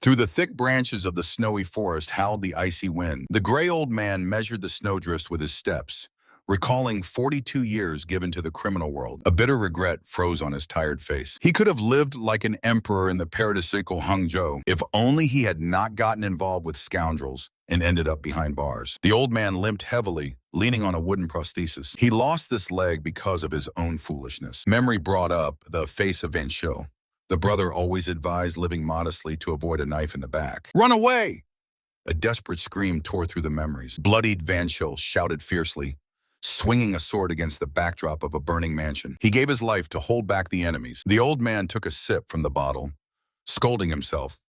Through the thick branches of the snowy forest howled the icy wind. The gray old man measured the snowdrifts with his steps, recalling 42 years given to the criminal world. A bitter regret froze on his tired face. He could have lived like an emperor in the paradisical Hangzhou if only he had not gotten involved with scoundrels and ended up behind bars. The old man limped heavily, leaning on a wooden prosthesis. He lost this leg because of his own foolishness. Memory brought up the face of Van Schill. The brother always advised living modestly to avoid a knife in the back. "Run away!" A desperate scream tore through the memories. Bloodied Van Schill shouted fiercely, swinging a sword against the backdrop of a burning mansion. He gave his life to hold back the enemies. The old man took a sip from the bottle, scolding himself.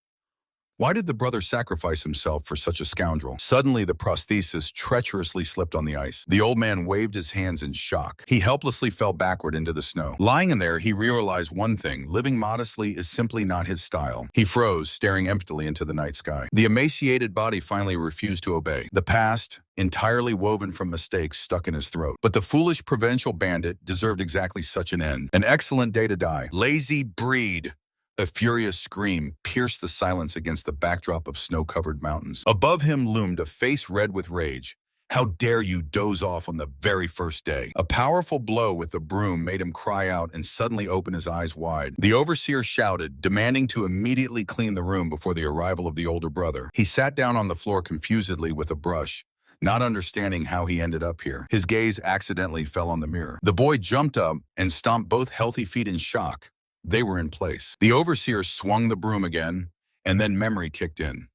Why did the brother sacrifice himself for such a scoundrel? Suddenly, the prosthesis treacherously slipped on the ice. The old man waved his hands in shock. He helplessly fell backward into the snow. Lying in there, he realized one thing: living modestly is simply not his style. He froze, staring emptily into the night sky. The emaciated body finally refused to obey. The past, entirely woven from mistakes, stuck in his throat. But the foolish provincial bandit deserved exactly such an end. An excellent day to die. Lazy breed! A furious scream pierced the silence against the backdrop of snow-covered mountains. Above him loomed a face red with rage. How dare you doze off on the very first day? A powerful blow with the broom made him cry out and suddenly open his eyes wide. The overseer shouted, demanding to immediately clean the room before the arrival of the older brother. He sat down on the floor confusedly with a brush, not understanding how he ended up here. His gaze accidentally fell on the mirror. The boy jumped up and stomped both healthy feet in shock. They were in place. The overseer swung the broom again, and then memory kicked in.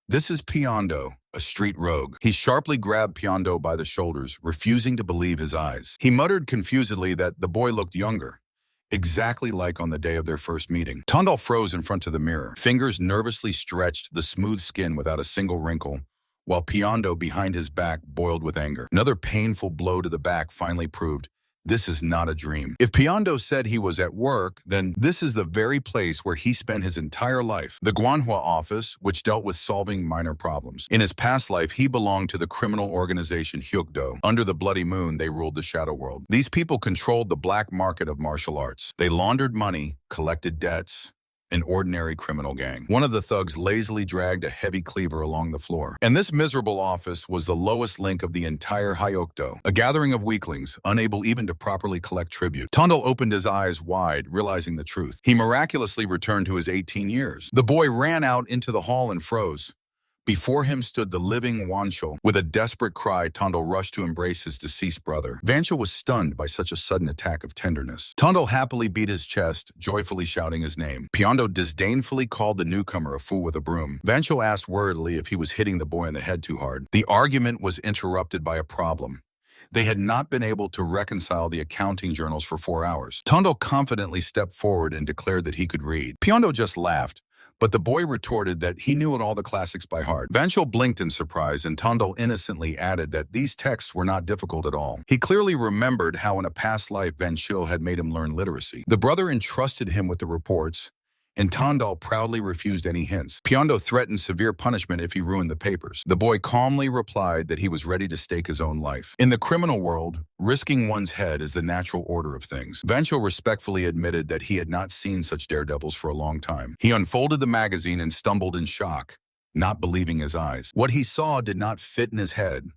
This is Piondo, a street rogue. He sharply grabbed Piondo by the shoulders, refusing to believe his eyes. He muttered confusedly that the boy looked younger, exactly like on the day of their first meeting. Tondal froze in front of the mirror. Fingers nervously stretched the smooth skin without a single wrinkle, while Piondo behind his back boiled with anger. Another painful blow to the back finally proved this is not a dream. If Piondo said he was at work, then this is the very place where he spent his entire life. The Manhwa office, which dealt with solving minor problems. In his past life, he belonged to the criminal organization Hyukdo. Under the bloody moon, they ruled the shadow world. These people controlled the black market of martial arts. They laundered money, collected debts, an ordinary criminal gang. One of the thugs lazily dragged a heavy cleaver along the floor. And this miserable office was the lowest link of the entire Hyokdo, a gathering of weaklings, unable even to properly collect tribute. Tondal opened his eyes wide, realizing the truth. He miraculously returned to his 18 years. The boy ran out into the hall and froze. Before him stood the living Wanshul. With a desperate cry, Tondal rushed to embrace his deceased brother. Vanshul was stunned by such a sudden attack of tenderness. Tondal happily beat his chest, joyfully shouting his name. Piondo disdainfully called the newcomer a fool with a broom. Vanshul asked worriedly if he was hitting the boy in the head too hard. The argument was interrupted by a problem. They had not been able to reconcile the accounting journals for 4 hours. Tondal confidently stepped forward and declared that he could read. Piondo just laughed, but the boy retorted that he knew all the classics by heart. Vanshul blinked in surprise, and Tondal innocently added that these texts were not difficult at all. He clearly remembered how in a past life Vanshul had made him learn literacy. The brother entrusted him with the reports, and Tondal proudly refused any hints. Piondo threatened severe punishment if he ruined the papers. The boy calmly replied that he was ready to stake his own life. In the criminal world, risking one's head is the natural order of things. Vanshul respectfully admitted that he had not seen such daredevils for a long time. He unfolded the magazine and stumbled in shock, not believing his eyes. What he saw did not fit in his head.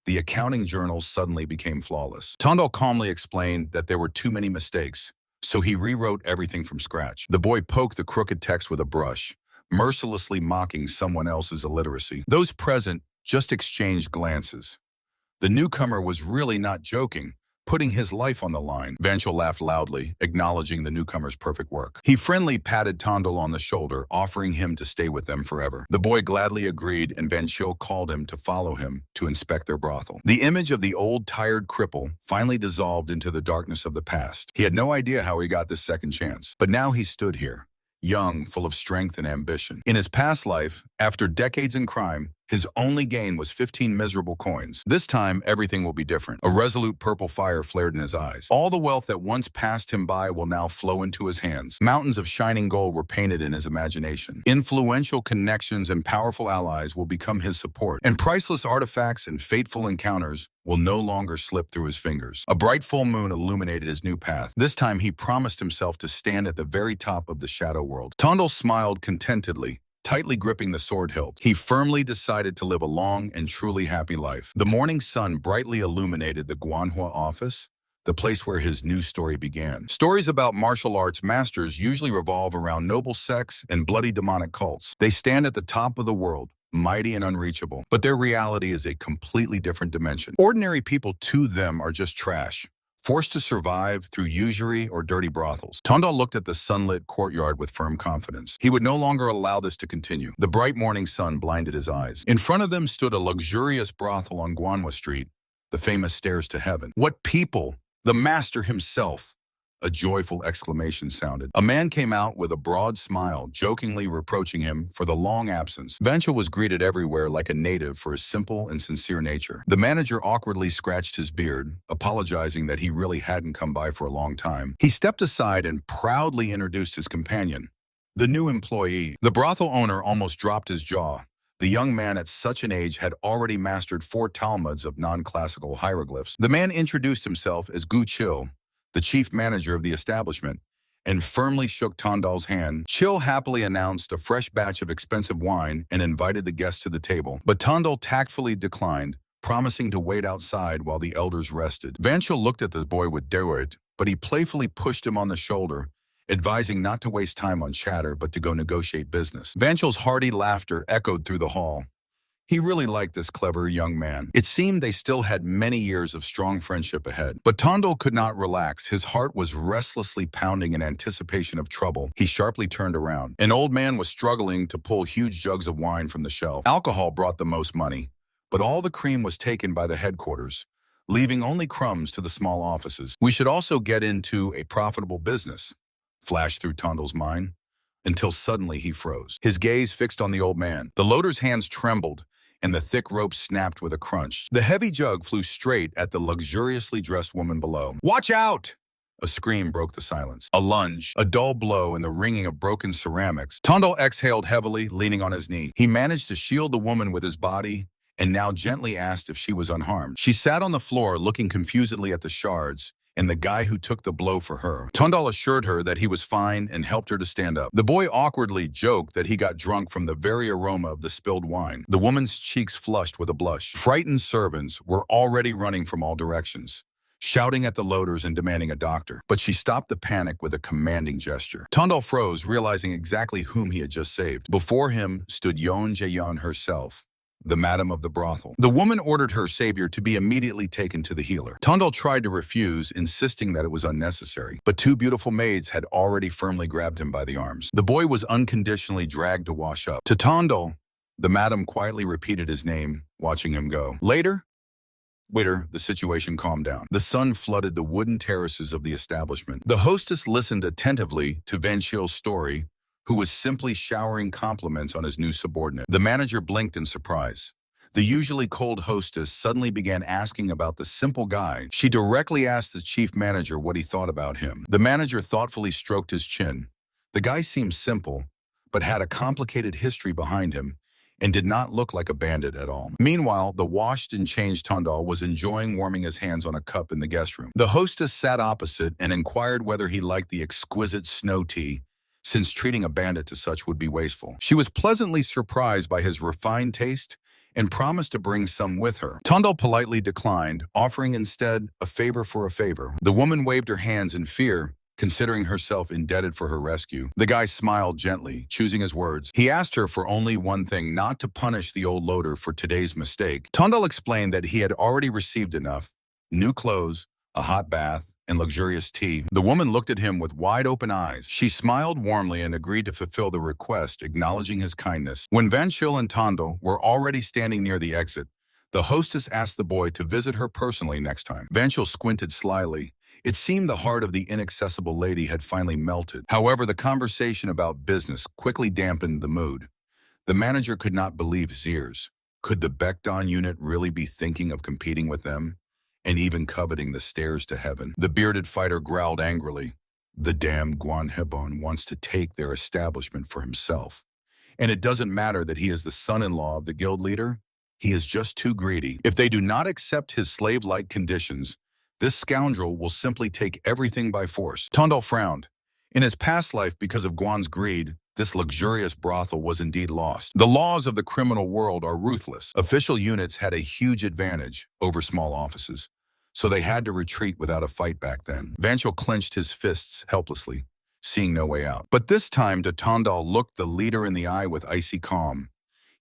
The accounting journals suddenly became flawless. Tondal calmly explained that there were too many mistakes, so he rewrote everything from scratch. The boy poked the crooked text with a brush, mercilessly mocking someone else's illiteracy. Those present just exchanged glances. The newcomer was really not joking, putting his life on the line. Vanshul laughed loudly, acknowledging the newcomer's perfect work. He friendly patted Tondal on the shoulder, offering him to stay with them forever. The boy gladly agreed, and Vanshul called him to follow him to inspect their brothel. The image of the old, tired cripple finally dissolved into the darkness of the past. He had no idea how he got this second chance, but now he stood here, young, full of strength and ambition. In his past life, after decades in crime, his only gain was 15 miserable coins. This time, everything will be different. A resolute purple fire flared in his eyes. All the wealth that once passed him by will now flow into his hands. Mountains of shining gold were painted in his imagination. Influential connections and powerful allies will become his support, and priceless artifacts and fateful encounters will no longer slip through his fingers. A bright full moon illuminated his new path. This time, he promised himself to stand at the very top of the shadow world. Tondal smiled contentedly, tightly gripping the sword hilt. He firmly decided to live a long and truly happy life. The morning sun brightly illuminated the Manhwa office, the place where his new story began. Stories about martial arts masters usually revolve around noble sects and bloody demonic cults. They stand at the top of the world, mighty and unreachable. But their reality is a completely different dimension. Ordinary people to them are just trash, forced to survive through usury or dirty brothels. Tondal looked at the sunlit courtyard with firm confidence. He would no longer allow this to continue. The bright morning sun blinded his eyes. In front of them stood a luxurious brothel on Manhwa Street, the famous stairs to heaven. What people! The master himself! A joyful exclamation sounded. A man came out with a broad smile, jokingly reproaching him for the long absence. Vancho was greeted everywhere like a native for his simple and sincere nature. The manager awkwardly scratched his beard, apologizing that he really hadn't come by for a long time. He stepped aside and proudly introduced his companion, the new employee. The brothel owner almost dropped his jaw. The young man at such an age had already mastered 4 Talmuds of non-classical hieroglyphs. The man introduced himself as Gu Chil, the chief manager of the establishment, and firmly shook Tondal's hand. Chil happily announced a fresh batch of expensive wine and invited the guests to the table. But Tondal tactfully declined, promising to wait outside while the elders rested. Vanchil looked at the boy with doubt, but he playfully pushed him on the shoulder, advising not to waste time on chatter but to go negotiate business. Vanchil's hearty laughter echoed through the hall. He really liked this clever young man. It seemed they still had many years of strong friendship ahead. But Tondal could not relax. His heart was restlessly pounding in anticipation of trouble. He sharply turned around. An old man was struggling to pull huge jugs of wine from the shelf. Alcohol brought the most money, but all the cream was taken by the headquarters, leaving only crumbs to the small offices. We should also get into a profitable business, flashed through Tondal's mind, until suddenly he froze. His gaze fixed on the old man. The loader's hands trembled, and the thick rope snapped with a crunch. The heavy jug flew straight at the luxuriously dressed woman below. "Watch out!" A scream broke the silence. A lunge, a dull blow, and the ringing of broken ceramics. Tondal exhaled heavily, leaning on his knee. He managed to shield the woman with his body and now gently asked if she was unharmed. She sat on the floor, looking confusedly at the shards and the guy who took the blow for her. Tondal assured her that he was fine and helped her to stand up. The boy awkwardly joked that he got drunk from the very aroma of the spilled wine. The woman's cheeks flushed with a blush. Frightened servants were already running from all directions, shouting at the loaders and demanding a doctor. But she stopped the panic with a commanding gesture. Tondal froze, realizing exactly whom he had just saved. Before him stood Yon Jaeyeon herself, the madam of the brothel. The woman ordered her savior to be immediately taken to the healer. Tondal tried to refuse, insisting that it was unnecessary, but 2 beautiful maids had already firmly grabbed him by the arms. The boy was unconditionally dragged to wash up. To Tondal, the madam quietly repeated his name, watching him go. Later, the situation calmed down. The sun flooded the wooden terraces of the establishment. The hostess listened attentively to Vanchil's story, who was simply showering compliments on his new subordinate. The manager blinked in surprise. The usually cold hostess suddenly began asking about the simple guy. She directly asked the chief manager what he thought about him. The manager thoughtfully stroked his chin. The guy seemed simple, but had a complicated history behind him and did not look like a bandit at all. Meanwhile, the washed and changed Tondal was enjoying warming his hands on a cup in the guest room. The hostess sat opposite and inquired whether he liked the exquisite snow tea, since treating a bandit to such would be wasteful. She was pleasantly surprised by his refined taste and promised to bring some with her. Tondal politely declined, offering instead a favor for a favor. The woman waved her hands in fear, considering herself indebted for her rescue. The guy smiled gently, choosing his words. He asked her for only one thing, not to punish the old loader for today's mistake. Tondal explained that he had already received enough: new clothes, a hot bath, and luxurious tea. The woman looked at him with wide-open eyes. She smiled warmly and agreed to fulfill the request, acknowledging his kindness. When Vanchil and Tondal were already standing near the exit, the hostess asked the boy to visit her personally next time. Vanchil squinted slyly. It seemed the heart of the inaccessible lady had finally melted. However, the conversation about business quickly dampened the mood. The manager could not believe his ears. Could the Baekdon unit really be thinking of competing with them, and even coveting the stairs to heaven? The bearded fighter growled angrily. The damned Guanhebon wants to take their establishment for himself. And it doesn't matter that he is the son-in-law of the guild leader. He is just too greedy. If they do not accept his slave-like conditions, this scoundrel will simply take everything by force. Tondal frowned. In his past life, because of Guan's greed, this luxurious brothel was indeed lost. The laws of the criminal world are ruthless. Official units had a huge advantage over small offices, so they had to retreat without a fight back then. Vanchel clenched his fists helplessly, seeing no way out. But this time, Tandal looked the leader in the eye with icy calm.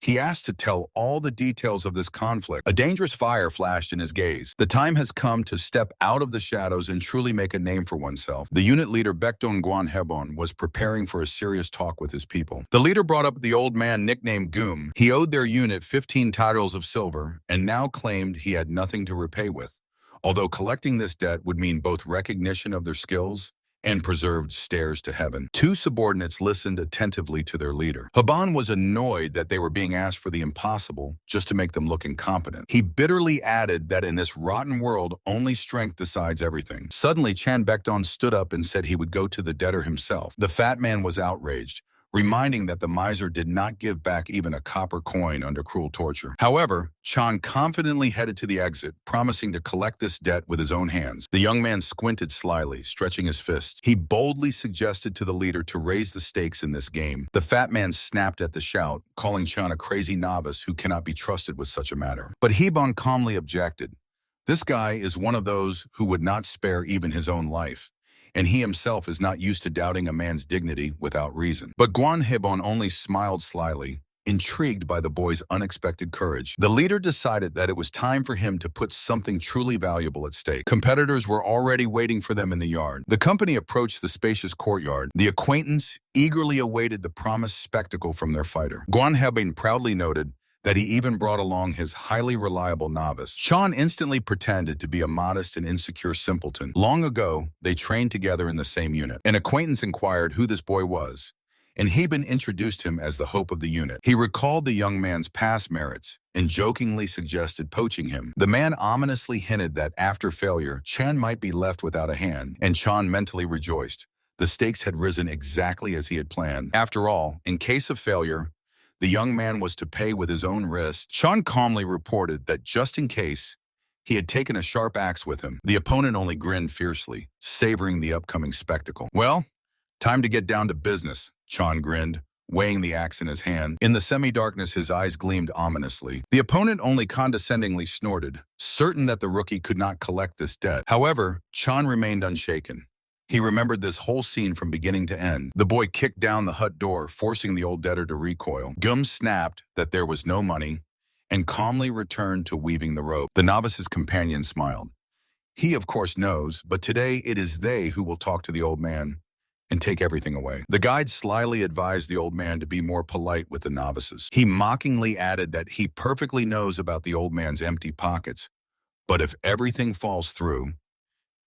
He asked to tell all the details of this conflict. A dangerous fire flashed in his gaze. The time has come to step out of the shadows and truly make a name for oneself. The unit leader Bekton Guan was preparing for a serious talk with his people. The leader brought up the old man nicknamed Goom. He owed their unit 15 taels of silver and now claimed he had nothing to repay with, although collecting this debt would mean both recognition of their skills and preserved stairs to heaven. Two subordinates listened attentively to their leader. Haban was annoyed that they were being asked for the impossible just to make them look incompetent. He bitterly added that in this rotten world, only strength decides everything. Suddenly, Chan Bekdon stood up and said he would go to the debtor himself. The fat man was outraged, reminding that the miser did not give back even a copper coin under cruel torture. However, Chan confidently headed to the exit, promising to collect this debt with his own hands. The young man squinted slyly, stretching his fists. He boldly suggested to the leader to raise the stakes in this game. The fat man snapped at the shout, calling Chan a crazy novice who cannot be trusted with such a matter. But Hebon calmly objected. This guy is one of those who would not spare even his own life, and he himself is not used to doubting a man's dignity without reason. But Guan Hibon only smiled slyly, intrigued by the boy's unexpected courage. The leader decided that it was time for him to put something truly valuable at stake. Competitors were already waiting for them in the yard. The company approached the spacious courtyard. The acquaintance eagerly awaited the promised spectacle from their fighter. Guan Hibon proudly noted that he even brought along his highly reliable novice. Chan instantly pretended to be a modest and insecure simpleton. Long ago, they trained together in the same unit. An acquaintance inquired who this boy was, and Heben introduced him as the hope of the unit. He recalled the young man's past merits and jokingly suggested poaching him. The man ominously hinted that after failure, Chan might be left without a hand, and Chan mentally rejoiced. The stakes had risen exactly as he had planned. After all, in case of failure, the young man was to pay with his own wrist. Chan calmly reported that just in case, he had taken a sharp axe with him. The opponent only grinned fiercely, savoring the upcoming spectacle. Well, time to get down to business, Chan grinned, weighing the axe in his hand. In the semi-darkness, his eyes gleamed ominously. The opponent only condescendingly snorted, certain that the rookie could not collect this debt. However, Chan remained unshaken. He remembered this whole scene from beginning to end. The boy kicked down the hut door, forcing the old debtor to recoil. Gum snapped that there was no money and calmly returned to weaving the rope. The novice's companion smiled. He, of course, knows, but today it is they who will talk to the old man and take everything away. The guide slyly advised the old man to be more polite with the novices. He mockingly added that he perfectly knows about the old man's empty pockets, but if everything falls through,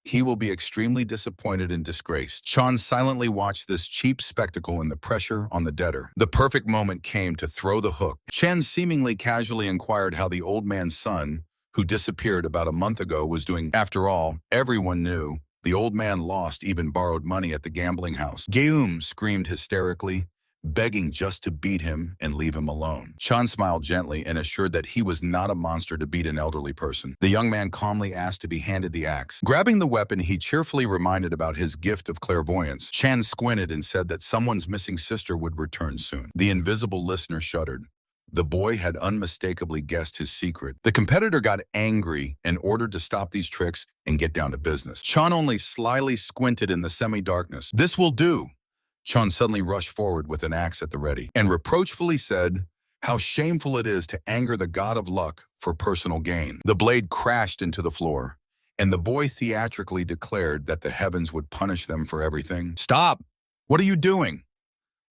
he will be extremely disappointed and disgraced. Chan silently watched this cheap spectacle and the pressure on the debtor. The perfect moment came to throw the hook. Chan seemingly casually inquired how the old man's son, who disappeared about a month ago, was doing. After all, everyone knew the old man lost even borrowed money at the gambling house. Geum screamed hysterically, begging just to beat him and leave him alone. Chan smiled gently and assured that he was not a monster to beat an elderly person. The young man calmly asked to be handed the axe. Grabbing the weapon, he cheerfully reminded about his gift of clairvoyance. Chan squinted and said that someone's missing sister would return soon. The invisible listener shuddered. The boy had unmistakably guessed his secret. The competitor got angry and ordered to stop these tricks and get down to business. Chan only slyly squinted in the semi-darkness. "This will do." Chan suddenly rushed forward with an axe at the ready and reproachfully said, "How shameful it is to anger the god of luck for personal gain." The blade crashed into the floor, and the boy theatrically declared that the heavens would punish them for everything. "Stop! What are you doing?"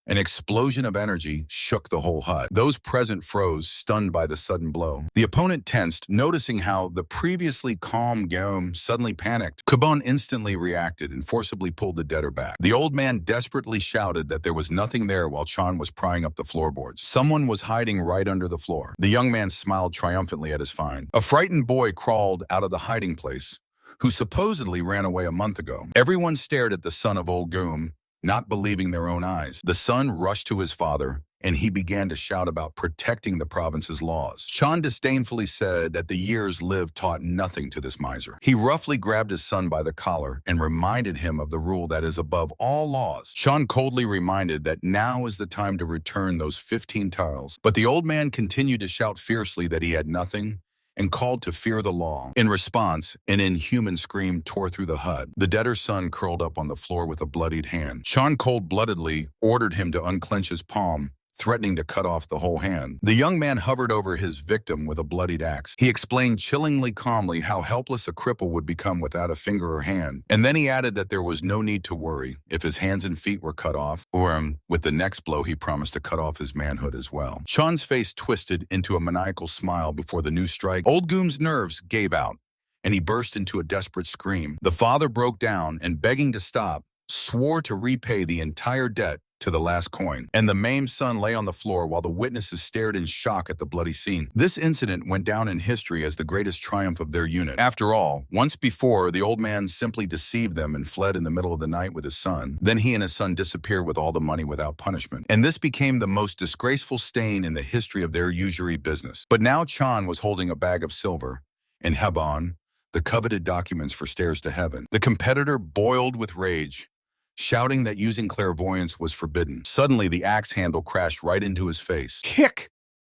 An explosion of energy shook the whole hut. Those present froze, stunned by the sudden blow. The opponent tensed, noticing how the previously calm Guillaume suddenly panicked. Kabon instantly reacted and forcibly pulled the debtor back. The old man desperately shouted that there was nothing there while Chan was prying up the floorboards. Someone was hiding right under the floor. The young man smiled triumphantly at his find. A frightened boy crawled out of the hiding place, who supposedly ran away a month ago. Everyone stared at the son of old Goom, not believing their own eyes. The son rushed to his father, and he began to shout about protecting the province's laws. Chan disdainfully said that the years lived taught nothing to this miser. He roughly grabbed his son by the collar and reminded him of the rule that is above all laws. Chan coldly reminded that now is the time to return those 15 tiles, but the old man continued to shout fiercely that he had nothing and called to fear the law. In response, an inhuman scream tore through the hut. The debtor's son curled up on the floor with a bloodied hand. Chan cold-bloodedly ordered him to unclench his palm, threatening to cut off the whole hand. The young man hovered over his victim with a bloodied axe. He explained chillingly calmly how helpless a cripple would become without a finger or hand, and then he added that there was no need to worry if his hands and feet were cut off, or with the next blow he promised to cut off his manhood as well. Chan's face twisted into a maniacal smile before the new strike. Old Goom's nerves gave out, and he burst into a desperate scream. The father broke down and, begging to stop, swore to repay the entire debt to the last coin, and the maimed son lay on the floor while the witnesses stared in shock at the bloody scene. This incident went down in history as the greatest triumph of their unit. After all, once before, the old man simply deceived them and fled in the middle of the night with his son. Then he and his son disappeared with all the money without punishment. And this became the most disgraceful stain in the history of their usury business. But now Chan was holding a bag of silver, and Hebon, the coveted documents for stairs to heaven. The competitor boiled with rage, shouting that using clairvoyance was forbidden. Suddenly, the axe handle crashed right into his face. "Kick!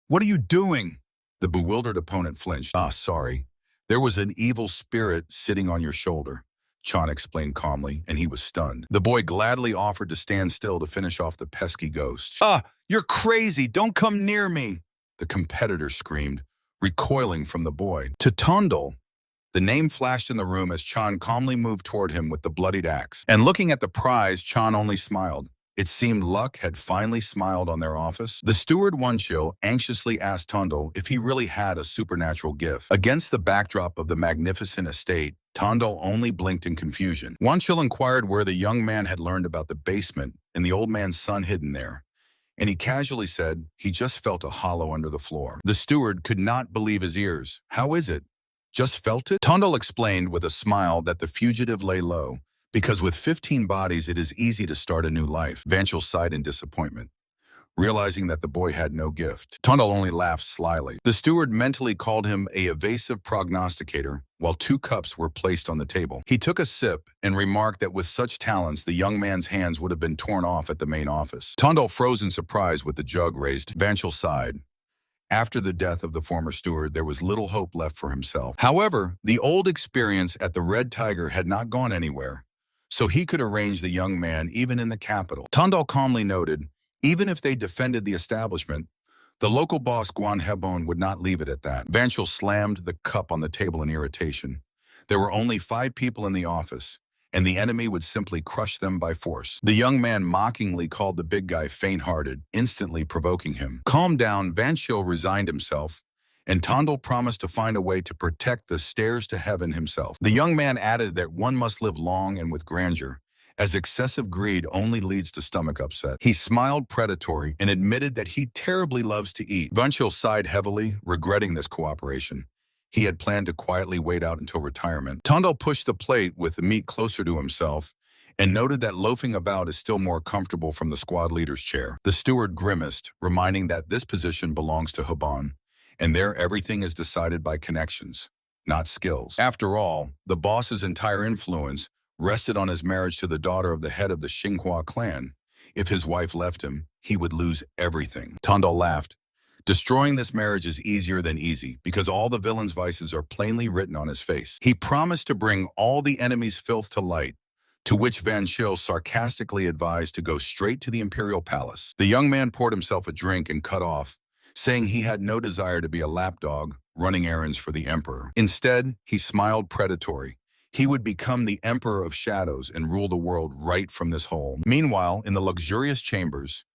What are you doing?" The bewildered opponent flinched. "Ah, sorry. There was an evil spirit sitting on your shoulder," Chan explained calmly, and he was stunned. The boy gladly offered to stand still to finish off the pesky ghost. "Ah, you're crazy! Don't come near me!" the competitor screamed, recoiling from the boy. Tatondel. The name flashed in the room as Chan calmly moved toward him with the bloodied axe. And looking at the prize, Chan only smiled. It seemed luck had finally smiled on their office. The steward Wonchil anxiously asked Tondel if he really had a supernatural gift. Against the backdrop of the magnificent estate, Tondel only blinked in confusion. Wonchil inquired where the young man had learned about the basement and the old man's son hidden there, and he casually said he just felt a hollow under the floor. The steward could not believe his ears. "How is it? Just felt it?" Tondel explained with a smile that the fugitive lay low, because with 15 bodies it is easy to start a new life. Vanchel sighed in disappointment, realizing that the boy had no gift. Tondel only laughed slyly. The steward mentally called him a evasive prognosticator, while 2 cups were placed on the table. He took a sip and remarked that with such talents, the young man's hands would have been torn off at the main office. Tondel froze in surprise with the jug raised. Vanchel sighed. After the death of the former steward, there was little hope left for himself. However, the old experience at the Red Tiger had not gone anywhere, so he could arrange the young man even in the capital. Tondel calmly noted, even if they defended the establishment, the local boss Guan Hebon would not leave it at that. Vanchel slammed the cup on the table in irritation. There were only 5 people in the office, and the enemy would simply crush them by force. The young man mockingly called the big guy faint-hearted, instantly provoking him. Calmed down, Vanchil resigned himself, and Tondel promised to find a way to protect the stairs to heaven himself. The young man added that one must live long and with grandeur, as excessive greed only leads to stomach upset. He smiled predatory and admitted that he terribly loves to eat. Vanchil sighed heavily, regretting this cooperation. He had planned to quietly wait out until retirement. Tondel pushed the plate with the meat closer to himself and noted that loafing about is still more comfortable from the squad leader's chair. The steward grimaced, reminding that this position belongs to Hebon, and there everything is decided by connections, not skills. After all, the boss's entire influence rested on his marriage to the daughter of the head of the Xinhua clan. If his wife left him, he would lose everything. Tondel laughed. Destroying this marriage is easier than easy, because all the villain's vices are plainly written on his face. He promised to bring all the enemy's filth to light, to which Vanchil sarcastically advised to go straight to the imperial palace. The young man poured himself a drink and cut off, saying he had no desire to be a lapdog running errands for the emperor. Instead, he smiled predatory. He would become the emperor of shadows and rule the world right from this hole. Meanwhile, in the luxurious chambers,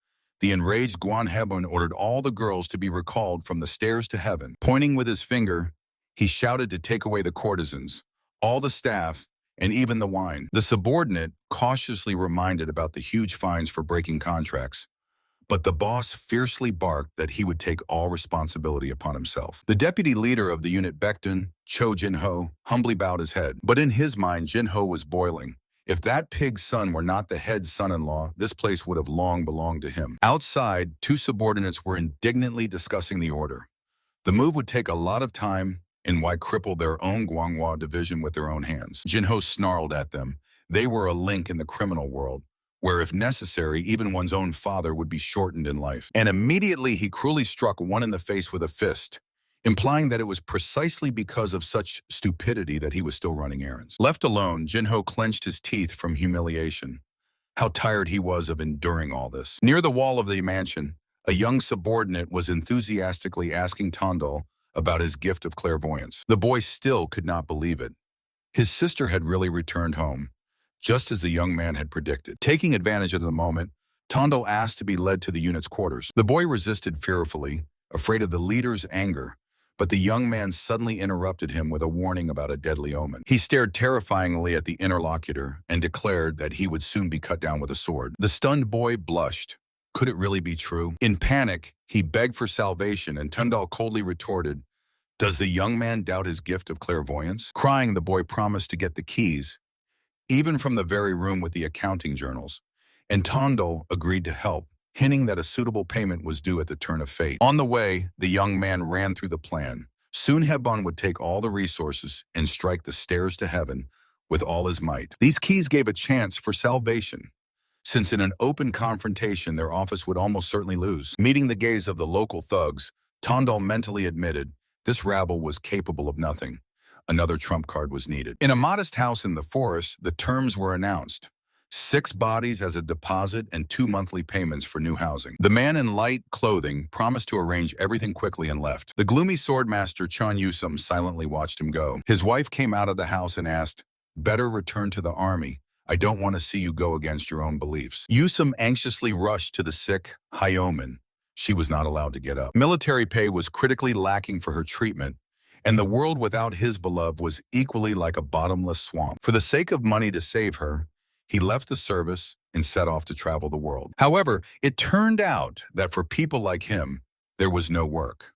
the enraged Guan Hebon ordered all the girls to be recalled from the stairs to heaven. Pointing with his finger, he shouted to take away the courtesans, all the staff, and even the wine. The subordinate cautiously reminded about the huge fines for breaking contracts, but the boss fiercely barked that he would take all responsibility upon himself. The deputy leader of the unit, Baekdun, Cho Jinho, humbly bowed his head, but in his mind, Jinho was boiling. If that pig's son were not the head son-in-law, this place would have long belonged to him. Outside, two subordinates were indignantly discussing the order. The move would take a lot of time and why cripple their own Guanghua division with their own hands. Jinho snarled at them. They were a link in the criminal world, where if necessary, even one's own father would be shortened in life. And immediately he cruelly struck one in the face with a fist, implying that it was precisely because of such stupidity that he was still running errands. Left alone, Jinho clenched his teeth from humiliation. How tired he was of enduring all this. Near the wall of the mansion, a young subordinate was enthusiastically asking Tondal about his gift of clairvoyance. The boy still could not believe it. His sister had really returned home, just as the young man had predicted. Taking advantage of the moment, Tondal asked to be led to the unit's quarters. The boy resisted fearfully, afraid of the leader's anger, but the young man suddenly interrupted him with a warning about a deadly omen. He stared terrifyingly at the interlocutor and declared that he would soon be cut down with a sword. The stunned boy blushed. Could it really be true? In panic, he begged for salvation, and Tondal coldly retorted, "Does the young man doubt his gift of clairvoyance?" Crying, the boy promised to get the keys, even from the very room with the accounting journals, and Tondal agreed to help, hinting that a suitable payment was due at the turn of fate. On the way, the young man ran through the plan. Soon Hebon would take all the resources and strike the stairs to heaven with all his might. These keys gave a chance for salvation, since in an open confrontation their office would almost certainly lose. Meeting the gaze of the local thugs, Tondal mentally admitted this rabble was capable of nothing. Another trump card was needed. In a modest house in the forest, the terms were announced. 6 bodies as a deposit and 2 monthly payments for new housing. The man in light clothing promised to arrange everything quickly and left. The gloomy swordmaster Chon Yusum silently watched him go. His wife came out of the house and asked, "Better return to the army. I don't want to see you go against your own beliefs." Yusum anxiously rushed to the sick Hyomin. She was not allowed to get up. Military pay was critically lacking for her treatment, and the world without his beloved was equally like a bottomless swamp. For the sake of money to save her, he left the service and set off to travel the world. However, it turned out that for people like him, there was no work.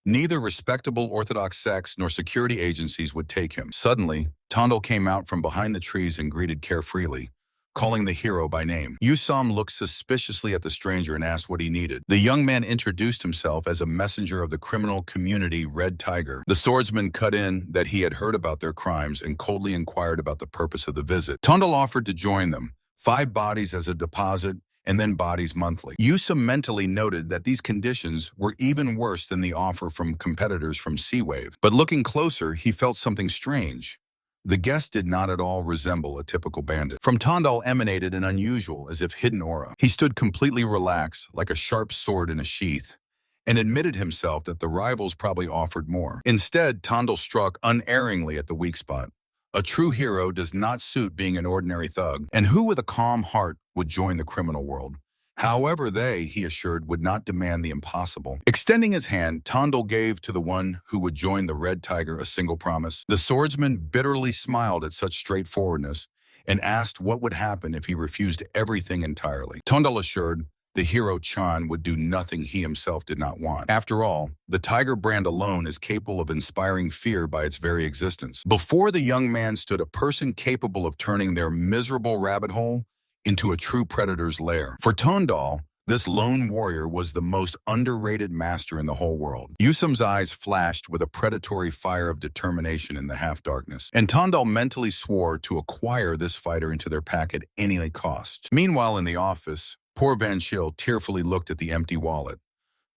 Neither respectable Orthodox sects nor security agencies would take him. Suddenly, Tondal came out from behind the trees and greeted carefreely, calling the hero by name. Yusam looked suspiciously at the stranger and asked what he needed. The young man introduced himself as a messenger of the criminal community Red Tiger. The swordsman cut in that he had heard about their crimes and coldly inquired about the purpose of the visit. Tondal offered to join them, 5 bodies as a deposit and then bodies monthly. Yusam mentally noted that these conditions were even worse than the offer from competitors from Seawave. But looking closer, he felt something strange. The guest did not at all resemble a typical bandit. From Tondal emanated an unusual, as if hidden aura. He stood completely relaxed, like a sharp sword in a sheath, and admitted himself that the rivals probably offered more. Instead, Tondal struck unerringly at the weak spot. A true hero does not suit being an ordinary thug, and who with a calm heart would join the criminal world? However, they, he assured, would not demand the impossible. Extending his hand, Tondal gave to the one who would join the Red Tiger a single promise. The swordsman bitterly smiled at such straightforwardness and asked what would happen if he refused everything entirely. Tondal assured the hero Chan would do nothing he himself did not want. After all, the tiger brand alone is capable of inspiring fear by its very existence. Before the young man stood a person capable of turning their miserable rabbit hole into a true predator's lair. For Tondal, this lone warrior was the most underrated master in the whole world. Yusam's eyes flashed with a predatory fire of determination in the half-darkness, and Tondal mentally swore to acquire this fighter into their pack at any cost. Meanwhile, in the office, poor Van Schill tearfully looked at the empty wallet.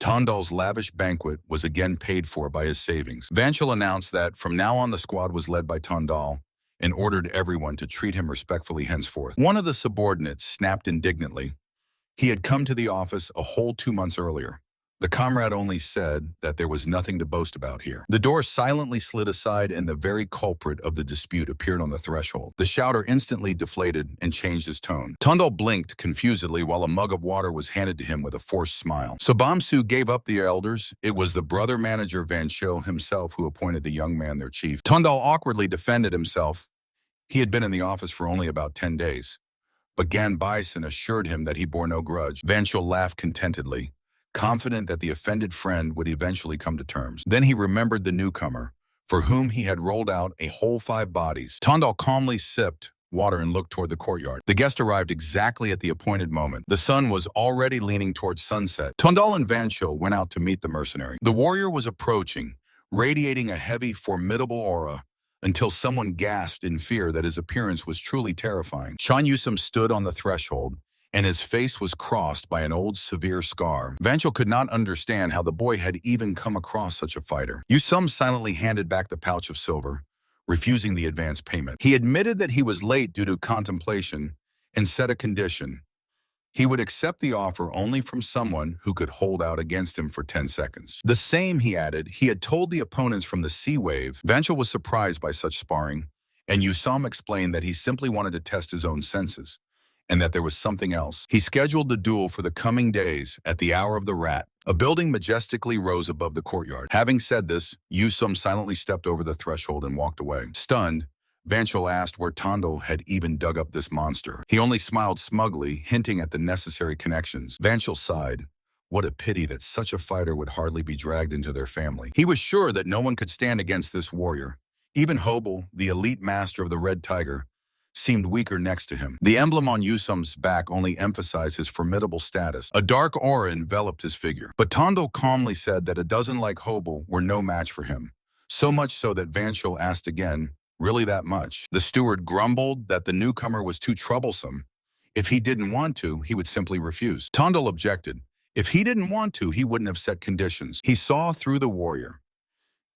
Tondal's lavish banquet was again paid for by his savings. Van Schill announced that from now on the squad was led by Tondal, and ordered everyone to treat him respectfully henceforth. One of the subordinates snapped indignantly. He had come to the office a whole 2 months earlier. The comrade only said that there was nothing to boast about here. The door silently slid aside and the very culprit of the dispute appeared on the threshold. The shouter instantly deflated and changed his tone. Tondal blinked confusedly while a mug of water was handed to him with a forced smile. So Bamsu gave up the elders. It was the brother manager Van Schill himself who appointed the young man their chief. Tondal awkwardly defended himself. He had been in the office for only about 10 days. But Gan Bison assured him that he bore no grudge. Van Schill laughed contentedly, confident that the offended friend would eventually come to terms. Then he remembered the newcomer, for whom he had rolled out a whole 5 bodies. Tondal calmly sipped water and looked toward the courtyard. The guest arrived exactly at the appointed moment. The sun was already leaning towards sunset. Tondal and Vanchil went out to meet the mercenary. The warrior was approaching, radiating a heavy, formidable aura, until someone gasped in fear that his appearance was truly terrifying. Shan Yusum stood on the threshold, and his face was crossed by an old severe scar. Vanchil could not understand how the boy had even come across such a fighter. Yusum silently handed back the pouch of silver, refusing the advance payment. He admitted that he was late due to contemplation and set a condition. He would accept the offer only from someone who could hold out against him for 10 seconds. The same, he added, he had told the opponents from the Sea Wave. Vanchil was surprised by such sparring, and Yusum explained that he simply wanted to test his own senses, and that there was something else. He scheduled the duel for the coming days at the Hour of the Rat. A building majestically rose above the courtyard. Having said this, Yusum silently stepped over the threshold and walked away. Stunned, Vanchil asked where Tondal had even dug up this monster. He only smiled smugly, hinting at the necessary connections. Vanchil sighed. What a pity that such a fighter would hardly be dragged into their family. He was sure that no one could stand against this warrior. Even Hobel, the elite master of the Red Tiger, seemed weaker next to him. The emblem on Yusum's back only emphasized his formidable status. A dark aura enveloped his figure. But Tondal calmly said that a dozen like Hobel were no match for him. So much so that Vanchil asked again, really that much? The steward grumbled that the newcomer was too troublesome. If he didn't want to, he would simply refuse. Tondal objected. If he didn't want to, he wouldn't have set conditions. He saw through the warrior.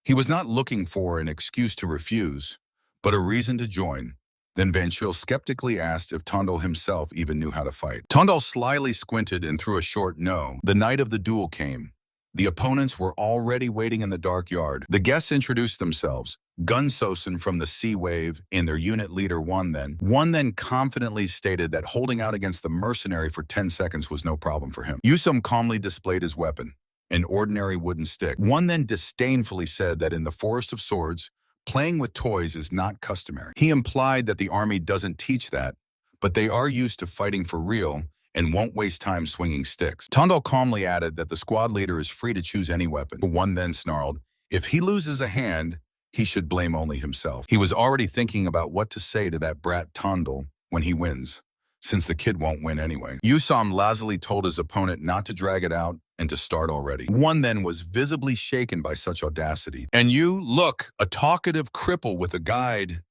He was not looking for an excuse to refuse, but a reason to join. Then Vanchil skeptically asked if Tondal himself even knew how to fight. Tondal slyly squinted and threw a short no. The night of the duel came. The opponents were already waiting in the dark yard. The guests introduced themselves. Gunsosen from the Sea Wave and their unit leader One then confidently stated that holding out against the mercenary for 10 seconds was no problem for him. Yusum calmly displayed his weapon, an ordinary wooden stick. One then disdainfully said that in the Forest of Swords, playing with toys is not customary. He implied that the army doesn't teach that, but they are used to fighting for real and won't waste time swinging sticks. Tondal calmly added that the squad leader is free to choose any weapon. One then snarled, if he loses a hand, he should blame only himself. He was already thinking about what to say to that brat Tondal when he wins, since the kid won't win anyway. Yusum lazily told his opponent not to drag it out and to start already. One then was visibly shaken by such audacity. And you, look, a talkative cripple with a guide,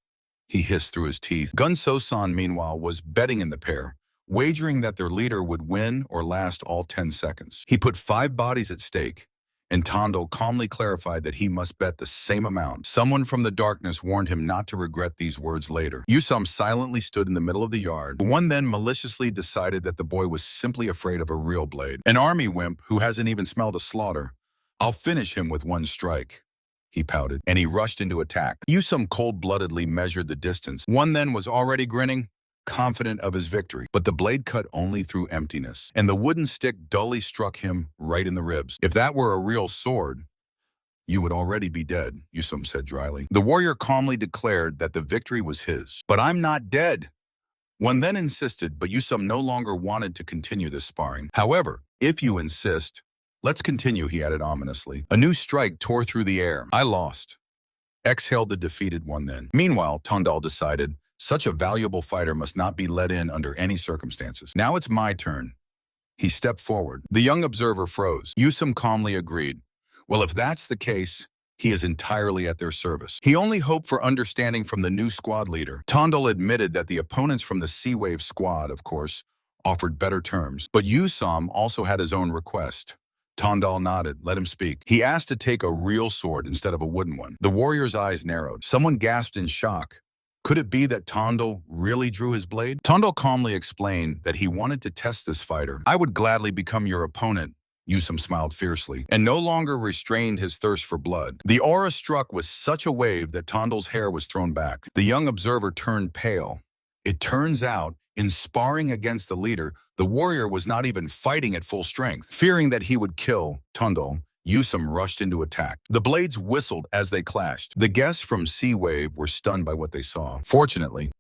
he hissed through his teeth. Gunsosen, meanwhile, was betting in the pair, wagering that their leader would win or last all 10 seconds. He put 5 bodies at stake, and Tondal calmly clarified that he must bet the same amount. Someone from the darkness warned him not to regret these words later. Yusum silently stood in the middle of the yard. One then maliciously decided that the boy was simply afraid of a real blade. An army wimp who hasn't even smelled a slaughter. I'll finish him with one strike, he pouted, and he rushed into attack. Yusum cold-bloodedly measured the distance. One then was already grinning, confident of his victory, but the blade cut only through emptiness, and the wooden stick dully struck him right in the ribs. If that were a real sword, you would already be dead, Yusum said dryly. The warrior calmly declared that the victory was his. But I'm not dead. One then insisted, but Yusum no longer wanted to continue this sparring. However, if you insist, let's continue, he added ominously. A new strike tore through the air. I lost. Exhaled the defeated one then. Meanwhile, Tondal decided, such a valuable fighter must not be let in under any circumstances. Now it's my turn. He stepped forward. The young observer froze. Yusum calmly agreed. Well, if that's the case, he is entirely at their service. He only hoped for understanding from the new squad leader. Tondal admitted that the opponents from the Sea Wave squad, of course, offered better terms. But Yusum also had his own request. Tondal nodded. Let him speak. He asked to take a real sword instead of a wooden one. The warrior's eyes narrowed. Someone gasped in shock. Could it be that Tondal really drew his blade? Tondal calmly explained that he wanted to test this fighter. I would gladly become your opponent, Yusum smiled fiercely, and no longer restrained his thirst for blood. The aura struck with such a wave that Tondal's hair was thrown back. The young observer turned pale. It turns out, in sparring against the leader, the warrior was not even fighting at full strength. Fearing that he would kill Tondal, Yusum rushed into attack. The blades whistled as they clashed. The guests from Sea Wave were stunned by what they saw. Fortunately,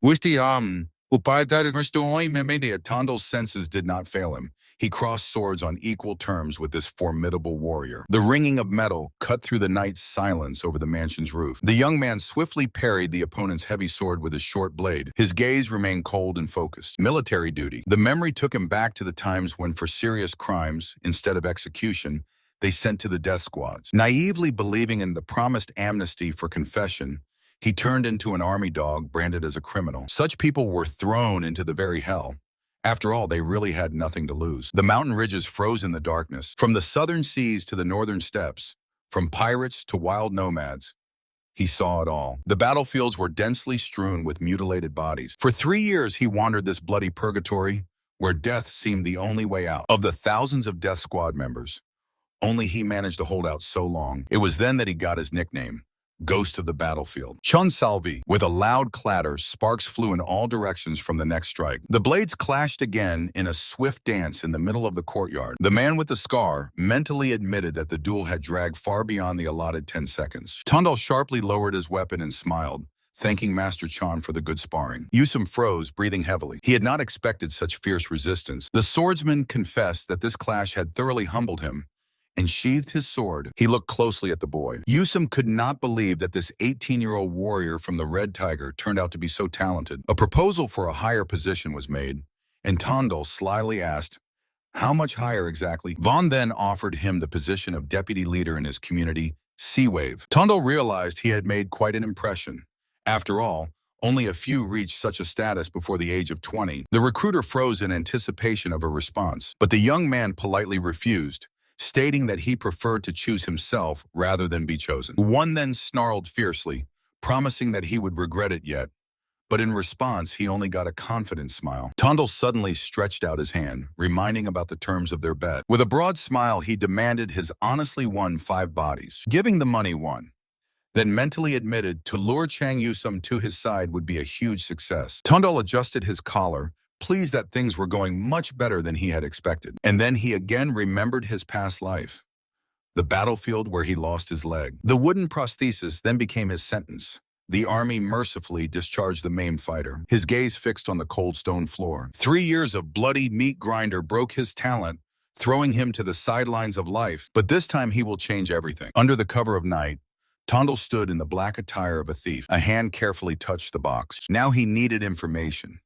Tondal's senses did not fail him. He crossed swords on equal terms with this formidable warrior. The ringing of metal cut through the night's silence over the mansion's roof. The young man swiftly parried the opponent's heavy sword with his short blade. His gaze remained cold and focused. Military duty. The memory took him back to the times when, for serious crimes, instead of execution, they sent to the death squads. Naively believing in the promised amnesty for confession, he turned into an army dog branded as a criminal. Such people were thrown into the very hell. After all, they really had nothing to lose. The mountain ridges froze in the darkness. From the southern seas to the northern steppes, from pirates to wild nomads, he saw it all. The battlefields were densely strewn with mutilated bodies. For 3 years, he wandered this bloody purgatory, where death seemed the only way out. Of the thousands of death squad members, only he managed to hold out so long. It was then that he got his nickname, Ghost of the Battlefield. Chun Salvi. With a loud clatter, sparks flew in all directions from the next strike. The blades clashed again in a swift dance in the middle of the courtyard. The man with the scar mentally admitted that the duel had dragged far beyond the allotted 10 seconds. Tundal sharply lowered his weapon and smiled, thanking Master Chan for the good sparring. Yusum froze, breathing heavily. He had not expected such fierce resistance. The swordsman confessed that this clash had thoroughly humbled him, and sheathed his sword. He looked closely at the boy. Yusum could not believe that this 18-year-old warrior from the Red Tiger turned out to be so talented. A proposal for a higher position was made, and Tondal slyly asked, how much higher exactly? Vaughn then offered him the position of deputy leader in his community, Seawave. Tondal realized he had made quite an impression. After all, only a few reached such a status before the age of 20. The recruiter froze in anticipation of a response, but the young man politely refused, stating that he preferred to choose himself rather than be chosen. One then snarled fiercely, promising that he would regret it yet, but in response, he only got a confident smile. Tondal suddenly stretched out his hand, reminding about the terms of their bet. With a broad smile, he demanded his honestly won 5 bodies, giving the money 1. Then mentally admitted to lure Chang Yusum to his side would be a huge success. Tondal adjusted his collar, pleased that things were going much better than he had expected. And then he again remembered his past life, the battlefield where he lost his leg. The wooden prosthesis then became his sentence. The army mercifully discharged the maimed fighter, his gaze fixed on the cold stone floor. 3 years of bloody meat grinder broke his talent, throwing him to the sidelines of life. But this time he will change everything. Under the cover of night, Tondal stood in the black attire of a thief. A hand carefully touched the box. Now he needed information,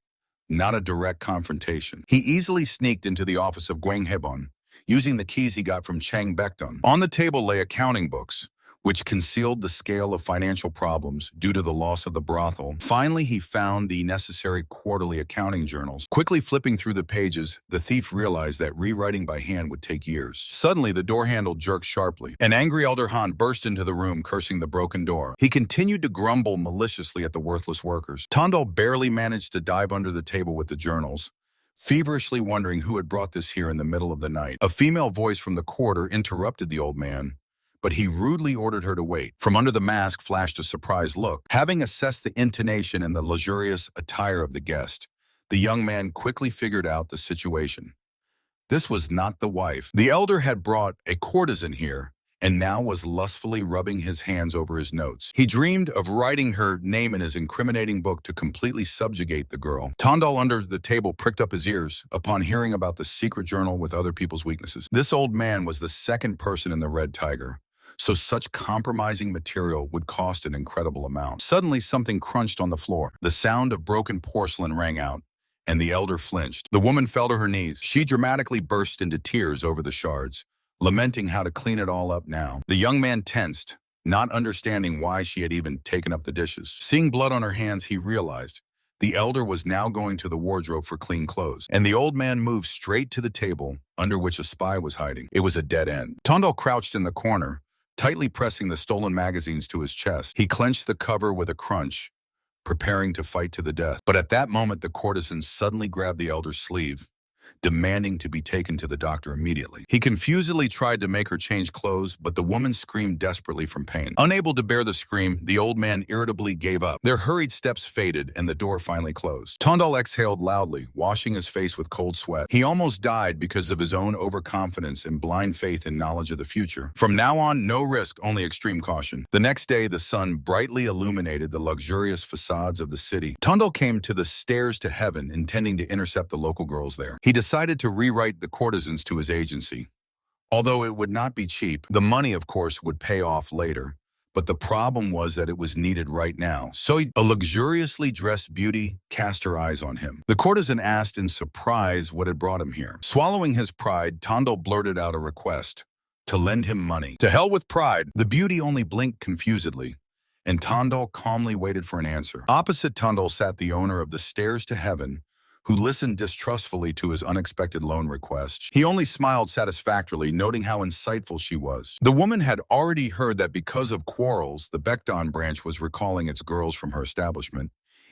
not a direct confrontation. He easily sneaked into the office of Guang Hebon, using the keys he got from Chang Baekdong. On the table lay accounting books, which concealed the scale of financial problems due to the loss of the brothel. Finally, he found the necessary quarterly accounting journals. Quickly flipping through the pages, the thief realized that rewriting by hand would take years. Suddenly, the door handle jerked sharply. An angry Elder Han burst into the room, cursing the broken door. He continued to grumble maliciously at the worthless workers. Tondal barely managed to dive under the table with the journals, feverishly wondering who had brought this here in the middle of the night. A female voice from the corridor interrupted the old man, but he rudely ordered her to wait. From under the mask flashed a surprised look. Having assessed the intonation and the luxurious attire of the guest, the young man quickly figured out the situation. This was not the wife. The elder had brought a courtesan here, and now was lustfully rubbing his hands over his notes. He dreamed of writing her name in his incriminating book to completely subjugate the girl. Tondal under the table pricked up his ears upon hearing about the secret journal with other people's weaknesses. This old man was the second person in the Red Tiger, so such compromising material would cost an incredible amount. Suddenly, something crunched on the floor. The sound of broken porcelain rang out, and the elder flinched. The woman fell to her knees. She dramatically burst into tears over the shards, lamenting how to clean it all up now. The young man tensed, not understanding why she had even taken up the dishes. Seeing blood on her hands, he realized the elder was now going to the wardrobe for clean clothes, and the old man moved straight to the table under which a spy was hiding. It was a dead end. Tondal crouched in the corner, tightly pressing the stolen magazines to his chest. He clenched the cover with a crunch, preparing to fight to the death. But at that moment, the courtesan suddenly grabbed the elder's sleeve, demanding to be taken to the doctor immediately. He confusedly tried to make her change clothes, but the woman screamed desperately from pain. Unable to bear the scream, the old man irritably gave up. Their hurried steps faded, and the door finally closed. Tondal exhaled loudly, washing his face with cold sweat. He almost died because of his own overconfidence and blind faith in knowledge of the future. From now on, no risk, only extreme caution. The next day, the sun brightly illuminated the luxurious facades of the city. Tondal came to the stairs to heaven, intending to intercept the local girls there. He decided to rewrite the courtesans to his agency. Although it would not be cheap, the money, of course, would pay off later. But the problem was that it was needed right now. So a luxuriously dressed beauty cast her eyes on him. The courtesan asked in surprise what had brought him here. Swallowing his pride, Tondel blurted out a request to lend him money. To hell with pride, the beauty only blinked confusedly, and Tondel calmly waited for an answer. Opposite Tondel sat the owner of the Stairs to Heaven, who listened distrustfully to his unexpected loan request. He only smiled satisfactorily, noting how insightful she was. The woman had already heard that because of quarrels, the Baekdon branch was recalling its girls from her establishment,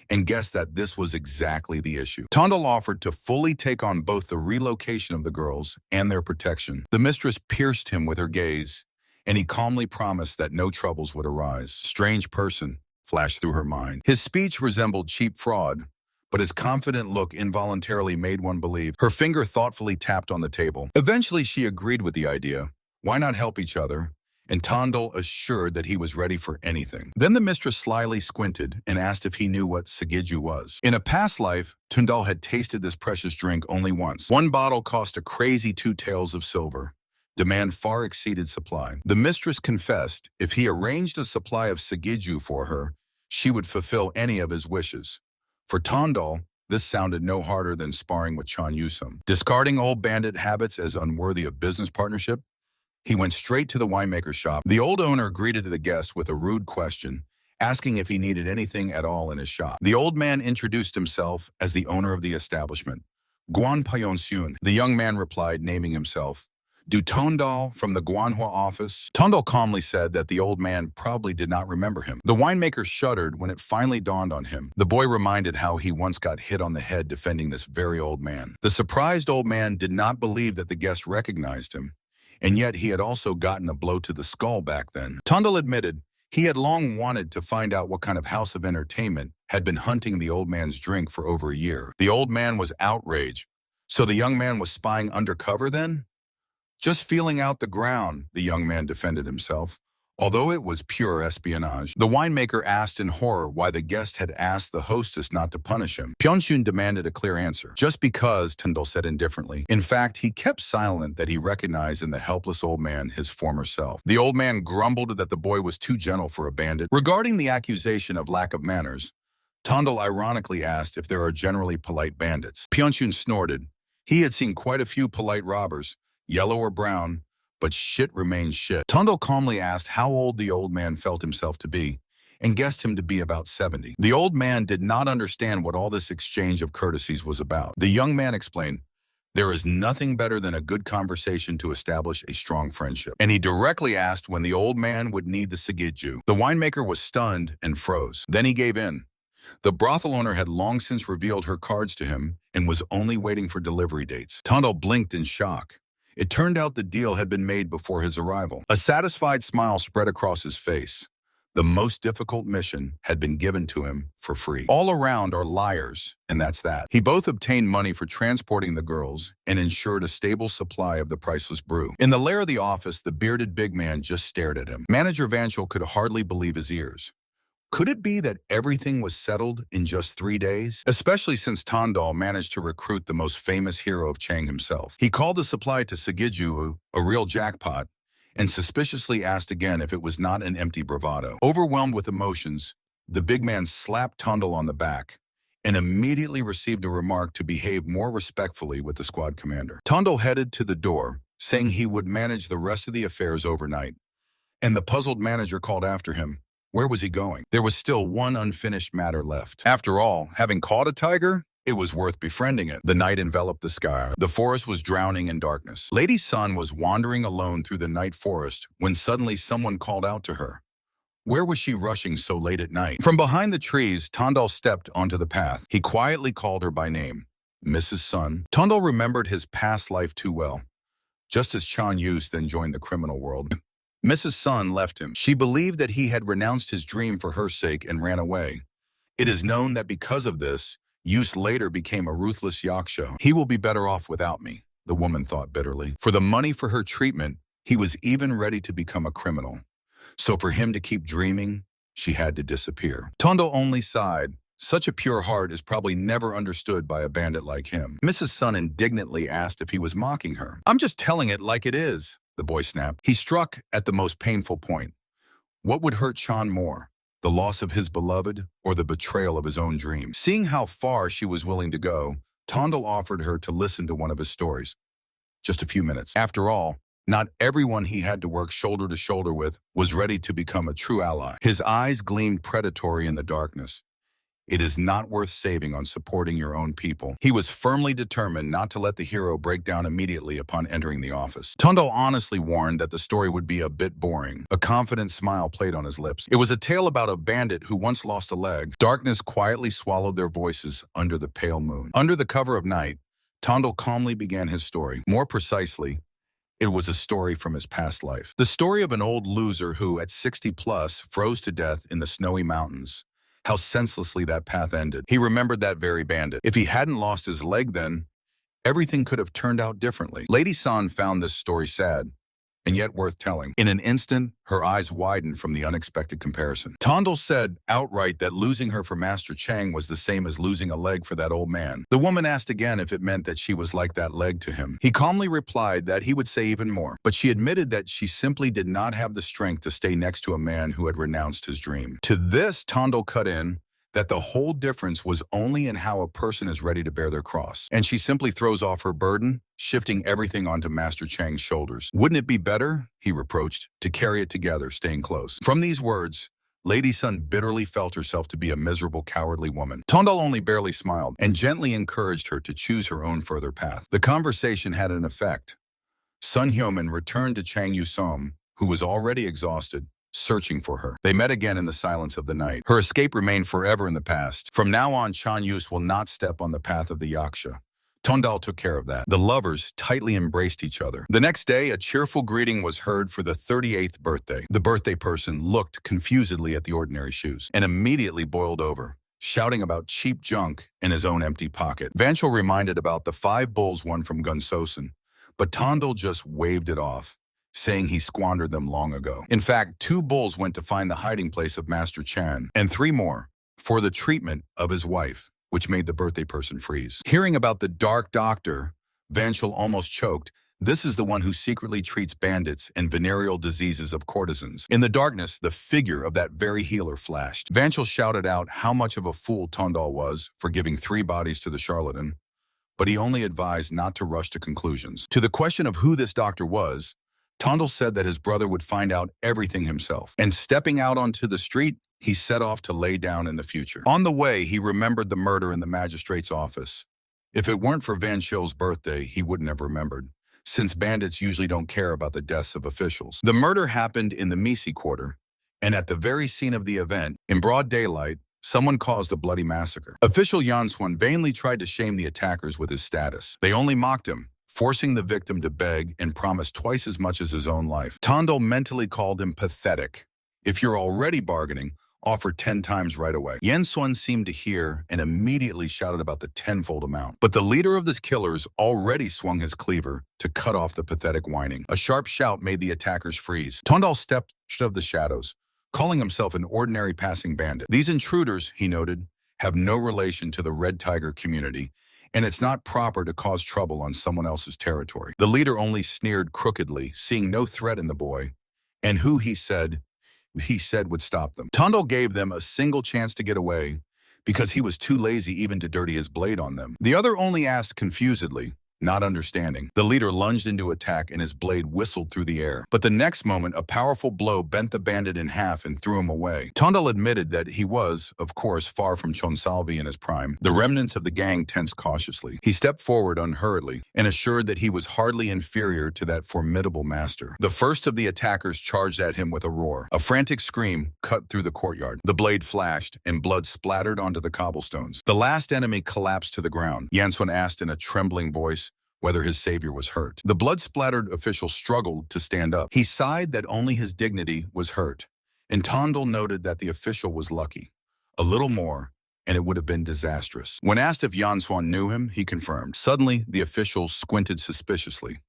and guessed that this was exactly the issue. Tondel offered to fully take on both the relocation of the girls and their protection. The mistress pierced him with her gaze, and he calmly promised that no troubles would arise. Strange person flashed through her mind. His speech resembled cheap fraud, but his confident look involuntarily made one believe. Her finger thoughtfully tapped on the table. Eventually, she agreed with the idea. Why not help each other? And Tondel assured that he was ready for anything. Then the mistress slyly squinted and asked if he knew what Sagiju was. In a past life, Tondel had tasted this precious drink only once. One bottle cost a crazy 2 taels of silver. Demand far exceeded supply. The mistress confessed if he arranged a supply of Sagiju for her, she would fulfill any of his wishes. For Tondel, this sounded no harder than sparring with Chan Yusum. Discarding old bandit habits as unworthy of business partnership, he went straight to the winemaker's shop. The old owner greeted the guest with a rude question, asking if he needed anything at all in his shop. The old man introduced himself as the owner of the establishment. Guan Payonsun. The young man replied, naming himself. Du Tondal from the Manhwa office. Tondal calmly said that the old man probably did not remember him. The winemaker shuddered when it finally dawned on him. The boy reminded how he once got hit on the head defending this very old man. The surprised old man did not believe that the guest recognized him, and yet he had also gotten a blow to the skull back then. Tondal admitted he had long wanted to find out what kind of house of entertainment had been hunting the old man's drink for over a year. The old man was outraged. So the young man was spying undercover then? Just feeling out the ground, the young man defended himself. Although it was pure espionage, the winemaker asked in horror why the guest had asked the hostess not to punish him. Pyeonchun demanded a clear answer. Just because, Tondel said indifferently. In fact, he kept silent that he recognized in the helpless old man his former self. The old man grumbled that the boy was too gentle for a bandit. Regarding the accusation of lack of manners, Tondel ironically asked if there are generally polite bandits. Pyeonchun snorted. He had seen quite a few polite robbers, yellow or brown, but shit remains shit. Tondel calmly asked how old the old man felt himself to be, and guessed him to be about 70. The old man did not understand what all this exchange of courtesies was about. The young man explained, there is nothing better than a good conversation to establish a strong friendship. And he directly asked when the old man would need the Sagiju. The winemaker was stunned and froze. Then he gave in. The brothel owner had long since revealed her cards to him and was only waiting for delivery dates. Tondel blinked in shock. It turned out the deal had been made before his arrival. A satisfied smile spread across his face. The most difficult mission had been given to him for free. All around are liars, and that's that. He both obtained money for transporting the girls and ensured a stable supply of the priceless brew. In the lair of the office, the bearded big man just stared at him. Manager Vanchel could hardly believe his ears. Could it be that everything was settled in just 3 days? Especially since Tondal managed to recruit the most famous hero of Chang himself. He called the supply to Sagiju a real jackpot, and suspiciously asked again if it was not an empty bravado. Overwhelmed with emotions, the big man slapped Tondal on the back and immediately received a remark to behave more respectfully with the squad commander. Tondal headed to the door, saying he would manage the rest of the affairs overnight, and the puzzled manager called after him. Where was he going? There was still one unfinished matter left. After all, having caught a tiger, it was worth befriending it. The night enveloped the sky. The forest was drowning in darkness. Lady Sun was wandering alone through the night forest when suddenly someone called out to her. Where was she rushing so late at night? From behind the trees, Tondal stepped onto the path. He quietly called her by name. Mrs. Sun. Tondal remembered his past life too well. Just as Chan Yus then joined the criminal world, Mrs. Sun left him. She believed that he had renounced his dream for her sake and ran away. It is known that because of this, Yus later became a ruthless yaksha. He will be better off without me, the woman thought bitterly. For the money for her treatment, he was even ready to become a criminal. So for him to keep dreaming, she had to disappear. Tondal only sighed. Such a pure heart is probably never understood by a bandit like him. Mrs. Sun indignantly asked if he was mocking her. I'm just telling it like it is, the boy snapped. He struck at the most painful point. What would hurt Chan more? The loss of his beloved or the betrayal of his own dream? Seeing how far she was willing to go, Tondal offered her to listen to one of his stories. Just a few minutes. After all, not everyone he had to work shoulder to shoulder with was ready to become a true ally. His eyes gleamed predatory in the darkness. It is not worth saving on supporting your own people. He was firmly determined not to let the hero break down immediately upon entering the office. Tondal honestly warned that the story would be a bit boring. A confident smile played on his lips. It was a tale about a bandit who once lost a leg. Darkness quietly swallowed their voices under the pale moon. Under the cover of night, Tondal calmly began his story. More precisely, it was a story from his past life. The story of an old loser who, at 60 plus, froze to death in the snowy mountains. How senselessly that path ended. He remembered that very bandit. If he hadn't lost his leg then, everything could have turned out differently. Lady San found this story sad, and yet worth telling. In an instant, her eyes widened from the unexpected comparison. Tondal said outright that losing her for Master Chang was the same as losing a leg for that old man. The woman asked again if it meant that she was like that leg to him. He calmly replied that he would say even more, but she admitted that she simply did not have the strength to stay next to a man who had renounced his dream. To this, Tondal cut in that the whole difference was only in how a person is ready to bear their cross. And she simply throws off her burden, shifting everything onto Master Chang's shoulders. Wouldn't it be better, he reproached, to carry it together, staying close? From these words, Lady Sun bitterly felt herself to be a miserable, cowardly woman. Tondal only barely smiled and gently encouraged her to choose her own further path. The conversation had an effect. Sun Hyomin returned to Chang Yusom, who was already exhausted, searching for her. They met again in the silence of the night. Her escape remained forever in the past. From now on, Chan Yus will not step on the path of the Yaksha. Tondal took care of that. The lovers tightly embraced each other. The next day, a cheerful greeting was heard for the 38th birthday. The birthday person looked confusedly at the ordinary shoes and immediately boiled over, shouting about cheap junk in his own empty pocket. Vanchel reminded about the 5 bulls won from Gunsosen, but Tondal just waved it off, saying he squandered them long ago. In fact, 2 bulls went to find the hiding place of Master Chan, and 3 more for the treatment of his wife, which made the birthday person freeze. Hearing about the Dark Doctor, Vanchel almost choked. This is the one who secretly treats bandits and venereal diseases of courtesans. In the darkness, the figure of that very healer flashed. Vanchel shouted out how much of a fool Tondal was for giving 3 bodies to the charlatan, but he only advised not to rush to conclusions. To the question of who this doctor was, Tondal said that his brother would find out everything himself, and stepping out onto the street, he set off to lay down in the future. On the way, he remembered the murder in the magistrate's office. If it weren't for Van Chil's birthday, he wouldn't have remembered, since bandits usually don't care about the deaths of officials. The murder happened in the Misi quarter, and at the very scene of the event, in broad daylight, someone caused a bloody massacre. Official Yanswan vainly tried to shame the attackers with his status. They only mocked him, forcing the victim to beg and promise twice as much as his own life. Tondal mentally called him pathetic. If you're already bargaining, offer 10 times right away. Yanswan seemed to hear and immediately shouted about the 10-fold amount. But the leader of the killers already swung his cleaver to cut off the pathetic whining. A sharp shout made the attackers freeze. Tondal stepped out of the shadows, calling himself an ordinary passing bandit. These intruders, he noted, have no relation to the Red Tiger community, and it's not proper to cause trouble on someone else's territory. The leader only sneered crookedly, seeing no threat in the boy, and who he said would stop them. Tondal gave them a single chance to get away because he was too lazy even to dirty his blade on them. The other only asked confusedly, not understanding. The leader lunged into attack and his blade whistled through the air. But the next moment, a powerful blow bent the bandit in half and threw him away. Tondal admitted that he was, of course, far from Chonsalvi in his prime. The remnants of the gang tensed cautiously. He stepped forward unhurriedly and assured that he was hardly inferior to that formidable master. The first of the attackers charged at him with a roar. A frantic scream cut through the courtyard. The blade flashed and blood splattered onto the cobblestones. The last enemy collapsed to the ground. Yanswan asked in a trembling voice whether his savior was hurt. The blood-splattered official struggled to stand up. He sighed that only his dignity was hurt, and Tondal noted that the official was lucky. A little more, and it would have been disastrous. When asked if Yanswan knew him, he confirmed. Suddenly, the official squinted suspiciously.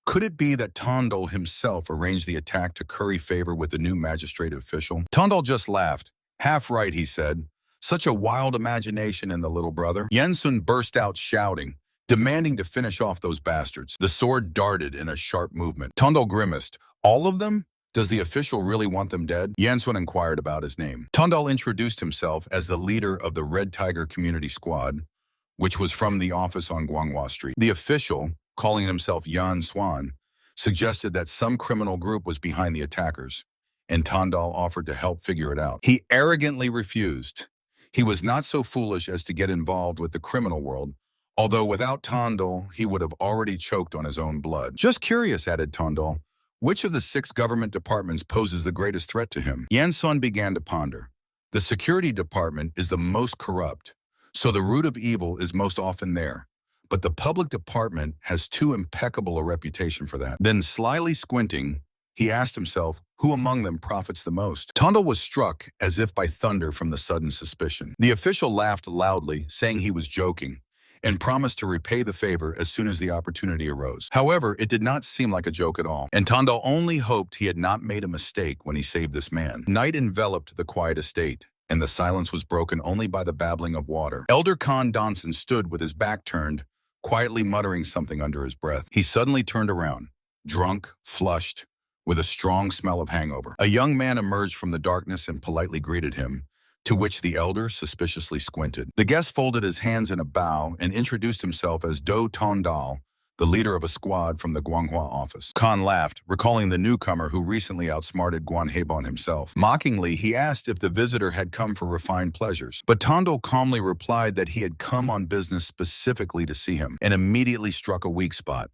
Could it be that Tondal himself arranged the attack to curry favor with the new magistrate official? Tondal just laughed. Half right, he said. Such a wild imagination in the little brother. Yensun burst out shouting, demanding to finish off those bastards. The sword darted in a sharp movement. Tundal grimaced. All of them? Does the official really want them dead? Yensun inquired about his name. Tundal introduced himself as the leader of the Red Tiger Community Squad, which was from the office on Guanghua Street. The official, calling himself Yan Swan, suggested that some criminal group was behind the attackers, and Tundal offered to help figure it out. He arrogantly refused. He was not so foolish as to get involved with the criminal world, although without Tundal, he would have already choked on his own blood. Just curious, added Tundal, which of the 6 government departments poses the greatest threat to him? Yansun began to ponder. The security department is the most corrupt, so the root of evil is most often there. But the public department has too impeccable a reputation for that. Then, slyly squinting, he asked himself, who among them profits the most? Tundal was struck as if by thunder from the sudden suspicion. The official laughed loudly, saying he was joking, and promised to repay the favor as soon as the opportunity arose. However, it did not seem like a joke at all, and Tundal only hoped he had not made a mistake when he saved this man. Night enveloped the quiet estate, and the silence was broken only by the babbling of water. Elder Khan Donson stood with his back turned, quietly muttering something under his breath. He suddenly turned around, drunk, flushed, with a strong smell of hangover. A young man emerged from the darkness and politely greeted him, to which the elder suspiciously squinted. The guest folded his hands in a bow and introduced himself as Do Tondal, the leader of a squad from the Guanghua office. Khan laughed, recalling the newcomer who recently outsmarted Guan Hebon himself. Mockingly, he asked if the visitor had come for refined pleasures, but Tondal calmly replied that he had come on business specifically to see him, and immediately struck a weak spot.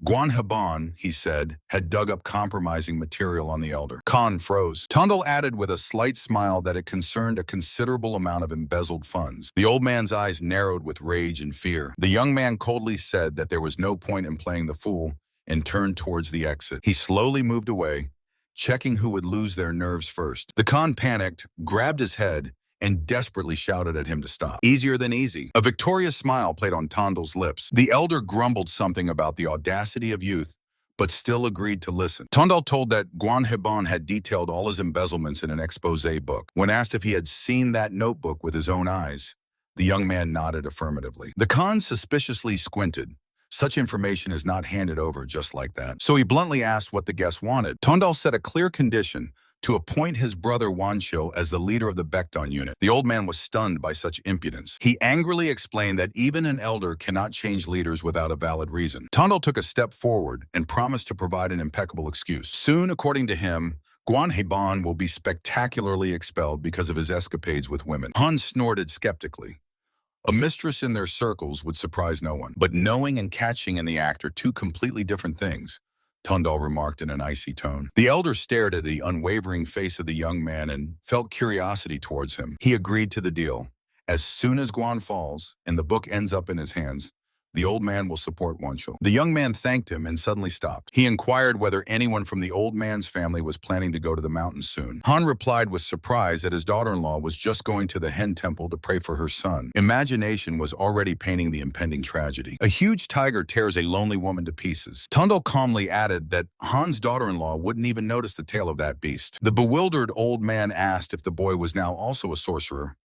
Guan Hebon, he said, had dug up compromising material on the elder. Khan froze. Tundal added with a slight smile that it concerned a considerable amount of embezzled funds. The old man's eyes narrowed with rage and fear. The young man coldly said that there was no point in playing the fool and turned towards the exit. He slowly moved away, checking who would lose their nerves first. The Khan panicked, grabbed his head, and desperately shouted at him to stop. Easier than easy. A victorious smile played on Tondal's lips. The elder grumbled something about the audacity of youth, but still agreed to listen. Tondal told that Guan Hebon had detailed all his embezzlements in an expose book. When asked if he had seen that notebook with his own eyes, the young man nodded affirmatively. The Khan suspiciously squinted. Such information is not handed over just like that. So he bluntly asked what the guest wanted. Tondal set a clear condition to appoint his brother Wanchil as the leader of the Baekdon unit. The old man was stunned by such impudence. He angrily explained that even an elder cannot change leaders without a valid reason. Tondal took a step forward and promised to provide an impeccable excuse. Soon, according to him, Guan Hebon will be spectacularly expelled because of his escapades with women. Han snorted skeptically. A mistress in their circles would surprise no one, but knowing and catching in the act are 2 completely different things, Tundal remarked in an icy tone. The elder stared at the unwavering face of the young man and felt curiosity towards him. He agreed to the deal. As soon as Guan falls and the book ends up in his hands, the old man will support Wanchil. The young man thanked him and suddenly stopped. He inquired whether anyone from the old man's family was planning to go to the mountains soon. Han replied with surprise that his daughter-in-law was just going to the Hen Temple to pray for her son. Imagination was already painting the impending tragedy. A huge tiger tears a lonely woman to pieces. Tundal calmly added that Han's daughter-in-law wouldn't even notice the tail of that beast. The bewildered old man asked if the boy was now also a sorcerer,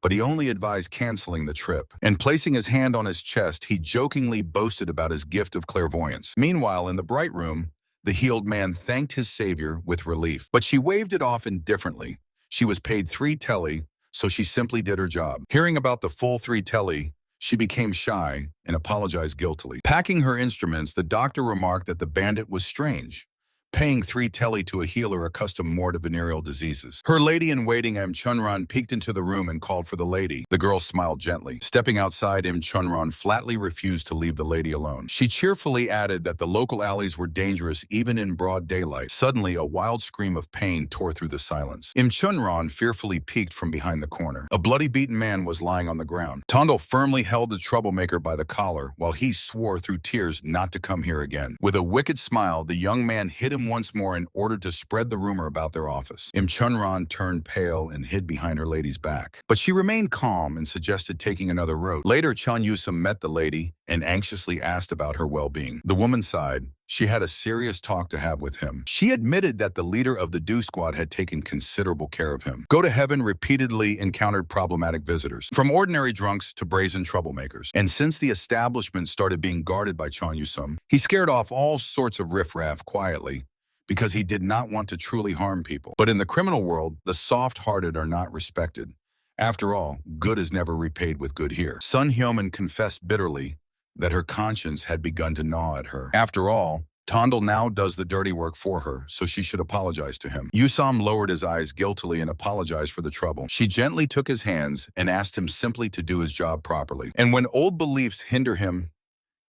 but he only advised canceling the trip. And placing his hand on his chest, he jokingly boasted about his gift of clairvoyance. Meanwhile, in the bright room, the healed man thanked his savior with relief. But she waved it off indifferently. She was paid 3 telly, so she simply did her job. Hearing about the full 3 telly, she became shy and apologized guiltily. Packing her instruments, the doctor remarked that the bandit was strange, paying 3 telly to a healer accustomed more to venereal diseases. Her lady-in-waiting M. Chunran peeked into the room and called for the lady. The girl smiled gently. Stepping outside, M. Chunran flatly refused to leave the lady alone. She cheerfully added that the local alleys were dangerous even in broad daylight. Suddenly, a wild scream of pain tore through the silence. M. Chunran fearfully peeked from behind the corner. A bloody beaten man was lying on the ground. Tondal firmly held the troublemaker by the collar while he swore through tears not to come here again. With a wicked smile, the young man hit him once more in order to spread the rumor about their office. Im Chunran turned pale and hid behind her lady's back. But she remained calm and suggested taking another road. Later, Chan Yusum met the lady and anxiously asked about her well-being. The woman sighed, she had a serious talk to have with him. She admitted that the leader of the Do Squad had taken considerable care of him. Go to Heaven repeatedly encountered problematic visitors, from ordinary drunks to brazen troublemakers. And since the establishment started being guarded by Chon Yusum, he scared off all sorts of riffraff quietly, because he did not want to truly harm people. But in the criminal world, the soft-hearted are not respected. After all, good is never repaid with good here. Sun Hyomin confessed bitterly that her conscience had begun to gnaw at her. After all, Tondal now does the dirty work for her, so she should apologize to him. Yusam lowered his eyes guiltily and apologized for the trouble. She gently took his hands and asked him simply to do his job properly. And when old beliefs hinder him,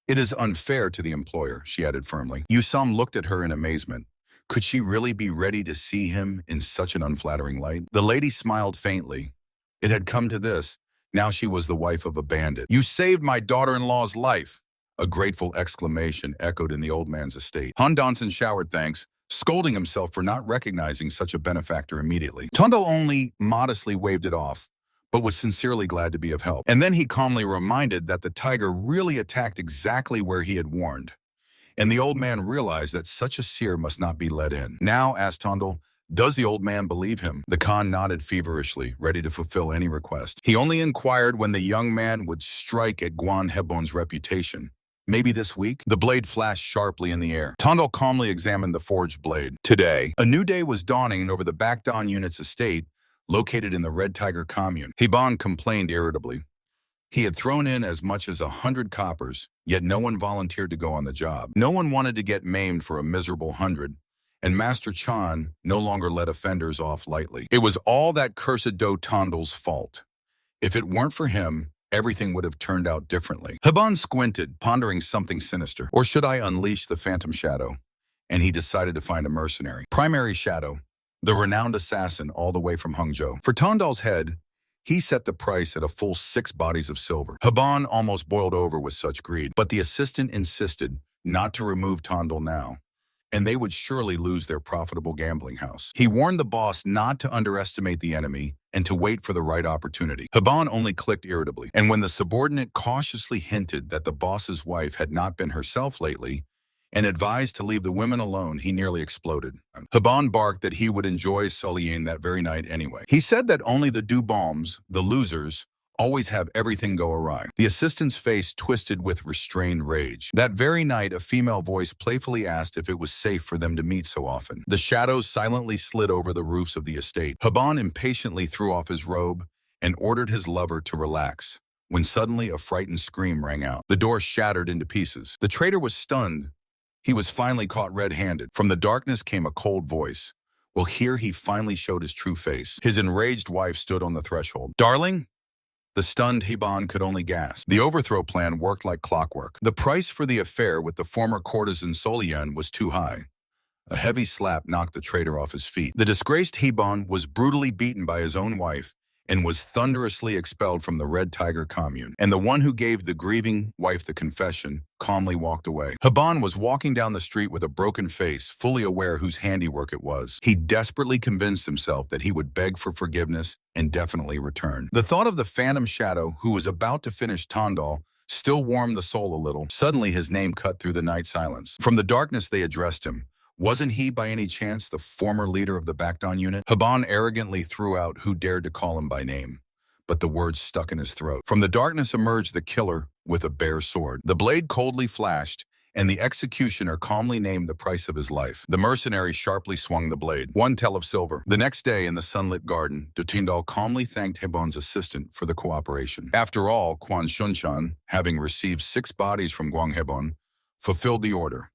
it is unfair to the employer, she added firmly. Yusam looked at her in amazement. Could she really be ready to see him in such an unflattering light? The lady smiled faintly. It had come to this. Now she was the wife of a bandit. You saved my daughter-in-law's life. A grateful exclamation echoed in the old man's estate. Han Donson showered thanks, scolding himself for not recognizing such a benefactor immediately. Tondal only modestly waved it off, but was sincerely glad to be of help. And then he calmly reminded that the tiger really attacked exactly where he had warned. And the old man realized that such a seer must not be let in. Now, asked Tondal, does the old man believe him? The Khan nodded feverishly, ready to fulfill any request. He only inquired when the young man would strike at Guan Hebon's reputation. Maybe this week? The blade flashed sharply in the air. Tondal calmly examined the forged blade. Today, a new day was dawning over the Backdon unit's estate, located in the Red Tiger commune. Hebon complained irritably. He had thrown in as much as 100 coppers, yet no one volunteered to go on the job. No one wanted to get maimed for a miserable 100, and Master Chan no longer let offenders off lightly. It was all that cursed Do Tondal's fault. If it weren't for him, everything would have turned out differently. Hebon squinted, pondering something sinister. Or should I unleash the Phantom Shadow? And he decided to find a mercenary. Primary Shadow, the renowned assassin all the way from Hangzhou. For Tondal's head, he set the price at a full 6 bodies of silver. Hebon almost boiled over with such greed, but the assistant insisted not to remove Tondal now, and they would surely lose their profitable gambling house. He warned the boss not to underestimate the enemy and to wait for the right opportunity. Hebon only clicked irritably, and when the subordinate cautiously hinted that the boss's wife had not been herself lately and advised to leave the women alone, he nearly exploded. Hebon barked that he would enjoy sullying that very night anyway. He said that only the do-bombs, the losers, always have everything go awry. The assistant's face twisted with restrained rage. That very night, a female voice playfully asked if it was safe for them to meet so often. The shadows silently slid over the roofs of the estate. Hebon impatiently threw off his robe and ordered his lover to relax, when suddenly a frightened scream rang out. The door shattered into pieces. The traitor was stunned. He was finally caught red-handed. From the darkness came a cold voice. Well, here he finally showed his true face. His enraged wife stood on the threshold. Darling? The stunned Hebon could only gasp. The overthrow plan worked like clockwork. The price for the affair with the former courtesan Solian was too high. A heavy slap knocked the traitor off his feet. The disgraced Hebon was brutally beaten by his own wife and was thunderously expelled from the Red Tiger commune. And the one who gave the grieving wife the confession calmly walked away. Hebon was walking down the street with a broken face, fully aware whose handiwork it was. He desperately convinced himself that he would beg for forgiveness and definitely return. The thought of the Phantom Shadow, who was about to finish Tondal, still warmed the soul a little. Suddenly his name cut through the night silence. From the darkness they addressed him. Wasn't he, by any chance, the former leader of the Backdon unit? Hebon arrogantly threw out who dared to call him by name, but the words stuck in his throat. From the darkness emerged the killer with a bare sword. The blade coldly flashed, and the executioner calmly named the price of his life. The mercenary sharply swung the blade. 1 tel of silver. The next day, in the sunlit garden, Tondal calmly thanked Hebon's assistant for the cooperation. After all, Quan Shunshan, having received 6 bodies from Guang Hebon, fulfilled the order.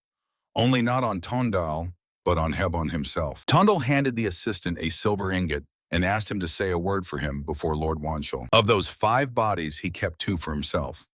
Only not on Tondal, but on Hebon himself. Tondal handed the assistant a silver ingot and asked him to say a word for him before Lord Wanshul. Of those 5 bodies, he kept 2 for himself.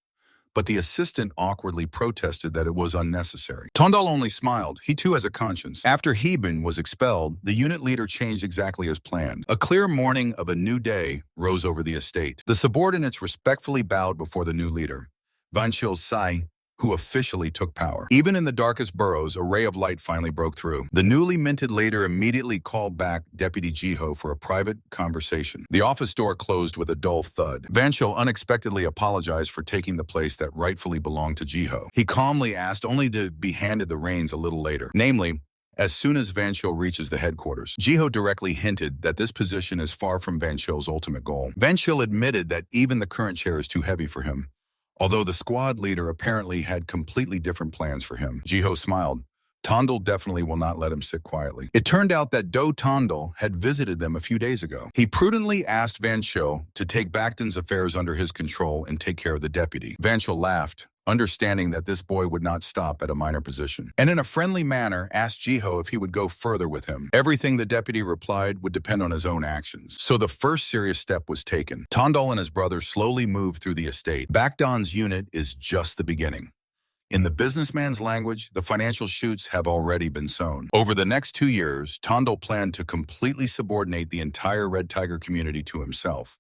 But the assistant awkwardly protested that it was unnecessary. Tondal only smiled. He too has a conscience. After Hebon was expelled, the unit leader changed exactly as planned. A clear morning of a new day rose over the estate. The subordinates respectfully bowed before the new leader. Vanshil Sai, who officially took power. Even in the darkest burrows, a ray of light finally broke through. The newly minted leader immediately called back Deputy Jiho for a private conversation. The office door closed with a dull thud. Vancho unexpectedly apologized for taking the place that rightfully belonged to Jiho. He calmly asked, only to be handed the reins a little later. Namely, as soon as Vancho reaches the headquarters. Jiho directly hinted that this position is far from Vancho's ultimate goal. Vancho admitted that even the current chair is too heavy for him, although the squad leader apparently had completely different plans for him. Jiho smiled. Tondel definitely will not let him sit quietly. It turned out that Do Tondel had visited them a few days ago. He prudently asked Vancho to take Bacton's affairs under his control and take care of the deputy. Vancho laughed, understanding that this boy would not stop at a minor position, and in a friendly manner asked Jiho if he would go further with him. Everything, the deputy replied, would depend on his own actions. So the first serious step was taken. Tondel and his brother slowly moved through the estate. Bacton's unit is just the beginning. In the businessman's language, the financial shoots have already been sown. Over the next 2 years, Tondel planned to completely subordinate the entire Red Tiger community to himself.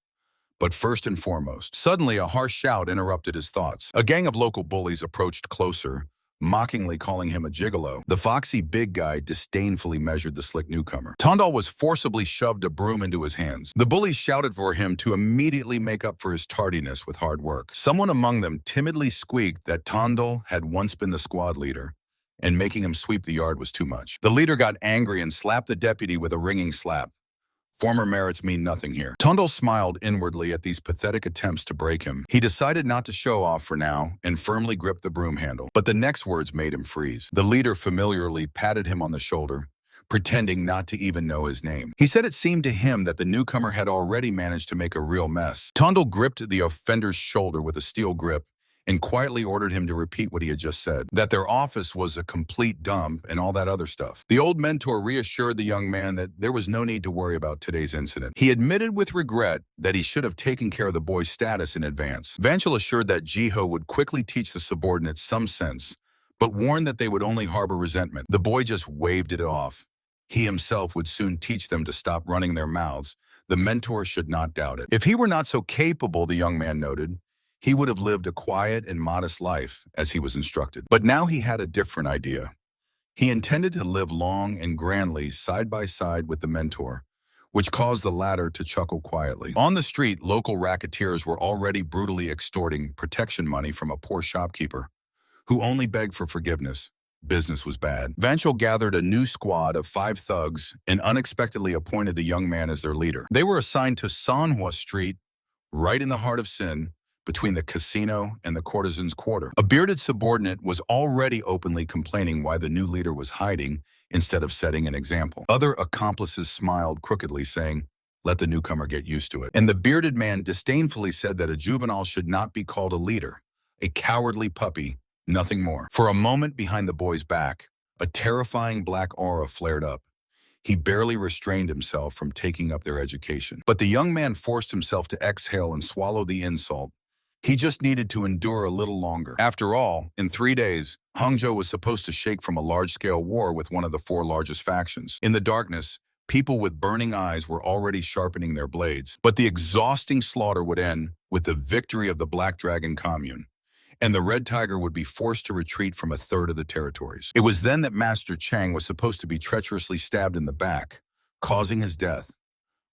But first and foremost, suddenly a harsh shout interrupted his thoughts. A gang of local bullies approached closer, mockingly calling him a gigolo. The foxy big guy disdainfully measured the slick newcomer. Tondel was forcibly shoved a broom into his hands. The bullies shouted for him to immediately make up for his tardiness with hard work. Someone among them timidly squeaked that Tondel had once been the squad leader, and making him sweep the yard was too much. The leader got angry and slapped the deputy with a ringing slap. Former merits mean nothing here. Tondel smiled inwardly at these pathetic attempts to break him. He decided not to show off for now and firmly gripped the broom handle. But the next words made him freeze. The leader familiarly patted him on the shoulder, pretending not to even know his name. He said it seemed to him that the newcomer had already managed to make a real mess. Tondel gripped the offender's shoulder with a steel grip and quietly ordered him to repeat what he had just said, that their office was a complete dump and all that other stuff. The old mentor reassured the young man that there was no need to worry about today's incident. He admitted with regret that he should have taken care of the boy's status in advance. Vanchel assured that Jiho would quickly teach the subordinates some sense, but warned that they would only harbor resentment. The boy just waved it off. He himself would soon teach them to stop running their mouths. The mentor should not doubt it. If he were not so capable, the young man noted, he would have lived a quiet and modest life as he was instructed. But now he had a different idea. He intended to live long and grandly side by side with the mentor, which caused the latter to chuckle quietly. On the street, local racketeers were already brutally extorting protection money from a poor shopkeeper, who only begged for forgiveness. Business was bad. Vanchel gathered a new squad of 5 thugs and unexpectedly appointed the young man as their leader. They were assigned to Manhwa Street, right in the heart of Sin, between the casino and the courtesan's quarter. A bearded subordinate was already openly complaining why the new leader was hiding instead of setting an example. Other accomplices smiled crookedly, saying, "Let the newcomer get used to it." And the bearded man disdainfully said that a juvenile should not be called a leader, a cowardly puppy, nothing more. For a moment behind the boy's back, a terrifying black aura flared up. He barely restrained himself from taking up their education. But the young man forced himself to exhale and swallow the insult. He just needed to endure a little longer. After all, in 3 days, Hangzhou was supposed to shake from a large-scale war with one of the 4 largest factions. In the darkness, people with burning eyes were already sharpening their blades. But the exhausting slaughter would end with the victory of the Black Dragon Commune, and the Red Tiger would be forced to retreat from a third of the territories. It was then that Master Chang was supposed to be treacherously stabbed in the back, causing his death.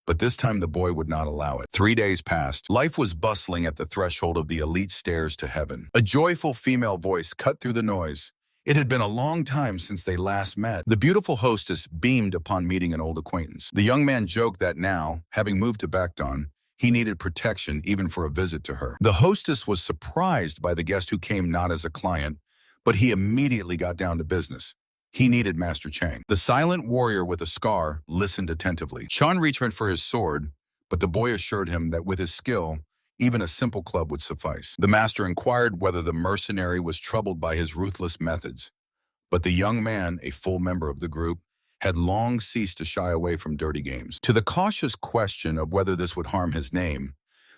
But this time the boy would not allow it. 3 days passed. Life was bustling at the threshold of the elite stairs to heaven. A joyful female voice cut through the noise. It had been a long time since they last met. The beautiful hostess beamed upon meeting an old acquaintance. The young man joked that now, having moved to Bacton, he needed protection even for a visit to her. The hostess was surprised by the guest who came not as a client, but he immediately got down to business. He needed Master Chang. The silent warrior with a scar listened attentively. Chan reached for his sword, but the boy assured him that with his skill, even a simple club would suffice. The master inquired whether the mercenary was troubled by his ruthless methods, but the young man, a full member of the group, had long ceased to shy away from dirty games. To the cautious question of whether this would harm his name,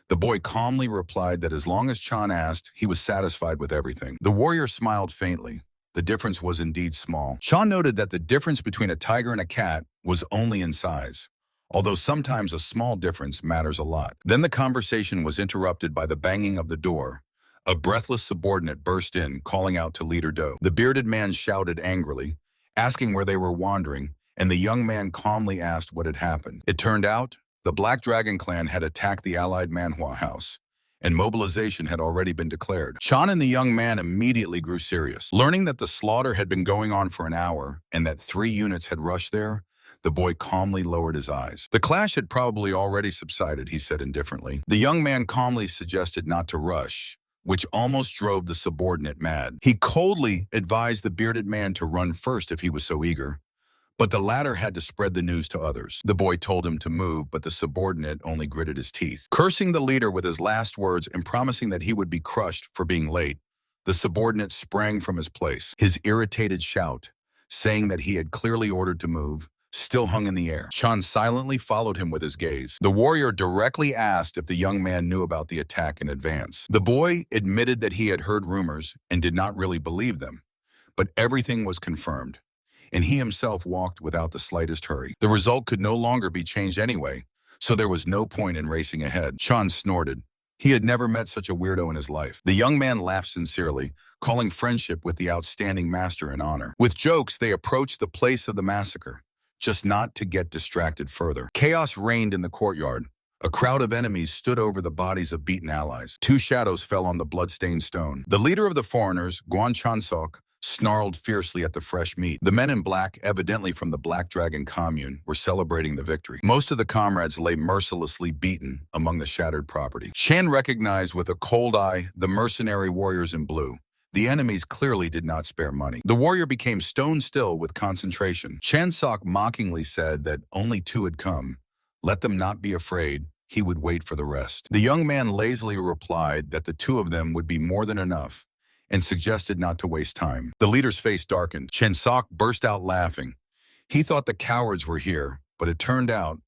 the boy calmly replied that as long as Chan asked, he was satisfied with everything. The warrior smiled faintly. The difference was indeed small. Chan noted that the difference between a tiger and a cat was only in size, although sometimes a small difference matters a lot. Then the conversation was interrupted by the banging of the door. A breathless subordinate burst in, calling out to Leader Do. The bearded man shouted angrily, asking where they were wandering, and the young man calmly asked what had happened. It turned out, the Black Dragon clan had attacked the allied Manhwa house, and mobilization had already been declared. Chan and the young man immediately grew serious. Learning that the slaughter had been going on for an hour and that 3 units had rushed there, the boy calmly lowered his eyes. The clash had probably already subsided, he said indifferently. The young man calmly suggested not to rush, which almost drove the subordinate mad. He coldly advised the bearded man to run first if he was so eager, but the latter had to spread the news to others. The boy told him to move, but the subordinate only gritted his teeth. Cursing the leader with his last words and promising that he would be crushed for being late, the subordinate sprang from his place. His irritated shout, saying that he had clearly ordered to move, still hung in the air. Chan silently followed him with his gaze. The warrior directly asked if the young man knew about the attack in advance. The boy admitted that he had heard rumors and did not really believe them, but everything was confirmed, and he himself walked without the slightest hurry. The result could no longer be changed anyway, so there was no point in racing ahead. Chan snorted. He had never met such a weirdo in his life. The young man laughed sincerely, calling friendship with the outstanding master an honor. With jokes, they approached the place of the massacre, just not to get distracted further. Chaos reigned in the courtyard. A crowd of enemies stood over the bodies of beaten allies. 2 shadows fell on the blood-stained stone. The leader of the foreigners, Guan Chansok, snarled fiercely at the fresh meat. The men in black, evidently from the Black Dragon commune, were celebrating the victory. Most of the comrades lay mercilessly beaten among the shattered property. Chan recognized with a cold eye the mercenary warriors in blue. The enemies clearly did not spare money. The warrior became stone still with concentration. Chansok mockingly said that only 2 had come. Let them not be afraid. He would wait for the rest. The young man lazily replied that the 2 of them would be more than enough and suggested not to waste time. The leader's face darkened. Chansok burst out laughing. He thought the cowards were here, but it turned out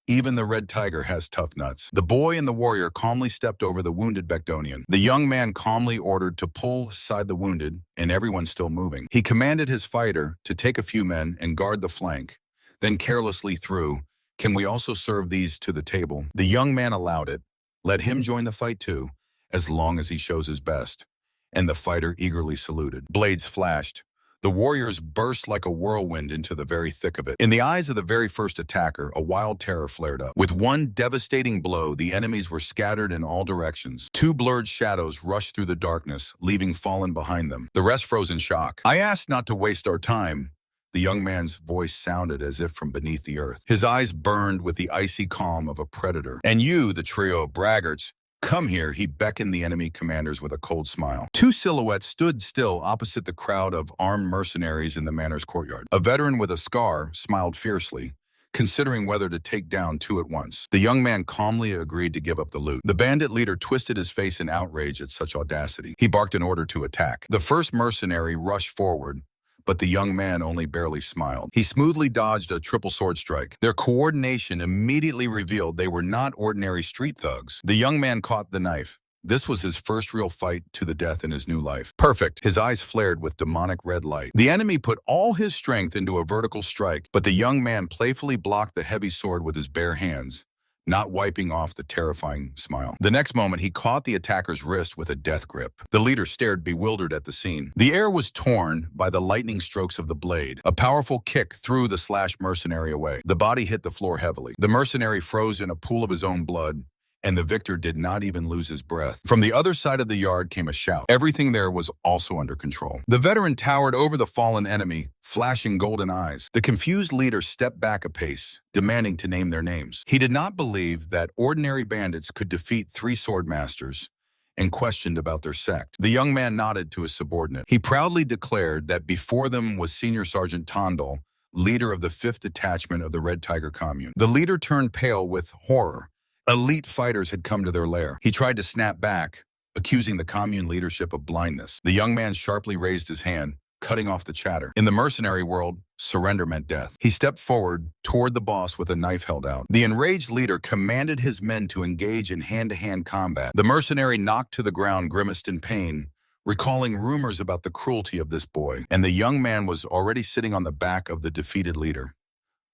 even the red tiger has tough nuts. The boy and the warrior calmly stepped over the wounded Becdonian. The young man calmly ordered to pull aside the wounded, and everyone still moving. He commanded his fighter to take a few men and guard the flank, then carelessly threw, "Can we also serve these to the table?" The young man allowed it. Let him join the fight too, as long as he shows his best. And the fighter eagerly saluted. Blades flashed. The warriors burst like a whirlwind into the very thick of it. In the eyes of the very first attacker, a wild terror flared up. With one devastating blow, the enemies were scattered in all directions. 2 blurred shadows rushed through the darkness, leaving fallen behind them. The rest froze in shock. "I asked not to waste our time." The young man's voice sounded as if from beneath the earth. His eyes burned with the icy calm of a predator. "And you, the trio of braggarts, come here," he beckoned the enemy commanders with a cold smile. 2 silhouettes stood still opposite the crowd of armed mercenaries in the manor's courtyard. A veteran with a scar smiled fiercely, considering whether to take down 2 at once. The young man calmly agreed to give up the loot. The bandit leader twisted his face in outrage at such audacity. He barked an order to attack. The first mercenary rushed forward, but the young man only barely smiled. He smoothly dodged a triple sword strike. Their coordination immediately revealed they were not ordinary street thugs. The young man caught the knife. This was his first real fight to the death in his new life. Perfect. His eyes flared with demonic red light. The enemy put all his strength into a vertical strike, but the young man playfully blocked the heavy sword with his bare hands, not wiping off the terrifying smile. The next moment, he caught the attacker's wrist with a death grip. The leader stared bewildered at the scene. The air was torn by the lightning strokes of the blade. A powerful kick threw the slashed mercenary away. The body hit the floor heavily. The mercenary froze in a pool of his own blood, and the victor did not even lose his breath. From the other side of the yard came a shout. Everything there was also under control. The veteran towered over the fallen enemy, flashing golden eyes. The confused leader stepped back a pace, demanding to name their names. He did not believe that ordinary bandits could defeat 3 swordmasters, and questioned about their sect. The young man nodded to his subordinate. He proudly declared that before them was Senior Sergeant Tondal, leader of the 5th Detachment of the Red Tiger Commune. The leader turned pale with horror. Elite fighters had come to their lair. He tried to snap back, accusing the commune leadership of blindness. The young man sharply raised his hand, cutting off the chatter. In the mercenary world, surrender meant death. He stepped forward toward the boss with a knife held out. The enraged leader commanded his men to engage in hand-to-hand combat. The mercenary knocked to the ground, grimaced in pain, recalling rumors about the cruelty of this boy, and the young man was already sitting on the back of the defeated leader.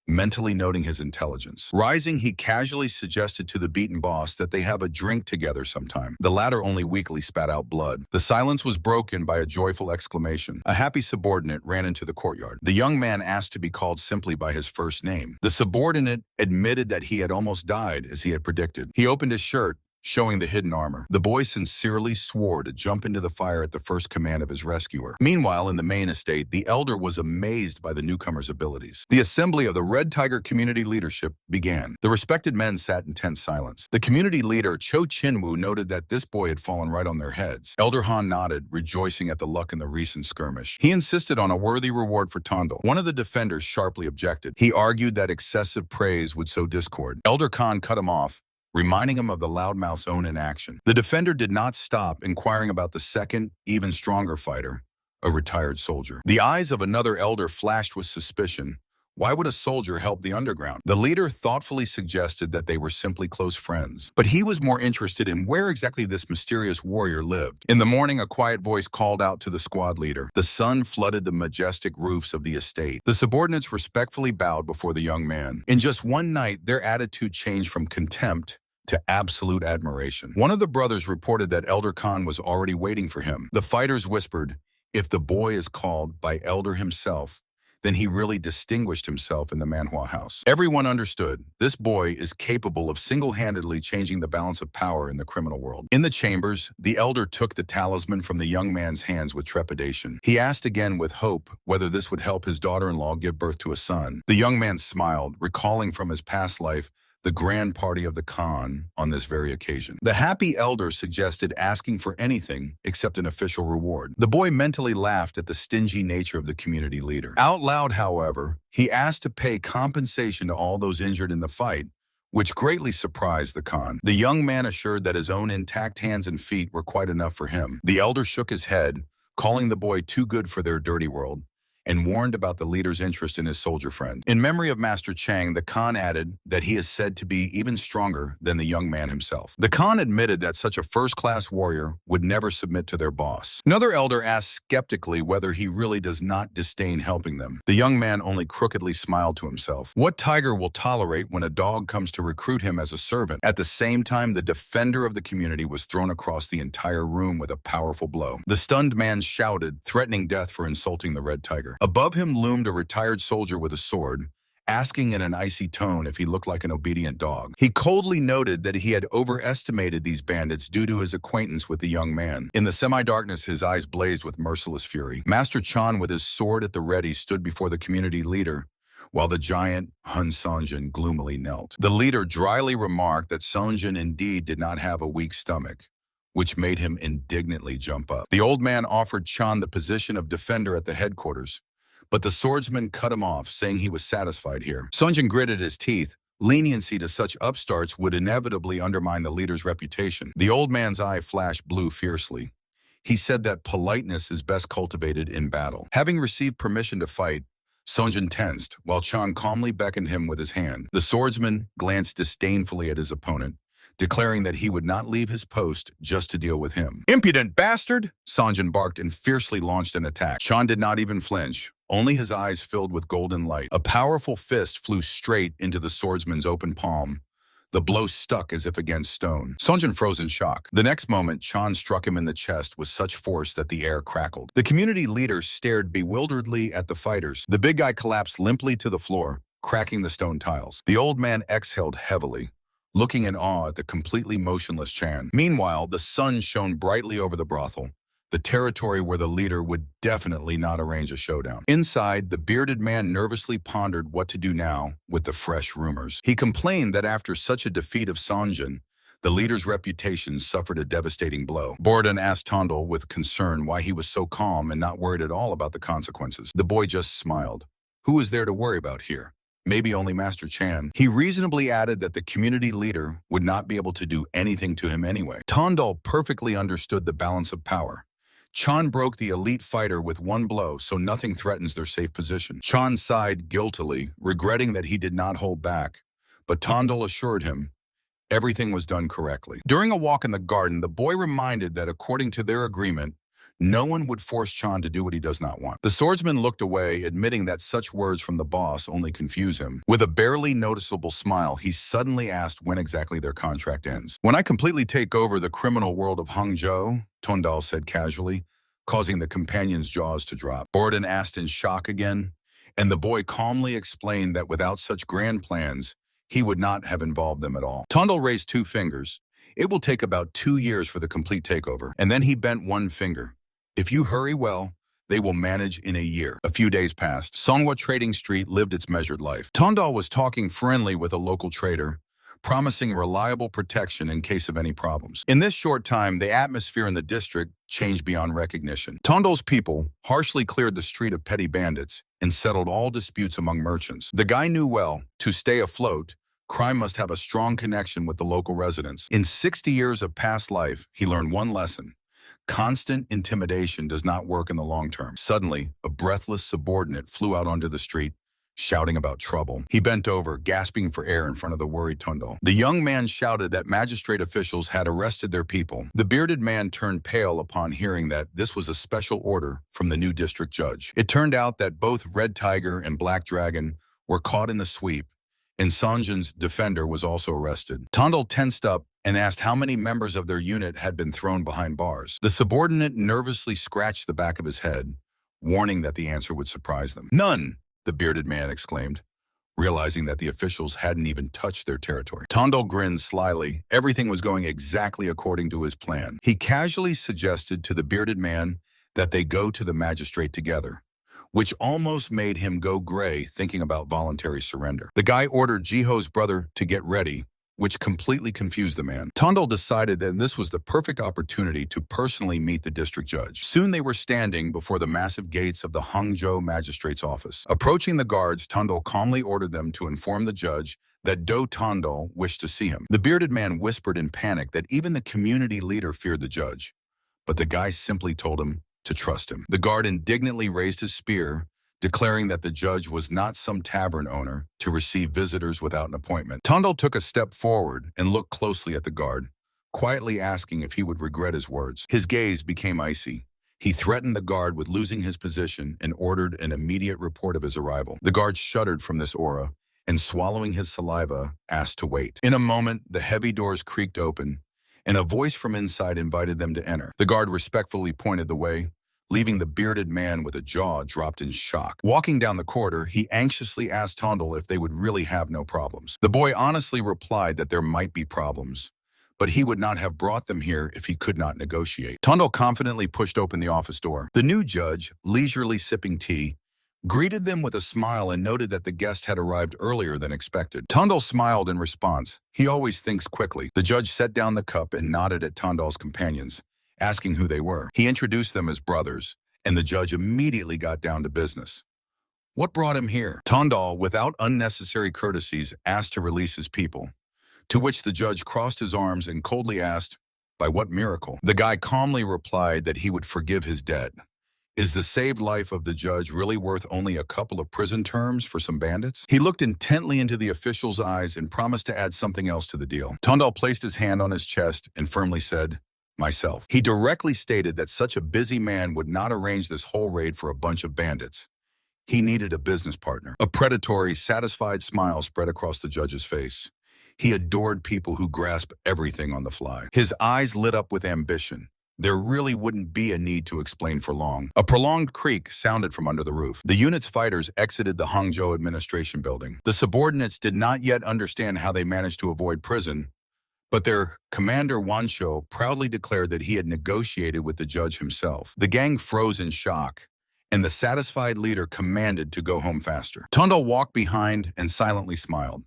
mentally noting his intelligence. Rising, he casually suggested to the beaten boss that they have a drink together sometime. The latter only weakly spat out blood. The silence was broken by a joyful exclamation. A happy subordinate ran into the courtyard. The young man asked to be called simply by his first name. The subordinate admitted that he had almost died, as he had predicted. He opened his shirt, showing the hidden armor. The boy sincerely swore to jump into the fire at the first command of his rescuer. Meanwhile, in the main estate, the elder was amazed by the newcomer's abilities. The assembly of the Red Tiger community leadership began. The respected men sat in tense silence. The community leader, Cho Chinwoo, noted that this boy had fallen right on their heads. Elder Han nodded, rejoicing at the luck in the recent skirmish. He insisted on a worthy reward for Tondel. One of the defenders sharply objected. He argued that excessive praise would sow discord. Elder Khan cut him off, reminding him of the loudmouth's own inaction. The defender did not stop, inquiring about the second, even stronger fighter, a retired soldier. The eyes of another elder flashed with suspicion. Why would a soldier help the underground? The leader thoughtfully suggested that they were simply close friends. But he was more interested in where exactly this mysterious warrior lived. In the morning, a quiet voice called out to the squad leader. The sun flooded the majestic roofs of the estate. The subordinates respectfully bowed before the young man. In just one night, their attitude changed from contempt to absolute admiration. One of the brothers reported that Elder Khan was already waiting for him. The fighters whispered, "If the boy is called by Elder himself, then he really distinguished himself in the Manhwa house." Everyone understood this boy is capable of single-handedly changing the balance of power in the criminal world. In the chambers, the elder took the talisman from the young man's hands with trepidation. He asked again with hope whether this would help his daughter-in-law give birth to a son. The young man smiled, recalling from his past life the grand party of the Khan on this very occasion. The happy elder suggested asking for anything except an official reward. The boy mentally laughed at the stingy nature of the community leader. Out loud, however, he asked to pay compensation to all those injured in the fight, which greatly surprised the Khan. The young man assured that his own intact hands and feet were quite enough for him. The elder shook his head, calling the boy too good for their dirty world, and warned about the leader's interest in his soldier friend. In memory of Master Chang, the Khan added that he is said to be even stronger than the young man himself. The Khan admitted that such a first-class warrior would never submit to their boss. Another elder asked skeptically whether he really does not disdain helping them. The young man only crookedly smiled to himself. What tiger will tolerate when a dog comes to recruit him as a servant? At the same time, the defender of the community was thrown across the entire room with a powerful blow. The stunned man shouted, threatening death for insulting the red tiger. Above him loomed a retired soldier with a sword, asking in an icy tone if he looked like an obedient dog. He coldly noted that he had overestimated these bandits due to his acquaintance with the young man. In the semi-darkness, his eyes blazed with merciless fury. Master Chan, with his sword at the ready, stood before the community leader, while the giant Hun Songjin gloomily knelt. The leader dryly remarked that Songjin indeed did not have a weak stomach, which made him indignantly jump up. The old man offered Chan the position of defender at the headquarters, but the swordsman cut him off, saying he was satisfied here. Songjin gritted his teeth. Leniency to such upstarts would inevitably undermine the leader's reputation. The old man's eye flashed blue fiercely. He said that politeness is best cultivated in battle. Having received permission to fight, Songjin tensed, while Chan calmly beckoned him with his hand. The swordsman glanced disdainfully at his opponent, declaring that he would not leave his post just to deal with him. "Impudent bastard!" Songjin barked and fiercely launched an attack. Chan did not even flinch. Only his eyes filled with golden light. A powerful fist flew straight into the swordsman's open palm. The blow stuck as if against stone. Songjin froze in shock. The next moment, Chan struck him in the chest with such force that the air crackled. The community leader stared bewilderedly at the fighters. The big guy collapsed limply to the floor, cracking the stone tiles. The old man exhaled heavily, looking in awe at the completely motionless Chan. Meanwhile, the sun shone brightly over the brothel, the territory where the leader would definitely not arrange a showdown. Inside, the bearded man nervously pondered what to do now with the fresh rumors. He complained that after such a defeat of Songjin, the leader's reputation suffered a devastating blow. Borden asked Tondel with concern why he was so calm and not worried at all about the consequences. The boy just smiled. Who is there to worry about here? Maybe only Master Chan. He reasonably added that the community leader would not be able to do anything to him anyway. Tondel perfectly understood the balance of power. Chan broke the elite fighter with one blow, so nothing threatens their safe position. Chan sighed guiltily, regretting that he did not hold back, but Tondel assured him everything was done correctly. During a walk in the garden, the boy reminded that according to their agreement, No one would force Chan to do what he does not want. The swordsman looked away, admitting that such words from the boss only confuse him. With a barely noticeable smile, he suddenly asked when exactly their contract ends. When I completely take over the criminal world of Hangzhou, Tondal said casually, causing the companion's jaws to drop. Borden asked in shock again, and the boy calmly explained that without such grand plans, he would not have involved them at all. Tondal raised two fingers. It will take about 2 years for the complete takeover. And then he bent one finger. If you hurry well, they will manage in a year. A few days passed. Songhua Trading Street lived its measured life. Tondal was talking friendly with a local trader, promising reliable protection in case of any problems. In this short time, the atmosphere in the district changed beyond recognition. Tondal's people harshly cleared the street of petty bandits and settled all disputes among merchants. The guy knew well, to stay afloat, crime must have a strong connection with the local residents. In 60 years of past life, he learned one lesson. Constant intimidation does not work in the long term. Suddenly, a breathless subordinate flew out onto the street, shouting about trouble. He bent over, gasping for air in front of the worried Tondal. The young man shouted that magistrate officials had arrested their people. The bearded man turned pale upon hearing that this was a special order from the new district judge. It turned out that both Red Tiger and Black Dragon were caught in the sweep, and Sanjin's defender was also arrested. Tondal tensed up and asked how many members of their unit had been thrown behind bars. The subordinate nervously scratched the back of his head, warning that the answer would surprise them. None, the bearded man exclaimed, realizing that the officials hadn't even touched their territory. Tondal grinned slyly. Everything was going exactly according to his plan. He casually suggested to the bearded man that they go to the magistrate together, which almost made him go gray thinking about voluntary surrender. The guy ordered Jiho's brother to get ready, which completely confused the man. Tondal decided that this was the perfect opportunity to personally meet the district judge. Soon they were standing before the massive gates of the Hangzhou magistrate's office. Approaching the guards, Tondal calmly ordered them to inform the judge that Do Tondal wished to see him. The bearded man whispered in panic that even the community leader feared the judge, but the guy simply told him to trust him. The guard indignantly raised his spear, declaring that the judge was not some tavern owner to receive visitors without an appointment. Tondal took a step forward and looked closely at the guard, quietly asking if he would regret his words. His gaze became icy. He threatened the guard with losing his position and ordered an immediate report of his arrival. The guard shuddered from this aura and, swallowing his saliva, asked to wait. In a moment, the heavy doors creaked open, and a voice from inside invited them to enter. The guard respectfully pointed the way, leaving the bearded man with a jaw dropped in shock. Walking down the corridor, he anxiously asked Tondal if they would really have no problems. The boy honestly replied that there might be problems, but he would not have brought them here if he could not negotiate. Tondal confidently pushed open the office door. The new judge, leisurely sipping tea, greeted them with a smile and noted that the guest had arrived earlier than expected. Tondal smiled in response. He always thinks quickly. The judge set down the cup and nodded at Tondal's companions, asking who they were. He introduced them as brothers, and the judge immediately got down to business. What brought him here? Tondal, without unnecessary courtesies, asked to release his people, to which the judge crossed his arms and coldly asked, by what miracle? The guy calmly replied that he would forgive his debt. Is the saved life of the judge really worth only a couple of prison terms for some bandits? He looked intently into the official's eyes and promised to add something else to the deal. Tondal placed his hand on his chest and firmly said, myself. He directly stated that such a busy man would not arrange this whole raid for a bunch of bandits. He needed a business partner. A predatory, satisfied smile spread across the judge's face. He adored people who grasp everything on the fly. His eyes lit up with ambition. There really wouldn't be a need to explain for long. A prolonged creak sounded from under the roof. The unit's fighters exited the Hangzhou administration building. The subordinates did not yet understand how they managed to avoid prison, but their commander Wanshou proudly declared that he had negotiated with the judge himself. The gang froze in shock, and the satisfied leader commanded to go home faster. Tondal walked behind and silently smiled.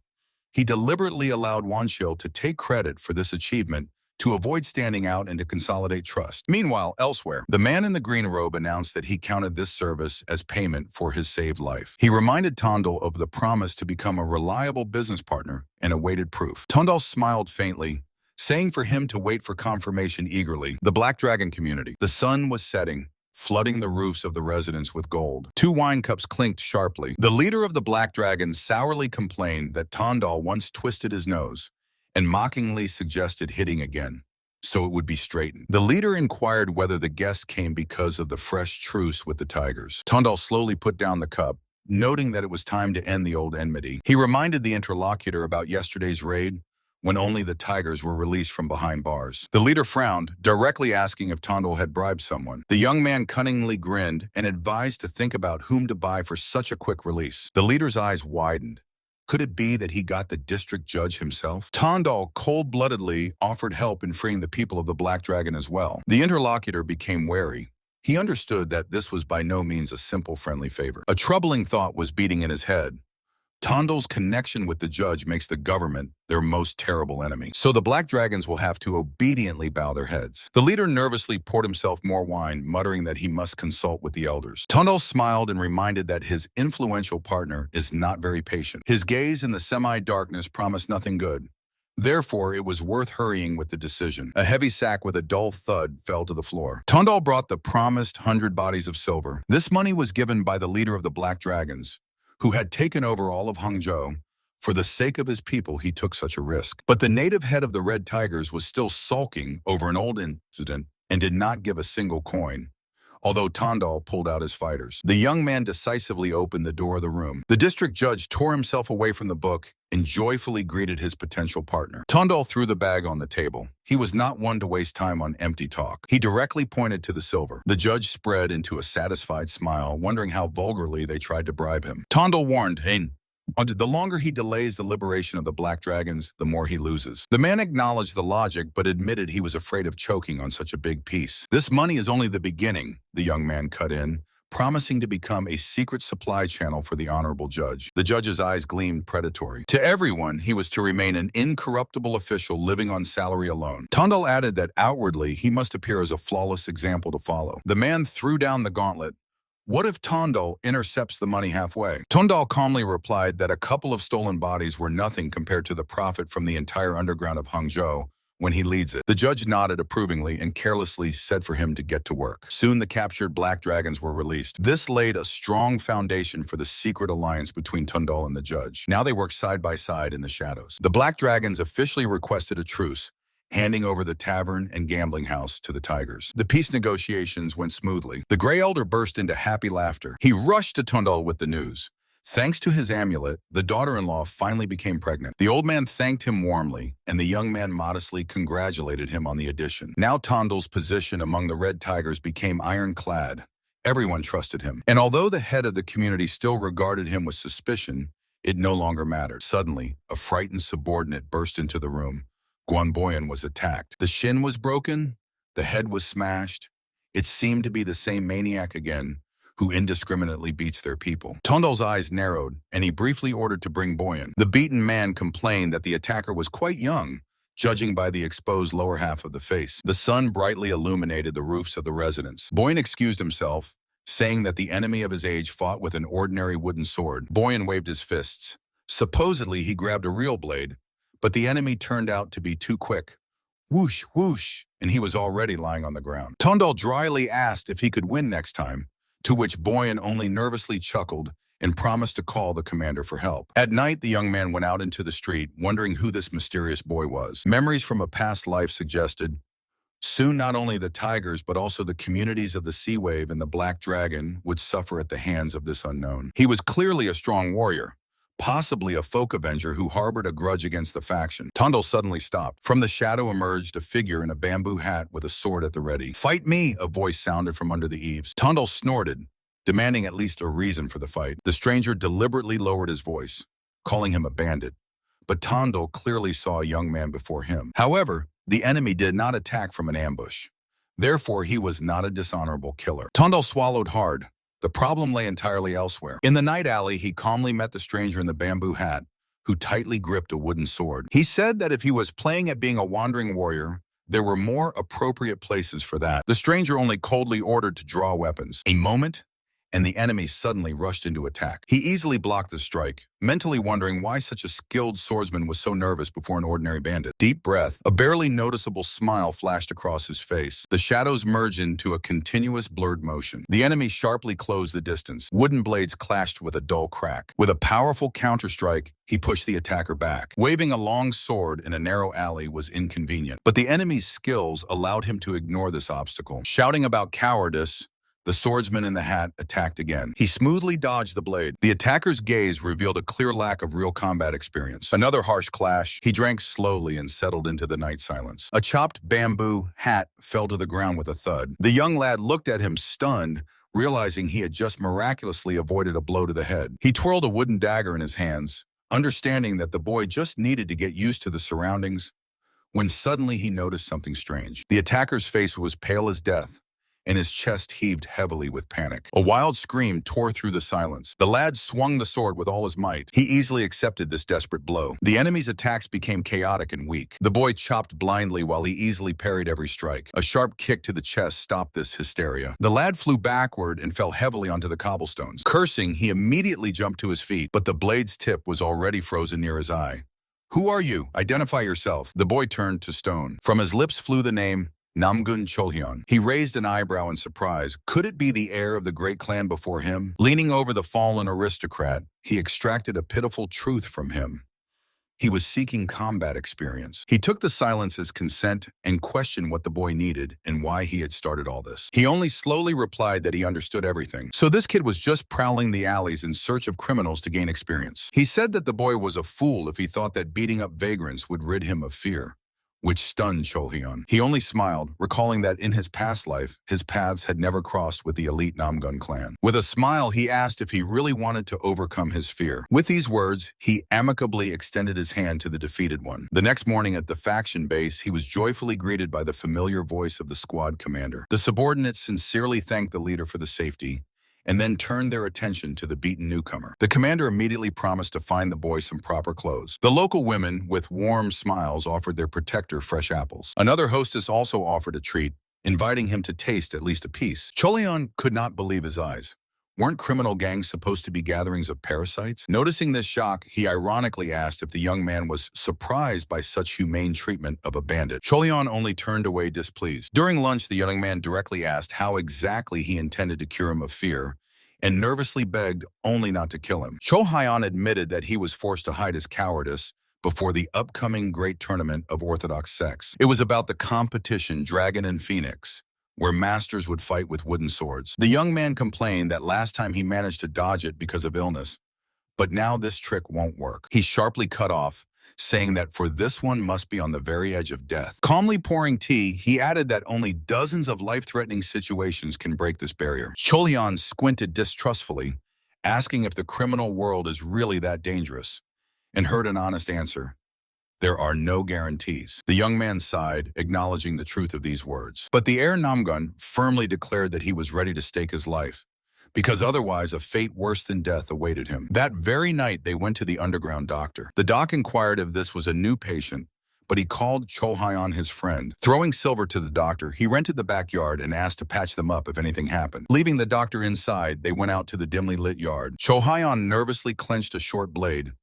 He deliberately allowed Wanshou to take credit for this achievement to avoid standing out and to consolidate trust. Meanwhile, elsewhere, the man in the green robe announced that he counted this service as payment for his saved life. He reminded Tondal of the promise to become a reliable business partner and awaited proof. Tondal smiled faintly, saying for him to wait for confirmation eagerly. The Black Dragon community. The sun was setting, flooding the roofs of the residence with gold. 2 wine cups clinked sharply. The leader of the Black Dragon sourly complained that Tondal once twisted his nose and mockingly suggested hitting again. so it would be straightened. The leader inquired whether the guest came because of the fresh truce with the tigers. Tondal slowly put down the cup, noting that it was time to end the old enmity. He reminded the interlocutor about yesterday's raid, when only the tigers were released from behind bars. The leader frowned, directly asking if Tondal had bribed someone. The young man cunningly grinned and advised to think about whom to buy for such a quick release. The leader's eyes widened. Could it be that he got the district judge himself? Tondal cold-bloodedly offered help in freeing the people of the Black Dragon as well. The interlocutor became wary. He understood that this was by no means a simple friendly favor. A troubling thought was beating in his head. Tondal's connection with the judge makes the government their most terrible enemy. So the Black Dragons will have to obediently bow their heads. The leader nervously poured himself more wine, muttering that he must consult with the elders. Tondal smiled and reminded that his influential partner is not very patient. His gaze in the semi-darkness promised nothing good. Therefore, it was worth hurrying with the decision. A heavy sack with a dull thud fell to the floor. Tondal brought the promised 100 bodies of silver. This money was given by the leader of the Black Dragons, who had taken over all of Hangzhou. For the sake of his people, he took such a risk. But the native head of the Red Tigers was still sulking over an old incident and did not give a single coin, although Tondal pulled out his fighters. The young man decisively opened the door of the room. The district judge tore himself away from the book and joyfully greeted his potential partner. Tondal threw the bag on the table. He was not one to waste time on empty talk. He directly pointed to the silver. The judge spread into a satisfied smile, wondering how vulgarly they tried to bribe him. Tondal warned, "Hey, the longer he delays the liberation of the Black Dragons, the more he loses." The man acknowledged the logic, but admitted he was afraid of choking on such a big piece. "This money is only the beginning," the young man cut in, promising to become a secret supply channel for the honorable judge. The judge's eyes gleamed predatory. To everyone, he was to remain an incorruptible official living on salary alone. Tondal added that outwardly, he must appear as a flawless example to follow. The man threw down the gauntlet. What if Tondal intercepts the money halfway? Tondal calmly replied that a couple of stolen bodies were nothing compared to the profit from the entire underground of Hangzhou when he leads it. The judge nodded approvingly and carelessly said for him to get to work. Soon the captured Black Dragons were released. This laid a strong foundation for the secret alliance between Tondal and the judge. Now they worked side by side in the shadows. The Black Dragons officially requested a truce, handing over the tavern and gambling house to the Tigers. The peace negotiations went smoothly. The Grey Elder burst into happy laughter. He rushed to Tondal with the news. Thanks to his amulet, the daughter-in-law finally became pregnant. The old man thanked him warmly, and the young man modestly congratulated him on the addition. Now Tondal's position among the Red Tigers became ironclad. Everyone trusted him. And although the head of the community still regarded him with suspicion, it no longer mattered. Suddenly, a frightened subordinate burst into the room. Guanboyan was attacked. The shin was broken, the head was smashed. It seemed to be the same maniac again, who indiscriminately beats their people. Tondal's eyes narrowed, and he briefly ordered to bring Boyan. The beaten man complained that the attacker was quite young, judging by the exposed lower half of the face. The sun brightly illuminated the roofs of the residence. Boyan excused himself, saying that the enemy of his age fought with an ordinary wooden sword. Boyan waved his fists. Supposedly, he grabbed a real blade, but the enemy turned out to be too quick. Whoosh, whoosh, and he was already lying on the ground. Tondal dryly asked if he could win next time, to which Boyan only nervously chuckled and promised to call the commander for help. At night, the young man went out into the street, wondering who this mysterious boy was. Memories from a past life suggested, soon not only the Tigers, but also the communities of the Sea Wave and the Black Dragon would suffer at the hands of this unknown. He was clearly a strong warrior, possibly a folk avenger who harbored a grudge against the faction. Tondal suddenly stopped. From the shadow emerged a figure in a bamboo hat with a sword at the ready. "Fight me!" a voice sounded from under the eaves. Tondal snorted, demanding at least a reason for the fight. The stranger deliberately lowered his voice, calling him a bandit. But Tondal clearly saw a young man before him. However, the enemy did not attack from an ambush. Therefore, he was not a dishonorable killer. Tondal swallowed hard. The problem lay entirely elsewhere. In the night alley, he calmly met the stranger in the bamboo hat, who tightly gripped a wooden sword. He said that if he was playing at being a wandering warrior, there were more appropriate places for that. The stranger only coldly ordered to draw weapons. A moment, and the enemy suddenly rushed into attack. He easily blocked the strike, mentally wondering why such a skilled swordsman was so nervous before an ordinary bandit. Deep breath, a barely noticeable smile flashed across his face. The shadows merged into a continuous blurred motion. The enemy sharply closed the distance. Wooden blades clashed with a dull crack. With a powerful counter-strike, he pushed the attacker back. Waving a long sword in a narrow alley was inconvenient, but the enemy's skills allowed him to ignore this obstacle. Shouting about cowardice, the swordsman in the hat attacked again. He smoothly dodged the blade. The attacker's gaze revealed a clear lack of real combat experience. Another harsh clash. He drank slowly and settled into the night silence. A chopped bamboo hat fell to the ground with a thud. The young lad looked at him stunned, realizing he had just miraculously avoided a blow to the head. He twirled a wooden dagger in his hands, understanding that the boy just needed to get used to the surroundings, when suddenly he noticed something strange. The attacker's face was pale as death, and his chest heaved heavily with panic. A wild scream tore through the silence. The lad swung the sword with all his might. He easily accepted this desperate blow. The enemy's attacks became chaotic and weak. The boy chopped blindly while he easily parried every strike. A sharp kick to the chest stopped this hysteria. The lad flew backward and fell heavily onto the cobblestones. Cursing, he immediately jumped to his feet, but the blade's tip was already frozen near his eye. "Who are you? Identify yourself." The boy turned to stone. From his lips flew the name Namgun Cholhyun. He raised an eyebrow in surprise. Could it be the heir of the great clan before him? Leaning over the fallen aristocrat, he extracted a pitiful truth from him. He was seeking combat experience. He took the silence as consent and questioned what the boy needed and why he had started all this. He only slowly replied that he understood everything. So this kid was just prowling the alleys in search of criminals to gain experience. He said that the boy was a fool if he thought that beating up vagrants would rid him of fear, which stunned Cholhyun. He only smiled, recalling that in his past life, his paths had never crossed with the elite Namgun clan. With a smile, he asked if he really wanted to overcome his fear. With these words, he amicably extended his hand to the defeated one. The next morning at the faction base, he was joyfully greeted by the familiar voice of the squad commander. The subordinates sincerely thanked the leader for the safety, and then turned their attention to the beaten newcomer. The commander immediately promised to find the boy some proper clothes. The local women, with warm smiles, offered their protector fresh apples. Another hostess also offered a treat, inviting him to taste at least a piece. Cholhyun could not believe his eyes. Weren't criminal gangs supposed to be gatherings of parasites? Noticing this shock, he ironically asked if the young man was surprised by such humane treatment of a bandit. Cholhyun only turned away displeased. During lunch, the young man directly asked how exactly he intended to cure him of fear, and nervously begged only not to kill him. Cholhyun admitted that he was forced to hide his cowardice before the upcoming great tournament of Orthodox sects. It was about the competition Dragon and Phoenix, where masters would fight with wooden swords. The young man complained that last time he managed to dodge it because of illness, but now this trick won't work. He sharply cut off, saying that for this one must be on the very edge of death. Calmly pouring tea, he added that only dozens of life-threatening situations can break this barrier. Cholhyun squinted distrustfully, asking if the criminal world is really that dangerous, and heard an honest answer: "There are no guarantees." The young man sighed, acknowledging the truth of these words. But the heir Namgun firmly declared that he was ready to stake his life, because otherwise a fate worse than death awaited him. That very night, they went to the underground doctor. The doc inquired if this was a new patient, but he called Cholhyun his friend. Throwing silver to the doctor, he rented the backyard and asked to patch them up if anything happened. Leaving the doctor inside, they went out to the dimly lit yard. Cholhyun nervously clenched a short blade,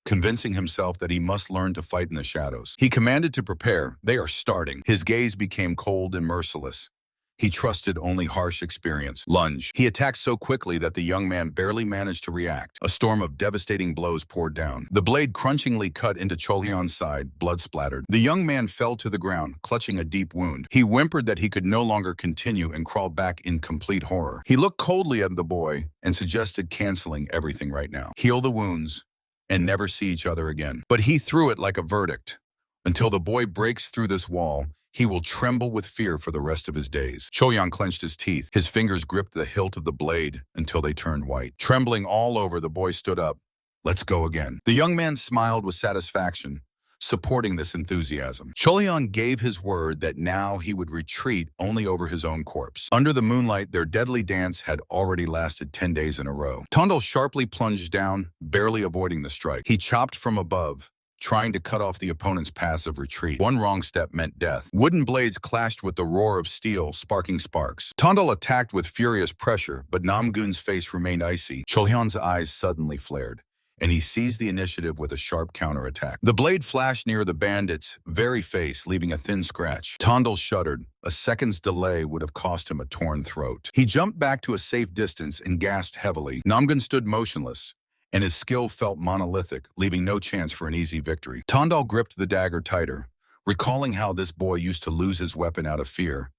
convincing himself that he must learn to fight in the shadows. He commanded to prepare. "They are starting." His gaze became cold and merciless. He trusted only harsh experience. Lunge. He attacked so quickly that the young man barely managed to react. A storm of devastating blows poured down. The blade crunchingly cut into Cholhyun's side, blood splattered. The young man fell to the ground, clutching a deep wound. He whimpered that he could no longer continue and crawled back in complete horror. He looked coldly at the boy and suggested canceling everything right now. Heal the wounds and never see each other again. But he threw it like a verdict. Until the boy breaks through this wall, he will tremble with fear for the rest of his days. Cholhyun clenched his teeth. His fingers gripped the hilt of the blade until they turned white. Trembling all over, the boy stood up. "Let's go again." The young man smiled with satisfaction, supporting this enthusiasm. Cholhyun gave his word that now he would retreat only over his own corpse. Under the moonlight, their deadly dance had already lasted 10 days in a row. Tondel sharply plunged down, barely avoiding the strike. He chopped from above, trying to cut off the opponent's passive retreat. One wrong step meant death. Wooden blades clashed with the roar of steel, sparking sparks. Tondal attacked with furious pressure, but Namgun's face remained icy. Cholhyun's eyes suddenly flared, and he seized the initiative with a sharp counterattack. The blade flashed near the bandit's very face, leaving a thin scratch. Tondal shuddered. A second's delay would have cost him a torn throat. He jumped back to a safe distance and gasped heavily. Namgun stood motionless, and his skill felt monolithic, leaving no chance for an easy victory. Tondal gripped the dagger tighter, recalling how this boy used to lose his weapon out of fear,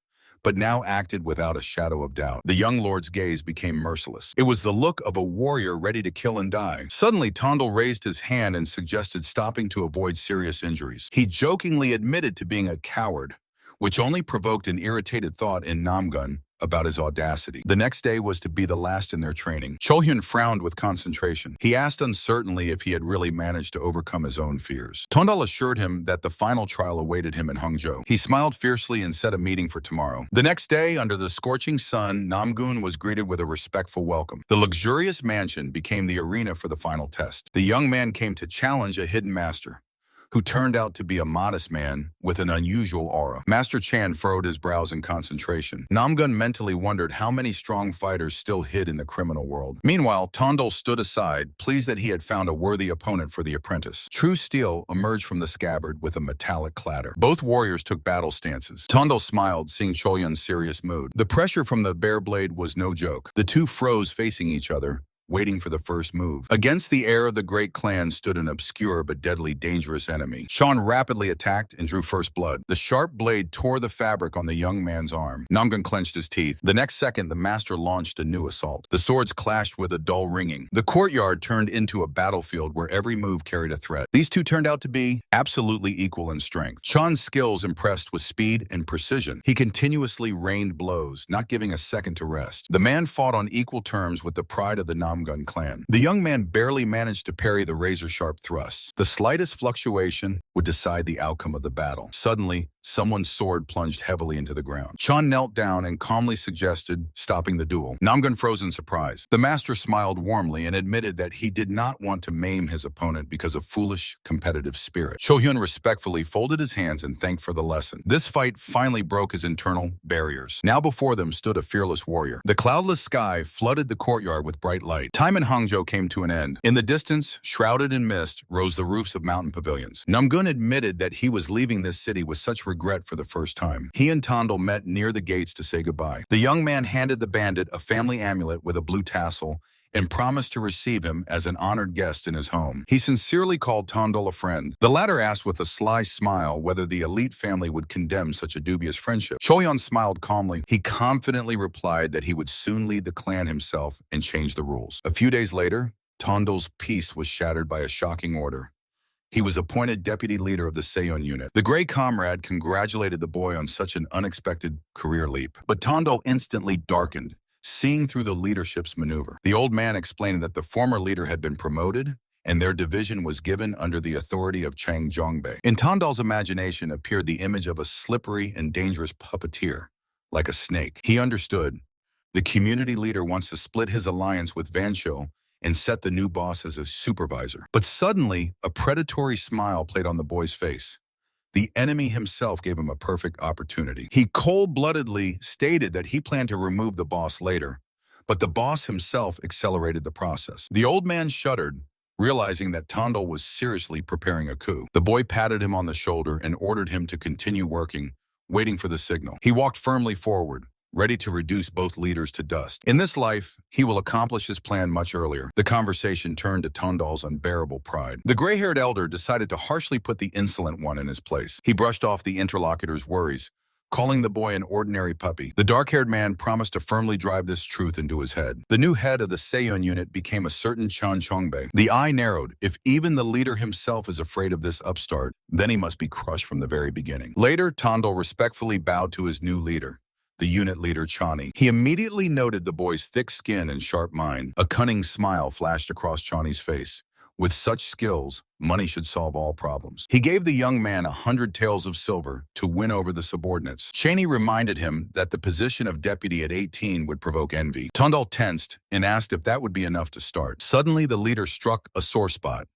but now acted without a shadow of doubt. The young lord's gaze became merciless. It was the look of a warrior ready to kill and die. Suddenly, Tondal raised his hand and suggested stopping to avoid serious injuries. He jokingly admitted to being a coward, which only provoked an irritated thought in Namgun about his audacity. The next day was to be the last in their training. Cholhyun frowned with concentration. He asked uncertainly if he had really managed to overcome his own fears. Tondal assured him that the final trial awaited him in Hangzhou. He smiled fiercely and set a meeting for tomorrow. The next day, under the scorching sun, Namgun was greeted with a respectful welcome. The luxurious mansion became the arena for the final test. The young man came to challenge a hidden master, who turned out to be a modest man with an unusual aura. Master Chan furrowed his brows in concentration. Namgun mentally wondered how many strong fighters still hid in the criminal world. Meanwhile, Tondal stood aside, pleased that he had found a worthy opponent for the apprentice. True steel emerged from the scabbard with a metallic clatter. Both warriors took battle stances. Tondal smiled, seeing Cholhyun's serious mood. The pressure from the bare blade was no joke. The two froze facing each other, waiting for the first move. Against the heir of the great clan stood an obscure but deadly dangerous enemy. Sean rapidly attacked and drew first blood. The sharp blade tore the fabric on the young man's arm. Namgun clenched his teeth. The next second, the master launched a new assault. The swords clashed with a dull ringing. The courtyard turned into a battlefield where every move carried a threat. These two turned out to be absolutely equal in strength. Sean's skills impressed with speed and precision. He continuously rained blows, not giving a second to rest. The man fought on equal terms with the pride of the Namgun clan. The young man barely managed to parry the razor-sharp thrusts. The slightest fluctuation would decide the outcome of the battle. Suddenly, someone's sword plunged heavily into the ground. Sean knelt down and calmly suggested stopping the duel. Namgun froze in surprise. The master smiled warmly and admitted that he did not want to maim his opponent because of foolish, competitive spirit. Cholhyun respectfully folded his hands and thanked for the lesson. This fight finally broke his internal barriers. Now before them stood a fearless warrior. The cloudless sky flooded the courtyard with bright light. Time in Hangzhou came to an end. In the distance, shrouded in mist, rose the roofs of mountain pavilions. Namgun admitted that he was leaving this city with such regret for the first time. He and Tondal met near the gates to say goodbye. The young man handed the bandit a family amulet with a blue tassel and promised to receive him as an honored guest in his home. He sincerely called Tondal a friend. The latter asked with a sly smile whether the elite family would condemn such a dubious friendship. Cholhyun smiled calmly. He confidently replied that he would soon lead the clan himself and change the rules. A few days later, Tondal's peace was shattered by a shocking order. He was appointed deputy leader of the Seiyun unit. The gray comrade congratulated the boy on such an unexpected career leap. But Tondal instantly darkened, seeing through the leadership's maneuver. The old man explained that the former leader had been promoted and their division was given under the authority of Chang Zhongbei. In Tondal's imagination appeared the image of a slippery and dangerous puppeteer, like a snake. He understood. The community leader wants to split his alliance with Vanshou and set the new boss as a supervisor. But suddenly, a predatory smile played on the boy's face. The enemy himself gave him a perfect opportunity. He cold-bloodedly stated that he planned to remove the boss later, but the boss himself accelerated the process. The old man shuddered, realizing that Tondal was seriously preparing a coup. The boy patted him on the shoulder and ordered him to continue working, waiting for the signal. He walked firmly forward, ready to reduce both leaders to dust. In this life, he will accomplish his plan much earlier. The conversation turned to Tondal's unbearable pride. The gray-haired elder decided to harshly put the insolent one in his place. He brushed off the interlocutor's worries, calling the boy an ordinary puppy. The dark-haired man promised to firmly drive this truth into his head. The new head of the Seiyun unit became a certain Chan Chongbei. The eye narrowed. If even the leader himself is afraid of this upstart, then he must be crushed from the very beginning. Later, Tondal respectfully bowed to his new leader, the unit leader Chani. He immediately noted the boy's thick skin and sharp mind. A cunning smile flashed across Chani's face. With such skills, money should solve all problems. He gave the young man 100 taels of silver to win over the subordinates. Chani reminded him that the position of deputy at 18 would provoke envy. Tondal tensed and asked if that would be enough to start. Suddenly, the leader struck a sore spot.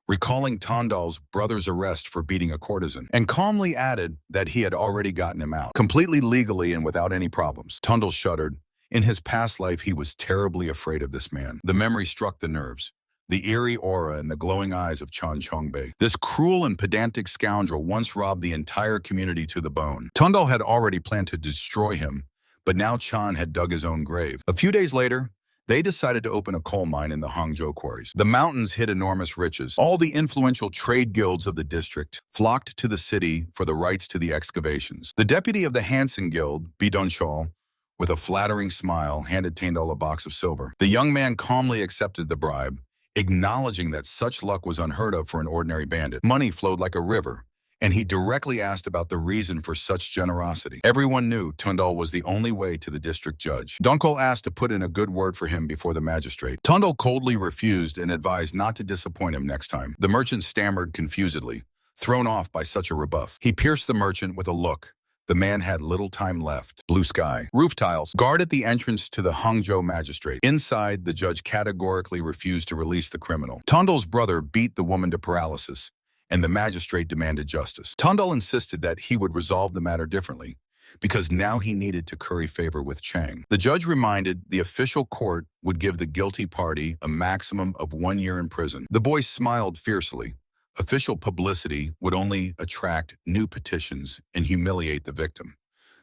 recalling Tondal's brother's arrest for beating a courtesan, and calmly added that he had already gotten him out, completely legally and without any problems. Tondal shuddered. In his past life, he was terribly afraid of this man. The memory struck the nerves. The eerie aura and the glowing eyes of Chan Chongbei. This cruel and pedantic scoundrel once robbed the entire community to the bone. Tondal had already planned to destroy him, but now Chan had dug his own grave. A few days later, they decided to open a coal mine in the Hangzhou quarries. The mountains hid enormous riches. All the influential trade guilds of the district flocked to the city for the rights to the excavations. The deputy of the Hansen Guild, Bidonchal, with a flattering smile, handed Tondal a box of silver. The young man calmly accepted the bribe, acknowledging that such luck was unheard of for an ordinary bandit. Money flowed like a river, and he directly asked about the reason for such generosity. Everyone knew Tondal was the only way to the district judge. Donkol asked to put in a good word for him before the magistrate. Tondal coldly refused and advised not to disappoint him next time. The merchant stammered confusedly, thrown off by such a rebuff. He pierced the merchant with a look. The man had little time left. Blue sky. Roof tiles. Guard at the entrance to the Hangzhou magistrate. Inside, the judge categorically refused to release the criminal. Tondal's brother beat the woman to paralysis, and the magistrate demanded justice. Tondal insisted that he would resolve the matter differently, because now he needed to curry favor with Chang. The judge reminded the official court would give the guilty party a maximum of 1 year in prison. The boy smiled fiercely. Official publicity would only attract new petitions and humiliate the victim.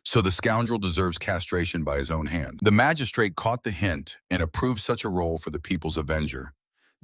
So the scoundrel deserves castration by his own hand. The magistrate caught the hint and approved such a role for the people's avenger.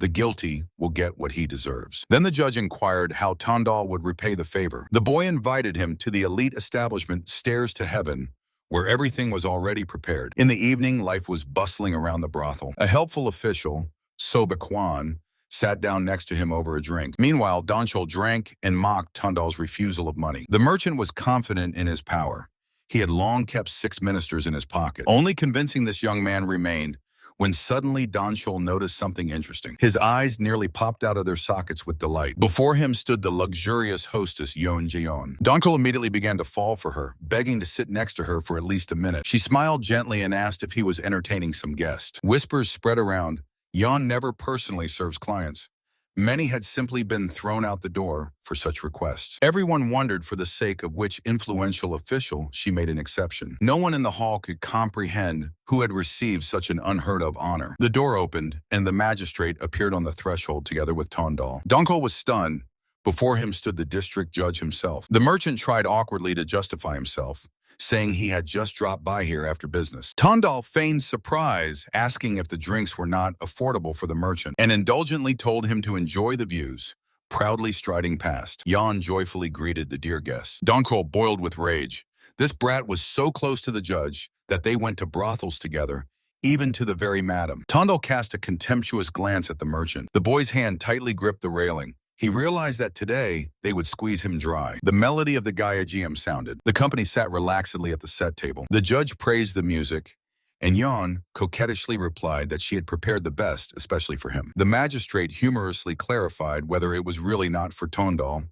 The guilty will get what he deserves. Then the judge inquired how Tondal would repay the favor. The boy invited him to the elite establishment Stairs to Heaven, where everything was already prepared. In the evening, life was bustling around the brothel. A helpful official, Soba Kwan, sat down next to him over a drink. Meanwhile, Donchol drank and mocked Tondal's refusal of money. The merchant was confident in his power. He had long kept 6 ministers in his pocket. Only convincing this young man remained when suddenly Donchol noticed something interesting. His eyes nearly popped out of their sockets with delight. Before him stood the luxurious hostess Yon Jeon. Donchol immediately began to fall for her, begging to sit next to her for at least a minute. She smiled gently and asked if he was entertaining some guest. Whispers spread around. Yon never personally serves clients. Many had simply been thrown out the door for such requests. Everyone wondered for the sake of which influential official she made an exception. No one in the hall could comprehend who had received such an unheard-of honor. The door opened, and the magistrate appeared on the threshold together with Tondal. Donko was stunned. Before him stood the district judge himself. The merchant tried awkwardly to justify himself, saying he had just dropped by here after business. Tondal feigned surprise, asking if the drinks were not affordable for the merchant, and indulgently told him to enjoy the views, proudly striding past. Yan joyfully greeted the dear guests. Donkol boiled with rage. This brat was so close to the judge that they went to brothels together, even to the very madam. Tondal cast a contemptuous glance at the merchant. The boy's hand tightly gripped the railing. He realized that today they would squeeze him dry. The melody of the Gaiageum sounded. The company sat relaxedly at the set table. The judge praised the music, and Yon coquettishly replied that she had prepared the best, especially for him. The magistrate humorously clarified whether it was really not for Tondal.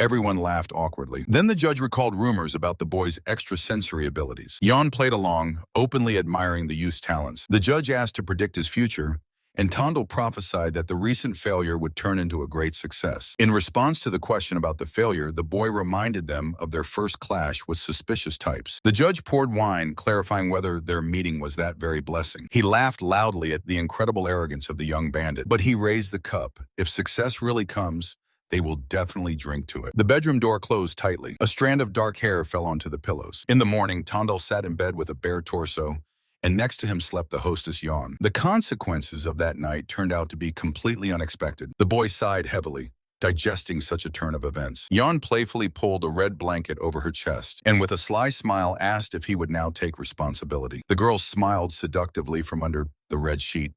Everyone laughed awkwardly. Then the judge recalled rumors about the boy's extrasensory abilities. Yon played along, openly admiring the youth's talents. The judge asked to predict his future, and Tondal prophesied that the recent failure would turn into a great success. In response to the question about the failure, the boy reminded them of their first clash with suspicious types. The judge poured wine, clarifying whether their meeting was that very blessing. He laughed loudly at the incredible arrogance of the young bandit, but he raised the cup. If success really comes, they will definitely drink to it. The bedroom door closed tightly. A strand of dark hair fell onto the pillows. In the morning, Tondal sat in bed with a bare torso, and next to him slept the hostess Yon. The consequences of that night turned out to be completely unexpected. The boy sighed heavily, digesting such a turn of events. Yon playfully pulled a red blanket over her chest, and with a sly smile asked if he would now take responsibility. The girl smiled seductively from under the red sheet,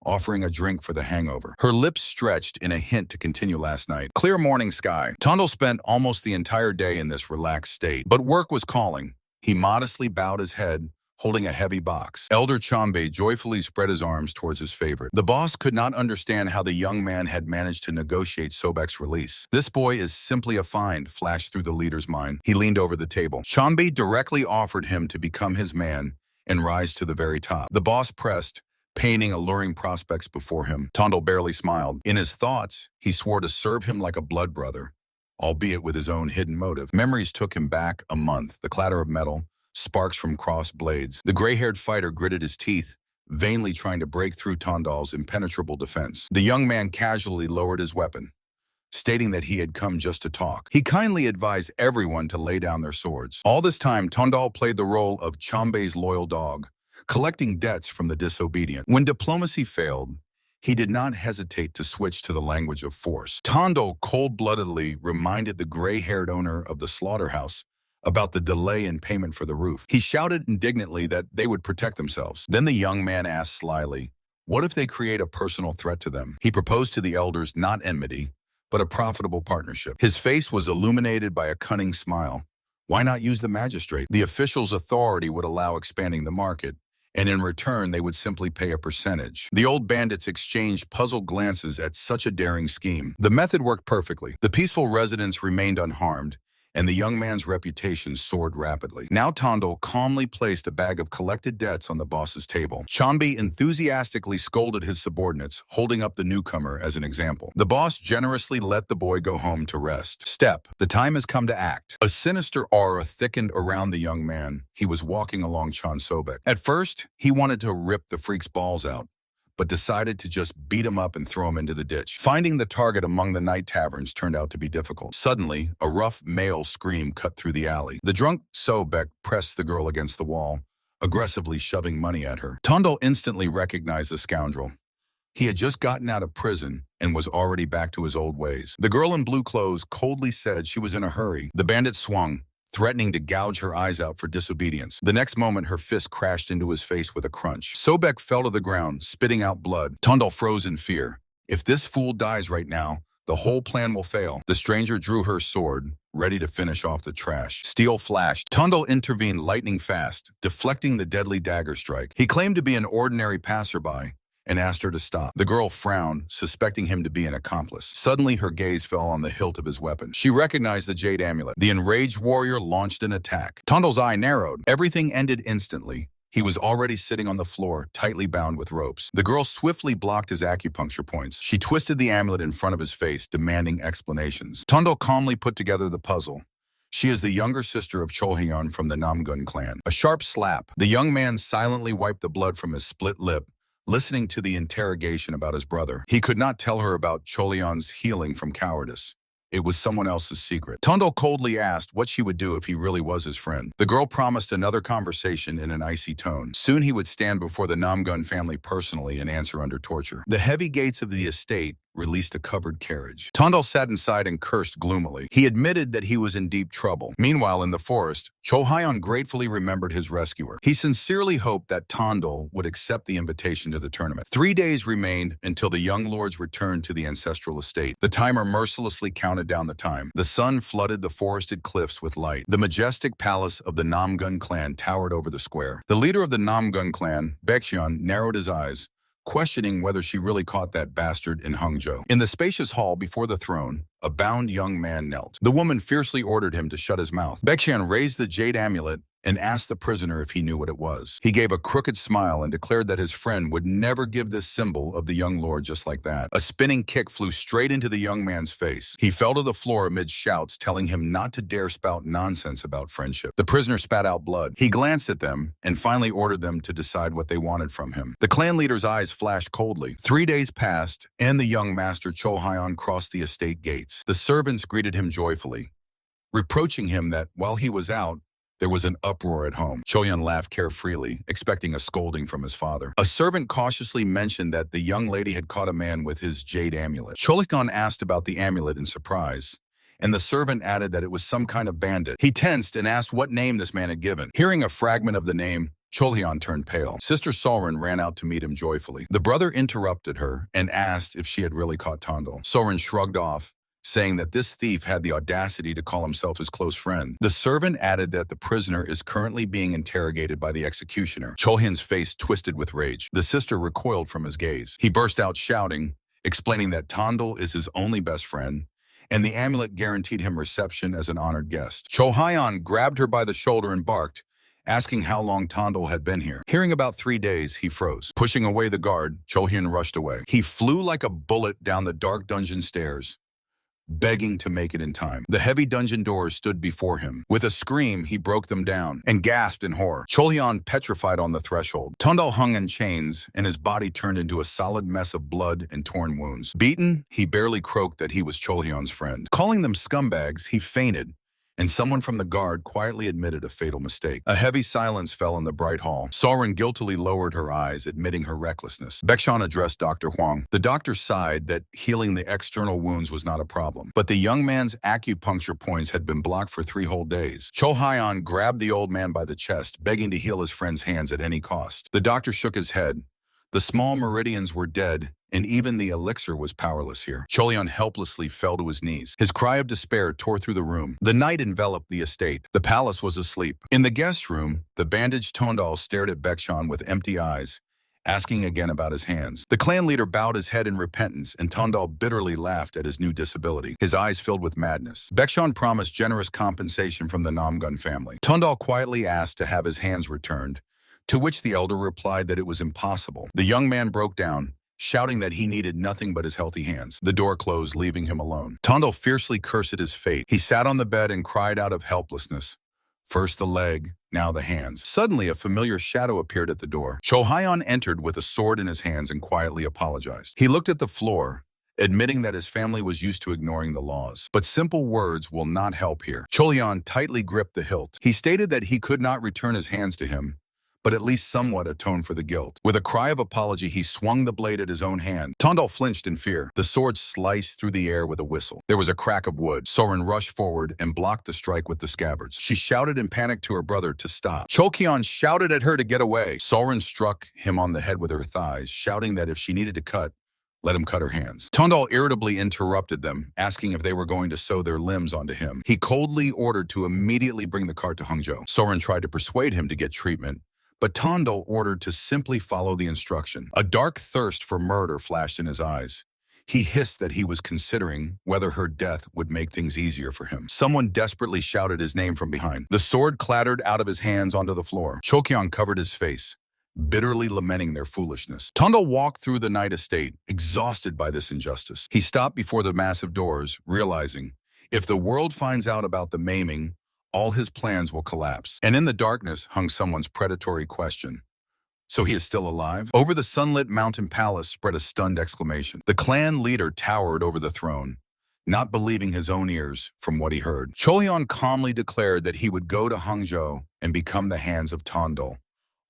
offering a drink for the hangover. Her lips stretched in a hint to continue last night. Clear morning sky. Tondal spent almost the entire day in this relaxed state, but work was calling. He modestly bowed his head, holding a heavy box. Elder Chombe joyfully spread his arms towards his favorite. The boss could not understand how the young man had managed to negotiate Sobek's release. This boy is simply a find, flashed through the leader's mind. He leaned over the table. Chombe directly offered him to become his man and rise to the very top. The boss pressed, painting alluring prospects before him. Tondal barely smiled. In his thoughts, he swore to serve him like a blood brother, albeit with his own hidden motive. Memories took him back a month, the clatter of metal, sparks from crossed blades. The gray-haired fighter gritted his teeth, vainly trying to break through Tondal's impenetrable defense. The young man casually lowered his weapon, stating that he had come just to talk. He kindly advised everyone to lay down their swords. All this time, Tondal played the role of Chambe's loyal dog, collecting debts from the disobedient. When diplomacy failed, he did not hesitate to switch to the language of force. Tondal cold-bloodedly reminded the gray-haired owner of the slaughterhouse about the delay in payment for the roof. He shouted indignantly that they would protect themselves. Then the young man asked slyly, what if they create a personal threat to them? He proposed to the elders not enmity, but a profitable partnership. His face was illuminated by a cunning smile. Why not use the magistrate? The official's authority would allow expanding the market, and in return they would simply pay a percentage. The old bandits exchanged puzzled glances at such a daring scheme. The method worked perfectly. The peaceful residents remained unharmed, and the young man's reputation soared rapidly. Now Tondal calmly placed a bag of collected debts on the boss's table. Chambe enthusiastically scolded his subordinates, holding up the newcomer as an example. The boss generously let the boy go home to rest. Step. The time has come to act. A sinister aura thickened around the young man. He was walking along Chan Sobek. At first, he wanted to rip the freak's balls out, but decided to just beat him up and throw him into the ditch. Finding the target among the night taverns turned out to be difficult. Suddenly, a rough male scream cut through the alley. The drunk Sobek pressed the girl against the wall, aggressively shoving money at her. Tondal instantly recognized the scoundrel. He had just gotten out of prison and was already back to his old ways. The girl in blue clothes coldly said she was in a hurry. The bandit swung, threatening to gouge her eyes out for disobedience. The next moment, her fist crashed into his face with a crunch. Sobek fell to the ground, spitting out blood. Tondal froze in fear. If this fool dies right now, the whole plan will fail. The stranger drew her sword, ready to finish off the trash. Steel flashed. Tondal intervened lightning fast, deflecting the deadly dagger strike. He claimed to be an ordinary passerby and asked her to stop. The girl frowned, suspecting him to be an accomplice. Suddenly, her gaze fell on the hilt of his weapon. She recognized the jade amulet. The enraged warrior launched an attack. Tondal's eye narrowed. Everything ended instantly. He was already sitting on the floor, tightly bound with ropes. The girl swiftly blocked his acupuncture points. She twisted the amulet in front of his face, demanding explanations. Tondal calmly put together the puzzle. She is the younger sister of Cholhyun from the Namgun clan. A sharp slap. The young man silently wiped the blood from his split lip, listening to the interrogation about his brother. He could not tell her about Cholhyun's healing from cowardice. It was someone else's secret. Tondal coldly asked what she would do if he really was his friend. The girl promised another conversation in an icy tone. Soon he would stand before the Namgun family personally and answer under torture. The heavy gates of the estate released a covered carriage. Tondal sat inside and cursed gloomily. He admitted that he was in deep trouble. Meanwhile, in the forest, Cholhyun gratefully remembered his rescuer. He sincerely hoped that Tondal would accept the invitation to the tournament. 3 days remained until the young lords returned to the ancestral estate. The timer mercilessly counted down the time. The sun flooded the forested cliffs with light. The majestic palace of the Namgun clan towered over the square. The leader of the Namgun clan, Baekhyun, narrowed his eyes, questioning whether she really caught that bastard in Hangzhou. In the spacious hall before the throne, a bound young man knelt. The woman fiercely ordered him to shut his mouth. Baekhyun raised the jade amulet and asked the prisoner if he knew what it was. He gave a crooked smile and declared that his friend would never give this symbol of the young lord just like that. A spinning kick flew straight into the young man's face. He fell to the floor amid shouts telling him not to dare spout nonsense about friendship. The prisoner spat out blood. He glanced at them and finally ordered them to decide what they wanted from him. The clan leader's eyes flashed coldly. 3 days passed, and the young master Cholhyun crossed the estate gates. The servants greeted him joyfully, reproaching him that while he was out, there was an uproar at home. Cholhyun laughed carefreely, expecting a scolding from his father. A servant cautiously mentioned that the young lady had caught a man with his jade amulet. Cholhyun asked about the amulet in surprise, and the servant added that it was some kind of bandit. He tensed and asked what name this man had given. Hearing a fragment of the name, Cholhyun turned pale. Sister Soren ran out to meet him joyfully. The brother interrupted her and asked if she had really caught Tondal. Soren shrugged off, saying that this thief had the audacity to call himself his close friend. The servant added that the prisoner is currently being interrogated by the executioner. Cholhyun's face twisted with rage. The sister recoiled from his gaze. He burst out shouting, explaining that Tondal is his only best friend, and the amulet guaranteed him reception as an honored guest. Cholhyun grabbed her by the shoulder and barked, asking how long Tondal had been here. Hearing about 3 days, he froze. Pushing away the guard, Chohyun rushed away. He flew like a bullet down the dark dungeon stairs, begging to make it in time. The heavy dungeon doors stood before him. With a scream, he broke them down and gasped in horror. Chohyun petrified on the threshold. Tondal hung in chains, and his body turned into a solid mess of blood and torn wounds. Beaten, he barely croaked that he was Chohyun's friend. Calling them scumbags, he fainted, and someone from the guard quietly admitted a fatal mistake. A heavy silence fell in the bright hall. Soren guiltily lowered her eyes, admitting her recklessness. Baekchan addressed Dr. Huang. The doctor sighed that healing the external wounds was not a problem, but the young man's acupuncture points had been blocked for 3 whole days. Cho Hyon grabbed the old man by the chest, begging to heal his friend's hands at any cost. The doctor shook his head. The small meridians were dead, and even the elixir was powerless here. Chohyun helplessly fell to his knees. His cry of despair tore through the room. The night enveloped the estate. The palace was asleep. In the guest room, the bandaged Tondal stared at Baekchan with empty eyes, asking again about his hands. The clan leader bowed his head in repentance, and Tondal bitterly laughed at his new disability. His eyes filled with madness. Baekchan promised generous compensation from the Namgun family. Tondal quietly asked to have his hands returned, to which the elder replied that it was impossible. The young man broke down, shouting that he needed nothing but his healthy hands. The door closed, leaving him alone. Tondal fiercely cursed at his fate. He sat on the bed and cried out of helplessness. First the leg, now the hands. Suddenly, a familiar shadow appeared at the door. Cho Hyon entered with a sword in his hands and quietly apologized. He looked at the floor, admitting that his family was used to ignoring the laws. But simple words will not help here. Chohyun tightly gripped the hilt. He stated that he could not return his hands to him, but at least somewhat atone for the guilt. With a cry of apology, he swung the blade at his own hand. Tondal flinched in fear. The sword sliced through the air with a whistle. There was a crack of wood. Soren rushed forward and blocked the strike with the scabbards. She shouted in panic to her brother to stop. Chohyun shouted at her to get away. Soren struck him on the head with her thighs, shouting that if she needed to cut, let him cut her hands. Tondal irritably interrupted them, asking if they were going to sew their limbs onto him. He coldly ordered to immediately bring the cart to Hangzhou. Soren tried to persuade him to get treatment, but Tondal ordered to simply follow the instruction. A dark thirst for murder flashed in his eyes. He hissed that he was considering whether her death would make things easier for him. Someone desperately shouted his name from behind. The sword clattered out of his hands onto the floor. Chohyun covered his face, bitterly lamenting their foolishness. Tondal walked through the night estate, exhausted by this injustice. He stopped before the massive doors, realizing, if the world finds out about the maiming, all his plans will collapse. And in the darkness hung someone's predatory question. So he is still alive? Over the sunlit mountain palace spread a stunned exclamation. The clan leader towered over the throne, not believing his own ears from what he heard. Chohyun calmly declared that he would go to Hangzhou and become the hands of Tondal.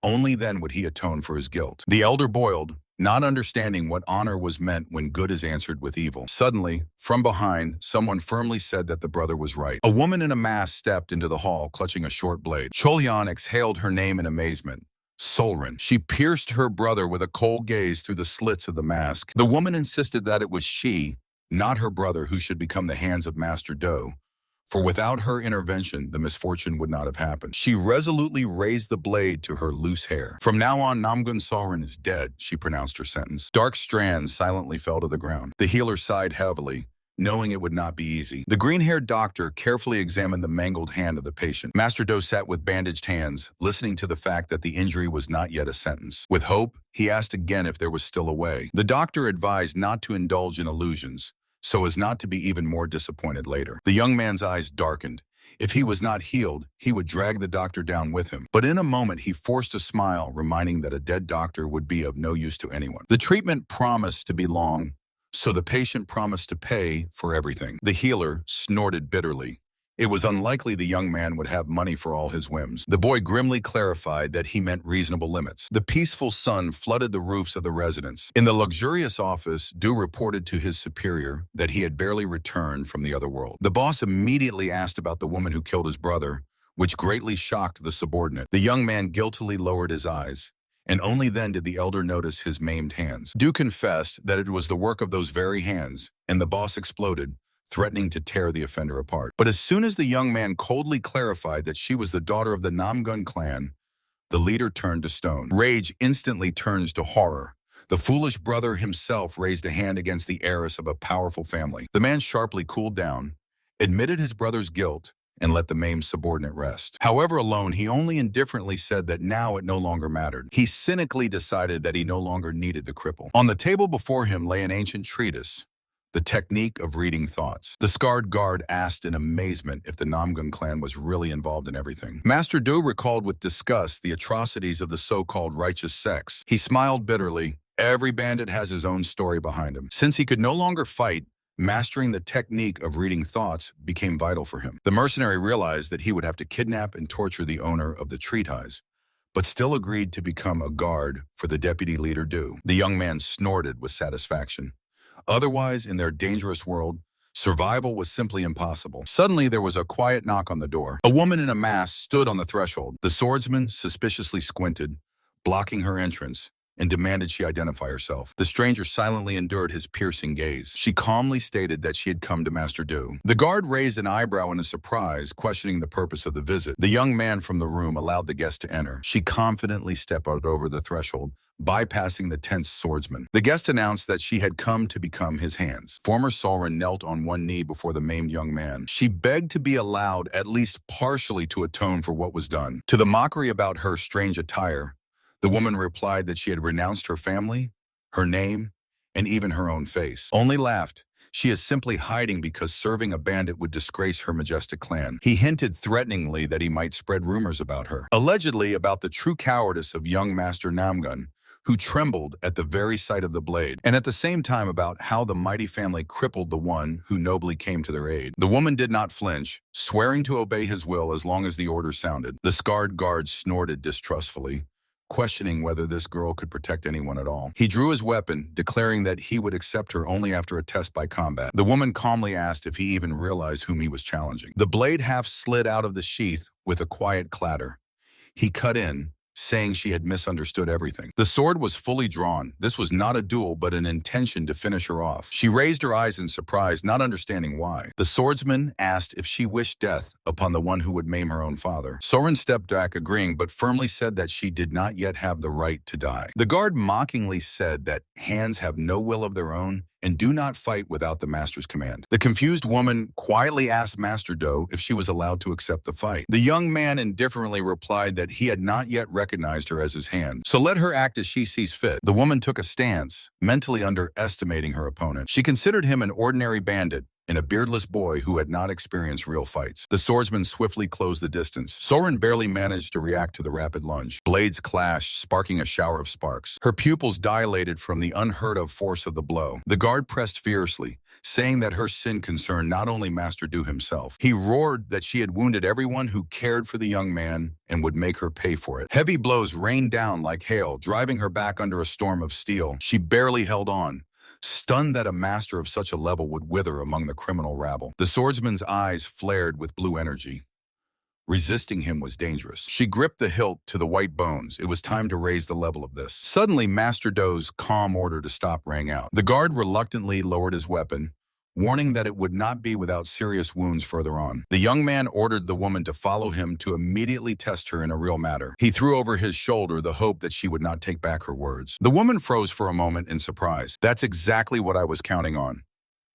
Only then would he atone for his guilt. The elder boiled, not understanding what honor was meant when good is answered with evil. Suddenly, from behind, someone firmly said that the brother was right. A woman in a mask stepped into the hall, clutching a short blade. Chohyun exhaled her name in amazement. Solrin. She pierced her brother with a cold gaze through the slits of the mask. The woman insisted that it was she, not her brother, who should become the hands of Master Do, for without her intervention, the misfortune would not have happened. She resolutely raised the blade to her loose hair. From now on, Namgun Solrin is dead, she pronounced her sentence. Dark strands silently fell to the ground. The healer sighed heavily, knowing it would not be easy. The green-haired doctor carefully examined the mangled hand of the patient. Master Do sat with bandaged hands, listening to the fact that the injury was not yet a sentence. With hope, he asked again if there was still a way. The doctor advised not to indulge in illusions, so as not to be even more disappointed later. The young man's eyes darkened. If he was not healed, he would drag the doctor down with him. But in a moment, he forced a smile, reminding that a dead doctor would be of no use to anyone. The treatment promised to be long, so the patient promised to pay for everything. The healer snorted bitterly. It was unlikely the young man would have money for all his whims. The boy grimly clarified that he meant reasonable limits. The peaceful sun flooded the roofs of the residence. In the luxurious office, Du reported to his superior that he had barely returned from the other world. The boss immediately asked about the woman who killed his brother, which greatly shocked the subordinate. The young man guiltily lowered his eyes, and only then did the elder notice his maimed hands. Du confessed that it was the work of those very hands, and the boss exploded, threatening to tear the offender apart. But as soon as the young man coldly clarified that she was the daughter of the Namgun clan, the leader turned to stone. Rage instantly turns to horror. The foolish brother himself raised a hand against the heiress of a powerful family. The man sharply cooled down, admitted his brother's guilt, and let the maimed subordinate rest. However alone, he only indifferently said that now it no longer mattered. He cynically decided that he no longer needed the cripple. On the table before him lay an ancient treatise, The Technique of Reading Thoughts. The scarred guard asked in amazement if the Namgun clan was really involved in everything. Master Do recalled with disgust the atrocities of the so-called righteous sects. He smiled bitterly. Every bandit has his own story behind him. Since he could no longer fight, mastering the technique of reading thoughts became vital for him. The mercenary realized that he would have to kidnap and torture the owner of the treatise, but still agreed to become a guard for the deputy leader Do. The young man snorted with satisfaction. Otherwise, in their dangerous world, survival was simply impossible. Suddenly, there was a quiet knock on the door. A woman in a mask stood on the threshold. The swordsman suspiciously squinted, blocking her entrance, and demanded she identify herself. The stranger silently endured his piercing gaze. She calmly stated that she had come to Master Do. The guard raised an eyebrow in surprise, questioning the purpose of the visit. The young man from the room allowed the guest to enter. She confidently stepped out over the threshold, bypassing the tense swordsman. The guest announced that she had come to become his hands. Former Soren knelt on one knee before the maimed young man. She begged to be allowed at least partially to atone for what was done. To the mockery about her strange attire, the woman replied that she had renounced her family, her name, and even her own face. Only laughed. She is simply hiding because serving a bandit would disgrace her majestic clan. He hinted threateningly that he might spread rumors about her, allegedly about the true cowardice of young Master Namgun, who trembled at the very sight of the blade, and at the same time about how the mighty family crippled the one who nobly came to their aid. The woman did not flinch, swearing to obey his will as long as the order sounded. The scarred guard snorted distrustfully, questioning whether this girl could protect anyone at all. He drew his weapon, declaring that he would accept her only after a test by combat. The woman calmly asked if he even realized whom he was challenging. The blade half slid out of the sheath with a quiet clatter. He cut in, saying she had misunderstood everything. The sword was fully drawn. This was not a duel, but an intention to finish her off. She raised her eyes in surprise, not understanding why. The swordsman asked if she wished death upon the one who would maim her own father. Soren stepped back, agreeing, but firmly said that she did not yet have the right to die. The guard mockingly said that hands have no will of their own and do not fight without the master's command. The confused woman quietly asked Master Do if she was allowed to accept the fight. The young man indifferently replied that he had not yet recognized her as his hand, so let her act as she sees fit. The woman took a stance, mentally underestimating her opponent. She considered him an ordinary bandit and a beardless boy who had not experienced real fights. The swordsman swiftly closed the distance. Soren barely managed to react to the rapid lunge. Blades clashed, sparking a shower of sparks. Her pupils dilated from the unheard-of force of the blow. The guard pressed fiercely, saying that her sin concerned not only Master Do himself. He roared that she had wounded everyone who cared for the young man and would make her pay for it. Heavy blows rained down like hail, driving her back under a storm of steel. She barely held on, stunned that a master of such a level would wither among the criminal rabble. The swordsman's eyes flared with blue energy. Resisting him was dangerous. She gripped the hilt to the white bones. It was time to raise the level of this. Suddenly, Master Do's calm order to stop rang out. The guard reluctantly lowered his weapon, warning that it would not be without serious wounds further on. The young man ordered the woman to follow him to immediately test her in a real matter. He threw over his shoulder the hope that she would not take back her words. The woman froze for a moment in surprise. "That's exactly what I was counting on,"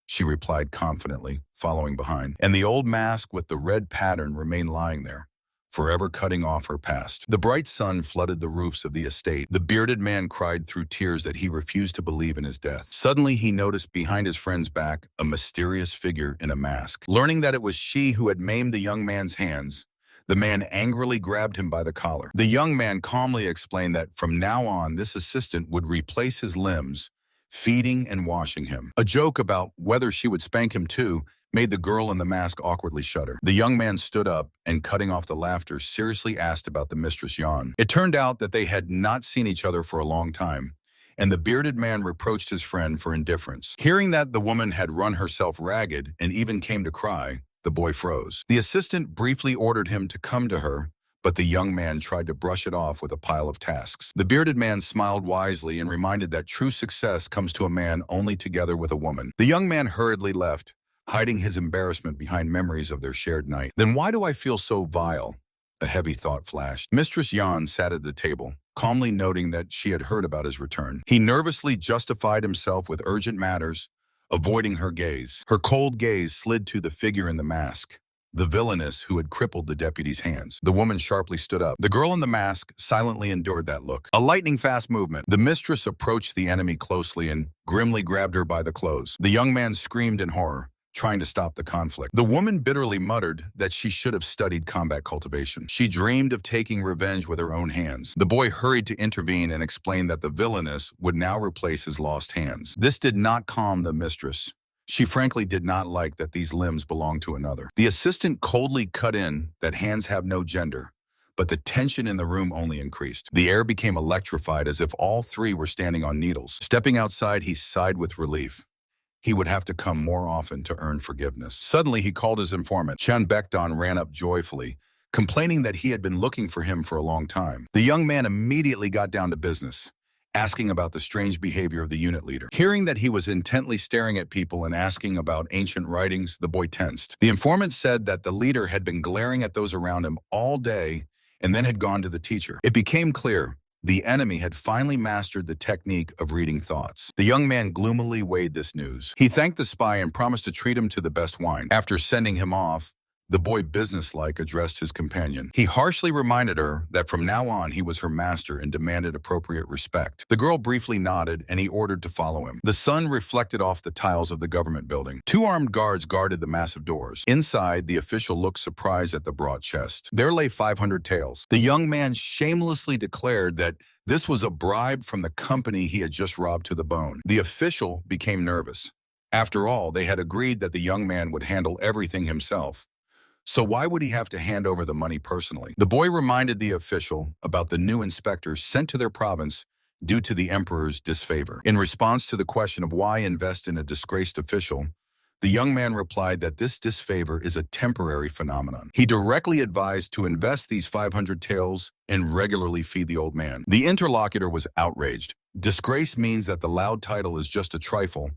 she replied confidently, following behind. And the old mask with the red pattern remained lying there, forever cutting off her past. The bright sun flooded the roofs of the estate. The bearded man cried through tears that he refused to believe in his death. Suddenly, he noticed behind his friend's back a mysterious figure in a mask. Learning that it was she who had maimed the young man's hands, the man angrily grabbed him by the collar. The young man calmly explained that from now on, this assistant would replace his limbs, feeding and washing him. A joke about whether she would spank him too made the girl in the mask awkwardly shudder. The young man stood up and, cutting off the laughter, seriously asked about the mistress Jan. It turned out that they had not seen each other for a long time, and the bearded man reproached his friend for indifference. Hearing that the woman had run herself ragged and even came to cry, the boy froze. The assistant briefly ordered him to come to her, but the young man tried to brush it off with a pile of tasks. The bearded man smiled wisely and reminded that true success comes to a man only together with a woman. The young man hurriedly left, hiding his embarrassment behind memories of their shared night. Then why do I feel so vile? A heavy thought flashed. Mistress Jan sat at the table, calmly noting that she had heard about his return. He nervously justified himself with urgent matters, avoiding her gaze. Her cold gaze slid to the figure in the mask. the villainess who had crippled the deputy's hands. The woman sharply stood up. The girl in the mask silently endured that look. A lightning-fast movement. The mistress approached the enemy closely and grimly grabbed her by the clothes. The young man screamed in horror, trying to stop the conflict. The woman bitterly muttered that she should have studied combat cultivation. She dreamed of taking revenge with her own hands. The boy hurried to intervene and explain that the villainess would now replace his lost hands. This did not calm the mistress. She frankly did not like that these limbs belonged to another. The assistant coldly cut in that hands have no gender, but the tension in the room only increased. The air became electrified as if all three were standing on needles. Stepping outside, he sighed with relief. He would have to come more often to earn forgiveness. Suddenly, he called his informant. Chan Baekdon ran up joyfully, complaining that he had been looking for him for a long time. The young man immediately got down to business, asking about the strange behavior of the unit leader. Hearing that he was intently staring at people and asking about ancient writings, the boy tensed. The informant said that the leader had been glaring at those around him all day and then had gone to the teacher. It became clear the enemy had finally mastered the technique of reading thoughts. The young man gloomily weighed this news. He thanked the spy and promised to treat him to the best wine. After sending him off, the boy businesslike addressed his companion. He harshly reminded her that from now on he was her master and demanded appropriate respect. The girl briefly nodded and he ordered to follow him. The sun reflected off the tiles of the government building. Two armed guards guarded the massive doors. Inside, the official looked surprised at the broad chest. There lay 500 taels. The young man shamelessly declared that this was a bribe from the company he had just robbed to the bone. The official became nervous. After all, they had agreed that the young man would handle everything himself. So why would he have to hand over the money personally? The boy reminded the official about the new inspectors sent to their province due to the emperor's disfavor. In response to the question of why invest in a disgraced official, the young man replied that this disfavor is a temporary phenomenon. He directly advised to invest these 500 taels and regularly feed the old man. The interlocutor was outraged. Disgrace means that the loud title is just a trifle,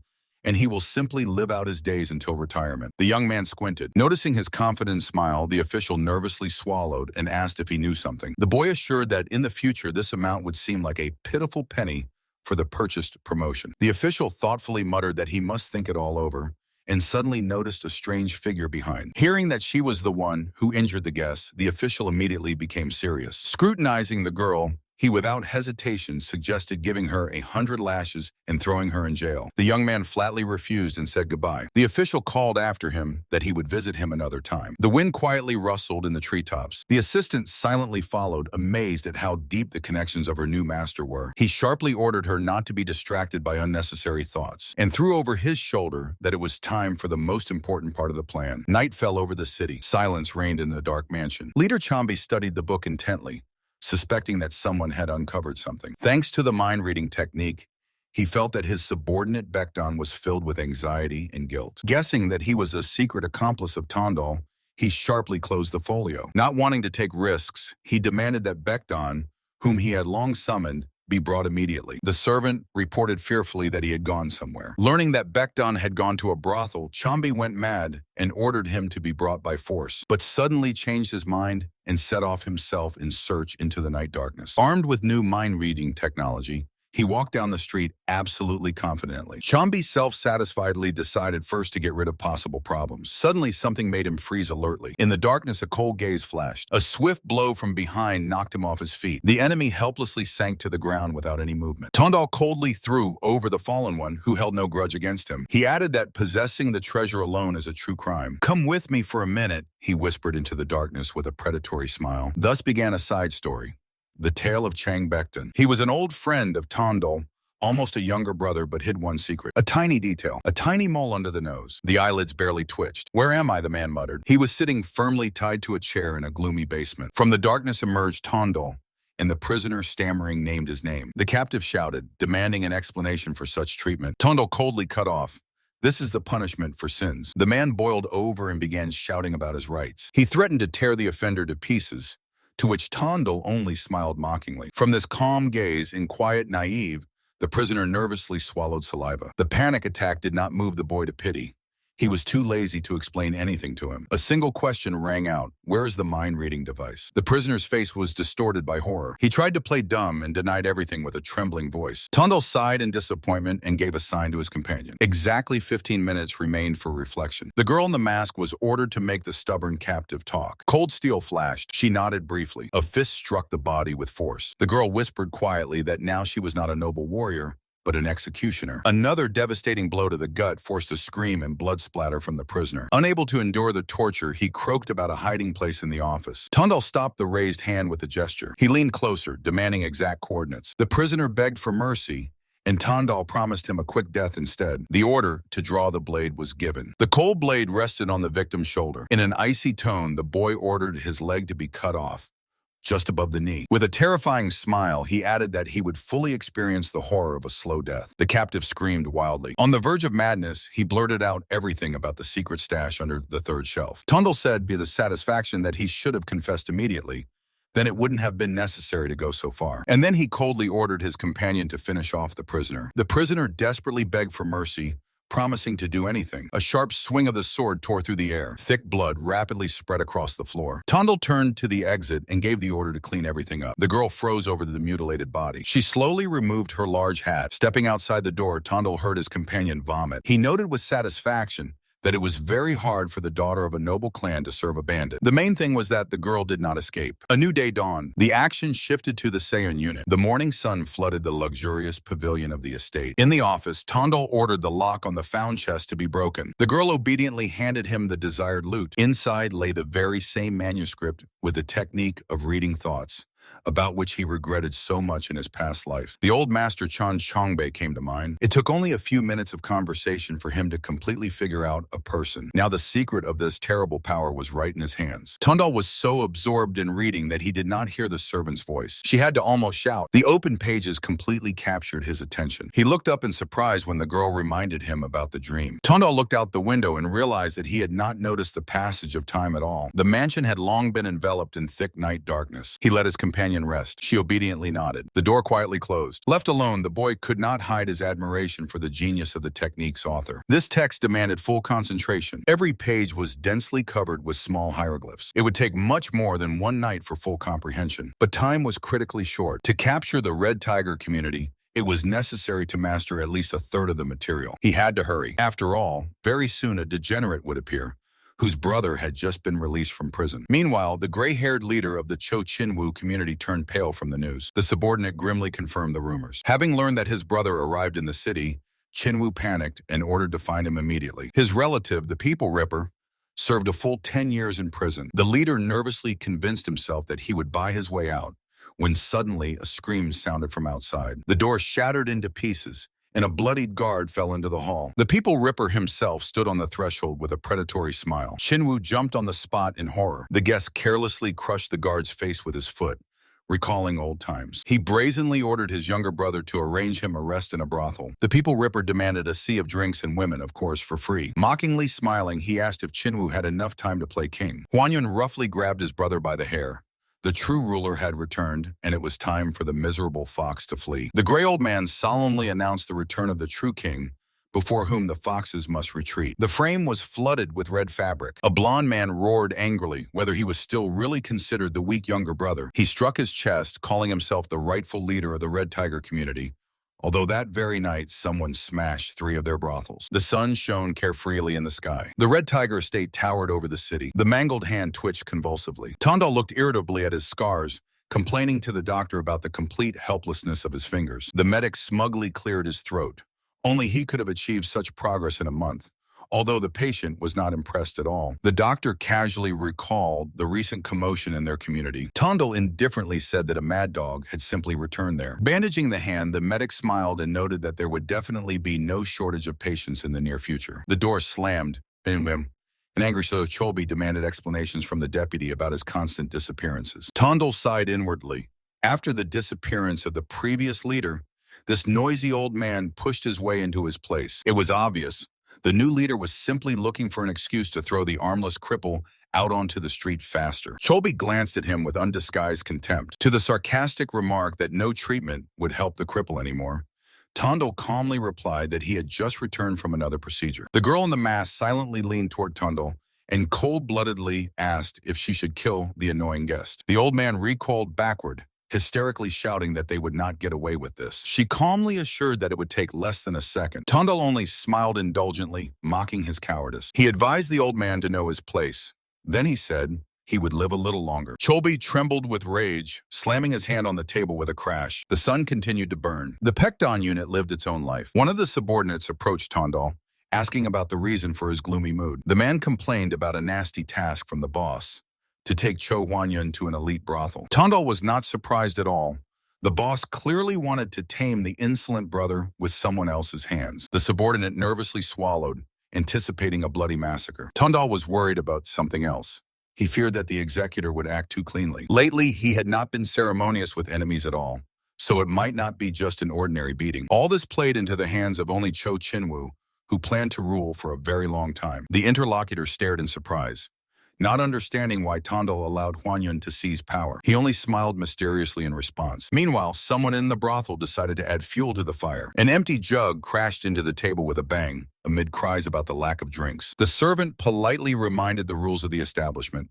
and he will simply live out his days until retirement. The young man squinted. Noticing his confident smile, the official nervously swallowed and asked if he knew something. The boy assured that in the future this amount would seem like a pitiful penny for the purchased promotion. The official thoughtfully muttered that he must think it all over, and suddenly noticed a strange figure behind. Hearing that she was the one who injured the guest, the official immediately became serious. Scrutinizing the girl, he without hesitation suggested giving her 100 lashes and throwing her in jail. The young man flatly refused and said goodbye. The official called after him that he would visit him another time. The wind quietly rustled in the treetops. The assistant silently followed, amazed at how deep the connections of her new master were. He sharply ordered her not to be distracted by unnecessary thoughts, and threw over his shoulder that it was time for the most important part of the plan. Night fell over the city. Silence reigned in the dark mansion. Leader Chambi studied the book intently, suspecting that someone had uncovered something. Thanks to the mind-reading technique, he felt that his subordinate Baekdon was filled with anxiety and guilt. Guessing that he was a secret accomplice of Tondal, he sharply closed the folio. Not wanting to take risks, he demanded that Baekdon, whom he had long summoned, be brought immediately. The servant reported fearfully that he had gone somewhere. Learning that Baekdon had gone to a brothel, Chambi went mad and ordered him to be brought by force, but suddenly changed his mind and set off himself in search into the night darkness. Armed with new mind-reading technology, he walked down the street absolutely confidently. Chambi self-satisfiedly decided first to get rid of possible problems. Suddenly, something made him freeze alertly. In the darkness, a cold gaze flashed. A swift blow from behind knocked him off his feet. The enemy helplessly sank to the ground without any movement. Tondal coldly threw over the fallen one, who held no grudge against him. He added that possessing the treasure alone is a true crime. "Come with me for a minute," he whispered into the darkness with a predatory smile. Thus began a side story. The tale of Chang Baekdon. He was an old friend of Tondal, almost a younger brother, but hid one secret. A tiny detail, a tiny mole under the nose. The eyelids barely twitched. "Where am I?" the man muttered. He was sitting firmly tied to a chair in a gloomy basement. From the darkness emerged Tondal, and the prisoner stammering named his name. The captive shouted, demanding an explanation for such treatment. Tondal coldly cut off. "This is the punishment for sins." The man boiled over and began shouting about his rights. He threatened to tear the offender to pieces, to which Tondal only smiled mockingly. From this calm gaze and quiet naive, the prisoner nervously swallowed saliva. The panic attack did not move the boy to pity. He was too lazy to explain anything to him. A single question rang out: where is the mind-reading device? The prisoner's face was distorted by horror. He tried to play dumb and denied everything with a trembling voice. Tondal sighed in disappointment and gave a sign to his companion. Exactly 15 minutes remained for reflection. The girl in the mask was ordered to make the stubborn captive talk. Cold steel flashed. She nodded briefly. A fist struck the body with force. The girl whispered quietly that now she was not a noble warrior, but an executioner. Another devastating blow to the gut forced a scream and blood splatter from the prisoner. Unable to endure the torture, he croaked about a hiding place in the office. Tondal stopped the raised hand with a gesture. He leaned closer, demanding exact coordinates. The prisoner begged for mercy, and Tondal promised him a quick death instead. The order to draw the blade was given. The cold blade rested on the victim's shoulder. In an icy tone, the boy ordered his leg to be cut off, just above the knee. With a terrifying smile, he added that he would fully experience the horror of a slow death. The captive screamed wildly. On the verge of madness, he blurted out everything about the secret stash under the third shelf. Tondal said with the satisfaction that he should have confessed immediately. Then it wouldn't have been necessary to go so far. And then he coldly ordered his companion to finish off the prisoner. The prisoner desperately begged for mercy, promising to do anything. A sharp swing of the sword tore through the air. Thick blood rapidly spread across the floor. Tondal turned to the exit and gave the order to clean everything up. The girl froze over the mutilated body. She slowly removed her large hat. Stepping outside the door, Tondal heard his companion vomit. He noted with satisfaction that it was very hard for the daughter of a noble clan to serve a bandit. The main thing was that the girl did not escape. A new day dawned. The action shifted to the Saiyan unit. The morning sun flooded the luxurious pavilion of the estate. In the office, Tondal ordered the lock on the found chest to be broken. The girl obediently handed him the desired loot. Inside lay the very same manuscript with the technique of reading thoughts, about which he regretted so much in his past life. The old master Chan Chongbei came to mind. It took only a few minutes of conversation for him to completely figure out a person. Now the secret of this terrible power was right in his hands. Tondal was so absorbed in reading that he did not hear the servant's voice. She had to almost shout. The open pages completely captured his attention. He looked up in surprise when the girl reminded him about the dream. Tondal looked out the window and realized that he had not noticed the passage of time at all. The mansion had long been enveloped in thick night darkness. He let his companion rest. She obediently nodded. The door quietly closed. Left alone, the boy could not hide his admiration for the genius of the technique's author. This text demanded full concentration. Every page was densely covered with small hieroglyphs. It would take much more than one night for full comprehension. But time was critically short. To capture the Red Tiger community, it was necessary to master at least a third of the material. He had to hurry. After all, very soon a degenerate would appear, whose brother had just been released from prison. Meanwhile, the gray-haired leader of the Cho Chinwoo community turned pale from the news. The subordinate grimly confirmed the rumors. Having learned that his brother arrived in the city, Chinwoo panicked and ordered to find him immediately. His relative, the People Ripper, served a full 10 years in prison. The leader nervously convinced himself that he would buy his way out, when suddenly a scream sounded from outside. The door shattered into pieces, and a bloodied guard fell into the hall. The People Ripper himself stood on the threshold with a predatory smile. Chinwoo jumped on the spot in horror. The guest carelessly crushed the guard's face with his foot, recalling old times. He brazenly ordered his younger brother to arrange him a rest in a brothel. The People Ripper demanded a sea of drinks and women, of course, for free. Mockingly smiling, he asked if Chinwoo had enough time to play king. Huanyun roughly grabbed his brother by the hair. The true ruler had returned, and it was time for the miserable fox to flee. The gray old man solemnly announced the return of the true king, before whom the foxes must retreat. The frame was flooded with red fabric. A blond man roared angrily, whether he was still really considered the weak younger brother. He struck his chest, calling himself the rightful leader of the Red Tiger community, although that very night someone smashed 3 of their brothels. The sun shone carefreely in the sky. The Red Tiger estate towered over the city. The mangled hand twitched convulsively. Tondal looked irritably at his scars, complaining to the doctor about the complete helplessness of his fingers. The medic smugly cleared his throat. Only he could have achieved such progress in a month, although the patient was not impressed at all. The doctor casually recalled the recent commotion in their community. Tondal indifferently said that a mad dog had simply returned there. Bandaging the hand, the medic smiled and noted that there would definitely be no shortage of patients in the near future. The door slammed, and an angry Cholbi demanded explanations from the deputy about his constant disappearances. Tondal sighed inwardly. After the disappearance of the previous leader, this noisy old man pushed his way into his place. It was obvious. The new leader was simply looking for an excuse to throw the armless cripple out onto the street faster. Cholbi glanced at him with undisguised contempt. To the sarcastic remark that no treatment would help the cripple anymore, Tondal calmly replied that he had just returned from another procedure. The girl in the mask silently leaned toward Tondal and cold-bloodedly asked if she should kill the annoying guest. The old man recoiled backward, hysterically shouting that they would not get away with this. She calmly assured that it would take less than a second. Tondal only smiled indulgently, mocking his cowardice. He advised the old man to know his place. Then he said he would live a little longer. Cholby trembled with rage, slamming his hand on the table with a crash. The sun continued to burn. The Pekton unit lived its own life. One of the subordinates approached Tondal, asking about the reason for his gloomy mood. The man complained about a nasty task from the boss, to take Cho Hwan-yun to an elite brothel. Tondal was not surprised at all. The boss clearly wanted to tame the insolent brother with someone else's hands. The subordinate nervously swallowed, anticipating a bloody massacre. Tondal was worried about something else. He feared that the executor would act too cleanly. Lately, he had not been ceremonious with enemies at all, so it might not be just an ordinary beating. All this played into the hands of only Cho Chin-woo, who planned to rule for a very long time. The interlocutor stared in surprise, not understanding why Tondal allowed Hwan-yun to seize power. He only smiled mysteriously in response. Meanwhile, someone in the brothel decided to add fuel to the fire. An empty jug crashed into the table with a bang, amid cries about the lack of drinks. The servant politely reminded the rules of the establishment.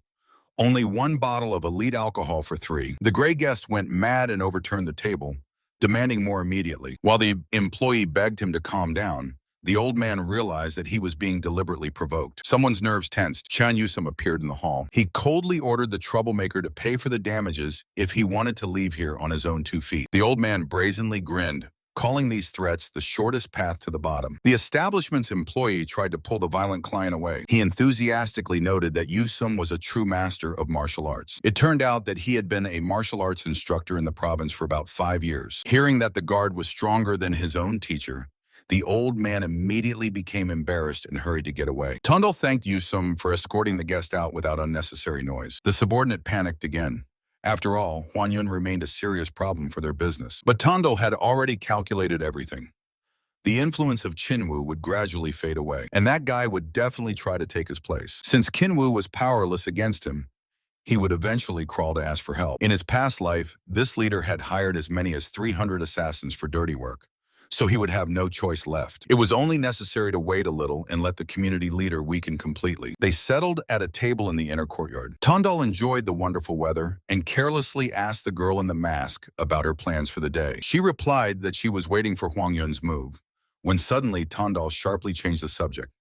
Only one bottle of elite alcohol for 3. The gray guest went mad and overturned the table, demanding more immediately. While the employee begged him to calm down, the old man realized that he was being deliberately provoked. Someone's nerves tensed. Chan Yusum appeared in the hall. He coldly ordered the troublemaker to pay for the damages if he wanted to leave here on his own 2 feet. The old man brazenly grinned, calling these threats the shortest path to the bottom. The establishment's employee tried to pull the violent client away. He enthusiastically noted that Yusum was a true master of martial arts. It turned out that he had been a martial arts instructor in the province for about 5 years. Hearing that the guard was stronger than his own teacher, the old man immediately became embarrassed and hurried to get away. Tondal thanked Yusum for escorting the guest out without unnecessary noise. The subordinate panicked again. After all, Hwan-yun remained a serious problem for their business. But Tondal had already calculated everything. The influence of Chin-woo would gradually fade away, and that guy would definitely try to take his place. Since Kin-woo was powerless against him, he would eventually crawl to ask for help. In his past life, this leader had hired as many as 300 assassins for dirty work, so he would have no choice left. It was only necessary to wait a little and let the community leader weaken completely. They settled at a table in the inner courtyard. Tondal enjoyed the wonderful weather and carelessly asked the girl in the mask about her plans for the day. She replied that she was waiting for Hwang-yun's move, when suddenly Tondal sharply changed the subject.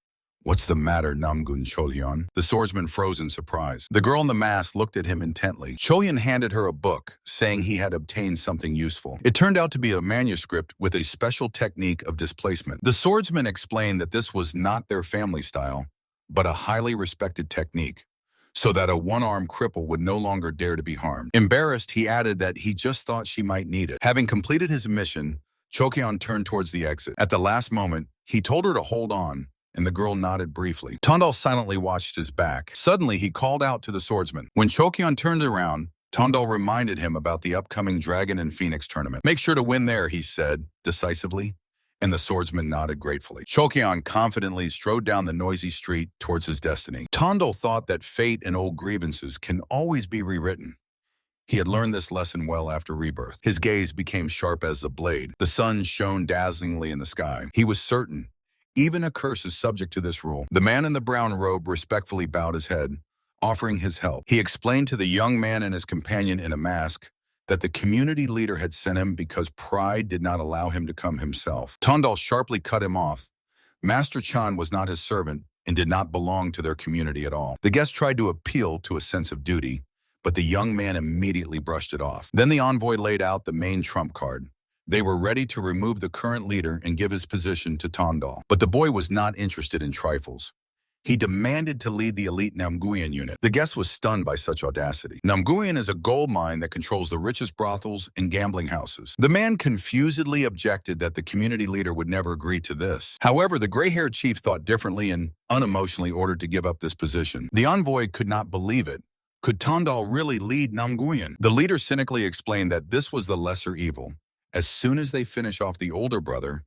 "What's the matter, Namgun Cholyon?" The swordsman froze in surprise. The girl in the mask looked at him intently. Cholyon handed her a book, saying he had obtained something useful. It turned out to be a manuscript with a special technique of displacement. The swordsman explained that this was not their family style, but a highly respected technique, so that a one-armed cripple would no longer dare to be harmed. Embarrassed, he added that he just thought she might need it. Having completed his mission, Chokyon turned towards the exit. At the last moment, he told her to hold on, and the girl nodded briefly. Tondal silently watched his back. Suddenly, he called out to the swordsman. When Chokyon turned around, Tondal reminded him about the upcoming Dragon and Phoenix tournament. "Make sure to win there," he said, decisively, and the swordsman nodded gratefully. Chokyon confidently strode down the noisy street towards his destiny. Tondal thought that fate and old grievances can always be rewritten. He had learned this lesson well after rebirth. His gaze became sharp as a blade. The sun shone dazzlingly in the sky. He was certain even a curse is subject to this rule. The man in the brown robe respectfully bowed his head, offering his help. He explained to the young man and his companion in a mask that the community leader had sent him because pride did not allow him to come himself. Tondal sharply cut him off. Master Chan was not his servant and did not belong to their community at all. The guest tried to appeal to a sense of duty, but the young man immediately brushed it off. Then the envoy laid out the main trump card. They were ready to remove the current leader and give his position to Tondal. But the boy was not interested in trifles. He demanded to lead the elite Namguyan unit. The guest was stunned by such audacity. Namguyan is a gold mine that controls the richest brothels and gambling houses. The man confusedly objected that the community leader would never agree to this. However, the gray-haired chief thought differently and unemotionally ordered to give up this position. The envoy could not believe it. Could Tondal really lead Namguyan? The leader cynically explained that this was the lesser evil. As soon as they finish off the older brother,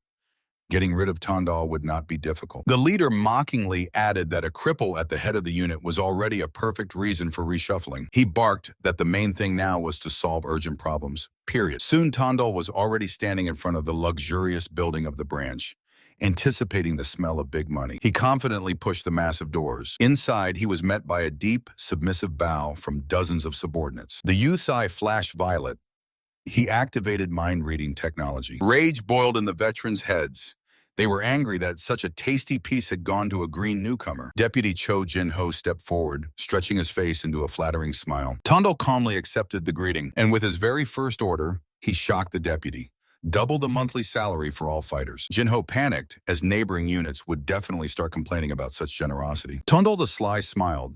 Getting rid of Tandal would not be difficult. The leader mockingly added that a cripple at the head of the unit was already a perfect reason for reshuffling. He barked that the main thing now was to solve urgent problems, period. Soon Tandal was already standing in front of the luxurious building of the branch, anticipating the smell of big money. He confidently pushed the massive doors. Inside, he was met by a deep, submissive bow from dozens of subordinates. The youth's eye flashed violet. He activated mind-reading technology. Rage boiled in the veterans' heads. They were angry that such a tasty piece had gone to a green newcomer. Deputy Cho Jin-ho stepped forward, stretching his face into a flattering smile. Tandal calmly accepted the greeting, and with his very first order, he shocked the deputy. Double the monthly salary for all fighters. Jin-ho panicked, as neighboring units would definitely start complaining about such generosity. Tandal the Sly smiled.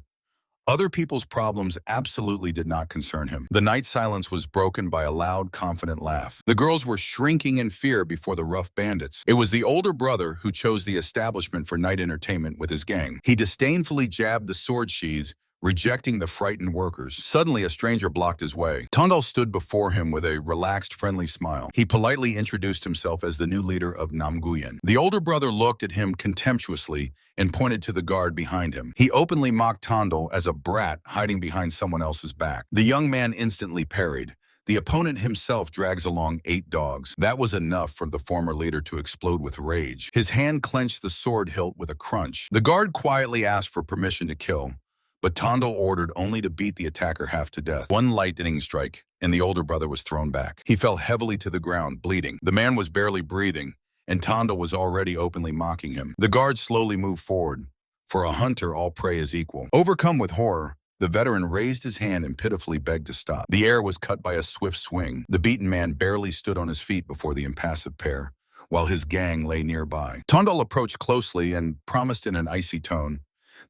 Other people's problems absolutely did not concern him. The night silence was broken by a loud, confident laugh. The girls were shrinking in fear before the rough bandits. It was the older brother who chose the establishment for night entertainment with his gang. He disdainfully jabbed the sword sheaths, rejecting the frightened workers. Suddenly, a stranger blocked his way. Tandal stood before him with a relaxed, friendly smile. He politely introduced himself as the new leader of Namguyen. The older brother looked at him contemptuously and pointed to the guard behind him. He openly mocked Tandal as a brat hiding behind someone else's back. The young man instantly parried. The opponent himself drags along 8 dogs. That was enough for the former leader to explode with rage. His hand clenched the sword hilt with a crunch. The guard quietly asked for permission to kill, but Tandal ordered only to beat the attacker half to death. One lightning strike, and the older brother was thrown back. He fell heavily to the ground, bleeding. The man was barely breathing, and Tandal was already openly mocking him. The guard slowly moved forward. For a hunter, all prey is equal. Overcome with horror, the veteran raised his hand and pitifully begged to stop. The air was cut by a swift swing. The beaten man barely stood on his feet before the impassive pair, while his gang lay nearby. Tandal approached closely and promised in an icy tone,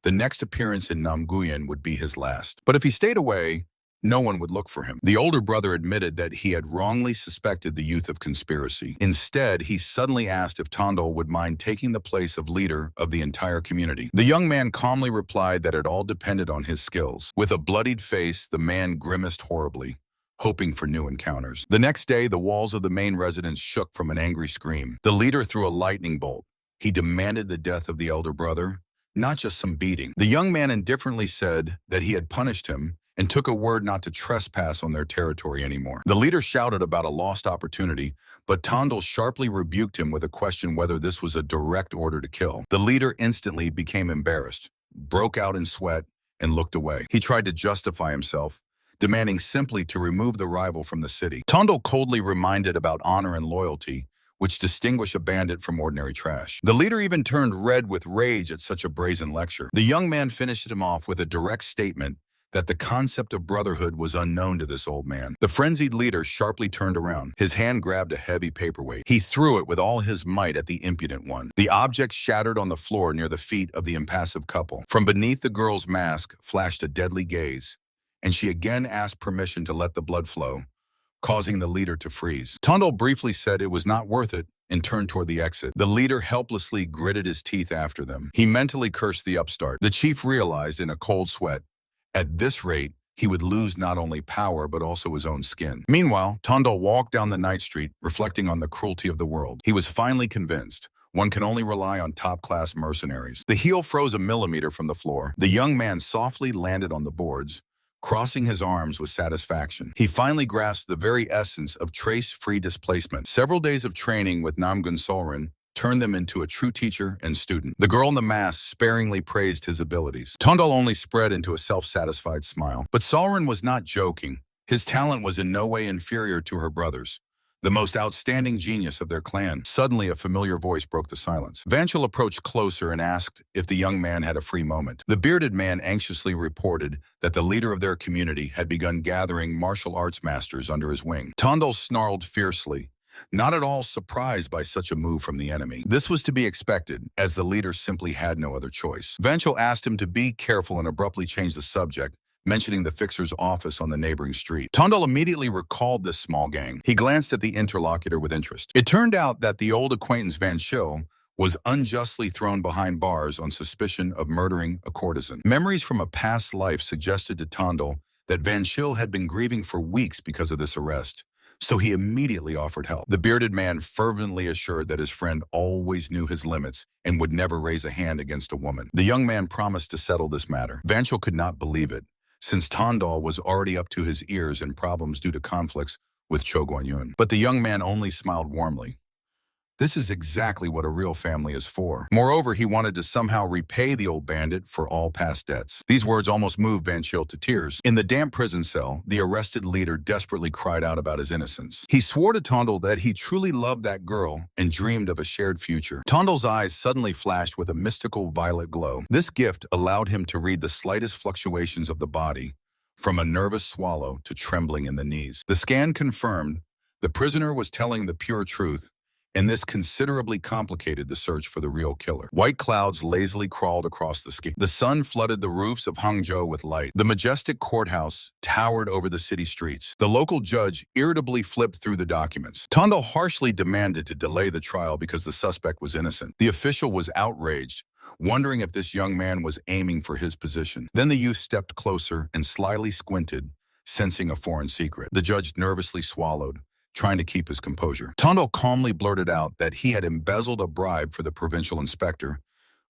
the next appearance in Namguyen would be his last. But if he stayed away, no one would look for him. The older brother admitted that he had wrongly suspected the youth of conspiracy. Instead, he suddenly asked if Tandal would mind taking the place of leader of the entire community. The young man calmly replied that it all depended on his skills. With a bloodied face, the man grimaced horribly, hoping for new encounters. The next day, the walls of the main residence shook from an angry scream. The leader threw a lightning bolt. He demanded the death of the elder brother, not just some beating. The young man indifferently said that he had punished him and took a word not to trespass on their territory anymore. The leader shouted about a lost opportunity, but Tandal sharply rebuked him with a question whether this was a direct order to kill. The leader instantly became embarrassed, broke out in sweat, and looked away. He tried to justify himself, demanding simply to remove the rival from the city. Tandal coldly reminded about honor and loyalty, which distinguish a bandit from ordinary trash. The leader even turned red with rage at such a brazen lecture. The young man finished him off with a direct statement that the concept of brotherhood was unknown to this old man. The frenzied leader sharply turned around. His hand grabbed a heavy paperweight. He threw it with all his might at the impudent one. The object shattered on the floor near the feet of the impassive couple. From beneath the girl's mask flashed a deadly gaze, and she again asked permission to let the blood flow, causing the leader to freeze. Tandal briefly said it was not worth it and turned toward the exit. The leader helplessly gritted his teeth after them. He mentally cursed the upstart. The chief realized in a cold sweat, at this rate, he would lose not only power but also his own skin. Meanwhile, Tandal walked down the night street, reflecting on the cruelty of the world. He was finally convinced one can only rely on top-class mercenaries. The heel froze a millimeter from the floor. The young man softly landed on the boards, crossing his arms with satisfaction. He finally grasped the very essence of trace-free displacement. Several days of training with Namgun Solrin turned them into a true teacher and student. The girl in the mask sparingly praised his abilities. Tandal only spread into a self-satisfied smile. But Solrin was not joking. His talent was in no way inferior to her brother's, the most outstanding genius of their clan. Suddenly, a familiar voice broke the silence. Vanchel approached closer and asked if the young man had a free moment. The bearded man anxiously reported that the leader of their community had begun gathering martial arts masters under his wing. Tandal snarled fiercely, not at all surprised by such a move from the enemy. This was to be expected, as the leader simply had no other choice. Vanchel asked him to be careful and abruptly changed the subject, mentioning the fixer's office on the neighboring street. Tandal immediately recalled this small gang. He glanced at the interlocutor with interest. It turned out that the old acquaintance Vanchel was unjustly thrown behind bars on suspicion of murdering a courtesan. Memories from a past life suggested to Tandal that Vanchel had been grieving for weeks because of this arrest, so he immediately offered help. The bearded man fervently assured that his friend always knew his limits and would never raise a hand against a woman. The young man promised to settle this matter. Vanchel could not believe it, since Tondal was already up to his ears in problems due to conflicts with Cho Guanyun. But the young man only smiled warmly. This is exactly what a real family is for. Moreover, he wanted to somehow repay the old bandit for all past debts. These words almost moved Vanchel to tears. In the damp prison cell, the arrested leader desperately cried out about his innocence. He swore to Tondal that he truly loved that girl and dreamed of a shared future. Tondal's eyes suddenly flashed with a mystical violet glow. This gift allowed him to read the slightest fluctuations of the body, from a nervous swallow to trembling in the knees. The scan confirmed the prisoner was telling the pure truth, and this considerably complicated the search for the real killer. White clouds lazily crawled across the sky. The sun flooded the roofs of Hangzhou with light. The majestic courthouse towered over the city streets. The local judge irritably flipped through the documents. Tondal harshly demanded to delay the trial because the suspect was innocent. The official was outraged, wondering if this young man was aiming for his position. Then the youth stepped closer and slyly squinted, sensing a foreign secret. The judge nervously swallowed, trying to keep his composure. Tondal calmly blurted out that he had embezzled a bribe for the provincial inspector,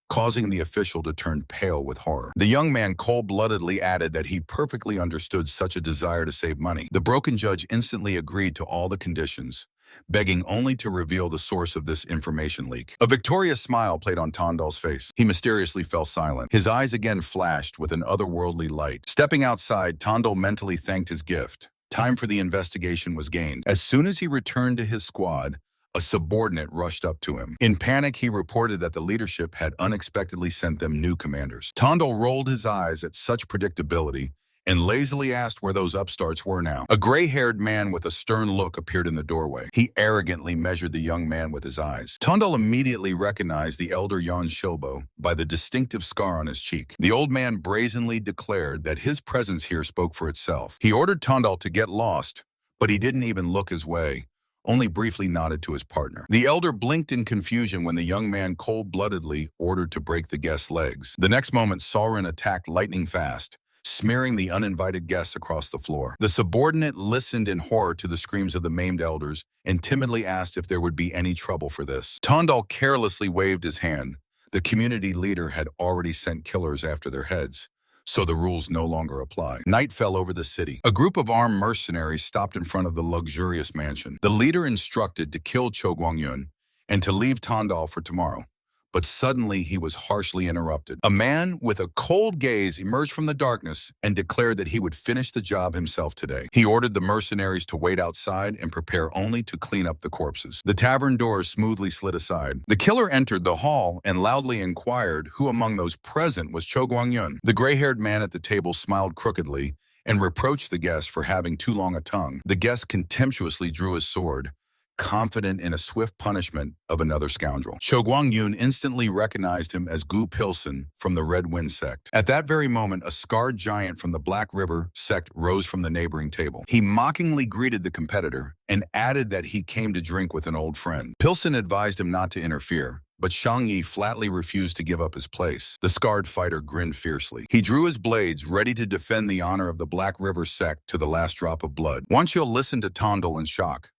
causing the official to turn pale with horror. The young man cold-bloodedly added that he perfectly understood such a desire to save money. The broken judge instantly agreed to all the conditions, begging only to reveal the source of this information leak. A victorious smile played on Tondal's face. He mysteriously fell silent. His eyes again flashed with an otherworldly light. Stepping outside, Tondal mentally thanked his gift. Time for the investigation was gained. As soon as he returned to his squad, a subordinate rushed up to him. In panic, he reported that the leadership had unexpectedly sent them new commanders. Tondal rolled his eyes at such predictability and lazily asked where those upstarts were now. A gray-haired man with a stern look appeared in the doorway. He arrogantly measured the young man with his eyes. Tondal immediately recognized the elder Yan Shilbo by the distinctive scar on his cheek. The old man brazenly declared that his presence here spoke for itself. He ordered Tondal to get lost, but he didn't even look his way, only briefly nodded to his partner. The elder blinked in confusion when the young man cold-bloodedly ordered to break the guest's legs. The next moment, Sauron attacked lightning fast, smearing the uninvited guests across the floor. The subordinate listened in horror to the screams of the maimed elders and timidly asked if there would be any trouble for this. Tondal carelessly waved his hand. The community leader had already sent killers after their heads, so the rules no longer apply. Night fell over the city. A group of armed mercenaries stopped in front of the luxurious mansion. The leader instructed to kill Cho Guangyun and to leave Tondal for tomorrow. But suddenly he was harshly interrupted. A man with a cold gaze emerged from the darkness and declared that he would finish the job himself today. He ordered the mercenaries to wait outside and prepare only to clean up the corpses. The tavern doors smoothly slid aside. The killer entered the hall and loudly inquired who among those present was Cho Guangyun. The gray-haired man at the table smiled crookedly and reproached the guest for having too long a tongue. The guest contemptuously drew his sword, confident in a swift punishment of another scoundrel. Cho Guangyun instantly recognized him as Gu Pilsen from the Red Wind sect. At that very moment, a scarred giant from the Black River sect rose from the neighboring table. He mockingly greeted the competitor and added that he came to drink with an old friend. Pilsen advised him not to interfere, but Shang Yi flatly refused to give up his place. The scarred fighter grinned fiercely. He drew his blades, ready to defend the honor of the Black River sect to the last drop of blood. Wanqiu listened to Tondal in shock.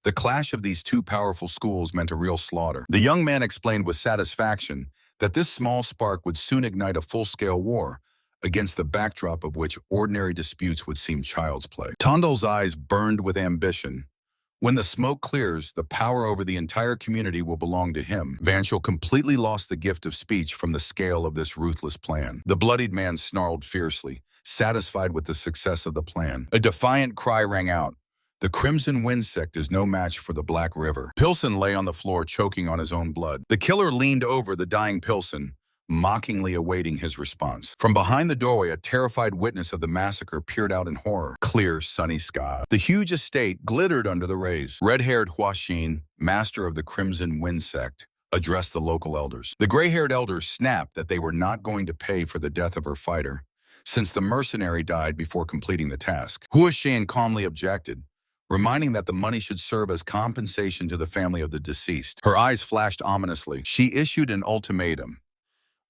The clash of these two powerful schools meant a real slaughter. The young man explained with satisfaction that this small spark would soon ignite a full-scale war, against the backdrop of which ordinary disputes would seem child's play. Tondal's eyes burned with ambition. When the smoke clears, the power over the entire community will belong to him. Vanchel completely lost the gift of speech from the scale of this ruthless plan. The bloodied man snarled fiercely, satisfied with the success of the plan. A defiant cry rang out. The Crimson Wind sect is no match for the Black River. Pilsen lay on the floor choking on his own blood. The killer leaned over the dying Pilsen, mockingly awaiting his response. From behind the doorway, a terrified witness of the massacre peered out in horror. Clear, sunny sky. The huge estate glittered under the rays. Red-haired Hua Xin, master of the Crimson Wind sect, addressed the local elders. The gray-haired elders snapped that they were not going to pay for the death of her fighter, since the mercenary died before completing the task. Hua Xin calmly objected, reminding that the money should serve as compensation to the family of the deceased. Her eyes flashed ominously. She issued an ultimatum.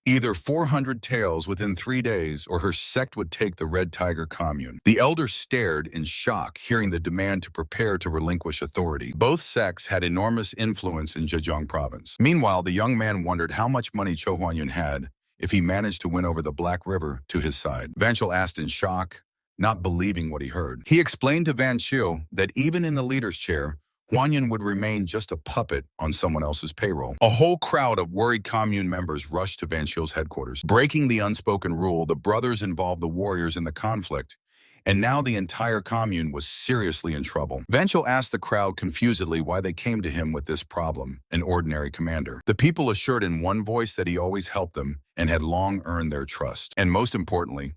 Either 400 taels within 3 days, or her sect would take the Red Tiger commune. The elders stared in shock, hearing the demand to prepare to relinquish authority. Both sects had enormous influence in Zhejiang province. Meanwhile, the young man wondered how much money Cho Huanyun had if he managed to win over the Black River to his side. Van Chiel asked in shock, not believing what he heard. He explained to Van Chiel that even in the leader's chair, Huanyun would remain just a puppet on someone else's payroll. A whole crowd of worried commune members rushed to Van Chiel's headquarters. Breaking the unspoken rule, the brothers involved the warriors in the conflict, and now the entire commune was seriously in trouble. Van Chiel asked the crowd confusedly why they came to him with this problem, an ordinary commander. The people assured in one voice that he always helped them and had long earned their trust. And most importantly,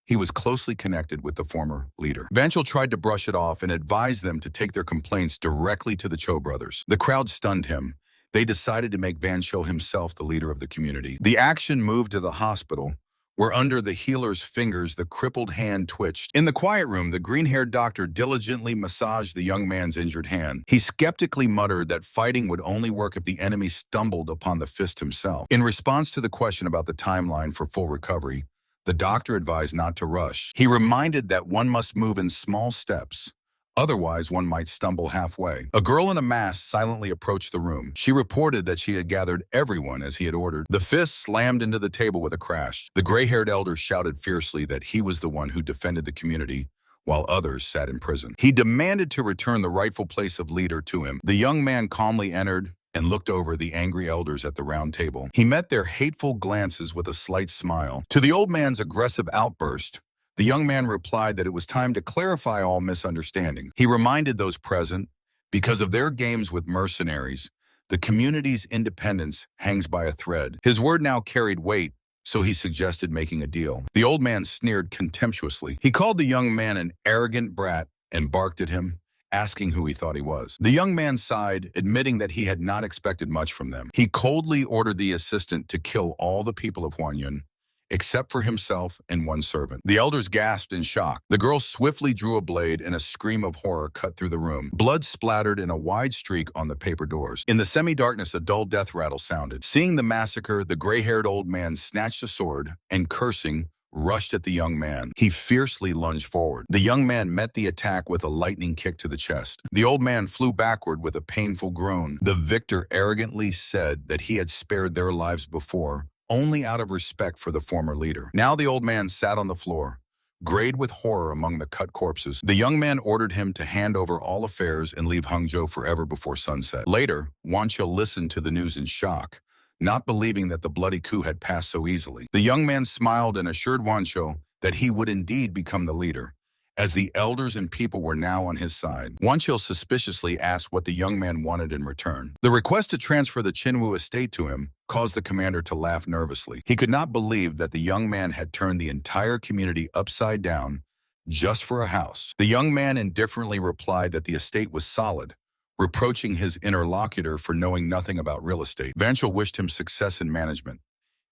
he was closely connected with the former leader. Van Chiel tried to brush it off and advised them to take their complaints directly to the Cho brothers. The crowd stunned him. They decided to make Van Chiel himself the leader of the community. The action moved to the hospital, where under the healer's fingers the crippled hand twitched. In the quiet room, the green-haired doctor diligently massaged the young man's injured hand. He skeptically muttered that fighting would only work if the enemy stumbled upon the fist himself. In response to the question about the timeline for full recovery, the doctor advised not to rush. He reminded that one must move in small steps, otherwise one might stumble halfway. A girl in a mask silently approached the room. She reported that she had gathered everyone as he had ordered. The fist slammed into the table with a crash. The gray-haired elder shouted fiercely that he was the one who defended the community, while others sat in prison. He demanded to return the rightful place of leader to him. The young man calmly entered and looked over the angry elders at the round table. He met their hateful glances with a slight smile. To the old man's aggressive outburst, the young man replied that it was time to clarify all misunderstanding. He reminded those present, because of their games with mercenaries, the community's independence hangs by a thread. His word now carried weight, so he suggested making a deal. The old man sneered contemptuously. He called the young man an arrogant brat and barked at him, asking who he thought he was. The young man sighed, admitting that he had not expected much from them. He coldly ordered the assistant to kill all the people of Huanyun, except for himself and one servant. The elders gasped in shock. The girl swiftly drew a blade, and a scream of horror cut through the room. Blood splattered in a wide streak on the paper doors. In the semi-darkness, a dull death rattle sounded. Seeing the massacre, the gray-haired old man snatched a sword and, cursing, rushed at the young man. He fiercely lunged forward. The young man met the attack with a lightning kick to the chest. The old man flew backward with a painful groan. The victor arrogantly said that he had spared their lives before, only out of respect for the former leader. Now the old man sat on the floor, grayed with horror among the cut corpses. The young man ordered him to hand over all affairs and leave Hangzhou forever before sunset. Later, Van Chiel listened to the news in shock, not believing that the bloody coup had passed so easily. The young man smiled and assured Van Chiel that he would indeed become the leader, as the elders and people were now on his side. Van Chiel suspiciously asked what the young man wanted in return. The request to transfer the Qinwu estate to him caused the commander to laugh nervously. He could not believe that the young man had turned the entire community upside down just for a house. The young man indifferently replied that the estate was solid, reproaching his interlocutor for knowing nothing about real estate. Van Chiel wished him success in management,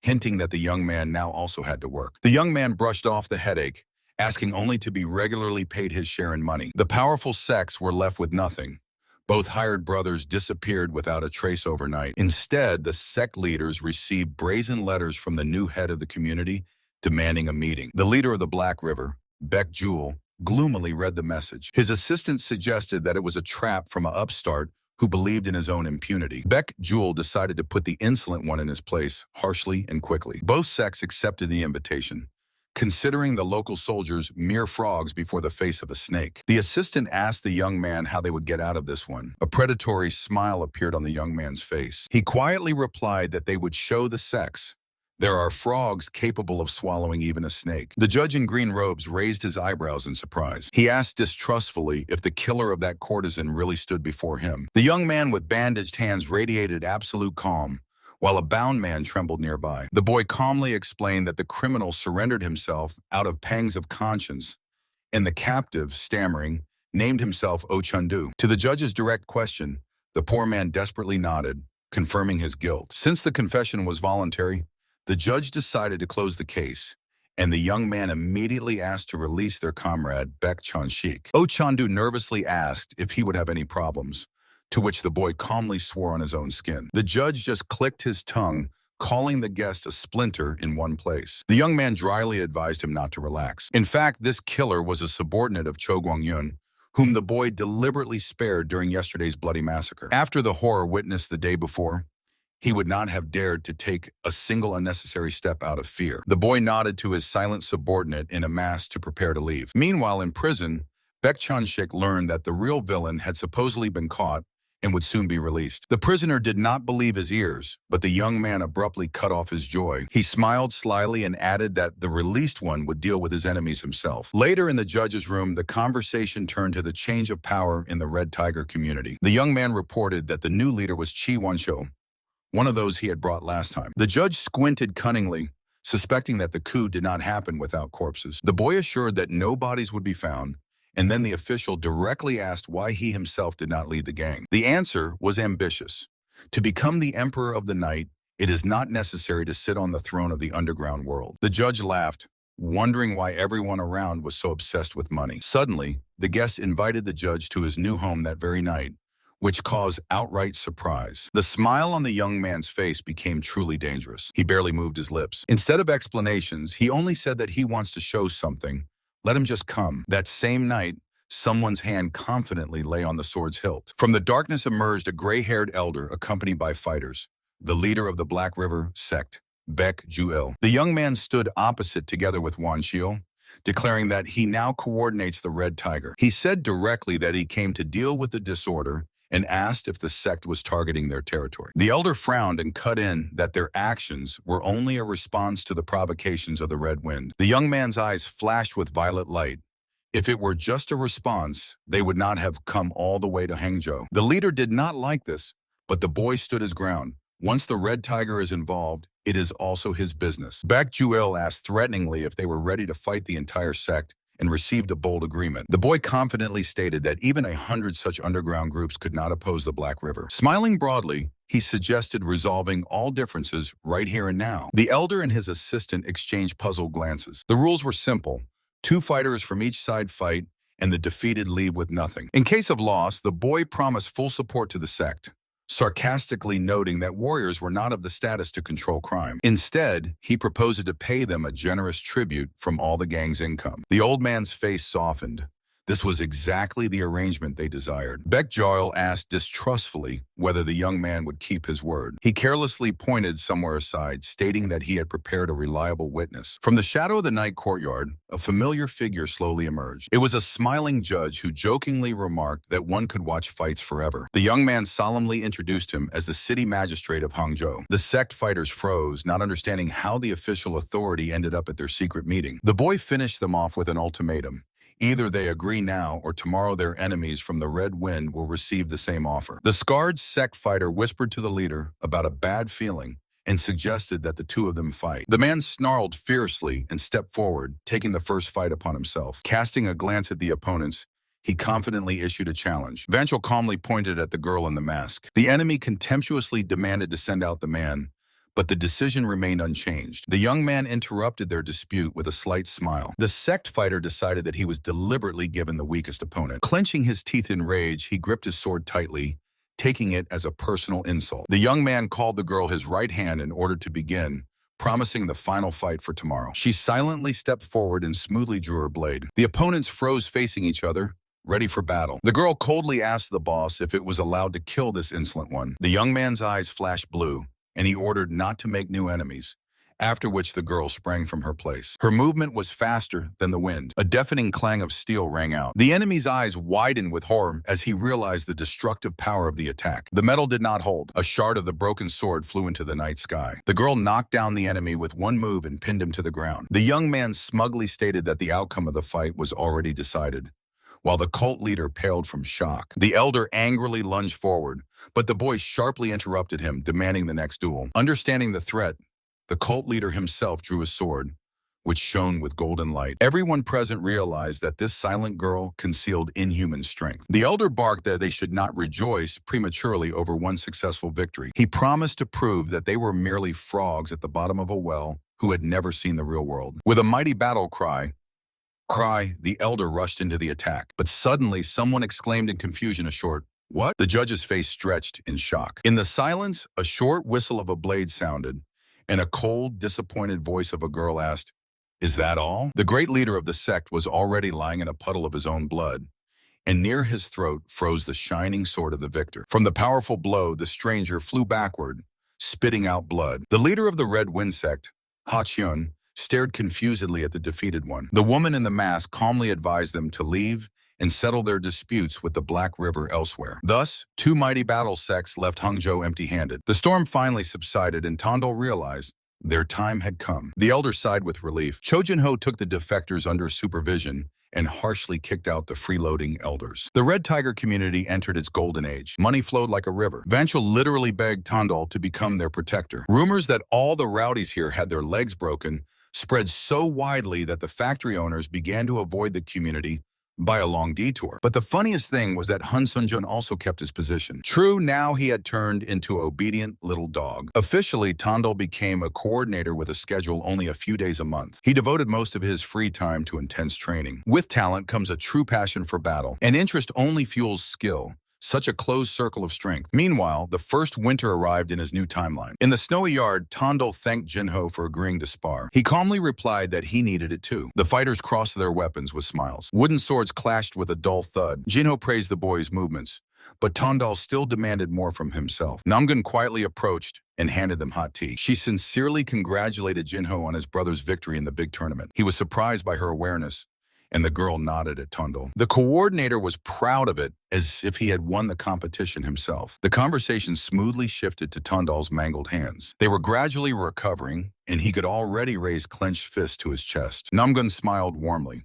hinting that the young man now also had to work. The young man brushed off the headache, asking only to be regularly paid his share in money. The powerful sects were left with nothing. Both hired brothers disappeared without a trace overnight. Instead, the sect leaders received brazen letters from the new head of the community demanding a meeting. The leader of the Black River, Baek Jewel, gloomily read the message. His assistant suggested that it was a trap from an upstart who believed in his own impunity. Baek Jewel decided to put the insolent one in his place, harshly and quickly. Both sects accepted the invitation, considering the local soldiers mere frogs before the face of a snake. The assistant asked the young man how they would get out of this one. A predatory smile appeared on the young man's face. He quietly replied that they would show the sects there are frogs capable of swallowing even a snake. The judge in green robes raised his eyebrows in surprise. He asked distrustfully if the killer of that courtesan really stood before him. The young man with bandaged hands radiated absolute calm, while a bound man trembled nearby. The boy calmly explained that the criminal surrendered himself out of pangs of conscience, and the captive, stammering, named himself Ochundu. To the judge's direct question, the poor man desperately nodded, confirming his guilt. Since the confession was voluntary, the judge decided to close the case, and the young man immediately asked to release their comrade, Baek Chon-shik. Ochundu nervously asked if he would have any problems, to which the boy calmly swore on his own skin. The judge just clicked his tongue calling the guest a splinter in one place. The young man dryly advised him not to relax. In fact, this killer was a subordinate of Cho Guang-yun, whom the boy deliberately spared during yesterday's bloody massacre. After the horror witnessed the day before, he would not have dared to take a single unnecessary step out of fear. The boy nodded to his silent subordinate in a mass to prepare to leave. Meanwhile, in prison, Baek Chun-sik learned that the real villain had supposedly been caught and would soon be released. The prisoner did not believe his ears, but the young man abruptly cut off his joy. He smiled slyly and added that the released one would deal with his enemies himself. Later in the judge's room, the conversation turned to the change of power in the Red Tiger community. The young man reported that the new leader was Chi Wan-shou, one of those he had brought last time. The judge squinted cunningly, suspecting that the coup did not happen without corpses. The boy assured that no bodies would be found, and then the official directly asked why he himself did not lead the gang. The answer was ambitious. To become the emperor of the night, it is not necessary to sit on the throne of the underground world. The judge laughed, wondering why everyone around was so obsessed with money. Suddenly, the guest invited the judge to his new home that very night, which caused outright surprise. The smile on the young man's face became truly dangerous. He barely moved his lips. Instead of explanations, he only said that he wants to show something. Let him just come. That same night, someone's hand confidently lay on the sword's hilt. From the darkness emerged a gray-haired elder accompanied by fighters, the leader of the Black River sect, Baek Ju-il. The young man stood opposite together with Wan Xiu, declaring that he now coordinates the Red Tiger. He said directly that he came to deal with the disorder and asked if the sect was targeting their territory. The elder frowned and cut in that their actions were only a response to the provocations of the Red Wind. The young man's eyes flashed with violet light. If it were just a response, they would not have come all the way to Hangzhou. The leader did not like this, but the boy stood his ground. Once the Red Tiger is involved, it is also his business. Baek Ju-il asked threateningly if they were ready to fight the entire sect, and received a bold agreement. The boy confidently stated that even 100 such underground groups could not oppose the Black River. Smiling broadly, he suggested resolving all differences right here and now. The elder and his assistant exchanged puzzled glances. The rules were simple. 2 fighters from each side fight, and the defeated leave with nothing. In case of loss, the boy promised full support to the sect, sarcastically noting that warriors were not of the status to control crime. Instead, he proposed to pay them a generous tribute from all the gang's income. The old man's face softened. This was exactly the arrangement they desired. Baek Ju-il asked distrustfully whether the young man would keep his word. He carelessly pointed somewhere aside, stating that he had prepared a reliable witness. From the shadow of the night courtyard, a familiar figure slowly emerged. It was a smiling judge who jokingly remarked that one could watch fights forever. The young man solemnly introduced him as the city magistrate of Hangzhou. The sect fighters froze, not understanding how the official authority ended up at their secret meeting. The boy finished them off with an ultimatum. Either they agree now or tomorrow their enemies from the Red Wind will receive the same offer. The scarred sect fighter whispered to the leader about a bad feeling and suggested that the 2 of them fight. The man snarled fiercely and stepped forward, taking the first fight upon himself. Casting a glance at the opponents, he confidently issued a challenge. Vanchel calmly pointed at the girl in the mask. The enemy contemptuously demanded to send out the man, but the decision remained unchanged. The young man interrupted their dispute with a slight smile. The sect fighter decided that he was deliberately given the weakest opponent. Clenching his teeth in rage, he gripped his sword tightly, taking it as a personal insult. The young man called the girl his right hand in order to begin, promising the final fight for tomorrow. She silently stepped forward and smoothly drew her blade. The opponents froze facing each other, ready for battle. The girl coldly asked the boss if it was allowed to kill this insolent one. The young man's eyes flashed blue, and he ordered not to make new enemies, after which the girl sprang from her place. Her movement was faster than the wind. A deafening clang of steel rang out. The enemy's eyes widened with horror as he realized the destructive power of the attack. The metal did not hold. A shard of the broken sword flew into the night sky. The girl knocked down the enemy with one move and pinned him to the ground. The young man smugly stated that the outcome of the fight was already decided, while the cult leader paled from shock. The elder angrily lunged forward, but the boy sharply interrupted him, demanding the next duel. Understanding the threat, the cult leader himself drew his sword, which shone with golden light. Everyone present realized that this silent girl concealed inhuman strength. The elder barked that they should not rejoice prematurely over one successful victory. He promised to prove that they were merely frogs at the bottom of a well who had never seen the real world. With a mighty battle cry, the elder rushed into the attack. But suddenly, someone exclaimed in confusion a short, "What?" The judge's face stretched in shock. In the silence, a short whistle of a blade sounded, and a cold, disappointed voice of a girl asked, "Is that all?" The great leader of the sect was already lying in a puddle of his own blood, and near his throat froze the shining sword of the victor. From the powerful blow, the stranger flew backward, spitting out blood. The leader of the Red Wind sect, Ha-Chun, stared confusedly at the defeated one. The woman in the mask calmly advised them to leave and settle their disputes with the Black River elsewhere. Thus, two mighty battle sects left Hangzhou empty-handed. The storm finally subsided, and Tondol realized their time had come. The elder sighed with relief. Cho Jin-ho took the defectors under supervision and harshly kicked out the freeloading elders. The Red Tiger community entered its golden age. Money flowed like a river. Vanchel literally begged Tondol to become their protector. Rumors that all the rowdies here had their legs broken spread so widely that the factory owners began to avoid the community by a long detour. But the funniest thing was that Han Sunjun also kept his position. True, now he had turned into an obedient little dog. Officially, Tondol became a coordinator with a schedule only a few days a month. He devoted most of his free time to intense training. With talent comes a true passion for battle, and interest only fuels skill. Such a closed circle of strength. Meanwhile, the first winter arrived in his new timeline. In the snowy yard, Tondol thanked Jinho for agreeing to spar. He calmly replied that he needed it too. The fighters crossed their weapons with smiles. Wooden swords clashed with a dull thud. Jinho praised the boy's movements, but Tondol still demanded more from himself. Namgun quietly approached and handed them hot tea. She sincerely congratulated Jinho on his brother's victory in the big tournament. He was surprised by her awareness, and the girl nodded at Tondol. The coordinator was proud of it, as if he had won the competition himself. The conversation smoothly shifted to Tondol's mangled hands. They were gradually recovering, and he could already raise clenched fists to his chest. Namgun smiled warmly.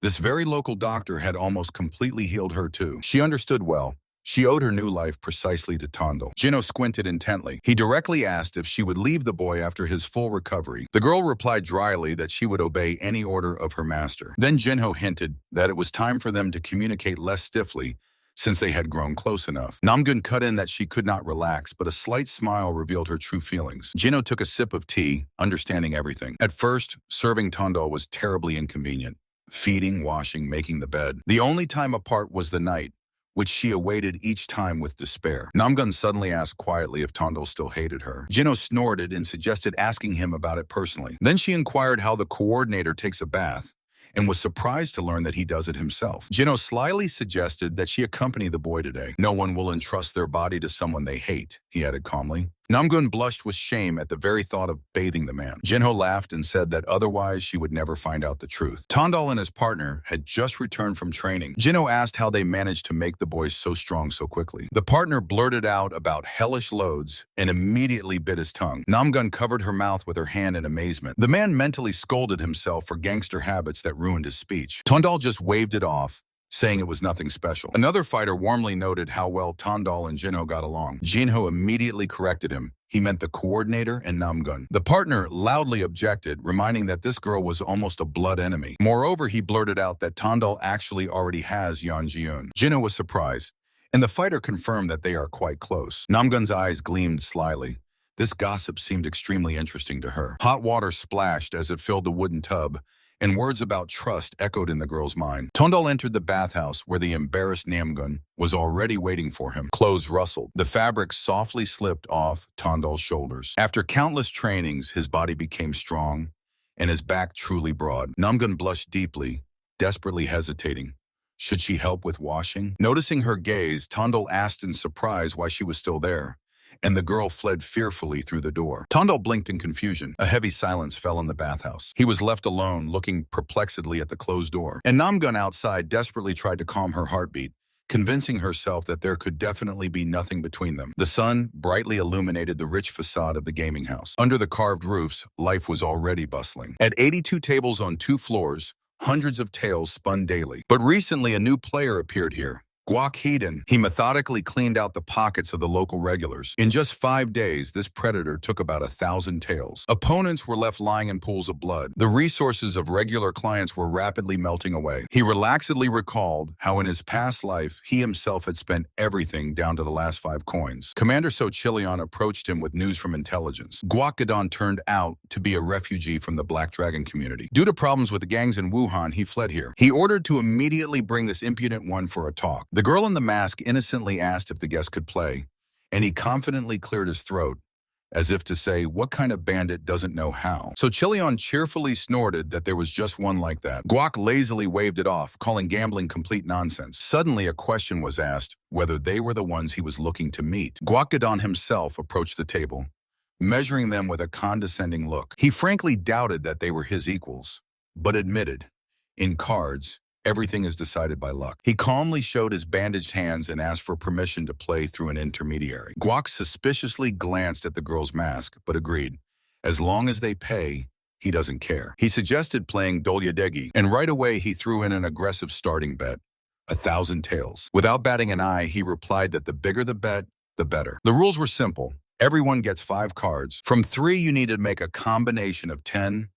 This very local doctor had almost completely healed her too. She understood well. She owed her new life precisely to Tondol. Jinho squinted intently. He directly asked if she would leave the boy after his full recovery. The girl replied dryly that she would obey any order of her master. Then Jinho hinted that it was time for them to communicate less stiffly, since they had grown close enough. Namgun cut in that she could not relax, but a slight smile revealed her true feelings. Jinho took a sip of tea, understanding everything. At first, serving Tondol was terribly inconvenient. Feeding, washing, making the bed. The only time apart was the night, which she awaited each time with despair. Namgun suddenly asked quietly if Tondol still hated her. Jinho snorted and suggested asking him about it personally. Then she inquired how the coordinator takes a bath, and was surprised to learn that he does it himself. Jinho slyly suggested that she accompany the boy today. No one will entrust their body to someone they hate, he added calmly. Namgun blushed with shame at the very thought of bathing the man. Jinho laughed and said that otherwise she would never find out the truth. Tondol and his partner had just returned from training. Jinho asked how they managed to make the boy so strong so quickly. The partner blurted out about hellish loads and immediately bit his tongue. Namgun covered her mouth with her hand in amazement. The man mentally scolded himself for gangster habits that ruined his speech. Tondol just waved it off, saying it was nothing special. Another fighter warmly noted how well Tondol and Jinho got along. Jinho immediately corrected him. He meant the coordinator and Namgun. The partner loudly objected, reminding that this girl was almost a blood enemy. Moreover, he blurted out that Tondol actually already has Yan Jiun. Jinho was surprised, and the fighter confirmed that they are quite close. Namgun's eyes gleamed slyly. This gossip seemed extremely interesting to her. Hot water splashed as it filled the wooden tub, and words about trust echoed in the girl's mind. Tondol entered the bathhouse where the embarrassed Namgun was already waiting for him. Clothes rustled. The fabric softly slipped off Tondol's shoulders. After countless trainings, his body became strong and his back truly broad. Namgun blushed deeply, desperately hesitating. Should she help with washing? Noticing her gaze, Tondol asked in surprise why she was still there, and the girl fled fearfully through the door. Tondol blinked in confusion. A heavy silence fell on the bathhouse. He was left alone, looking perplexedly at the closed door. And Namgun outside desperately tried to calm her heartbeat, convincing herself that there could definitely be nothing between them. The sun brightly illuminated the rich facade of the gaming house. Under the carved roofs, life was already bustling. At 82 tables on 2 floors, hundreds of tales spun daily. But recently a new player appeared here. Guak Hedon. He methodically cleaned out the pockets of the local regulars. In just 5 days, this predator took about 1,000 tails. Opponents were left lying in pools of blood. The resources of regular clients were rapidly melting away. He relaxedly recalled how in his past life, he himself had spent everything down to the last 5 coins. Commander Sochilion approached him with news from intelligence. Guak Hedon turned out to be a refugee from the Black Dragon community. Due to problems with the gangs in Wuhan, he fled here. He ordered to immediately bring this impudent one for a talk. The girl in the mask innocently asked if the guest could play, and he confidently cleared his throat, as if to say, what kind of bandit doesn't know how? So Chilion cheerfully snorted that there was just one like that. Guac lazily waved it off, calling gambling complete nonsense. Suddenly, a question was asked whether they were the ones he was looking to meet. Guacadon himself approached the table, measuring them with a condescending look. He frankly doubted that they were his equals, but admitted, in cards, everything is decided by luck. He calmly showed his bandaged hands and asked for permission to play through an intermediary. Guac suspiciously glanced at the girl's mask, but agreed. As long as they pay, he doesn't care. He suggested playing Dolyadegi, and right away he threw in an aggressive starting bet, 1,000 taels. Without batting an eye, he replied that the bigger the bet, the better. The rules were simple. Everyone gets 5 cards. From 3, you need to make a combination of 10,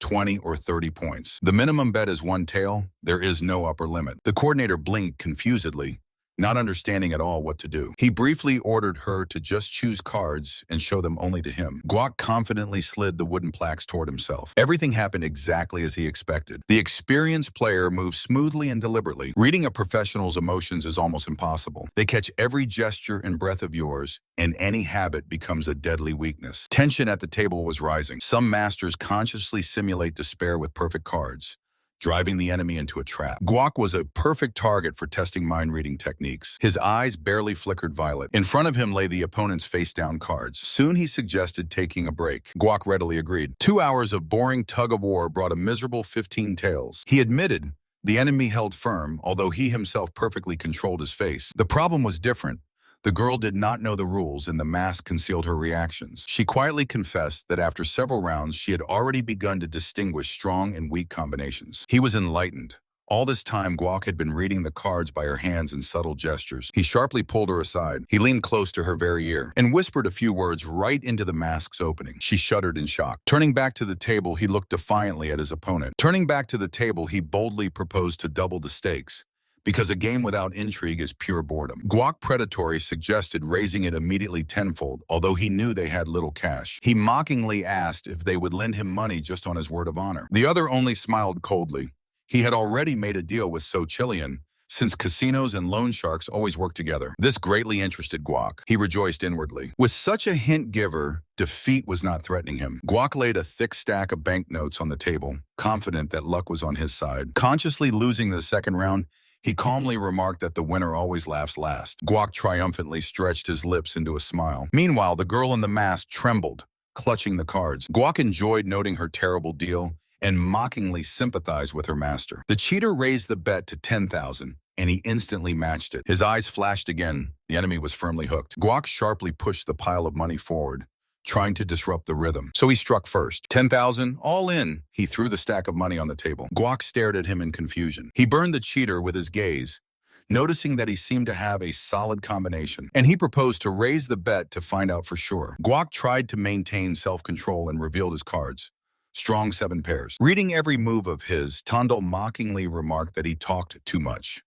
20, or 30 points. The minimum bet is 1 tael. There is no upper limit. The coordinator blinked confusedly, not understanding at all what to do. He briefly ordered her to just choose cards and show them only to him. Guac confidently slid the wooden plaques toward himself. Everything happened exactly as he expected. The experienced player moved smoothly and deliberately. Reading a professional's emotions is almost impossible. They catch every gesture and breath of yours, and any habit becomes a deadly weakness. Tension at the table was rising. Some masters consciously simulate despair with perfect cards, driving the enemy into a trap. Guac was a perfect target for testing mind-reading techniques. His eyes barely flickered violet. In front of him lay the opponent's face-down cards. Soon he suggested taking a break. Guac readily agreed. 2 hours of boring tug-of-war brought a miserable 15 taels. He admitted the enemy held firm, although he himself perfectly controlled his face. The problem was different. The girl did not know the rules, and the mask concealed her reactions. She quietly confessed that after several rounds, she had already begun to distinguish strong and weak combinations. He was enlightened. All this time, Guac had been reading the cards by her hands and subtle gestures. He sharply pulled her aside. He leaned close to her very ear and whispered a few words right into the mask's opening. She shuddered in shock. Turning back to the table, he looked defiantly at his opponent. Turning back to the table, he boldly proposed to double the stakes, because a game without intrigue is pure boredom. Guac Predatory suggested raising it immediately tenfold, although he knew they had little cash. He mockingly asked if they would lend him money just on his word of honor. The other only smiled coldly. He had already made a deal with So Chilion, since casinos and loan sharks always work together. This greatly interested Guac. He rejoiced inwardly. With such a hint giver, defeat was not threatening him. Guac laid a thick stack of banknotes on the table, confident that luck was on his side. Consciously losing the second round, he calmly remarked that the winner always laughs last. Guac triumphantly stretched his lips into a smile. Meanwhile, the girl in the mask trembled, clutching the cards. Guac enjoyed noting her terrible deal and mockingly sympathized with her master. The cheater raised the bet to 10,000, and he instantly matched it. His eyes flashed again. The enemy was firmly hooked. Guac sharply pushed the pile of money forward, trying to disrupt the rhythm. So he struck first. 10,000, all in. He threw the stack of money on the table. Guac stared at him in confusion. He burned the cheater with his gaze, noticing that he seemed to have a solid combination, and he proposed to raise the bet to find out for sure. Guac tried to maintain self-control and revealed his cards. Strong 7 pairs. Reading every move of his, Tondel mockingly remarked that he talked too much,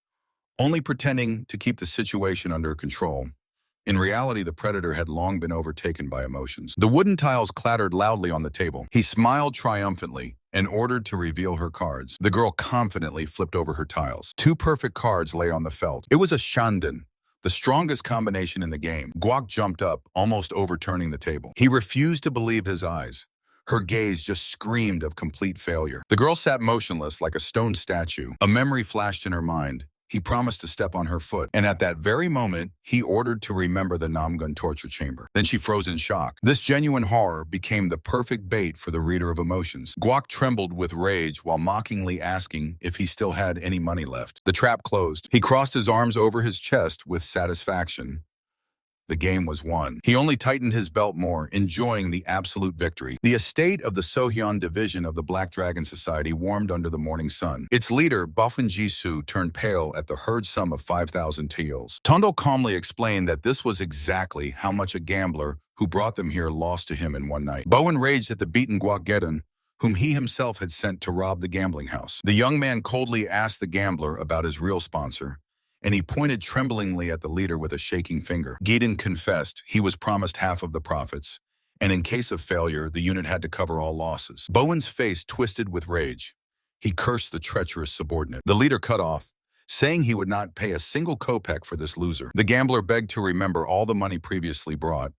only pretending to keep the situation under control. In reality, the predator had long been overtaken by emotions. The wooden tiles clattered loudly on the table. He smiled triumphantly and ordered to reveal her cards. The girl confidently flipped over her tiles. 2 perfect cards lay on the felt. It was a Shandan, the strongest combination in the game. Guac jumped up, almost overturning the table. He refused to believe his eyes. Her gaze just screamed of complete failure. The girl sat motionless like a stone statue. A memory flashed in her mind. He promised to step on her foot, and at that very moment, he ordered to remember the Namgun torture chamber. Then she froze in shock. This genuine horror became the perfect bait for the reader of emotions. Guac trembled with rage while mockingly asking if he still had any money left. The trap closed. He crossed his arms over his chest with satisfaction. The game was won. He only tightened his belt more, enjoying the absolute victory. The estate of the Sohyun division of the Black Dragon Society warmed under the morning sun. Its leader, Bofun Jisoo, turned pale at the heard sum of 5,000 taels. Tondo calmly explained that this was exactly how much a gambler who brought them here lost to him in one night. Bowen raged at the beaten Guac whom he himself had sent to rob the gambling house. The young man coldly asked the gambler about his real sponsor, and he pointed tremblingly at the leader with a shaking finger. Gideon confessed he was promised half of the profits, and in case of failure, the unit had to cover all losses. Bowen's face twisted with rage. He cursed the treacherous subordinate. The leader cut off, saying he would not pay a single kopeck for this loser. The gambler begged to remember all the money previously brought,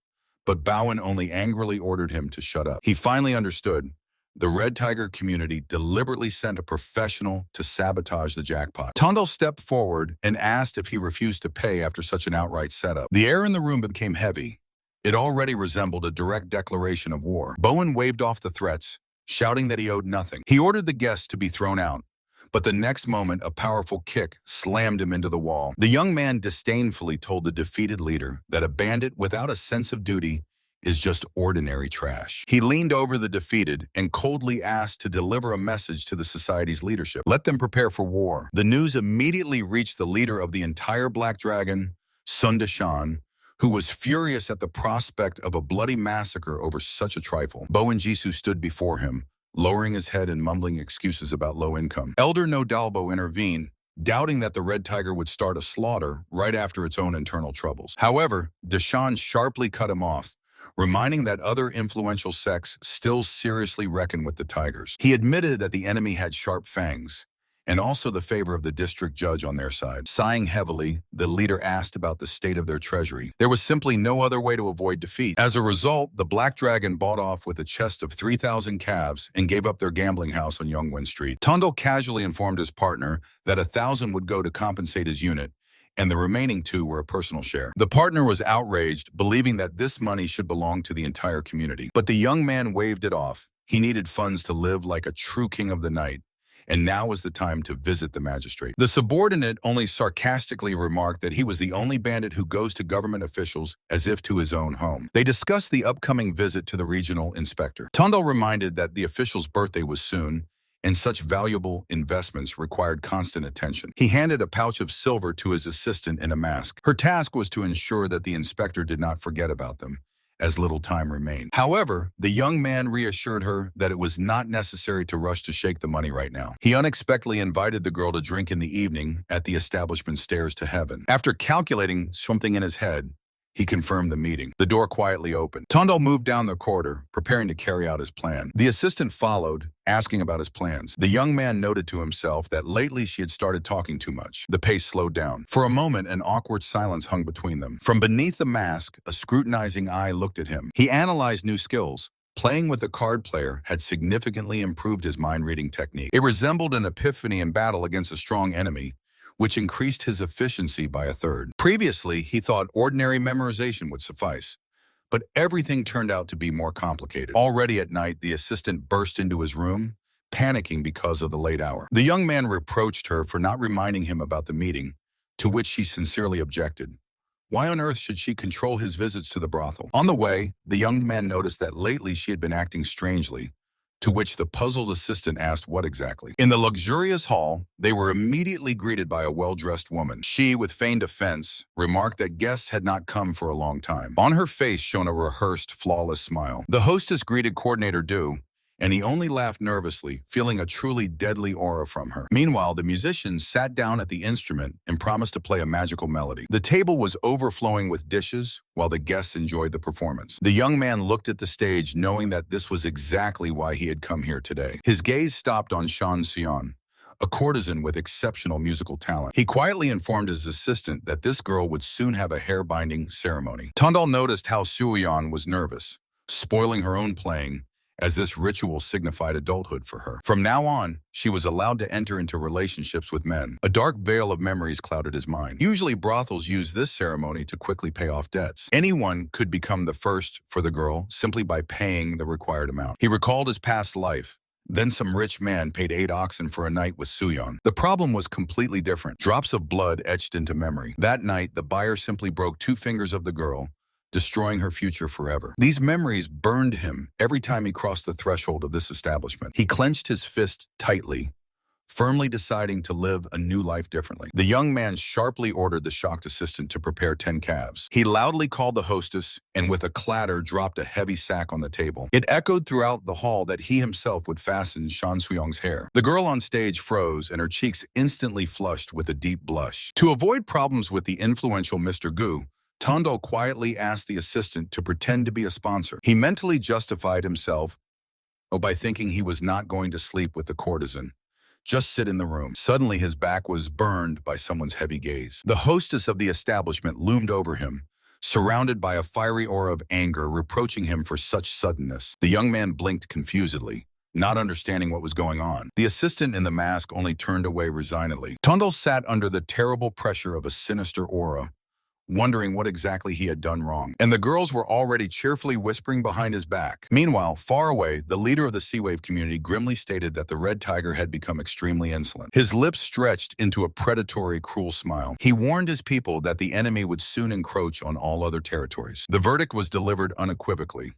but Bowen only angrily ordered him to shut up. He finally understood. The Red Tiger community deliberately sent a professional to sabotage the jackpot. Tondal stepped forward and asked if he refused to pay after such an outright setup. The air in the room became heavy. It already resembled a direct declaration of war. Bowen waved off the threats, shouting that he owed nothing. He ordered the guests to be thrown out, but the next moment a powerful kick slammed him into the wall. The young man disdainfully told the defeated leader that a bandit without a sense of duty is just ordinary trash. He leaned over the defeated and coldly asked to deliver a message to the society's leadership. Let them prepare for war. The news immediately reached the leader of the entire Black Dragon, Sun Deshan, who was furious at the prospect of a bloody massacre over such a trifle. Bowen Jisoo stood before him, lowering his head and mumbling excuses about low income. Elder Nodalbo intervened, doubting that the Red Tiger would start a slaughter right after its own internal troubles. However, Deshan sharply cut him off, reminding that other influential sects still seriously reckon with the Tigers. He admitted that the enemy had sharp fangs, and also the favor of the district judge on their side. Sighing heavily, the leader asked about the state of their treasury. There was simply no other way to avoid defeat. As a result, the Black Dragon bought off with a chest of 3,000 calves and gave up their gambling house on Yongwin Street. Tondal casually informed his partner that 1,000 would go to compensate his unit, and the remaining 2 were a personal share. The partner was outraged, believing that this money should belong to the entire community. But the young man waved it off. He needed funds to live like a true king of the night, and now was the time to visit the magistrate. The subordinate only sarcastically remarked that he was the only bandit who goes to government officials as if to his own home. They discussed the upcoming visit to the regional inspector. Tondal reminded that the official's birthday was soon, and such valuable investments required constant attention. He handed a pouch of silver to his assistant in a mask. Her task was to ensure that the inspector did not forget about them, as little time remained. However, the young man reassured her that it was not necessary to rush to shake the money right now. He unexpectedly invited the girl to drink in the evening at the establishment stairs to heaven. After calculating something in his head, he confirmed the meeting. The door quietly opened. Tondal moved down the corridor, preparing to carry out his plan. The assistant followed, asking about his plans. The young man noted to himself that lately she had started talking too much. The pace slowed down. For a moment, an awkward silence hung between them. From beneath the mask, a scrutinizing eye looked at him. He analyzed new skills. Playing with a card player had significantly improved his mind-reading technique. It resembled an epiphany in battle against a strong enemy, which increased his efficiency by 1/3. Previously, he thought ordinary memorization would suffice, but everything turned out to be more complicated. Already at night, the assistant burst into his room, panicking because of the late hour. The young man reproached her for not reminding him about the meeting, to which she sincerely objected. Why on earth should she control his visits to the brothel? On the way, the young man noticed that lately she had been acting strangely, to which the puzzled assistant asked what exactly. In the luxurious hall, they were immediately greeted by a well-dressed woman. She, with feigned offense, remarked that guests had not come for a long time. On her face shone a rehearsed, flawless smile. The hostess greeted Coordinator Du, and he only laughed nervously, feeling a truly deadly aura from her. Meanwhile, the musicians sat down at the instrument and promised to play a magical melody. The table was overflowing with dishes, while the guests enjoyed the performance. The young man looked at the stage, knowing that this was exactly why he had come here today. His gaze stopped on Shan Xian, a courtesan with exceptional musical talent. He quietly informed his assistant that this girl would soon have a hair-binding ceremony. Tondal noticed how Suoyan was nervous, spoiling her own playing, as this ritual signified adulthood for her. From now on, she was allowed to enter into relationships with men. A dark veil of memories clouded his mind. Usually, brothels use this ceremony to quickly pay off debts. Anyone could become the first for the girl simply by paying the required amount. He recalled his past life. Then some rich man paid 8 oxen for a night with Suyon. The problem was completely different. Drops of blood etched into memory. That night, the buyer simply broke 2 fingers of the girl, destroying her future forever. These memories burned him every time he crossed the threshold of this establishment. He clenched his fist tightly, firmly deciding to live a new life differently. The young man sharply ordered the shocked assistant to prepare 10 calves. He loudly called the hostess and with a clatter dropped a heavy sack on the table. It echoed throughout the hall that he himself would fasten Shan Suyong's hair. The girl on stage froze and her cheeks instantly flushed with a deep blush. To avoid problems with the influential Mr. Gu, Tondal quietly asked the assistant to pretend to be a sponsor. He mentally justified himself by thinking he was not going to sleep with the courtesan. Just sit in the room. Suddenly, his back was burned by someone's heavy gaze. The hostess of the establishment loomed over him, surrounded by a fiery aura of anger reproaching him for such suddenness. The young man blinked confusedly, not understanding what was going on. The assistant in the mask only turned away resignedly. Tundle sat under the terrible pressure of a sinister aura, wondering what exactly he had done wrong. And the girls were already cheerfully whispering behind his back. Meanwhile, far away, the leader of the Sea-Wave community grimly stated that the red tiger had become extremely insolent. His lips stretched into a predatory, cruel smile. He warned his people that the enemy would soon encroach on all other territories. The verdict was delivered unequivocally.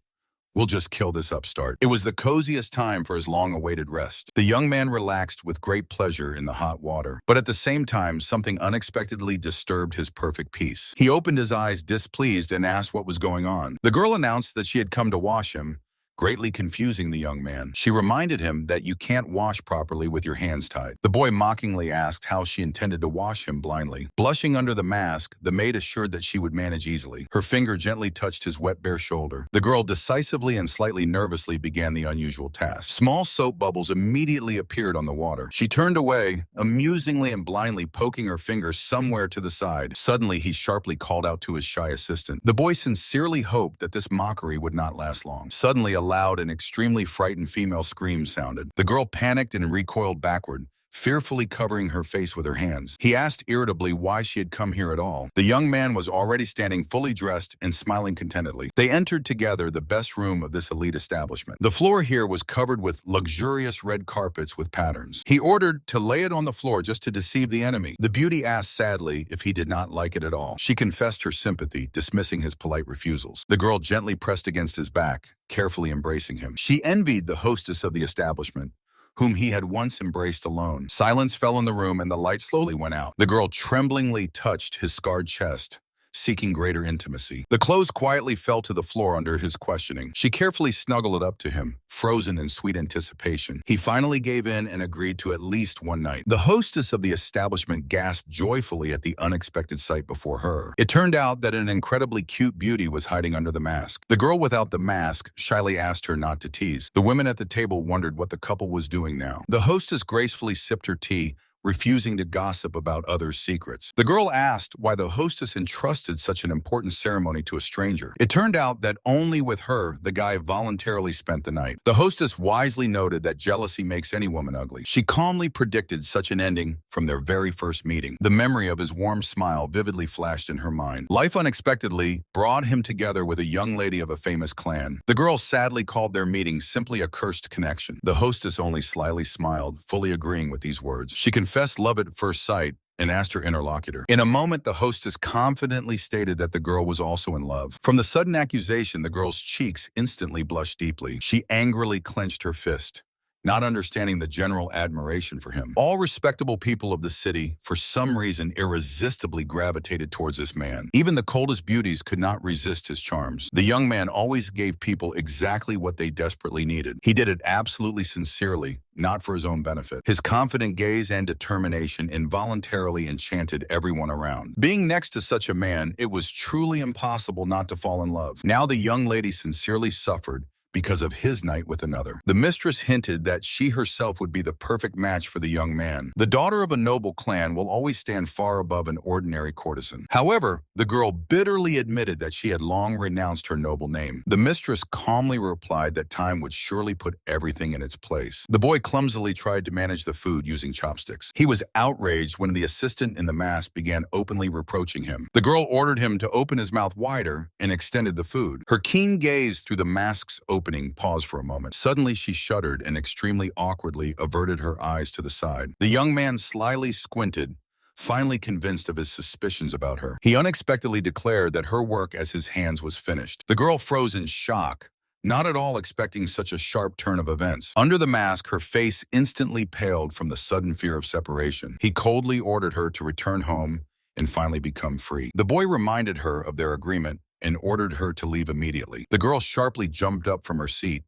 We'll just kill this upstart. It was the coziest time for his long-awaited rest. The young man relaxed with great pleasure in the hot water, but at the same time, something unexpectedly disturbed his perfect peace. He opened his eyes displeased and asked what was going on. The girl announced that she had come to wash him, greatly confusing the young man. She reminded him that you can't wash properly with your hands tied. The boy mockingly asked how she intended to wash him blindly. Blushing under the mask, the maid assured that she would manage easily. Her finger gently touched his wet bare shoulder. The girl decisively and slightly nervously began the unusual task. Small soap bubbles immediately appeared on the water. She turned away, amusingly and blindly poking her finger somewhere to the side. Suddenly, he sharply called out to his shy assistant. The boy sincerely hoped that this mockery would not last long. Suddenly, a loud and extremely frightened female scream sounded. The girl panicked and recoiled backward, fearfully covering her face with her hands. He asked irritably why she had come here at all. The young man was already standing fully dressed and smiling contentedly. They entered together the best room of this elite establishment. The floor here was covered with luxurious red carpets with patterns. He ordered to lay it on the floor just to deceive the enemy. The beauty asked sadly if he did not like it at all. She confessed her sympathy, dismissing his polite refusals. The girl gently pressed against his back, carefully embracing him. She envied the hostess of the establishment, whom he had once embraced alone. Silence fell in the room and the light slowly went out. The girl tremblingly touched his scarred chest, seeking greater intimacy. The clothes quietly fell to the floor under his questioning. She carefully snuggled it up to him, frozen in sweet anticipation. He finally gave in and agreed to at least one night. The hostess of the establishment gasped joyfully at the unexpected sight before her. It turned out that an incredibly cute beauty was hiding under the mask. The girl without the mask shyly asked her not to tease. The women at the table wondered what the couple was doing now. The hostess gracefully sipped her tea, refusing to gossip about others' secrets. The girl asked why the hostess entrusted such an important ceremony to a stranger. It turned out that only with her, the guy voluntarily spent the night. The hostess wisely noted that jealousy makes any woman ugly. She calmly predicted such an ending from their very first meeting. The memory of his warm smile vividly flashed in her mind. Life unexpectedly brought him together with a young lady of a famous clan. The girl sadly called their meeting simply a cursed connection. The hostess only slyly smiled, fully agreeing with these words. She confessed love at first sight and asked her interlocutor. In a moment, the hostess confidently stated that the girl was also in love. From the sudden accusation, the girl's cheeks instantly blushed deeply. She angrily clenched her fist, not understanding the general admiration for him. All respectable people of the city, for some reason, irresistibly gravitated towards this man. Even the coldest beauties could not resist his charms. The young man always gave people exactly what they desperately needed. He did it absolutely sincerely, not for his own benefit. His confident gaze and determination involuntarily enchanted everyone around. Being next to such a man, it was truly impossible not to fall in love. Now the young lady sincerely suffered because of his night with another. The mistress hinted that she herself would be the perfect match for the young man. The daughter of a noble clan will always stand far above an ordinary courtesan. However, the girl bitterly admitted that she had long renounced her noble name. The mistress calmly replied that time would surely put everything in its place. The boy clumsily tried to manage the food using chopsticks. He was outraged when the assistant in the mask began openly reproaching him. The girl ordered him to open his mouth wider and extended the food. Her keen gaze through the mask's opening paused for a moment. Suddenly, she shuddered and extremely awkwardly averted her eyes to the side. The young man slyly squinted, finally convinced of his suspicions about her. He unexpectedly declared that her work as his hands was finished. The girl froze in shock, not at all expecting such a sharp turn of events. Under the mask, her face instantly paled from the sudden fear of separation. He coldly ordered her to return home and finally become free. The boy reminded her of their agreement and ordered her to leave immediately. The girl sharply jumped up from her seat,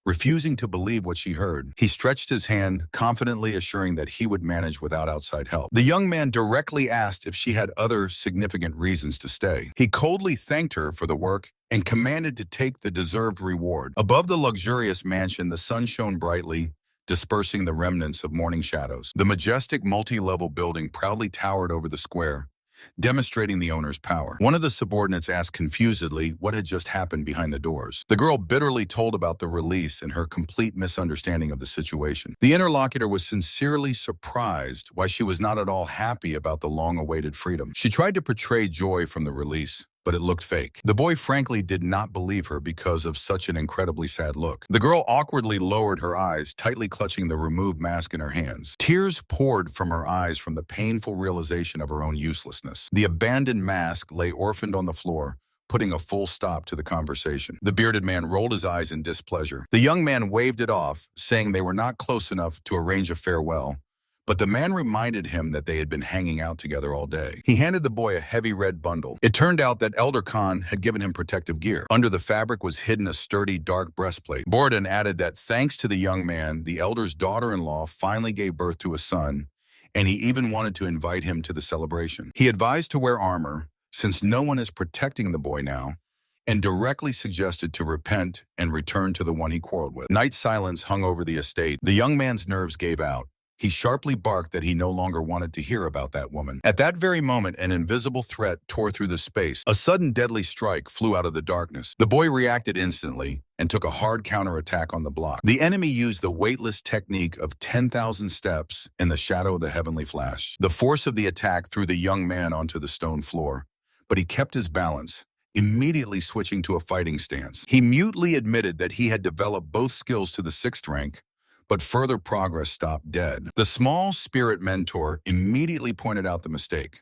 refusing to believe what she heard. He stretched his hand, confidently assuring that he would manage without outside help. The young man directly asked if she had other significant reasons to stay. He coldly thanked her for the work and commanded to take the deserved reward. Above the luxurious mansion, the sun shone brightly, dispersing the remnants of morning shadows. The majestic multi-level building proudly towered over the square, demonstrating the owner's power. One of the subordinates asked confusedly what had just happened behind the doors. The girl bitterly told about the release and her complete misunderstanding of the situation. The interlocutor was sincerely surprised why she was not at all happy about the long-awaited freedom. She tried to portray joy from the release, but it looked fake. The boy frankly did not believe her because of such an incredibly sad look. The girl awkwardly lowered her eyes, tightly clutching the removed mask in her hands. Tears poured from her eyes from the painful realization of her own uselessness. The abandoned mask lay orphaned on the floor, putting a full stop to the conversation. The bearded man rolled his eyes in displeasure. The young man waved it off, saying they were not close enough to arrange a farewell. But the man reminded him that they had been hanging out together all day. He handed the boy a heavy red bundle. It turned out that Elder Khan had given him protective gear. Under the fabric was hidden a sturdy, dark breastplate. Borden added that thanks to the young man, the elder's daughter-in-law finally gave birth to a son, and he even wanted to invite him to the celebration. He advised to wear armor, since no one is protecting the boy now, and directly suggested to repent and return to the one he quarreled with. Night silence hung over the estate. The young man's nerves gave out. He sharply barked that he no longer wanted to hear about that woman. At that very moment, an invisible threat tore through the space. A sudden deadly strike flew out of the darkness. The boy reacted instantly and took a hard counterattack on the block. The enemy used the weightless technique of 10,000 steps in the shadow of the heavenly flash. The force of the attack threw the young man onto the stone floor, but he kept his balance, immediately switching to a fighting stance. He mutely admitted that he had developed both skills to the 6th rank, but further progress stopped dead. The small spirit mentor immediately pointed out the mistake.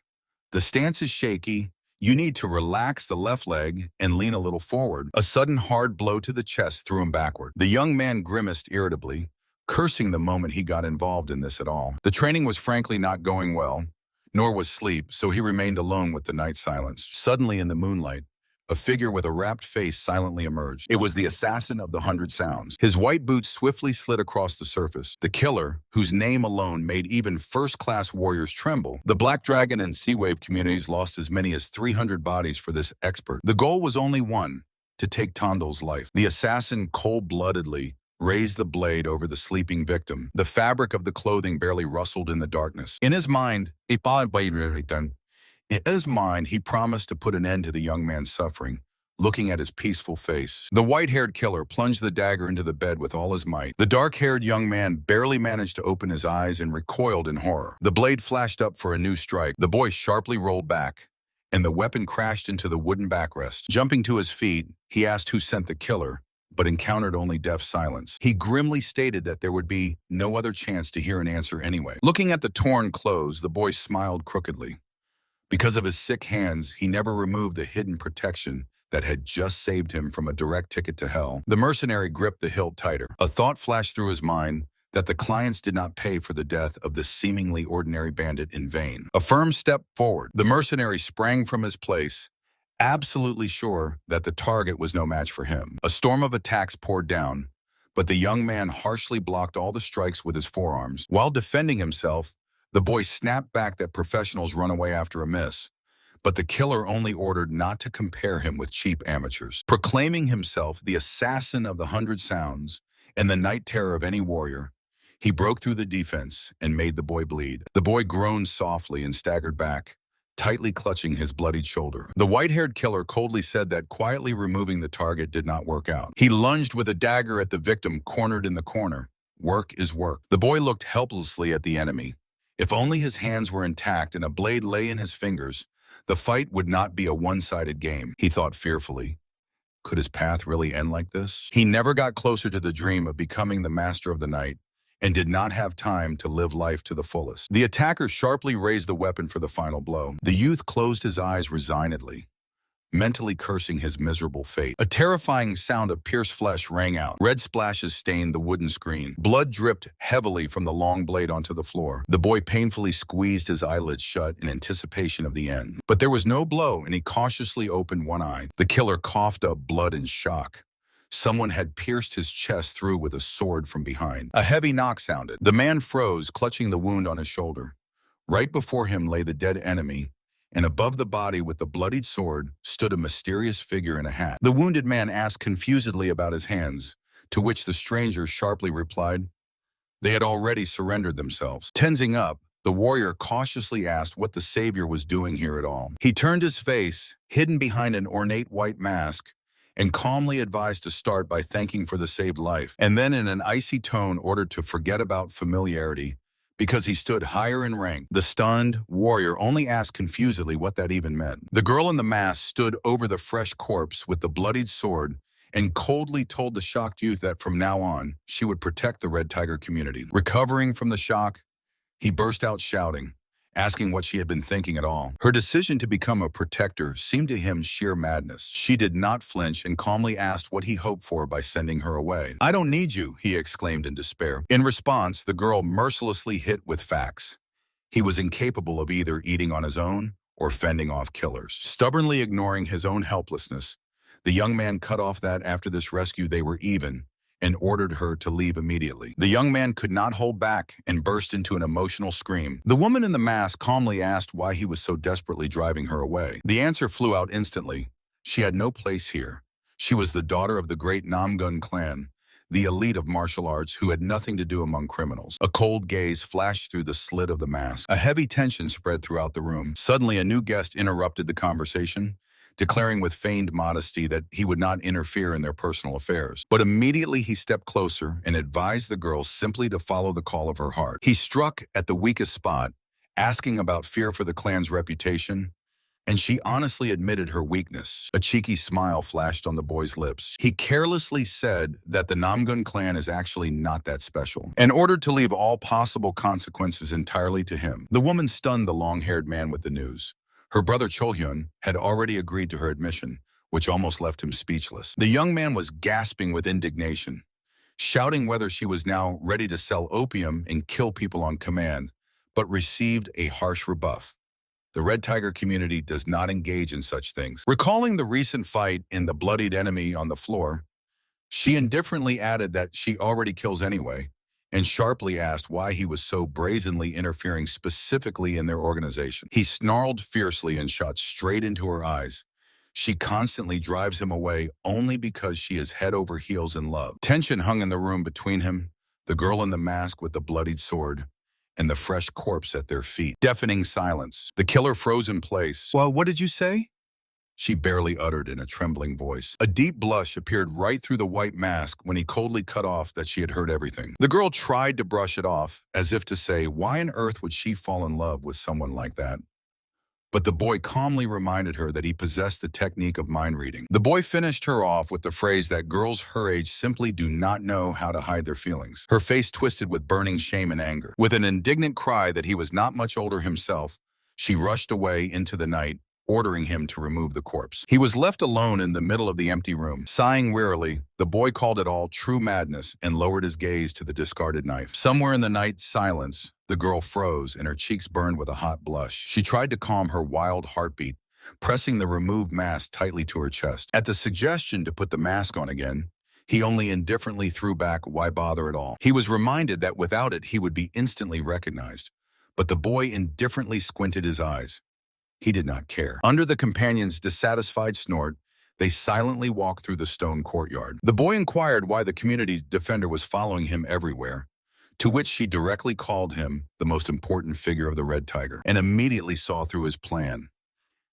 The stance is shaky. You need to relax the left leg and lean a little forward. A sudden hard blow to the chest threw him backward. The young man grimaced irritably, cursing the moment he got involved in this at all. The training was frankly not going well, nor was sleep, so he remained alone with the night silence. Suddenly in the moonlight, a figure with a wrapped face silently emerged. It was the assassin of the 100 Sounds. His white boots swiftly slid across the surface. The killer, whose name alone made even first-class warriors tremble. The Black Dragon and Sea Wave communities lost as many as 300 bodies for this expert. The goal was only one, to take Tondal's life. The assassin cold-bloodedly raised the blade over the sleeping victim. The fabric of the clothing barely rustled in the darkness. In his mind, he promised to put an end to the young man's suffering, looking at his peaceful face. The white-haired killer plunged the dagger into the bed with all his might. The dark-haired young man barely managed to open his eyes and recoiled in horror. The blade flashed up for a new strike. The boy sharply rolled back, and the weapon crashed into the wooden backrest. Jumping to his feet, he asked who sent the killer, but encountered only deaf silence. He grimly stated that there would be no other chance to hear an answer anyway. Looking at the torn clothes, the boy smiled crookedly. Because of his sick hands, he never removed the hidden protection that had just saved him from a direct ticket to hell. The mercenary gripped the hilt tighter. A thought flashed through his mind that the clients did not pay for the death of this seemingly ordinary bandit in vain. A firm step forward, the mercenary sprang from his place, absolutely sure that the target was no match for him. A storm of attacks poured down, but the young man harshly blocked all the strikes with his forearms. While defending himself, the boy snapped back that professionals run away after a miss, but the killer only ordered not to compare him with cheap amateurs. Proclaiming himself the assassin of the 100 Sounds and the night terror of any warrior, he broke through the defense and made the boy bleed. The boy groaned softly and staggered back, tightly clutching his bloodied shoulder. The white-haired killer coldly said that quietly removing the target did not work out. He lunged with a dagger at the victim cornered in the corner. Work is work. The boy looked helplessly at the enemy. If only his hands were intact and a blade lay in his fingers, the fight would not be a one-sided game, he thought fearfully. Could his path really end like this? He never got closer to the dream of becoming the master of the night and did not have time to live life to the fullest. The attacker sharply raised the weapon for the final blow. The youth closed his eyes resignedly, mentally cursing his miserable fate. A terrifying sound of pierced flesh rang out. Red splashes stained the wooden screen. Blood dripped heavily from the long blade onto the floor. The boy painfully squeezed his eyelids shut in anticipation of the end. But there was no blow, and he cautiously opened one eye. The killer coughed up blood in shock. Someone had pierced his chest through with a sword from behind. A heavy knock sounded. The man froze, clutching the wound on his shoulder. Right before him lay the dead enemy, and above the body with the bloodied sword stood a mysterious figure in a hat. The wounded man asked confusedly about his hands, to which the stranger sharply replied, they had already surrendered themselves. Tensing up, The warrior cautiously asked what the savior was doing here at all. He turned his face, hidden behind an ornate white mask, and calmly advised to start by thanking for the saved life, and then in an icy tone ordered to forget about familiarity because he stood higher in rank. The stunned warrior only asked confusedly what that even meant. The girl in the mask stood over the fresh corpse with the bloodied sword and coldly told the shocked youth that from now on, she would protect the Red Tiger community. Recovering from the shock, he burst out shouting, asking what she had been thinking at all. Her decision to become a protector seemed to him sheer madness. She did not flinch and calmly asked what he hoped for by sending her away. "I don't need you," he exclaimed in despair. In response, the girl mercilessly hit with facts. He was incapable of either eating on his own or fending off killers. Stubbornly ignoring his own helplessness, the young man cut off that after this rescue they were even, and ordered her to leave immediately. The young man could not hold back and burst into an emotional scream. The woman in the mask calmly asked why he was so desperately driving her away. The answer flew out instantly. She had no place here. She was the daughter of the great Namgun clan, the elite of martial arts who had nothing to do among criminals. A cold gaze flashed through the slit of the mask. A heavy tension spread throughout the room. Suddenly, a new guest interrupted the conversation, declaring with feigned modesty that he would not interfere in their personal affairs. But immediately he stepped closer and advised the girl simply to follow the call of her heart. He struck at the weakest spot, asking about fear for the clan's reputation, and she honestly admitted her weakness. A cheeky smile flashed on the boy's lips. He carelessly said that the Namgun clan is actually not that special, and ordered to leave all possible consequences entirely to him. The woman stunned the long-haired man with the news. Her brother Chohyun had already agreed to her admission, which almost left him speechless. The young man was gasping with indignation, shouting whether she was now ready to sell opium and kill people on command, but received a harsh rebuff. The Red Tiger community does not engage in such things. Recalling the recent fight in the bloodied enemy on the floor, she indifferently added that she already kills anyway, and sharply asked why he was so brazenly interfering specifically in their organization. He snarled fiercely and shot straight into her eyes. She constantly drives him away only because she is head over heels in love. Tension hung in the room between him, the girl in the mask with the bloodied sword, and the fresh corpse at their feet. Deafening silence. The killer froze in place. "Well, what did you say?" she barely uttered in a trembling voice. A deep blush appeared right through the white mask when he coldly cut off that she had heard everything. The girl tried to brush it off, as if to say, why on earth would she fall in love with someone like that? But the boy calmly reminded her that he possessed the technique of mind reading. The boy finished her off with the phrase that girls her age simply do not know how to hide their feelings. Her face twisted with burning shame and anger. With an indignant cry that he was not much older himself, she rushed away into the night, ordering him to remove the corpse. He was left alone in the middle of the empty room. Sighing wearily, the boy called it all true madness and lowered his gaze to the discarded knife. Somewhere in the night silence, the girl froze and her cheeks burned with a hot blush. She tried to calm her wild heartbeat, pressing the removed mask tightly to her chest. At the suggestion to put the mask on again, he only indifferently threw back, why bother at all? He was reminded that without it, he would be instantly recognized. But the boy indifferently squinted his eyes. He did not care. Under the companion's dissatisfied snort, they silently walked through the stone courtyard. The boy inquired why the community defender was following him everywhere, to which she directly called him the most important figure of the Red Tiger, and immediately saw through his plan.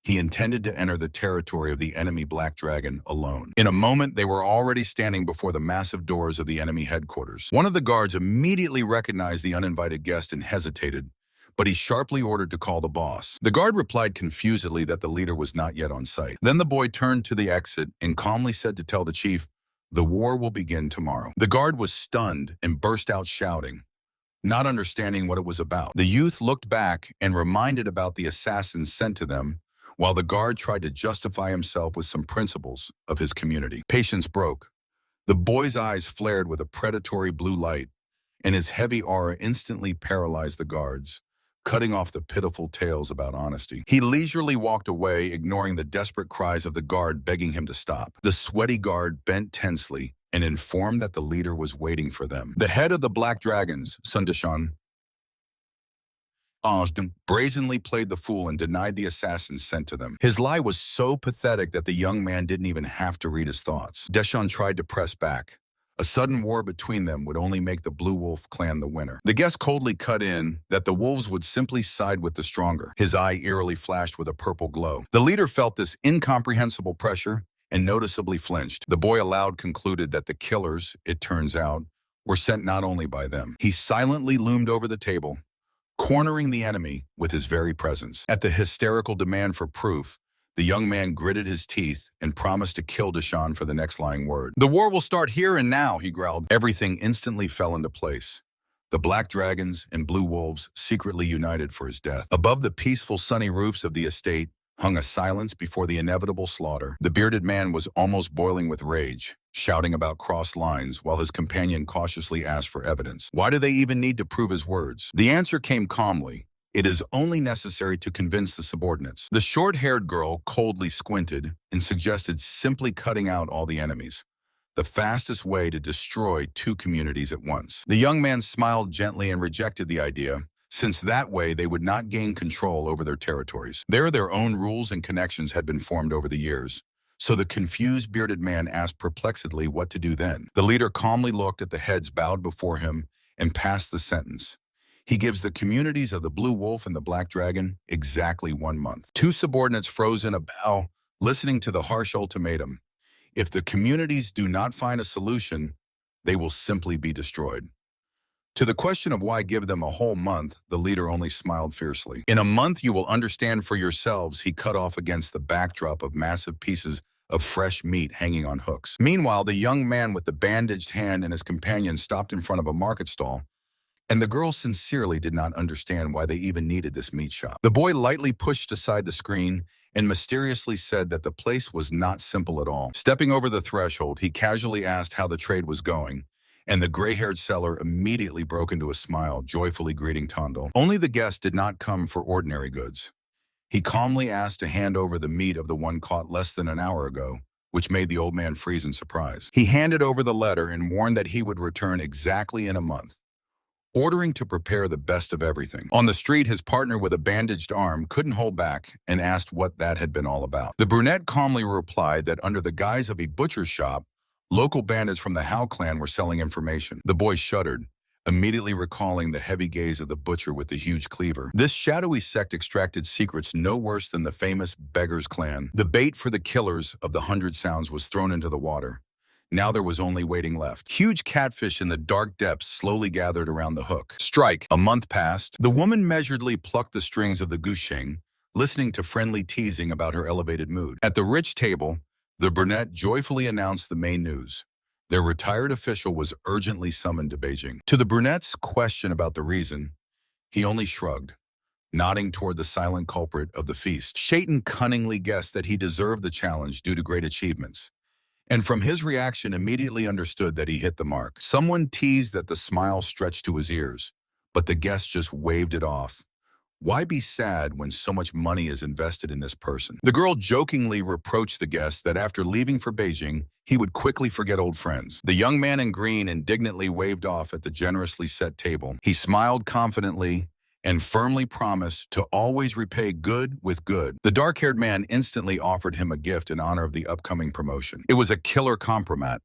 He intended to enter the territory of the enemy Black Dragon alone. In a moment, they were already standing before the massive doors of the enemy headquarters. One of the guards immediately recognized the uninvited guest and hesitated, but he sharply ordered to call the boss. The guard replied confusedly that the leader was not yet on site. Then the boy turned to the exit and calmly said to tell the chief, "The war will begin tomorrow." The guard was stunned and burst out shouting, not understanding what it was about. The youth looked back and reminded about the assassins sent to them, while the guard tried to justify himself with some principles of his community. Patience broke. The boy's eyes flared with a predatory blue light, and his heavy aura instantly paralyzed the guards, cutting off the pitiful tales about honesty. He leisurely walked away, ignoring the desperate cries of the guard begging him to stop. The sweaty guard bent tensely and informed that the leader was waiting for them. The head of the Black Dragons, Sundashan, brazenly played the fool and denied the assassins sent to them. His lie was so pathetic that the young man didn't even have to read his thoughts. Deshawn tried to press back. A sudden war between them would only make the Blue Wolf clan the winner. The guest coldly cut in that the wolves would simply side with the stronger. His eye eerily flashed with a purple glow. The leader felt this incomprehensible pressure and noticeably flinched. The boy aloud concluded that the killers, it turns out, were sent not only by them. He silently loomed over the table, cornering the enemy with his very presence. At the hysterical demand for proof, the young man gritted his teeth and promised to kill Deshawn for the next lying word. "The war will start here and now," he growled. Everything instantly fell into place. The black dragons and blue wolves secretly united for his death. Above the peaceful sunny roofs of the estate hung a silence before the inevitable slaughter. The bearded man was almost boiling with rage, shouting about crossed lines while his companion cautiously asked for evidence. Why do they even need to prove his words? The answer came calmly. It is only necessary to convince the subordinates. The short-haired girl coldly squinted and suggested simply cutting out all the enemies, the fastest way to destroy two communities at once. The young man smiled gently and rejected the idea, since that way they would not gain control over their territories. There, their own rules and connections had been formed over the years, so the confused bearded man asked perplexedly what to do then. The leader calmly looked at the heads bowed before him and passed the sentence. He gives the communities of the Blue Wolf and the Black Dragon exactly 1 month. Two subordinates froze in a bow, listening to the harsh ultimatum. If the communities do not find a solution, they will simply be destroyed. To the question of why give them a whole month, the leader only smiled fiercely. "In a month you will understand for yourselves," he cut off against the backdrop of massive pieces of fresh meat hanging on hooks. Meanwhile, the young man with the bandaged hand and his companion stopped in front of a market stall, and the girl sincerely did not understand why they even needed this meat shop. The boy lightly pushed aside the screen and mysteriously said that the place was not simple at all. Stepping over the threshold, he casually asked how the trade was going, and the gray-haired seller immediately broke into a smile, joyfully greeting Tondel. Only the guest did not come for ordinary goods. He calmly asked to hand over the meat of the one caught less than an hour ago, which made the old man freeze in surprise. He handed over the letter and warned that he would return exactly in a month, ordering to prepare the best of everything. On the street, his partner with a bandaged arm couldn't hold back and asked what that had been all about. The brunette calmly replied that under the guise of a butcher's shop, local bandits from the Hao clan were selling information. The boy shuddered, immediately recalling the heavy gaze of the butcher with the huge cleaver. This shadowy sect extracted secrets no worse than the famous Beggars clan. The bait for the killers of the 100 Sounds was thrown into the water. Now there was only waiting left. Huge catfish in the dark depths slowly gathered around the hook. Strike. A month passed. The woman measuredly plucked the strings of the gusheng, listening to friendly teasing about her elevated mood. At the rich table, the brunette joyfully announced the main news. Their retired official was urgently summoned to Beijing. To the brunette's question about the reason, he only shrugged, nodding toward the silent culprit of the feast. Shaitan cunningly guessed that he deserved the challenge due to great achievements, and from his reaction immediately understood that he hit the mark. Someone teased that the smile stretched to his ears, but the guest just waved it off. Why be sad when so much money is invested in this person? The girl jokingly reproached the guest that after leaving for Beijing, he would quickly forget old friends. The young man in green indignantly waved off at the generously set table. He smiled confidently and firmly promised to always repay good with good. The dark-haired man instantly offered him a gift in honor of the upcoming promotion. It was a killer compromat,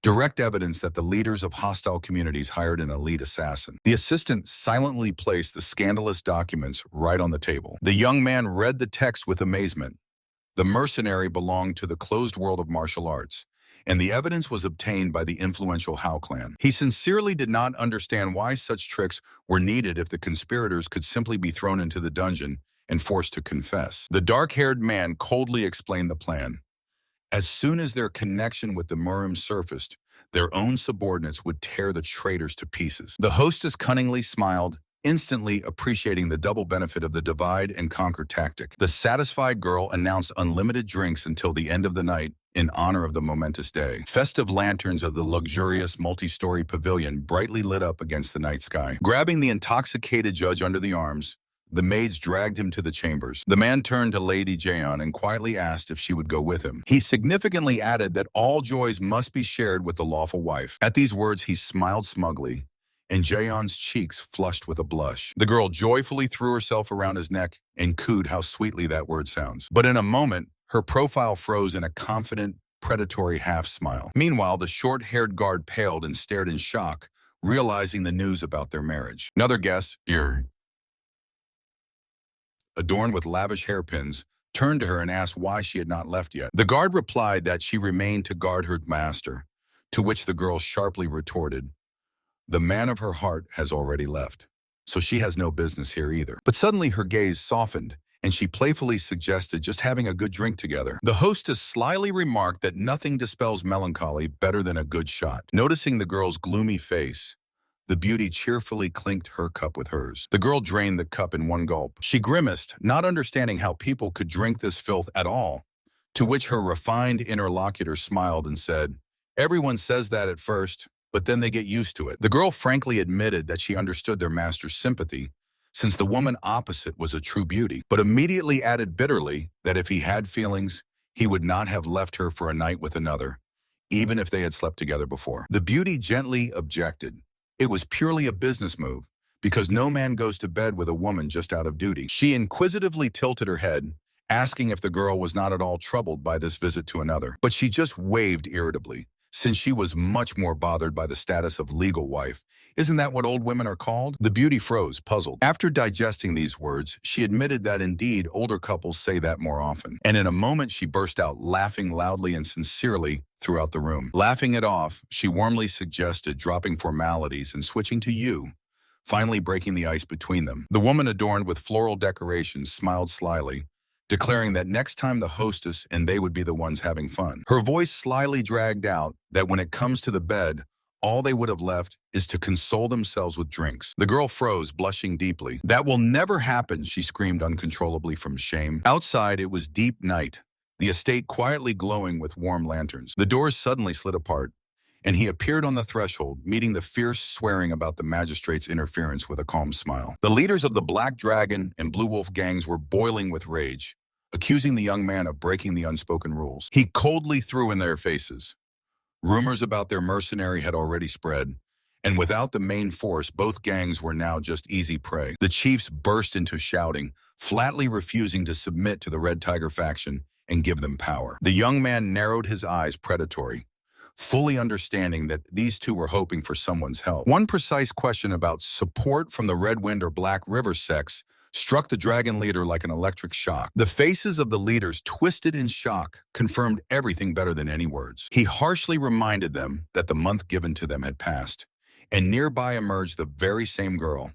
direct evidence that the leaders of hostile communities hired an elite assassin. The assistant silently placed the scandalous documents right on the table. The young man read the text with amazement. The mercenary belonged to the closed world of martial arts, and the evidence was obtained by the influential Hao clan. He sincerely did not understand why such tricks were needed if the conspirators could simply be thrown into the dungeon and forced to confess. The dark-haired man coldly explained the plan. As soon as their connection with the Murim surfaced, their own subordinates would tear the traitors to pieces. The hostess cunningly smiled, instantly appreciating the double benefit of the divide and conquer tactic. The satisfied girl announced unlimited drinks until the end of the night in honor of the momentous day. Festive lanterns of the luxurious multi-story pavilion brightly lit up against the night sky. Grabbing the intoxicated judge under the arms, the maids dragged him to the chambers. The man turned to Lady Jaeon and quietly asked if she would go with him. He significantly added that all joys must be shared with the lawful wife. At these words, he smiled smugly, and Jaeon's cheeks flushed with a blush. The girl joyfully threw herself around his neck and cooed how sweetly that word sounds. But in a moment, her profile froze in a confident, predatory half-smile. Meanwhile, the short-haired guard paled and stared in shock, realizing the news about their marriage. Another guest, adorned with lavish hairpins, turned to her and asked why she had not left yet. The guard replied that she remained to guard her master, to which the girl sharply retorted, "The man of her heart has already left, so she has no business here either." But suddenly her gaze softened, and she playfully suggested just having a good drink together. The hostess slyly remarked that nothing dispels melancholy better than a good shot. Noticing the girl's gloomy face, the beauty cheerfully clinked her cup with hers. The girl drained the cup in one gulp. She grimaced, not understanding how people could drink this filth at all, to which her refined interlocutor smiled and said, "Everyone says that at first, but then they get used to it." The girl frankly admitted that she understood their master's sympathy, since the woman opposite was a true beauty, but immediately added bitterly that if he had feelings, he would not have left her for a night with another, even if they had slept together before. The beauty gently objected. It was purely a business move, because no man goes to bed with a woman just out of duty. She inquisitively tilted her head, asking if the girl was not at all troubled by this visit to another. But she just waved irritably, since she was much more bothered by the status of legal wife. "Isn't that what old women are called?" The beauty froze, puzzled. After digesting these words, she admitted that indeed older couples say that more often. And in a moment she burst out laughing loudly and sincerely throughout the room. Laughing it off, she warmly suggested dropping formalities and switching to you, finally breaking the ice between them. The woman adorned with floral decorations smiled slyly, declaring that next time the hostess and they would be the ones having fun. Her voice slyly dragged out that when it comes to the bed, all they would have left is to console themselves with drinks. The girl froze, blushing deeply. "That will never happen," she screamed uncontrollably from shame. Outside, it was deep night, the estate quietly glowing with warm lanterns. The doors suddenly slid apart, and he appeared on the threshold, meeting the fierce swearing about the magistrate's interference with a calm smile. The leaders of the Black Dragon and Blue Wolf gangs were boiling with rage, accusing the young man of breaking the unspoken rules. He coldly threw in their faces. Rumors about their mercenary had already spread, and without the main force, both gangs were now just easy prey. The chiefs burst into shouting, flatly refusing to submit to the Red Tiger faction and give them power. The young man narrowed his eyes predatory, fully understanding that these two were hoping for someone's help. One precise question about support from the Red Wind or Black River sects struck the dragon leader like an electric shock. The faces of the leaders, twisted in shock, confirmed everything better than any words. He harshly reminded them that the month given to them had passed, and nearby emerged the very same girl,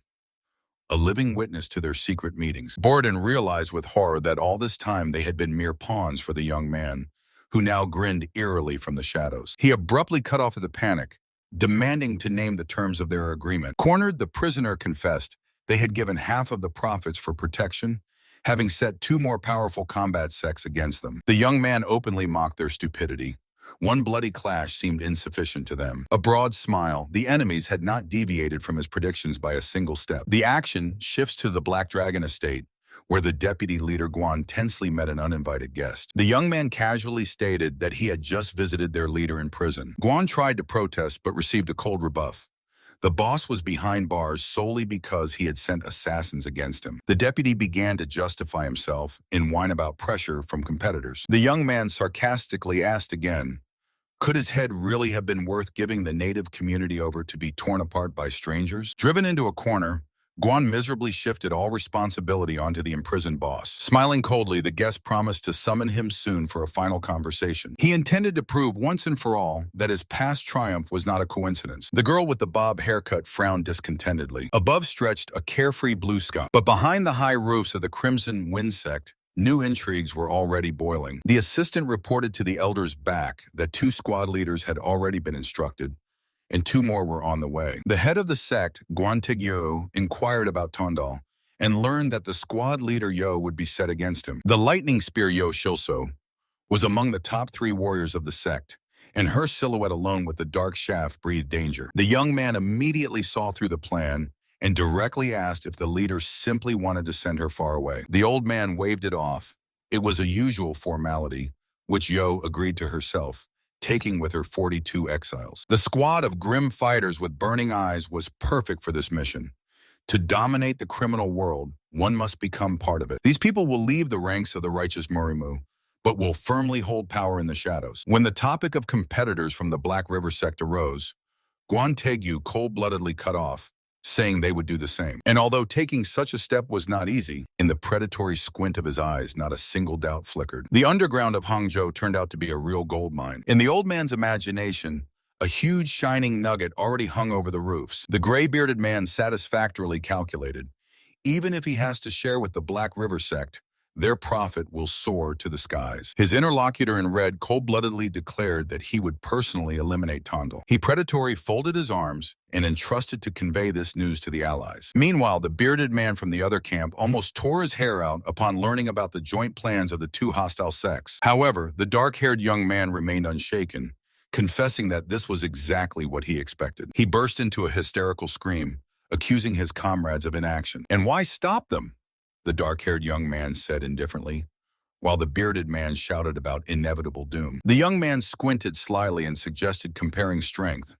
a living witness to their secret meetings. Borden realized with horror that all this time they had been mere pawns for the young man, who now grinned eerily from the shadows. He abruptly cut off the panic, demanding to name the terms of their agreement. Cornered, the prisoner confessed they had given half of the profits for protection, having set two more powerful combat sects against them. The young man openly mocked their stupidity. One bloody clash seemed insufficient to them. A broad smile, the enemies had not deviated from his predictions by a single step. The action shifts to the Black Dragon estate, where the deputy leader Guan tensely met an uninvited guest. The young man casually stated that he had just visited their leader in prison. Guan tried to protest but received a cold rebuff. The boss was behind bars solely because he had sent assassins against him. The deputy began to justify himself and whine about pressure from competitors. The young man sarcastically asked again, could his head really have been worth giving the native community over to be torn apart by strangers? Driven into a corner, Guan miserably shifted all responsibility onto the imprisoned boss. Smiling coldly, the guest promised to summon him soon for a final conversation. He intended to prove once and for all that his past triumph was not a coincidence. The girl with the bob haircut frowned discontentedly. Above stretched a carefree blue sky, but behind the high roofs of the Crimson Wind sect, new intrigues were already boiling. The assistant reported to the elders back that 2 squad leaders had already been instructed, and 2 more were on the way. The head of the sect, Guan Tigyo, inquired about Tondal and learned that the squad leader Yo would be set against him. The lightning spear Yo Shilso was among the top 3 warriors of the sect, and her silhouette alone with the dark shaft breathed danger. The young man immediately saw through the plan and directly asked if the leader simply wanted to send her far away. The old man waved it off. It was a usual formality, which Yo agreed to herself, taking with her 42 exiles. The squad of grim fighters with burning eyes was perfect for this mission. To dominate the criminal world, one must become part of it. These people will leave the ranks of the righteous Murimu, but will firmly hold power in the shadows. When the topic of competitors from the Black River sect arose, Guan Tegu cold-bloodedly cut off, saying they would do the same. And although taking such a step was not easy, in the predatory squint of his eyes, not a single doubt flickered. The underground of Hangzhou turned out to be a real gold mine. In the old man's imagination, a huge shining nugget already hung over the roofs. The gray-bearded man satisfactorily calculated, even if he has to share with the Black River sect, their profit will soar to the skies. His interlocutor in red cold-bloodedly declared that he would personally eliminate Tondal. He predatory folded his arms and entrusted to convey this news to the allies. Meanwhile, the bearded man from the other camp almost tore his hair out upon learning about the joint plans of the two hostile sects. However, the dark-haired young man remained unshaken, confessing that this was exactly what he expected. He burst into a hysterical scream, accusing his comrades of inaction. "And why stop them?" the dark-haired young man said indifferently, while the bearded man shouted about inevitable doom. The young man squinted slyly and suggested comparing strength.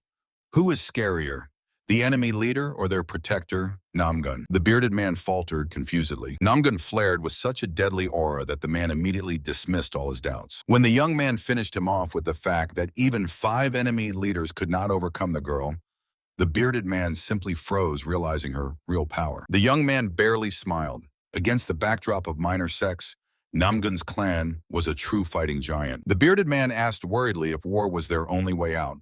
Who is scarier, the enemy leader or their protector, Namgun? The bearded man faltered confusedly. Namgun flared with such a deadly aura that the man immediately dismissed all his doubts. When the young man finished him off with the fact that even 5 enemy leaders could not overcome the girl, the bearded man simply froze, realizing her real power. The young man barely smiled. Against the backdrop of minor sects, Namgun's clan was a true fighting giant. The bearded man asked worriedly if war was their only way out,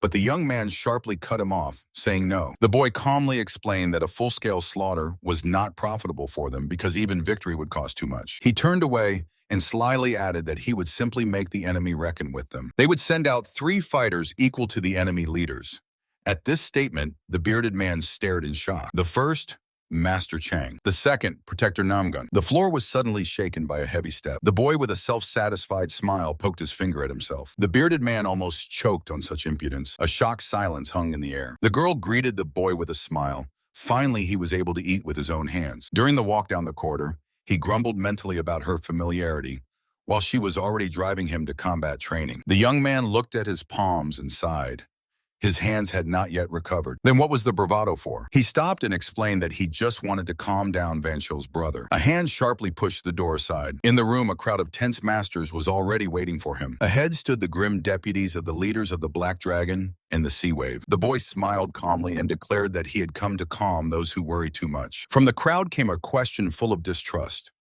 but the young man sharply cut him off, saying no. The boy calmly explained that a full-scale slaughter was not profitable for them because even victory would cost too much. He turned away and slyly added that he would simply make the enemy reckon with them. They would send out 3 fighters equal to the enemy leaders. At this statement, the bearded man stared in shock. The first, Master Chang. The second, Protector Namgun. The floor was suddenly shaken by a heavy step. The boy with a self-satisfied smile poked his finger at himself. The bearded man almost choked on such impudence. A shocked silence hung in the air. The girl greeted the boy with a smile. Finally, he was able to eat with his own hands. During the walk down the corridor, he grumbled mentally about her familiarity, while she was already driving him to combat training. The young man looked at his palms and sighed. His hands had not yet recovered. Then what was the bravado for? He stopped and explained that he just wanted to calm down Van Chil's brother. A hand sharply pushed the door aside. In the room, a crowd of tense masters was already waiting for him. Ahead stood the grim deputies of the leaders of the Black Dragon and the Sea Wave. The boy smiled calmly and declared that he had come to calm those who worry too much. From the crowd came a question full of distrust.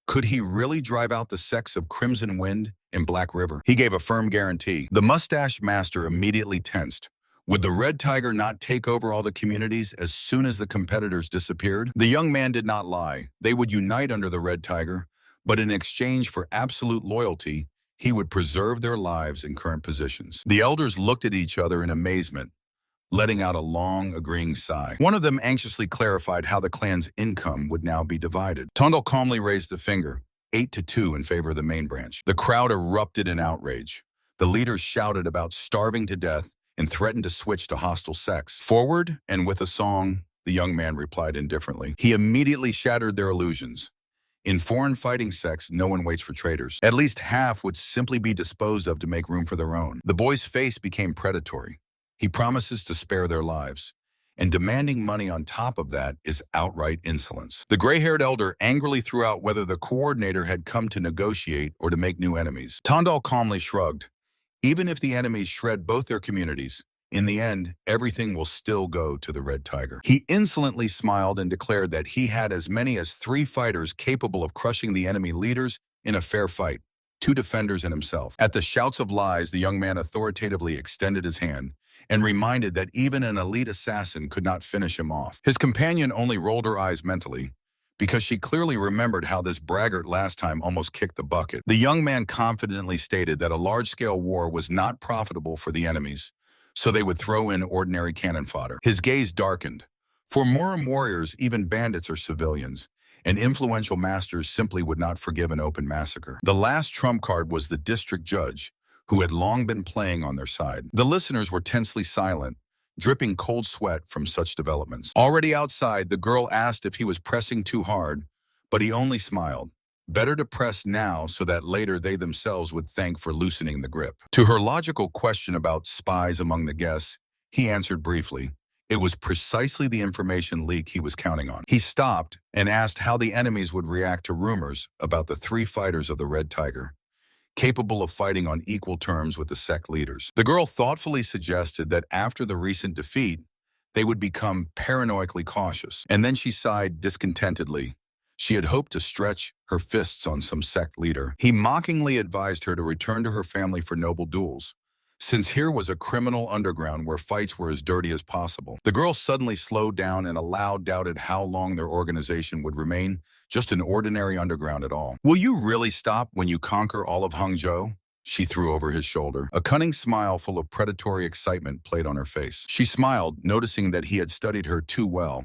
Could he really drive out the sects of Crimson Wind and Black River? He gave a firm guarantee. The mustached master immediately tensed. Would the Red Tiger not take over all the communities as soon as the competitors disappeared? The young man did not lie. They would unite under the Red Tiger, but in exchange for absolute loyalty, he would preserve their lives in current positions. The elders looked at each other in amazement, letting out a long, agreeing sigh. One of them anxiously clarified how the clan's income would now be divided. Tondal calmly raised a finger, 8-2 in favor of the main branch. The crowd erupted in outrage. The leaders shouted about starving to death and threatened to switch to hostile sects. Forward, and with a song, the young man replied indifferently. He immediately shattered their illusions. In foreign fighting sects, no one waits for traitors. At least half would simply be disposed of to make room for their own. The boy's face became predatory. He promises to spare their lives, and demanding money on top of that is outright insolence. The gray-haired elder angrily threw out whether the coordinator had come to negotiate or to make new enemies. Tondal calmly shrugged. Even if the enemies shred both their communities, in the end, everything will still go to the Red Tiger. He insolently smiled and declared that he had as many as 3 fighters capable of crushing the enemy leaders in a fair fight, 2 defenders and himself. At the shouts of lies, the young man authoritatively extended his hand and reminded that even an elite assassin could not finish him off. His companion only rolled her eyes mentally, because she clearly remembered how this braggart last time almost kicked the bucket. The young man confidently stated that a large-scale war was not profitable for the enemies, so they would throw in ordinary cannon fodder. His gaze darkened. For Murim warriors, even bandits are civilians, and influential masters simply would not forgive an open massacre. The last trump card was the district judge, who had long been playing on their side. The listeners were tensely silent, dripping cold sweat from such developments. Already outside, the girl asked if he was pressing too hard, but he only smiled. Better to press now so that later they themselves would thank for loosening the grip. To her logical question about spies among the guests, he answered briefly. It was precisely the information leak he was counting on. He stopped and asked how the enemies would react to rumors about the 3 fighters of the Red Tiger. capable of fighting on equal terms with the sect leaders. The girl thoughtfully suggested that after the recent defeat, they would become paranoidally cautious. And then she sighed discontentedly. She had hoped to stretch her fists on some sect leader. He mockingly advised her to return to her family for noble duels, since here was a criminal underground where fights were as dirty as possible. The girl suddenly slowed down and aloud doubted how long their organization would remain just an ordinary underground at all. "Will you really stop when you conquer all of Hangzhou?" She threw over his shoulder. A cunning smile full of predatory excitement played on her face. She smiled, noticing that he had studied her too well.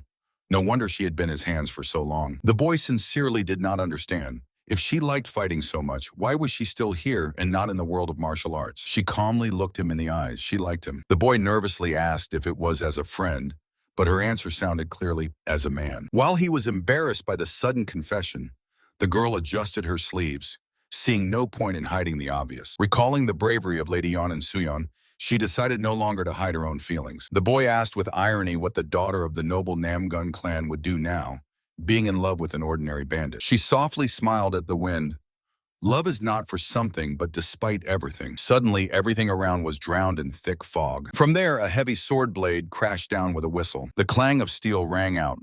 No wonder she had been his hands for so long. The boy sincerely did not understand. If she liked fighting so much, why was she still here and not in the world of martial arts? She calmly looked him in the eyes. She liked him. The boy nervously asked if it was as a friend, but her answer sounded clearly as a man. While he was embarrassed by the sudden confession, the girl adjusted her sleeves, seeing no point in hiding the obvious. Recalling the bravery of Lady Yan and Suyon, she decided no longer to hide her own feelings. The boy asked with irony what the daughter of the noble Namgun clan would do now, being in love with an ordinary bandit. She softly smiled at the wind. Love is not for something, but despite everything. Suddenly, everything around was drowned in thick fog. From there, a heavy sword blade crashed down with a whistle. The clang of steel rang out.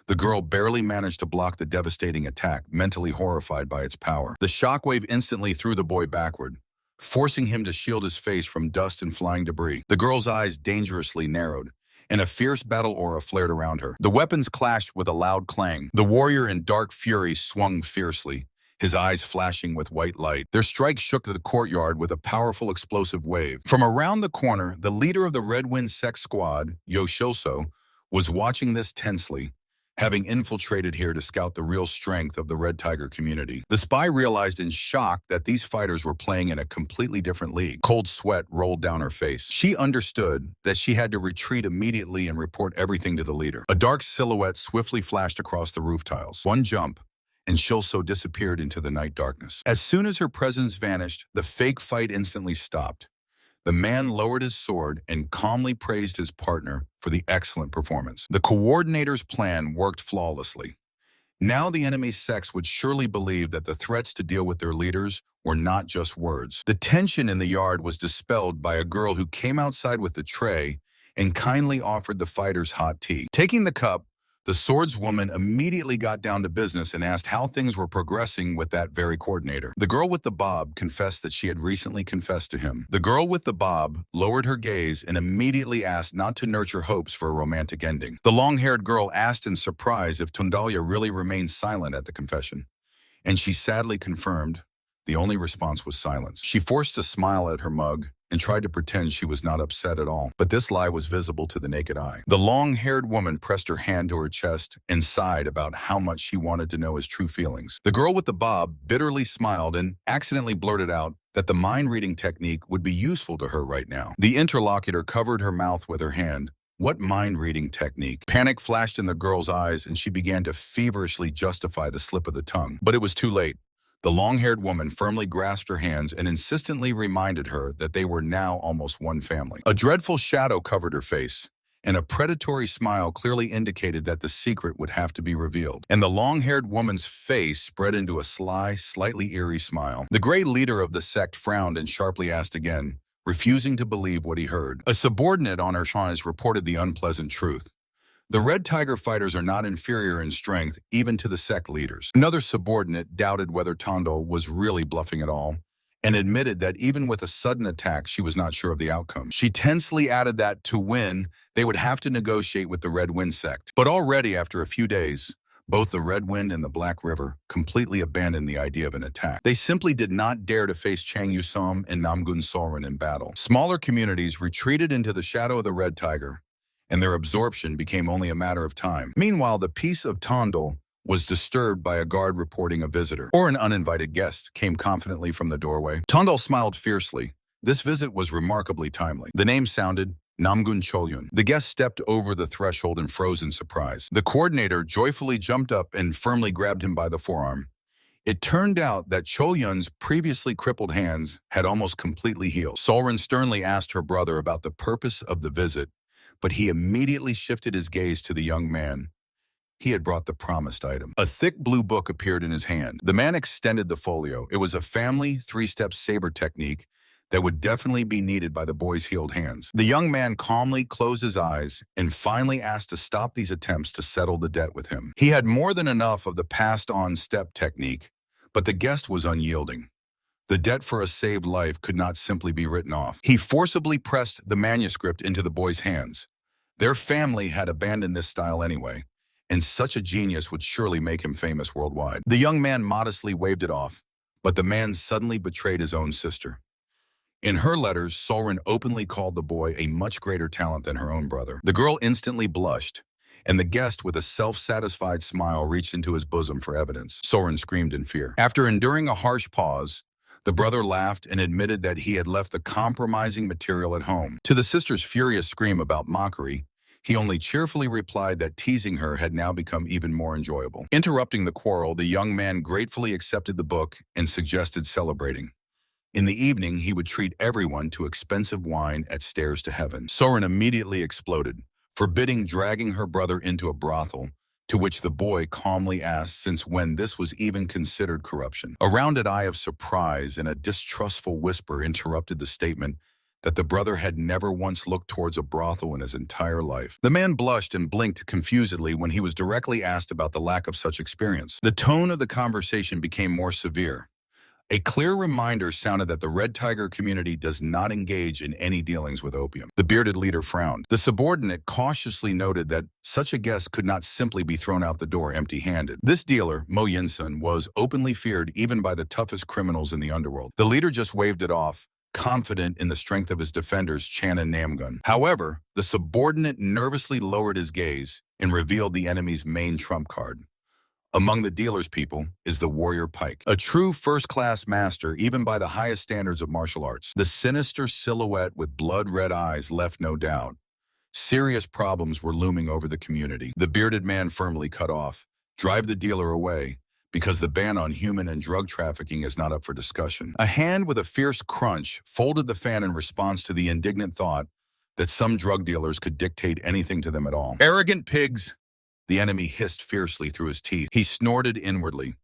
The girl barely managed to block the devastating attack, mentally horrified by its power. The shockwave instantly threw the boy backward, forcing him to shield his face from dust and flying debris. The girl's eyes dangerously narrowed, and a fierce battle aura flared around her. The weapons clashed with a loud clang. The warrior in dark fury swung fiercely, his eyes flashing with white light. Their strike shook the courtyard with a powerful explosive wave. From around the corner, the leader of the Red Wind Sect squad, Yoshilso, was watching this tensely, having infiltrated here to scout the real strength of the Red Tiger community. The spy realized in shock that these fighters were playing in a completely different league. Cold sweat rolled down her face. She understood that she had to retreat immediately and report everything to the leader. A dark silhouette swiftly flashed across the roof tiles. One jump, and Shilso disappeared into the night darkness. As soon as her presence vanished, the fake fight instantly stopped. The man lowered his sword and calmly praised his partner for the excellent performance. The coordinator's plan worked flawlessly. Now the enemy sects would surely believe that the threats to deal with their leaders were not just words. The tension in the yard was dispelled by a girl who came outside with the tray and kindly offered the fighters hot tea. Taking the cup, the swordswoman immediately got down to business and asked how things were progressing with that very coordinator. The girl with the bob confessed that she had recently confessed to him. The girl with the bob lowered her gaze and immediately asked not to nurture hopes for a romantic ending. The long-haired girl asked in surprise if Tundalia really remained silent at the confession, and she sadly confirmed. The only response was silence. She forced a smile at her mug and tried to pretend she was not upset at all, but this lie was visible to the naked eye. The long-haired woman pressed her hand to her chest and sighed about how much she wanted to know his true feelings. The girl with the bob bitterly smiled and accidentally blurted out that the mind-reading technique would be useful to her right now. The interlocutor covered her mouth with her hand. What mind-reading technique? Panic flashed in the girl's eyes and she began to feverishly justify the slip of the tongue. But it was too late. The long-haired woman firmly grasped her hands and insistently reminded her that they were now almost one family. A dreadful shadow covered her face, and a predatory smile clearly indicated that the secret would have to be revealed. And the long-haired woman's face spread into a sly, slightly eerie smile. The gray leader of the sect frowned and sharply asked again, refusing to believe what he heard. A subordinate on her shrine reported the unpleasant truth. The Red Tiger fighters are not inferior in strength, even to the sect leaders. Another subordinate doubted whether Tondo was really bluffing at all, and admitted that even with a sudden attack, she was not sure of the outcome. She tensely added that to win, they would have to negotiate with the Red Wind sect. But already after a few days, both the Red Wind and the Black River completely abandoned the idea of an attack. They simply did not dare to face Chang Yusom and Namgun Soren in battle. Smaller communities retreated into the shadow of the Red Tiger, and their absorption became only a matter of time. Meanwhile, the peace of Tondal was disturbed by a guard reporting a visitor, or an uninvited guest, came confidently from the doorway. Tondal smiled fiercely. This visit was remarkably timely. The name sounded Namgun Cholyun. The guest stepped over the threshold and froze in surprise. The coordinator joyfully jumped up and firmly grabbed him by the forearm. It turned out that Cholyun's previously crippled hands had almost completely healed. Soren sternly asked her brother about the purpose of the visit, but he immediately shifted his gaze to the young man. he had brought the promised item. A thick blue book appeared in his hand. The man extended the folio. It was a family three-step saber technique that would definitely be needed by the boy's healed hands. The young man calmly closed his eyes and finally asked to stop these attempts to settle the debt with him. He had more than enough of the passed-on step technique, but the guest was unyielding. The debt for a saved life could not simply be written off. He forcibly pressed the manuscript into the boy's hands. Their family had abandoned this style anyway, and such a genius would surely make him famous worldwide. The young man modestly waved it off, but the man suddenly betrayed his own sister. In her letters, Soren openly called the boy a much greater talent than her own brother. The girl instantly blushed, and the guest, with a self-satisfied smile, reached into his bosom for evidence. Soren screamed in fear. After enduring a harsh pause, the brother laughed and admitted that he had left the compromising material at home. To the sister's furious scream about mockery, he only cheerfully replied that teasing her had now become even more enjoyable. Interrupting the quarrel, the young man gratefully accepted the book and suggested celebrating. In the evening, he would treat everyone to expensive wine at Stairs to Heaven. Soren immediately exploded, forbidding dragging her brother into a brothel, to which the boy calmly asked since when this was even considered corruption. A rounded eye of surprise and a distrustful whisper interrupted the statement that the brother had never once looked towards a brothel in his entire life. The man blushed and blinked confusedly when he was directly asked about the lack of such experience. The tone of the conversation became more severe. A clear reminder sounded that the Red Tiger community does not engage in any dealings with opium. The bearded leader frowned. The subordinate cautiously noted that such a guest could not simply be thrown out the door empty-handed. This dealer, Mo Yinsun, was openly feared even by the toughest criminals in the underworld. The leader just waved it off, confident in the strength of his defenders, Chan and Namgun. However, the subordinate nervously lowered his gaze and revealed the enemy's main trump card. Among the dealer's people is the warrior Pike, a true first-class master even by the highest standards of martial arts. The sinister silhouette with blood-red eyes left no doubt. Serious problems were looming over the community. The bearded man firmly cut off. Drive the dealer away, because the ban on human and drug trafficking is not up for discussion. A hand with a fierce crunch folded the fan in response to the indignant thought that some drug dealers could dictate anything to them at all. Arrogant pigs! The enemy hissed fiercely through his teeth. He snorted inwardly.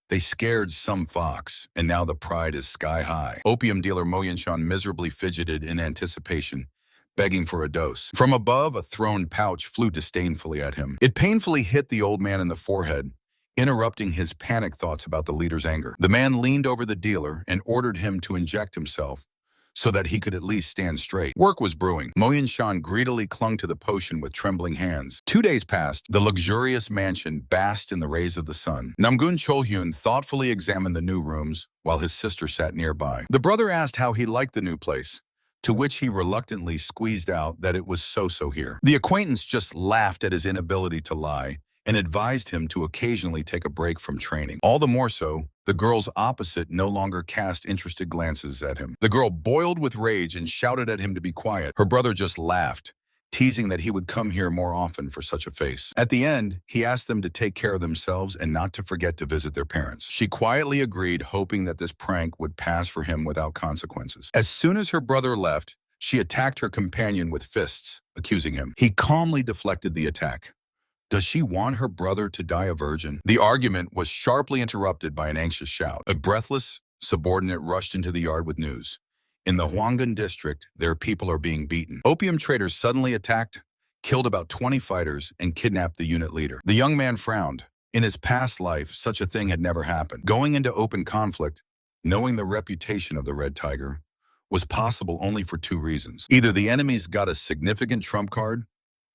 They scared some fox, and now the pride is sky high. Opium dealer Mo Yinshan miserably fidgeted in anticipation, begging for a dose. From above, a thrown pouch flew disdainfully at him. It painfully hit the old man in the forehead, interrupting his panic thoughts about the leader's anger. The man leaned over the dealer and ordered him to inject himself so that he could at least stand straight. Work was brewing. Mo Yinshan greedily clung to the potion with trembling hands. 2 days passed. The luxurious mansion basked in the rays of the sun. Namgun Cholhyun thoughtfully examined the new rooms while his sister sat nearby. The brother asked how he liked the new place, to which he reluctantly squeezed out that it was so-so here. The acquaintance just laughed at his inability to lie and advised him to occasionally take a break from training. All the more so, the girls opposite no longer cast interested glances at him. The girl boiled with rage and shouted at him to be quiet. Her brother just laughed, teasing that he would come here more often for such a face. At the end, he asked them to take care of themselves and not to forget to visit their parents. She quietly agreed, hoping that this prank would pass for him without consequences. As soon as her brother left, she attacked her companion with fists, accusing him. He calmly deflected the attack. Does she want her brother to die a virgin? The argument was sharply interrupted by an anxious shout. A breathless subordinate rushed into the yard with news. In the Hwanggan district, their people are being beaten. Opium traders suddenly attacked, killed about 20 fighters, and kidnapped the unit leader. The young man frowned. In his past life, such a thing had never happened. Going into open conflict, knowing the reputation of the Red Tiger, was possible only for 2 reasons. Either the enemies got a significant trump card,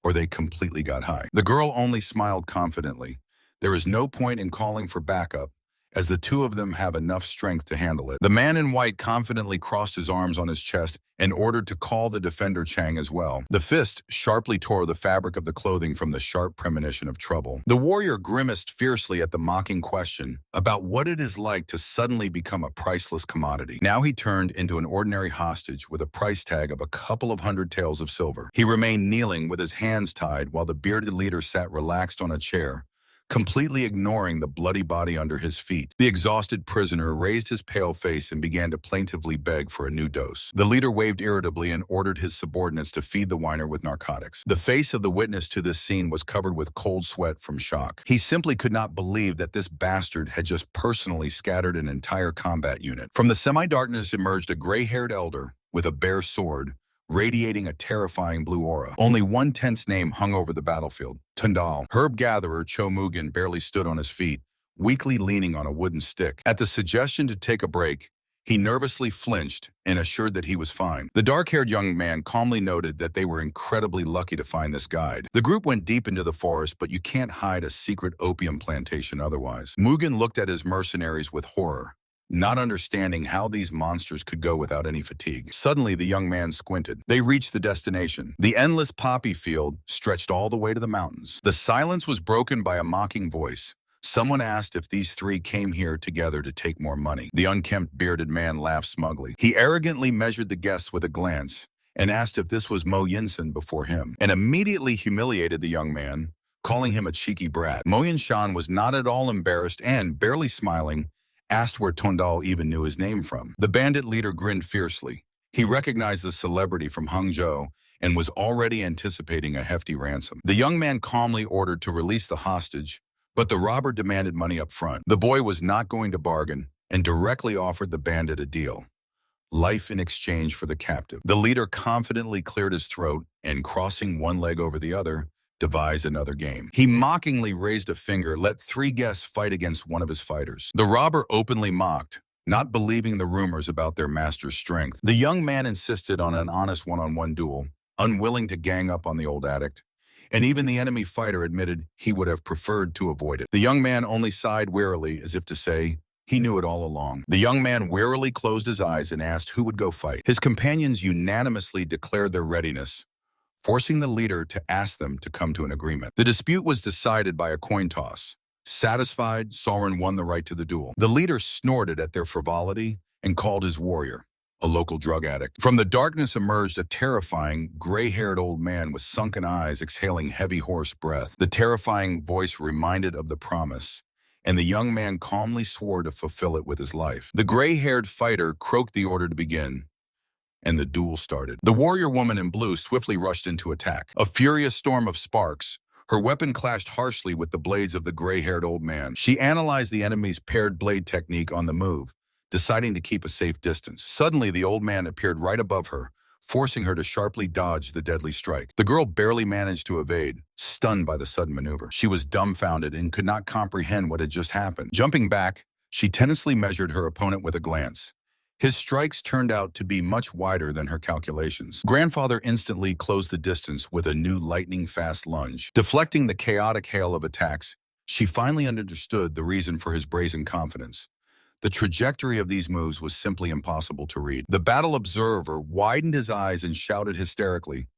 or they completely got high. The girl only smiled confidently. There is no point in calling for backup, as the 2 of them have enough strength to handle it. The man in white confidently crossed his arms on his chest and ordered to call the defender Chang as well. The fist sharply tore the fabric of the clothing from the sharp premonition of trouble. The warrior grimaced fiercely at the mocking question about what it is like to suddenly become a priceless commodity. Now he turned into an ordinary hostage with a price tag of a couple of 100 taels of silver. He remained kneeling with his hands tied while the bearded leader sat relaxed on a chair, completely ignoring the bloody body under his feet. The exhausted prisoner raised his pale face and began to plaintively beg for a new dose. The leader waved irritably and ordered his subordinates to feed the whiner with narcotics. The face of the witness to this scene was covered with cold sweat from shock. He simply could not believe that this bastard had just personally scattered an entire combat unit. From the semi-darkness emerged a gray-haired elder with a bare sword, radiating a terrifying blue aura. Only one tense name hung over the battlefield: Tundal. Herb gatherer Cho Mugen barely stood on his feet, weakly leaning on a wooden stick. At the suggestion to take a break, he nervously flinched and assured that he was fine. The dark-haired young man calmly noted that they were incredibly lucky to find this guide. The group went deep into the forest, but you can't hide a secret opium plantation otherwise. Mugen looked at his mercenaries with horror, not understanding how these monsters could go without any fatigue. Suddenly, the young man squinted. They reached the destination. The endless poppy field stretched all the way to the mountains. The silence was broken by a mocking voice. Someone asked if these three came here together to take more money. The unkempt, bearded man laughed smugly. He arrogantly measured the guests with a glance and asked if this was Mo Yinsen before him, and immediately humiliated the young man, calling him a cheeky brat. Mo Yinshan was not at all embarrassed and, barely smiling, asked where Tondal even knew his name from. The bandit leader grinned fiercely. He recognized the celebrity from Hangzhou and was already anticipating a hefty ransom. The young man calmly ordered to release the hostage, but the robber demanded money up front. The boy was not going to bargain and directly offered the bandit a deal: life in exchange for the captive. The leader confidently cleared his throat and, crossing one leg over the other, devised another game. He mockingly raised a finger, let three guests fight against one of his fighters. The robber openly mocked, not believing the rumors about their master's strength. The young man insisted on an honest one-on-one duel, unwilling to gang up on the old addict, and even the enemy fighter admitted he would have preferred to avoid it. The young man only sighed wearily, as if to say he knew it all along. The young man wearily closed his eyes and asked who would go fight. His companions unanimously declared their readiness, forcing the leader to ask them to come to an agreement. The dispute was decided by a coin toss. Satisfied, Sauron won the right to the duel. The leader snorted at their frivolity and called his warrior a local drug addict. From the darkness emerged a terrifying, gray-haired old man with sunken eyes exhaling heavy hoarse breath. The terrifying voice reminded of the promise, and the young man calmly swore to fulfill it with his life. The gray-haired fighter croaked the order to begin, and the duel started. The warrior woman in blue swiftly rushed into attack. A furious storm of sparks, her weapon clashed harshly with the blades of the gray-haired old man. She analyzed the enemy's paired blade technique on the move, deciding to keep a safe distance. Suddenly, the old man appeared right above her, forcing her to sharply dodge the deadly strike. The girl barely managed to evade, stunned by the sudden maneuver. She was dumbfounded and could not comprehend what had just happened. Jumping back, she tensely measured her opponent with a glance. His strikes turned out to be much wider than her calculations. Grandfather instantly closed the distance with a new lightning-fast lunge. Deflecting the chaotic hail of attacks, she finally understood the reason for his brazen confidence. The trajectory of these moves was simply impossible to read. The battle observer widened his eyes and shouted hysterically,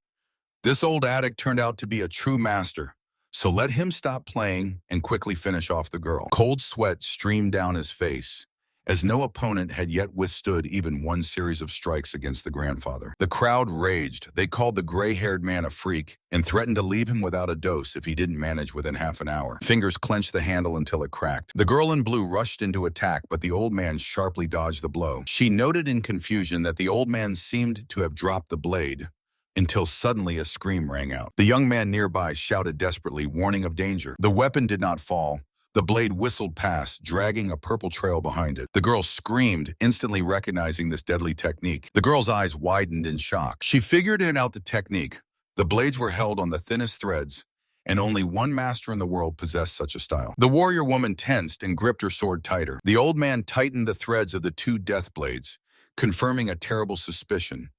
"This old addict turned out to be a true master, so let him stop playing and quickly finish off the girl." Cold sweat streamed down his face, as no opponent had yet withstood even one series of strikes against the grandfather. The crowd raged. They called the gray-haired man a freak and threatened to leave him without a dose if he didn't manage within half an hour. Fingers clenched the handle until it cracked. The girl in blue rushed into attack, but the old man sharply dodged the blow. She noted in confusion that the old man seemed to have dropped the blade, until suddenly a scream rang out. The young man nearby shouted desperately, warning of danger. The weapon did not fall. The blade whistled past, dragging a purple trail behind it. The girl screamed, instantly recognizing this deadly technique. The girl's eyes widened in shock. She figured out the technique. The blades were held on the thinnest threads, and only one master in the world possessed such a style. The warrior woman tensed and gripped her sword tighter. The old man tightened the threads of the two death blades, confirming a terrible suspicion.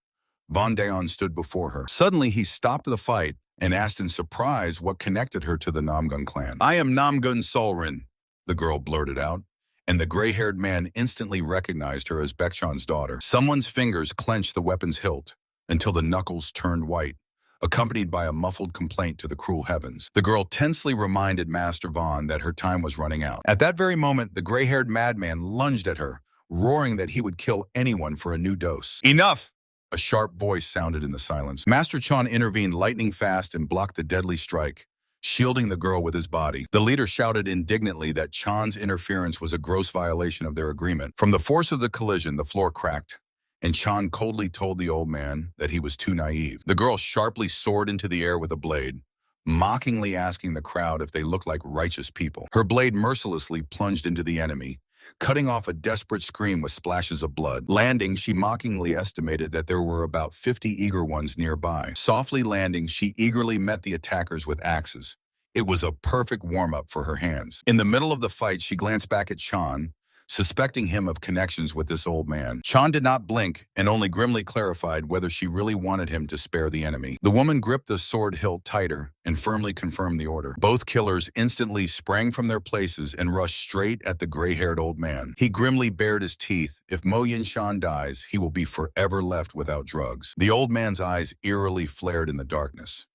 Von Daon stood before her. Suddenly, he stopped the fight and asked in surprise what connected her to the Namgun clan. "I am Namgun Solrin," the girl blurted out, and the gray-haired man instantly recognized her as Baekchan's daughter. Someone's fingers clenched the weapon's hilt until the knuckles turned white, accompanied by a muffled complaint to the cruel heavens. The girl tensely reminded Master Von that her time was running out. At that very moment, the gray-haired madman lunged at her, roaring that he would kill anyone for a new dose. "Enough!" A sharp voice sounded in the silence. Master Chan intervened lightning fast and blocked the deadly strike, shielding the girl with his body. The leader shouted indignantly that Chan's interference was a gross violation of their agreement. From the force of the collision, the floor cracked, and Chan coldly told the old man that he was too naive. The girl sharply soared into the air with a blade, mockingly asking the crowd if they looked like righteous people. Her blade mercilessly plunged into the enemy, cutting off a desperate scream with splashes of blood. Landing, she mockingly estimated that there were about 50 eager ones nearby. Softly landing, she eagerly met the attackers with axes. It was a perfect warm-up for her hands. In the middle of the fight, she glanced back at Chan, suspecting him of connections with this old man. Chan did not blink and only grimly clarified whether she really wanted him to spare the enemy. The woman gripped the sword hilt tighter and firmly confirmed the order. Both killers instantly sprang from their places and rushed straight at the gray-haired old man. He grimly bared his teeth. If Mo Yin-shan dies, he will be forever left without drugs. The old man's eyes eerily flared in the darkness.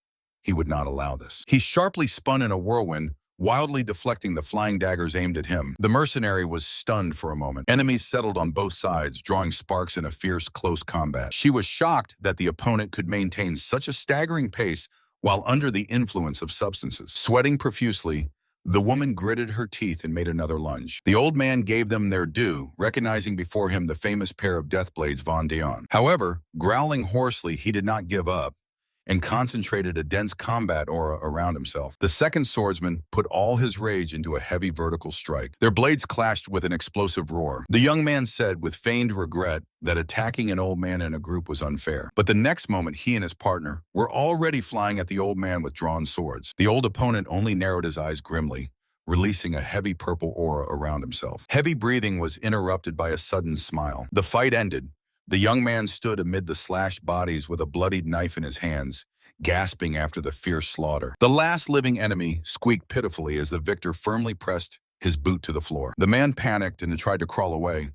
He would not allow this. He sharply spun in a whirlwind, wildly deflecting the flying daggers aimed at him. The mercenary was stunned for a moment. Enemies settled on both sides, drawing sparks in a fierce, close combat. She was shocked that the opponent could maintain such a staggering pace while under the influence of substances. Sweating profusely, the woman gritted her teeth and made another lunge. The old man gave them their due, recognizing before him the famous pair of death blades Von Dion. However, growling hoarsely, he did not give up and concentrated a dense combat aura around himself. The second swordsman put all his rage into a heavy vertical strike. Their blades clashed with an explosive roar. The young man said with feigned regret that attacking an old man in a group was unfair. But the next moment, he and his partner were already flying at the old man with drawn swords. The old opponent only narrowed his eyes grimly, releasing a heavy purple aura around himself. Heavy breathing was interrupted by a sudden smile. The fight ended. The young man stood amid the slashed bodies with a bloodied knife in his hands, gasping after the fierce slaughter. The last living enemy squeaked pitifully as the victor firmly pressed his boot to the floor. The man panicked and tried to crawl away,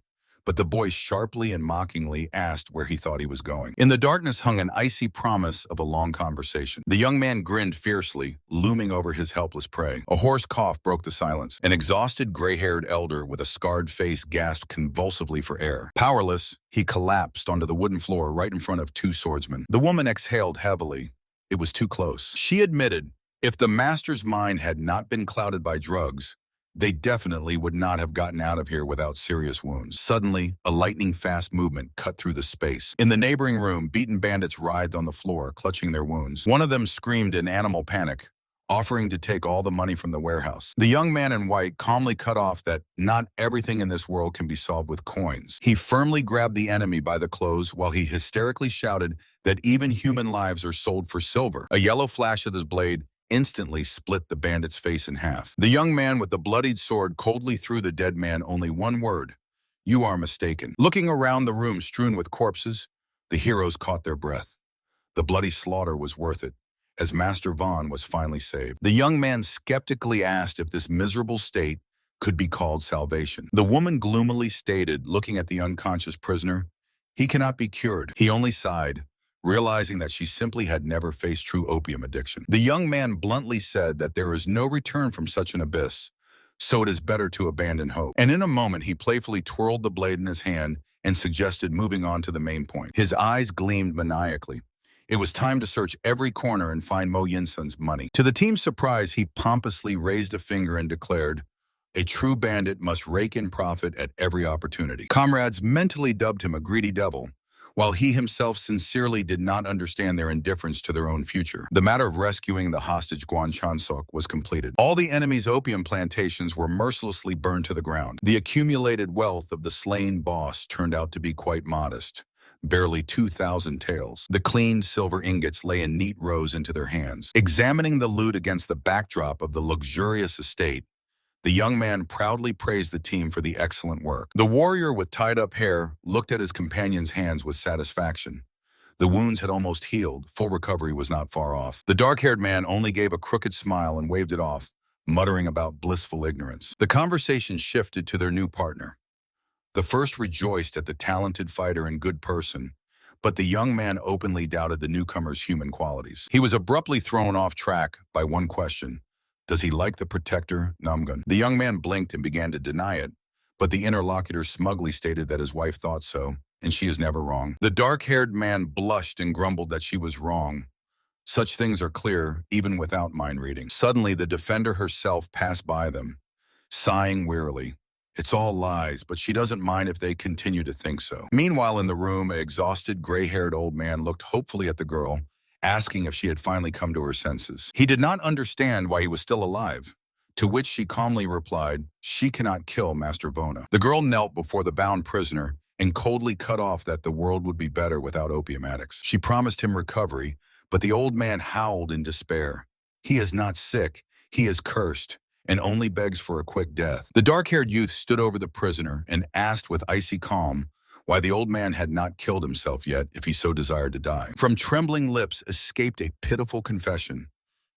but the boy sharply and mockingly asked where he thought he was going. In the darkness hung an icy promise of a long conversation. The young man grinned fiercely, looming over his helpless prey. A hoarse cough broke the silence. An exhausted gray-haired elder with a scarred face gasped convulsively for air. Powerless, he collapsed onto the wooden floor right in front of two swordsmen. The woman exhaled heavily. It was too close. She admitted, if the master's mind had not been clouded by drugs, they definitely would not have gotten out of here without serious wounds. Suddenly, a lightning-fast movement cut through the space. In the neighboring room, beaten bandits writhed on the floor, clutching their wounds. One of them screamed in animal panic, offering to take all the money from the warehouse. The young man in white calmly cut off that not everything in this world can be solved with coins. He firmly grabbed the enemy by the clothes while he hysterically shouted that even human lives are sold for silver. A yellow flash of his blade instantly split the bandit's face in half. The young man with the bloodied sword coldly threw the dead man only one word: "You are mistaken." Looking around the room strewn with corpses, the heroes caught their breath. The bloody slaughter was worth it, as Master Vaughn was finally saved. The young man skeptically asked if this miserable state could be called salvation. The woman gloomily stated, looking at the unconscious prisoner, "He cannot be cured." He only sighed, realizing that she simply had never faced true opium addiction. The young man bluntly said that there is no return from such an abyss, so it is better to abandon hope. And in a moment, he playfully twirled the blade in his hand and suggested moving on to the main point. His eyes gleamed maniacally. It was time to search every corner and find Mo Yinsen's money. To the team's surprise, he pompously raised a finger and declared, "A true bandit must rake in profit at every opportunity." Comrades mentally dubbed him a greedy devil, while he himself sincerely did not understand their indifference to their own future. The matter of rescuing the hostage Guan Chansok was completed. All the enemy's opium plantations were mercilessly burned to the ground. The accumulated wealth of the slain boss turned out to be quite modest. Barely 2,000 taels. The cleaned silver ingots lay in neat rows into their hands. Examining the loot against the backdrop of the luxurious estate, the young man proudly praised the team for the excellent work. The warrior with tied-up hair looked at his companion's hands with satisfaction. The wounds had almost healed. Full recovery was not far off. The dark-haired man only gave a crooked smile and waved it off, muttering about blissful ignorance. The conversation shifted to their new partner. The first rejoiced at the talented fighter and good person, but the young man openly doubted the newcomer's human qualities. He was abruptly thrown off track by one question. Does he like the protector, Namgun? The young man blinked and began to deny it, but the interlocutor smugly stated that his wife thought so, and she is never wrong. The dark-haired man blushed and grumbled that she was wrong, Such things are clear even without mind reading. Suddenly, the defender herself passed by them, sighing wearily. It's all lies, but she doesn't mind if they continue to think so. Meanwhile, in the room, an exhausted, gray-haired old man looked hopefully at the girl, asking if she had finally come to her senses. He did not understand why he was still alive, to which she calmly replied, "She cannot kill Master Vona." The girl knelt before the bound prisoner and coldly cut off that the world would be better without opium addicts. She promised him recovery, but the old man howled in despair. He is not sick, he is cursed, and only begs for a quick death. The dark-haired youth stood over the prisoner and asked with icy calm why the old man had not killed himself yet if he so desired to die. From trembling lips escaped a pitiful confession.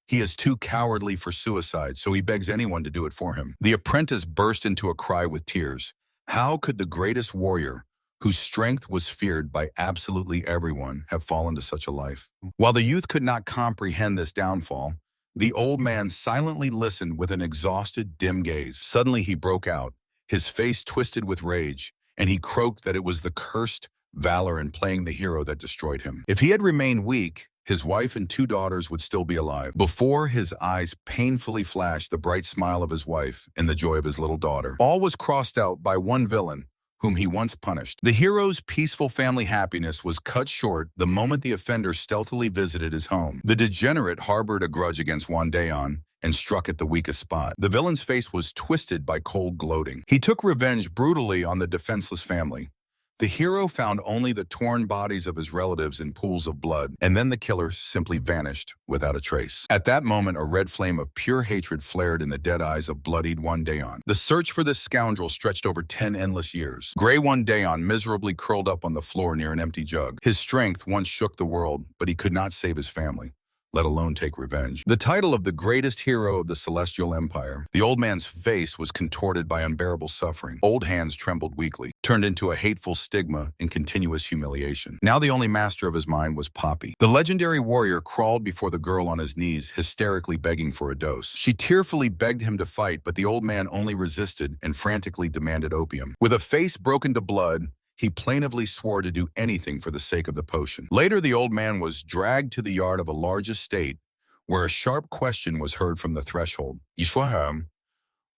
He is too cowardly for suicide, so he begs anyone to do it for him. The apprentice burst into a cry with tears. How could the greatest warrior, whose strength was feared by absolutely everyone, have fallen to such a life? While the youth could not comprehend this downfall, the old man silently listened with an exhausted, dim gaze. Suddenly he broke out, his face twisted with rage, and he croaked that it was the cursed valor in playing the hero that destroyed him. If he had remained weak, his wife and 2 daughters would still be alive. Before his eyes painfully flashed the bright smile of his wife and the joy of his little daughter. All was crossed out by one villain, whom he once punished. The hero's peaceful family happiness was cut short the moment the offender stealthily visited his home. The degenerate harbored a grudge against Wandaeon and struck at the weakest spot. The villain's face was twisted by cold gloating. He took revenge brutally on the defenseless family. The hero found only the torn bodies of his relatives in pools of blood, and then the killer simply vanished without a trace. At that moment, a red flame of pure hatred flared in the dead eyes of bloodied Wandaeon. The search for this scoundrel stretched over 10 endless years. Gray Wandaeon miserably curled up on the floor near an empty jug. His strength once shook the world, but he could not save his family, let alone take revenge. The title of the greatest hero of the Celestial Empire. The old man's face was contorted by unbearable suffering. Old hands trembled weakly, turned into a hateful stigma in continuous humiliation. Now the only master of his mind was Poppy. The legendary warrior crawled before the girl on his knees, hysterically begging for a dose. She tearfully begged him to fight, but the old man only resisted and frantically demanded opium. With a face broken to blood, he plaintively swore to do anything for the sake of the potion. Later, the old man was dragged to the yard of a large estate, where a sharp question was heard from the threshold. "Ishwaham,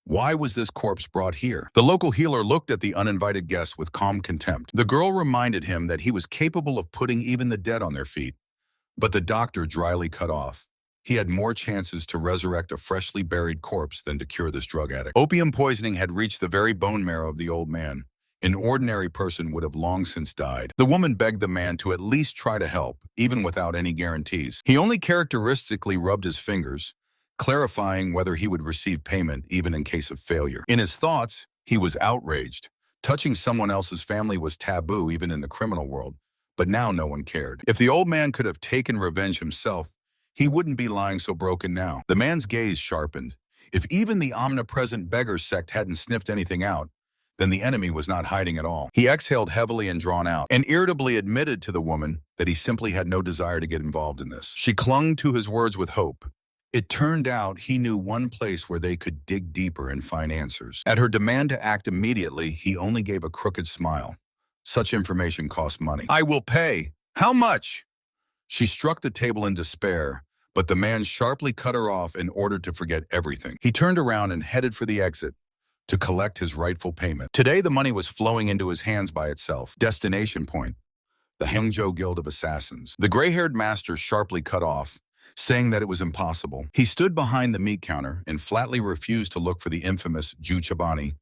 why was this corpse brought here?" The local healer looked at the uninvited guest with calm contempt. The girl reminded him that he was capable of putting even the dead on their feet, but the doctor dryly cut off. He had more chances to resurrect a freshly buried corpse than to cure this drug addict. Opium poisoning had reached the very bone marrow of the old man. An ordinary person would have long since died. The woman begged the man to at least try to help, even without any guarantees. He only characteristically rubbed his fingers, clarifying whether he would receive payment even in case of failure. In his thoughts, he was outraged. Touching someone else's family was taboo even in the criminal world, but now no one cared. If the old man could have taken revenge himself, he wouldn't be lying so broken now. The man's gaze sharpened. If even the omnipresent beggar sect hadn't sniffed anything out, then the enemy was not hiding at all. He exhaled heavily and drawn out, and irritably admitted to the woman that he simply had no desire to get involved in this. She clung to his words with hope. It turned out he knew one place where they could dig deeper and find answers. At her demand to act immediately, he only gave a crooked smile. Such information cost money. "I will pay. How much?" She struck the table in despair, but the man sharply cut her off in order to forget everything. He turned around and headed for the exit to collect his rightful payment. Today, the money was flowing into his hands by itself. Destination point: the Hangzhou Guild of Assassins. The gray-haired master sharply cut off, saying that it was impossible. He stood behind the meat counter and flatly refused to look for the infamous Ju Chabani,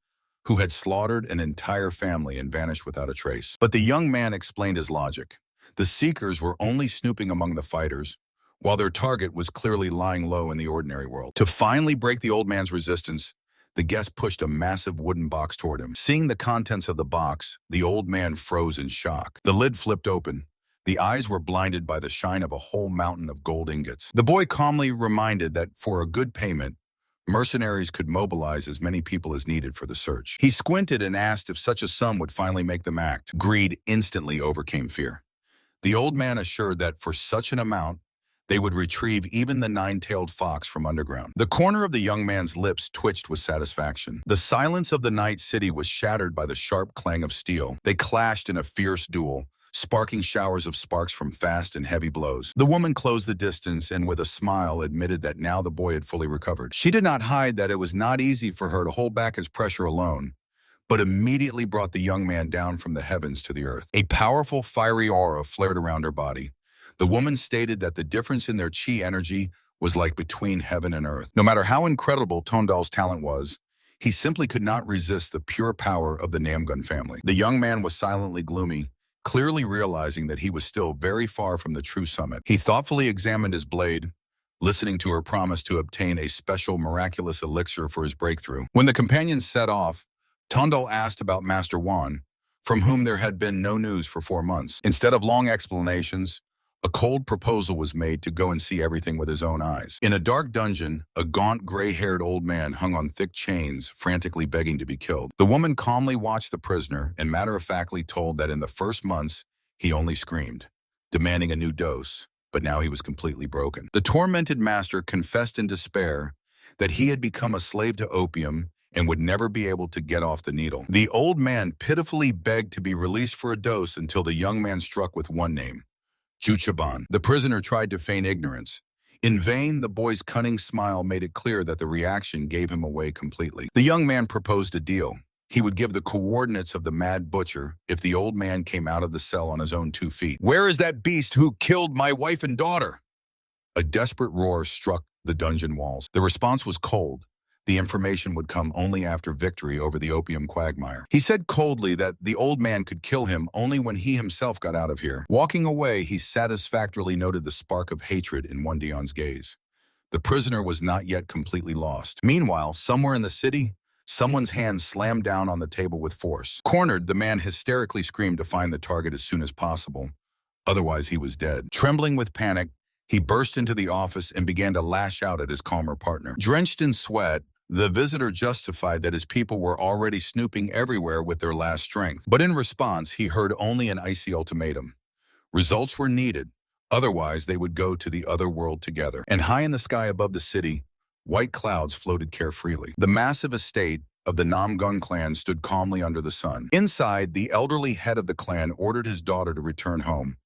who had slaughtered an entire family and vanished without a trace. But the young man explained his logic. The seekers were only snooping among the fighters, while their target was clearly lying low in the ordinary world. To finally break the old man's resistance, the guest pushed a massive wooden box toward him. Seeing the contents of the box, the old man froze in shock. The lid flipped open. The eyes were blinded by the shine of a whole mountain of gold ingots. The boy calmly reminded that for a good payment, mercenaries could mobilize as many people as needed for the search. He squinted and asked if such a sum would finally make them act. Greed instantly overcame fear. The old man assured that for such an amount, they would retrieve even the 9-tailed fox from underground. The corner of the young man's lips twitched with satisfaction. The silence of the night city was shattered by the sharp clang of steel. They clashed in a fierce duel, sparking showers of sparks from fast and heavy blows. The woman closed the distance and with a smile admitted that now the boy had fully recovered. She did not hide that it was not easy for her to hold back his pressure alone, but immediately brought the young man down from the heavens to the earth. A powerful, fiery aura flared around her body. The woman stated that the difference in their chi energy was like between heaven and earth. No matter how incredible Tondal's talent was, he simply could not resist the pure power of the Namgun family. The young man was silently gloomy, clearly realizing that he was still very far from the true summit. He thoughtfully examined his blade, listening to her promise to obtain a special miraculous elixir for his breakthrough. When the companions set off, Tondal asked about Master Wan, from whom there had been no news for 4 months. Instead of long explanations, a cold proposal was made to go and see everything with his own eyes. In a dark dungeon, a gaunt, gray-haired old man hung on thick chains, frantically begging to be killed. The woman calmly watched the prisoner and matter-of-factly told that in the first months, he only screamed, demanding a new dose, but now he was completely broken. The tormented master confessed in despair that he had become a slave to opium and would never be able to get off the needle. The old man pitifully begged to be released for a dose until the young man struck with one name, Juchaban. The prisoner tried to feign ignorance. In vain, the boy's cunning smile made it clear that the reaction gave him away completely. The young man proposed a deal. He would give the coordinates of the mad butcher if the old man came out of the cell on his own 2 feet. "Where is that beast who killed my wife and daughter?" A desperate roar struck the dungeon walls. The response was cold. The information would come only after victory over the opium quagmire. He said coldly that the old man could kill him only when he himself got out of here. Walking away, he satisfactorily noted the spark of hatred in Wondion's gaze. The prisoner was not yet completely lost. Meanwhile, somewhere in the city, someone's hand slammed down on the table with force. Cornered, the man hysterically screamed to find the target as soon as possible. Otherwise, he was dead. Trembling with panic, he burst into the office and began to lash out at his calmer partner. Drenched in sweat, the visitor justified that his people were already snooping everywhere with their last strength. But in response, he heard only an icy ultimatum. Results were needed, otherwise they would go to the other world together. And high in the sky above the city, white clouds floated carefreely. The massive estate of the Namgun clan stood calmly under the sun. Inside, the elderly head of the clan ordered his daughter to return home,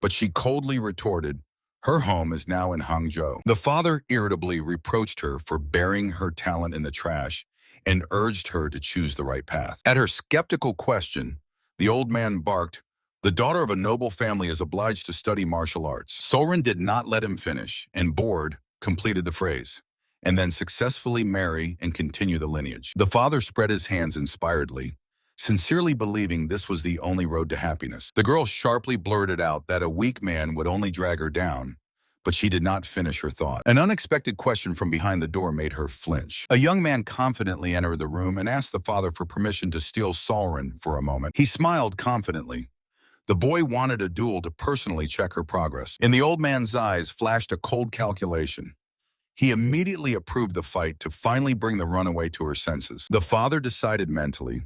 but she coldly retorted, "Her home is now in Hangzhou." The father irritably reproached her for burying her talent in the trash and urged her to choose the right path. At her skeptical question, the old man barked, "The daughter of a noble family is obliged to study martial arts." Soren did not let him finish, and bored, completed the phrase, "and then successfully marry and continue the lineage." The father spread his hands inspiredly, sincerely believing this was the only road to happiness. The girl sharply blurted out that a weak man would only drag her down, but she did not finish her thought. An unexpected question from behind the door made her flinch. A young man confidently entered the room and asked the father for permission to steal Soren for a moment. He smiled confidently. The boy wanted a duel to personally check her progress. In the old man's eyes flashed a cold calculation. He immediately approved the fight to finally bring the runaway to her senses. The father decided mentally,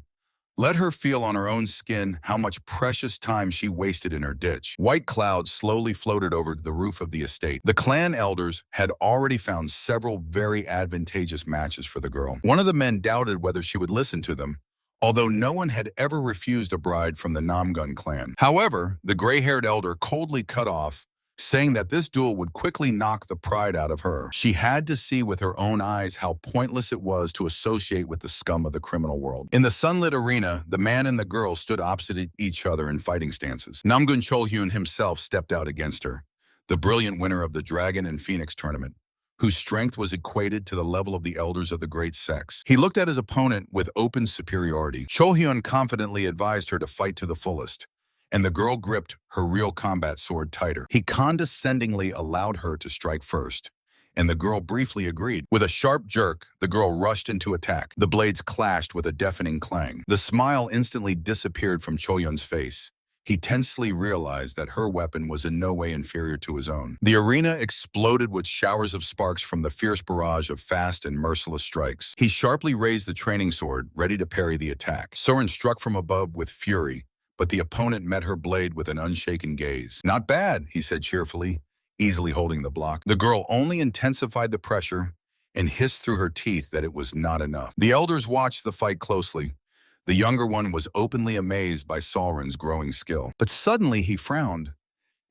let her feel on her own skin how much precious time she wasted in her ditch. White clouds slowly floated over the roof of the estate. The clan elders had already found several very advantageous matches for the girl. One of the men doubted whether she would listen to them, although no one had ever refused a bride from the Namgun clan. However, the gray-haired elder coldly cut off, saying that this duel would quickly knock the pride out of her. She had to see with her own eyes how pointless it was to associate with the scum of the criminal world. In the sunlit arena, the man and the girl stood opposite each other in fighting stances. Namgun Cholhyun himself stepped out against her, the brilliant winner of the Dragon and Phoenix tournament, whose strength was equated to the level of the elders of the great sex. He looked at his opponent with open superiority. Cholhyun confidently advised her to fight to the fullest, and the girl gripped her real combat sword tighter. He condescendingly allowed her to strike first, and the girl briefly agreed. With a sharp jerk, the girl rushed into attack. The blades clashed with a deafening clang. The smile instantly disappeared from Cholyun's face. He tensely realized that her weapon was in no way inferior to his own. The arena exploded with showers of sparks from the fierce barrage of fast and merciless strikes. He sharply raised the training sword, ready to parry the attack. Soren struck from above with fury, but the opponent met her blade with an unshaken gaze. "Not bad," he said cheerfully, easily holding the block. The girl only intensified the pressure and hissed through her teeth that it was not enough. The elders watched the fight closely. The younger one was openly amazed by Solren's growing skill. But suddenly he frowned.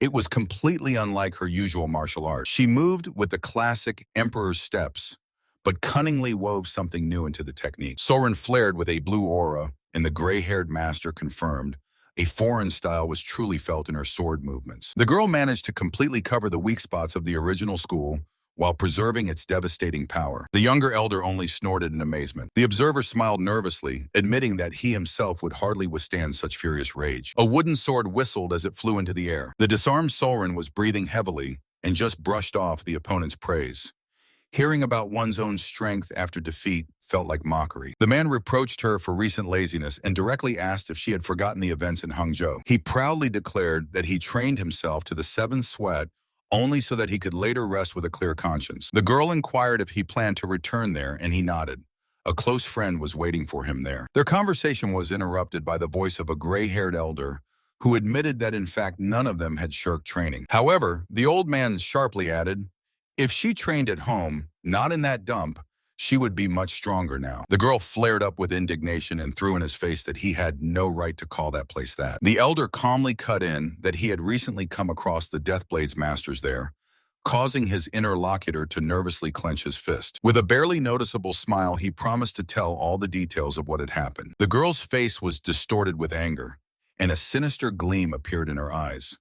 It was completely unlike her usual martial art. She moved with the classic emperor's steps, but cunningly wove something new into the technique. Soren flared with a blue aura, and the gray-haired master confirmed a foreign style was truly felt in her sword movements. The girl managed to completely cover the weak spots of the original school while preserving its devastating power. The younger elder only snorted in amazement. The observer smiled nervously, admitting that he himself would hardly withstand such furious rage. A wooden sword whistled as it flew into the air. The disarmed Solren was breathing heavily and just brushed off the opponent's praise. Hearing about one's own strength after defeat felt like mockery. The man reproached her for recent laziness and directly asked if she had forgotten the events in Hangzhou. He proudly declared that he trained himself to the seventh sweat only so that he could later rest with a clear conscience. The girl inquired if he planned to return there, and he nodded. A close friend was waiting for him there. Their conversation was interrupted by the voice of a gray-haired elder who admitted that in fact none of them had shirked training. However, the old man sharply added, if she trained at home, not in that dump, she would be much stronger now. The girl flared up with indignation and threw in his face that he had no right to call that place that. The elder calmly cut in that he had recently come across the Deathblade's masters there, causing his interlocutor to nervously clench his fist. With a barely noticeable smile, he promised to tell all the details of what had happened. The girl's face was distorted with anger, and a sinister gleam appeared in her eyes.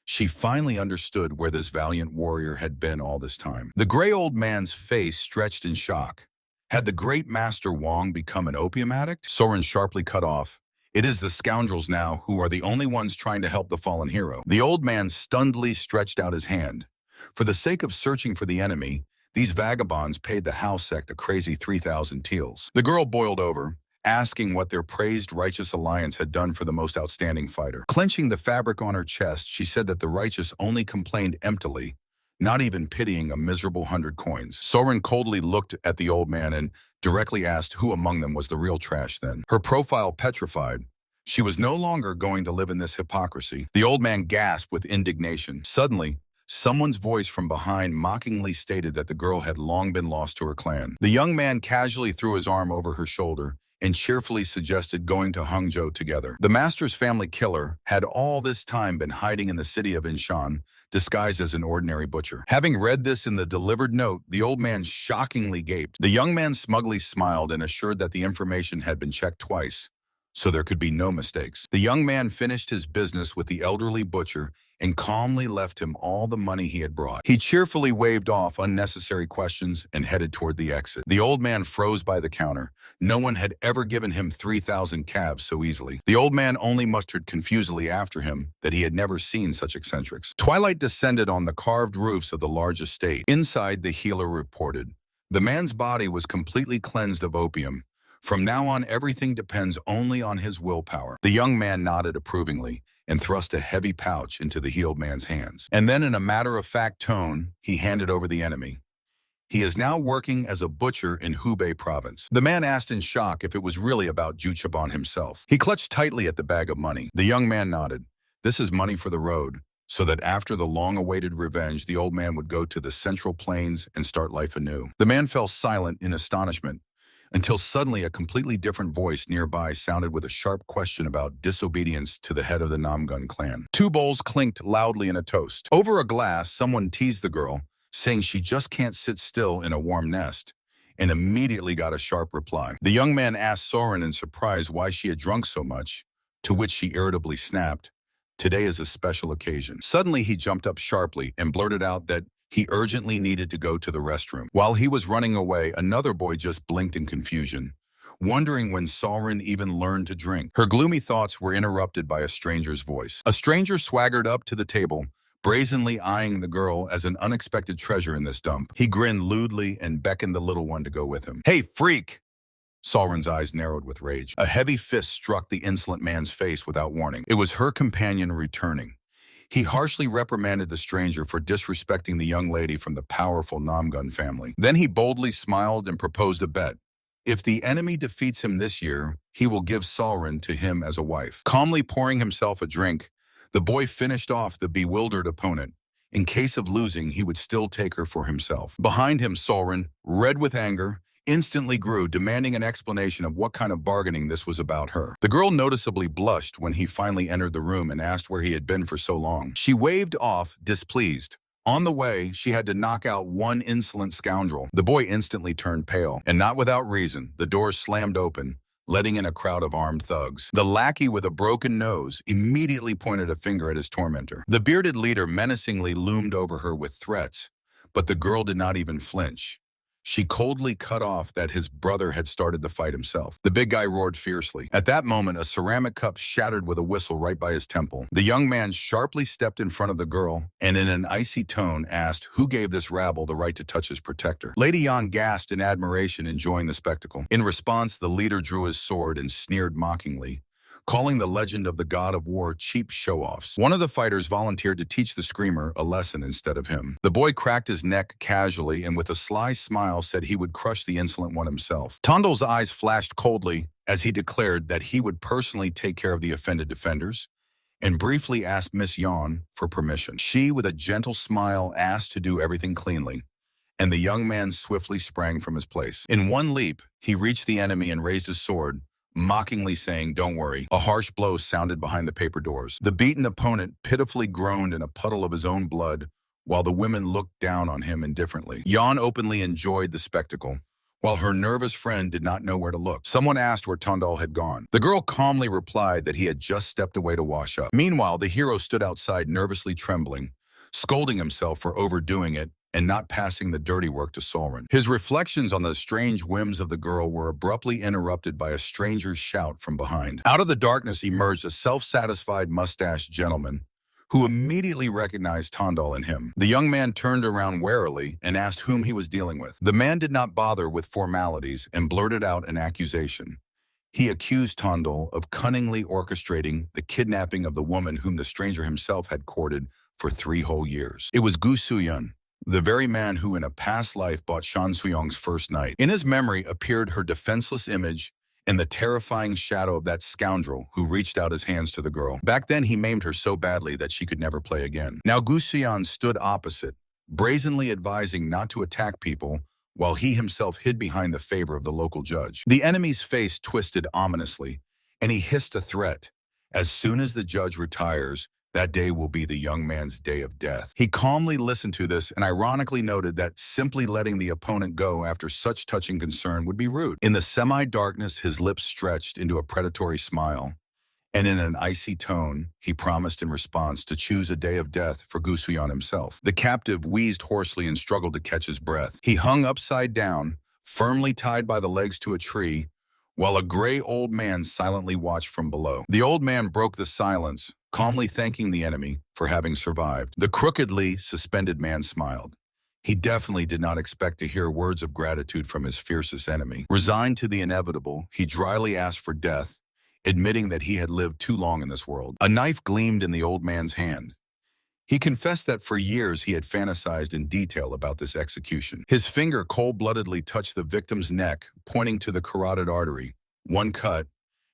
She finally understood where this valiant warrior had been all this time. The gray old man's face stretched in shock. Had the great master Wong become an opium addict? Soren sharply cut off. It is the scoundrels now who are the only ones trying to help the fallen hero. The old man stunnedly stretched out his hand. For the sake of searching for the enemy, these vagabonds paid the house sect a crazy 3,000 taels. The girl boiled over, asking what their praised righteous alliance had done for the most outstanding fighter. Clenching the fabric on her chest, she said that the righteous only complained emptily, not even pitying a miserable 100 coins. Soren coldly looked at the old man and directly asked who among them was the real trash then. Her profile petrified. She was no longer going to live in this hypocrisy. The old man gasped with indignation. Suddenly, someone's voice from behind mockingly stated that the girl had long been lost to her clan. The young man casually threw his arm over her shoulder and cheerfully suggested going to Hangzhou together. The master's family killer had all this time been hiding in the city of Inshan, disguised as an ordinary butcher. Having read this in the delivered note, the old man shockingly gaped. The young man smugly smiled and assured that the information had been checked twice, so there could be no mistakes. The young man finished his business with the elderly butcher and calmly left him all the money he had brought. He cheerfully waved off unnecessary questions and headed toward the exit. The old man froze by the counter. No one had ever given him 3,000 calves so easily. The old man only mustered confusedly after him that he had never seen such eccentrics. Twilight descended on the carved roofs of the large estate. Inside, the healer reported, the man's body was completely cleansed of opium. From now on, everything depends only on his willpower. The young man nodded approvingly and thrust a heavy pouch into the healed man's hands. And then in a matter-of-fact tone, he handed over the enemy. He is now working as a butcher in Hubei province. The man asked in shock if it was really about Juchaban himself. He clutched tightly at the bag of money. The young man nodded. This is money for the road, so that after the long-awaited revenge, the old man would go to the Central Plains and start life anew. The man fell silent in astonishment, until suddenly a completely different voice nearby sounded with a sharp question about disobedience to the head of the Namgun clan. Two bowls clinked loudly in a toast. Over a glass, someone teased the girl, saying she just can't sit still in a warm nest, and immediately got a sharp reply. The young man asked Soren in surprise why she had drunk so much, to which she irritably snapped, "Today is a special occasion." Suddenly he jumped up sharply and blurted out that he urgently needed to go to the restroom. While he was running away, another boy just blinked in confusion, wondering when Soren even learned to drink. Her gloomy thoughts were interrupted by a stranger's voice. A stranger swaggered up to the table, brazenly eyeing the girl as an unexpected treasure in this dump. He grinned lewdly and beckoned the little one to go with him. "Hey, freak!" Soren's eyes narrowed with rage. A heavy fist struck the insolent man's face without warning. It was her companion returning. He harshly reprimanded the stranger for disrespecting the young lady from the powerful Namgun family. Then he boldly smiled and proposed a bet. If the enemy defeats him this year, he will give Soren to him as a wife. Calmly pouring himself a drink, the boy finished off the bewildered opponent. In case of losing, he would still take her for himself. Behind him, Soren, red with anger, instantly grew, demanding an explanation of what kind of bargaining this was about her. The girl noticeably blushed when he finally entered the room and asked where he had been for so long. She waved off, displeased. On the way, she had to knock out one insolent scoundrel. The boy instantly turned pale, and not without reason. The doors slammed open, letting in a crowd of armed thugs. The lackey with a broken nose immediately pointed a finger at his tormentor. The bearded leader menacingly loomed over her with threats, but the girl did not even flinch. She coldly cut off that his brother had started the fight himself. The big guy roared fiercely. At that moment, a ceramic cup shattered with a whistle right by his temple. The young man sharply stepped in front of the girl and in an icy tone asked who gave this rabble the right to touch his protector. Lady Yan gasped in admiration, enjoying the spectacle. In response, the leader drew his sword and sneered mockingly, calling the legend of the god of war cheap show-offs. One of the fighters volunteered to teach the screamer a lesson instead of him. The boy cracked his neck casually and with a sly smile said he would crush the insolent one himself. Tondal's eyes flashed coldly as he declared that he would personally take care of the offended defenders and briefly asked Miss Yan for permission. She, with a gentle smile, asked to do everything cleanly, and the young man swiftly sprang from his place. In one leap, he reached the enemy and raised his sword, mockingly saying, "Don't worry." A harsh blow sounded behind the paper doors. The beaten opponent pitifully groaned in a puddle of his own blood, while the women looked down on him indifferently. Yan openly enjoyed the spectacle, while her nervous friend did not know where to look. Someone asked where Tondal had gone. The girl calmly replied that he had just stepped away to wash up. Meanwhile, the hero stood outside nervously trembling, scolding himself for overdoing it and not passing the dirty work to Solren. His reflections on the strange whims of the girl were abruptly interrupted by a stranger's shout from behind. Out of the darkness emerged a self-satisfied mustached gentleman who immediately recognized Tondal in him. The young man turned around warily and asked whom he was dealing with. The man did not bother with formalities and blurted out an accusation. He accused Tondal of cunningly orchestrating the kidnapping of the woman whom the stranger himself had courted for 3 whole years. It was Gu Suyun, the very man who in a past life bought Shan Suyong's first night. In his memory appeared her defenseless image and the terrifying shadow of that scoundrel who reached out his hands to the girl. Back then, he maimed her so badly that she could never play again. Now Gu Suyun stood opposite, brazenly advising not to attack people, while he himself hid behind the favor of the local judge. The enemy's face twisted ominously, and he hissed a threat. As soon as the judge retires, that day will be the young man's day of death. He calmly listened to this and ironically noted that simply letting the opponent go after such touching concern would be rude. In the semi-darkness, his lips stretched into a predatory smile, and in an icy tone, he promised in response to choose a day of death for Gu Suyun himself. The captive wheezed hoarsely and struggled to catch his breath. He hung upside down, firmly tied by the legs to a tree, while a gray old man silently watched from below. The old man broke the silence, calmly thanking the enemy for having survived. The crookedly suspended man smiled. He definitely did not expect to hear words of gratitude from his fiercest enemy. Resigned to the inevitable, he dryly asked for death, admitting that he had lived too long in this world. A knife gleamed in the old man's hand. He confessed that for years he had fantasized in detail about this execution. His finger cold-bloodedly touched the victim's neck, pointing to the carotid artery. One cut,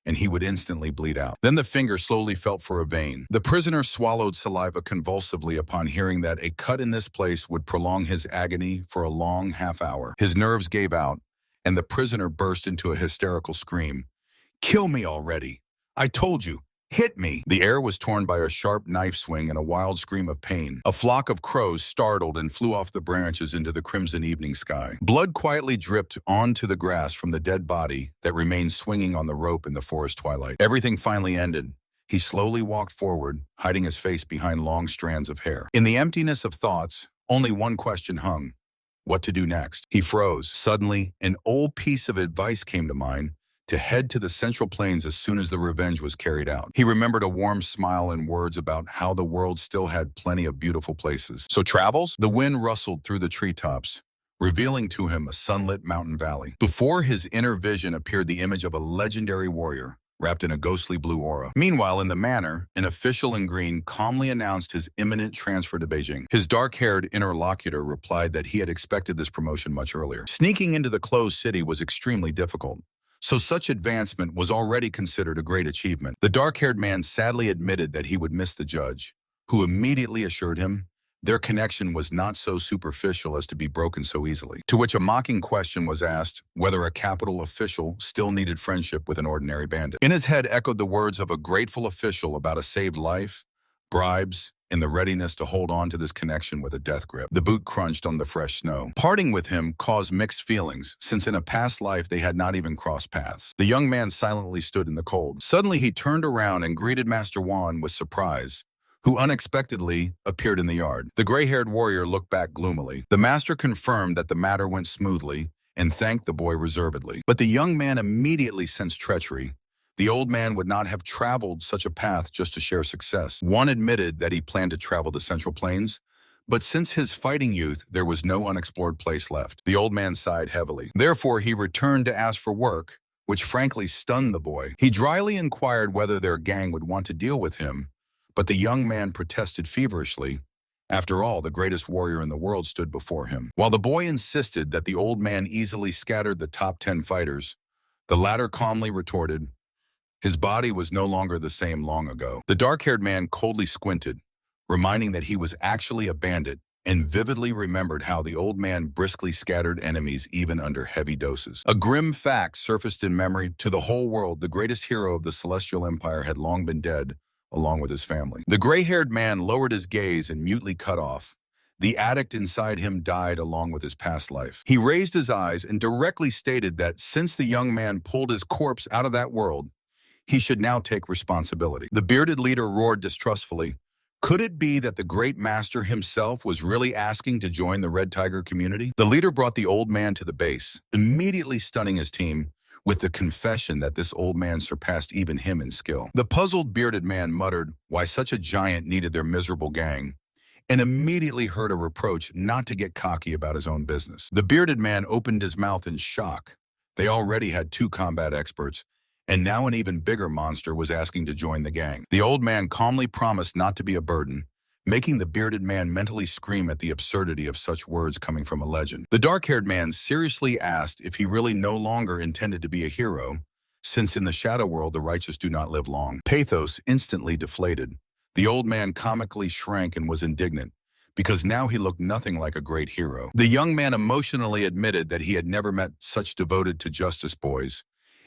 and he would instantly bleed out. Then the finger slowly felt for a vein. The prisoner swallowed saliva convulsively upon hearing that a cut in this place would prolong his agony for a long half-hour. His nerves gave out, and the prisoner burst into a hysterical scream. "Kill me already! I told you! Hit me!" The air was torn by a sharp knife swing and a wild scream of pain. A flock of crows startled and flew off the branches into the crimson evening sky. Blood quietly dripped onto the grass from the dead body that remained swinging on the rope in the forest twilight. Everything finally ended. He slowly walked forward, hiding his face behind long strands of hair. In the emptiness of thoughts, only one question hung: what to do next? He froze. Suddenly, an old piece of advice came to mind: to head to the Central Plains as soon as the revenge was carried out. He remembered a warm smile and words about how the world still had plenty of beautiful places. So travels? The wind rustled through the treetops, revealing to him a sunlit mountain valley. Before his inner vision appeared the image of a legendary warrior, wrapped in a ghostly blue aura. Meanwhile, in the manor, an official in green calmly announced his imminent transfer to Beijing. His dark-haired interlocutor replied that he had expected this promotion much earlier. Sneaking into the closed city was extremely difficult, so such advancement was already considered a great achievement. The dark-haired man sadly admitted that he would miss the judge, who immediately assured him, their connection was not so superficial as to be broken so easily. To which a mocking question was asked whether a capital official still needed friendship with an ordinary bandit. In his head echoed the words of a grateful official about a saved life, bribes, and the readiness to hold on to this connection with a death grip. The boot crunched on the fresh snow. Parting with him caused mixed feelings, since in a past life they had not even crossed paths. The young man silently stood in the cold. Suddenly he turned around and greeted Master Wan with surprise, who unexpectedly appeared in the yard. The gray-haired warrior looked back gloomily. The master confirmed that the matter went smoothly and thanked the boy reservedly. But the young man immediately sensed treachery. The old man would not have traveled such a path just to share success. One admitted that he planned to travel the Central Plains, but since his fighting youth, there was no unexplored place left. The old man sighed heavily. Therefore, he returned to ask for work, which frankly stunned the boy. He dryly inquired whether their gang would want to deal with him, but the young man protested feverishly. After all, the greatest warrior in the world stood before him. While the boy insisted that the old man easily scattered the top 10 fighters, the latter calmly retorted, his body was no longer the same long ago. The dark-haired man coldly squinted, reminding that he was actually a bandit, and vividly remembered how the old man briskly scattered enemies even under heavy doses. A grim fact surfaced in memory. To the whole world, the greatest hero of the Celestial Empire had long been dead, along with his family. The gray-haired man lowered his gaze and mutely cut off. The addict inside him died along with his past life. He raised his eyes and directly stated that since the young man pulled his corpse out of that world, he should now take responsibility. The bearded leader roared distrustfully. Could it be that the great master himself was really asking to join the Red Tiger community? The leader brought the old man to the base, immediately stunning his team with the confession that this old man surpassed even him in skill. The puzzled bearded man muttered why such a giant needed their miserable gang, and immediately heard a reproach not to get cocky about his own business. The bearded man opened his mouth in shock. They already had 2 combat experts, and now an even bigger monster was asking to join the gang. The old man calmly promised not to be a burden, making the bearded man mentally scream at the absurdity of such words coming from a legend. The dark-haired man seriously asked if he really no longer intended to be a hero, since in the shadow world the righteous do not live long. Pathos instantly deflated. The old man comically shrank and was indignant, because now he looked nothing like a great hero. The young man emotionally admitted that he had never met such devoted to justice boys,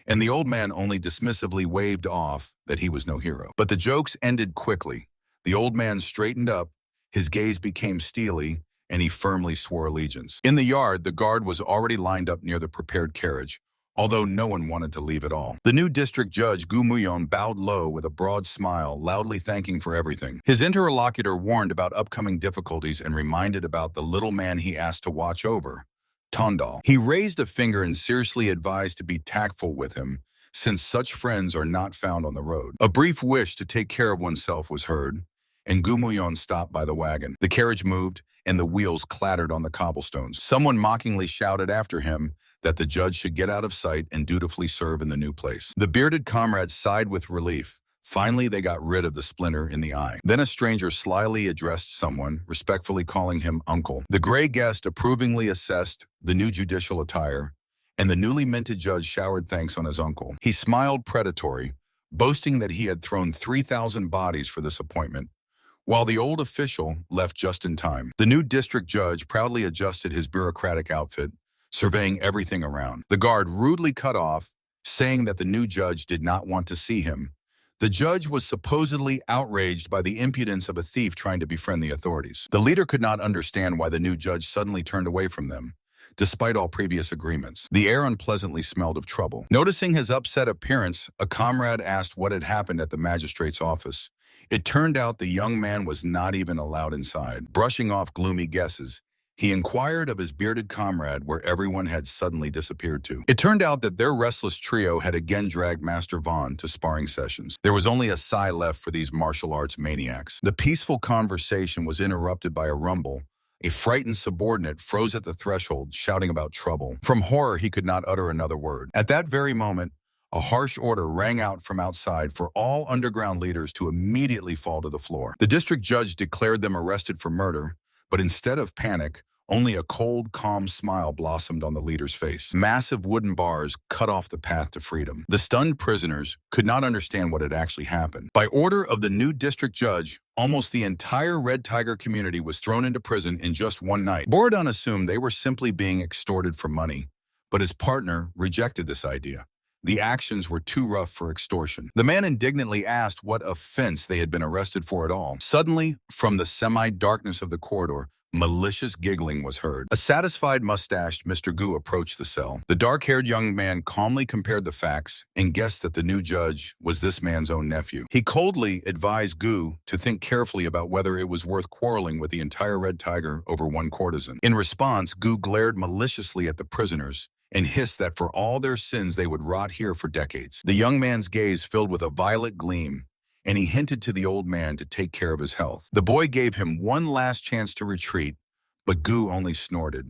and the old man only dismissively waved off that he was no hero. But the jokes ended quickly. The old man straightened up, his gaze became steely, and he firmly swore allegiance. In the yard, the guard was already lined up near the prepared carriage, although no one wanted to leave at all. The new district judge, Gu Muyon, bowed low with a broad smile, loudly thanking for everything. His interlocutor warned about upcoming difficulties and reminded about the little man he asked to watch over, Tondal. He raised a finger and seriously advised to be tactful with him, since such friends are not found on the road. A brief wish to take care of oneself was heard, and Gumuyon stopped by the wagon. The carriage moved, and the wheels clattered on the cobblestones. Someone mockingly shouted after him that the judge should get out of sight and dutifully serve in the new place. The bearded comrades sighed with relief. Finally, they got rid of the splinter in the eye. Then a stranger slyly addressed someone, respectfully calling him uncle. The gray guest approvingly assessed the new judicial attire, and the newly minted judge showered thanks on his uncle. He smiled predatory, boasting that he had thrown 3,000 bodies for this appointment, while the old official left just in time. The new district judge proudly adjusted his bureaucratic outfit, surveying everything around. The guard rudely cut off, saying that the new judge did not want to see him. The judge was supposedly outraged by the impudence of a thief trying to befriend the authorities. The leader could not understand why the new judge suddenly turned away from them, despite all previous agreements. The air unpleasantly smelled of trouble. Noticing his upset appearance, a comrade asked what had happened at the magistrate's office. It turned out the young man was not even allowed inside. Brushing off gloomy guesses, he inquired of his bearded comrade where everyone had suddenly disappeared to. It turned out that their restless trio had again dragged Master Vaughn to sparring sessions. There was only a sigh left for these martial arts maniacs. The peaceful conversation was interrupted by a rumble. A frightened subordinate froze at the threshold, shouting about trouble. From horror, he could not utter another word. At that very moment, a harsh order rang out from outside for all underground leaders to immediately fall to the floor. The district judge declared them arrested for murder, but instead of panic, Only a cold, calm smile blossomed on the leader's face. Massive wooden bars cut off the path to freedom. The stunned prisoners could not understand what had actually happened. By order of the new district judge, almost the entire Red Tiger community was thrown into prison in just one night. Borodon assumed they were simply being extorted for money, but his partner rejected this idea. The actions were too rough for extortion. The man indignantly asked what offense they had been arrested for at all. Suddenly, from the semi-darkness of the corridor, malicious giggling was heard. A satisfied mustached Mr. Gu approached the cell. The dark-haired young man calmly compared the facts and guessed that the new judge was this man's own nephew. He coldly advised Gu to think carefully about whether it was worth quarreling with the entire Red Tiger over one courtesan. In response, Gu glared maliciously at the prisoners and hissed that for all their sins they would rot here for decades. The young man's gaze filled with a violet gleam, and he hinted to the old man to take care of his health. The boy gave him one last chance to retreat, but Gu only snorted.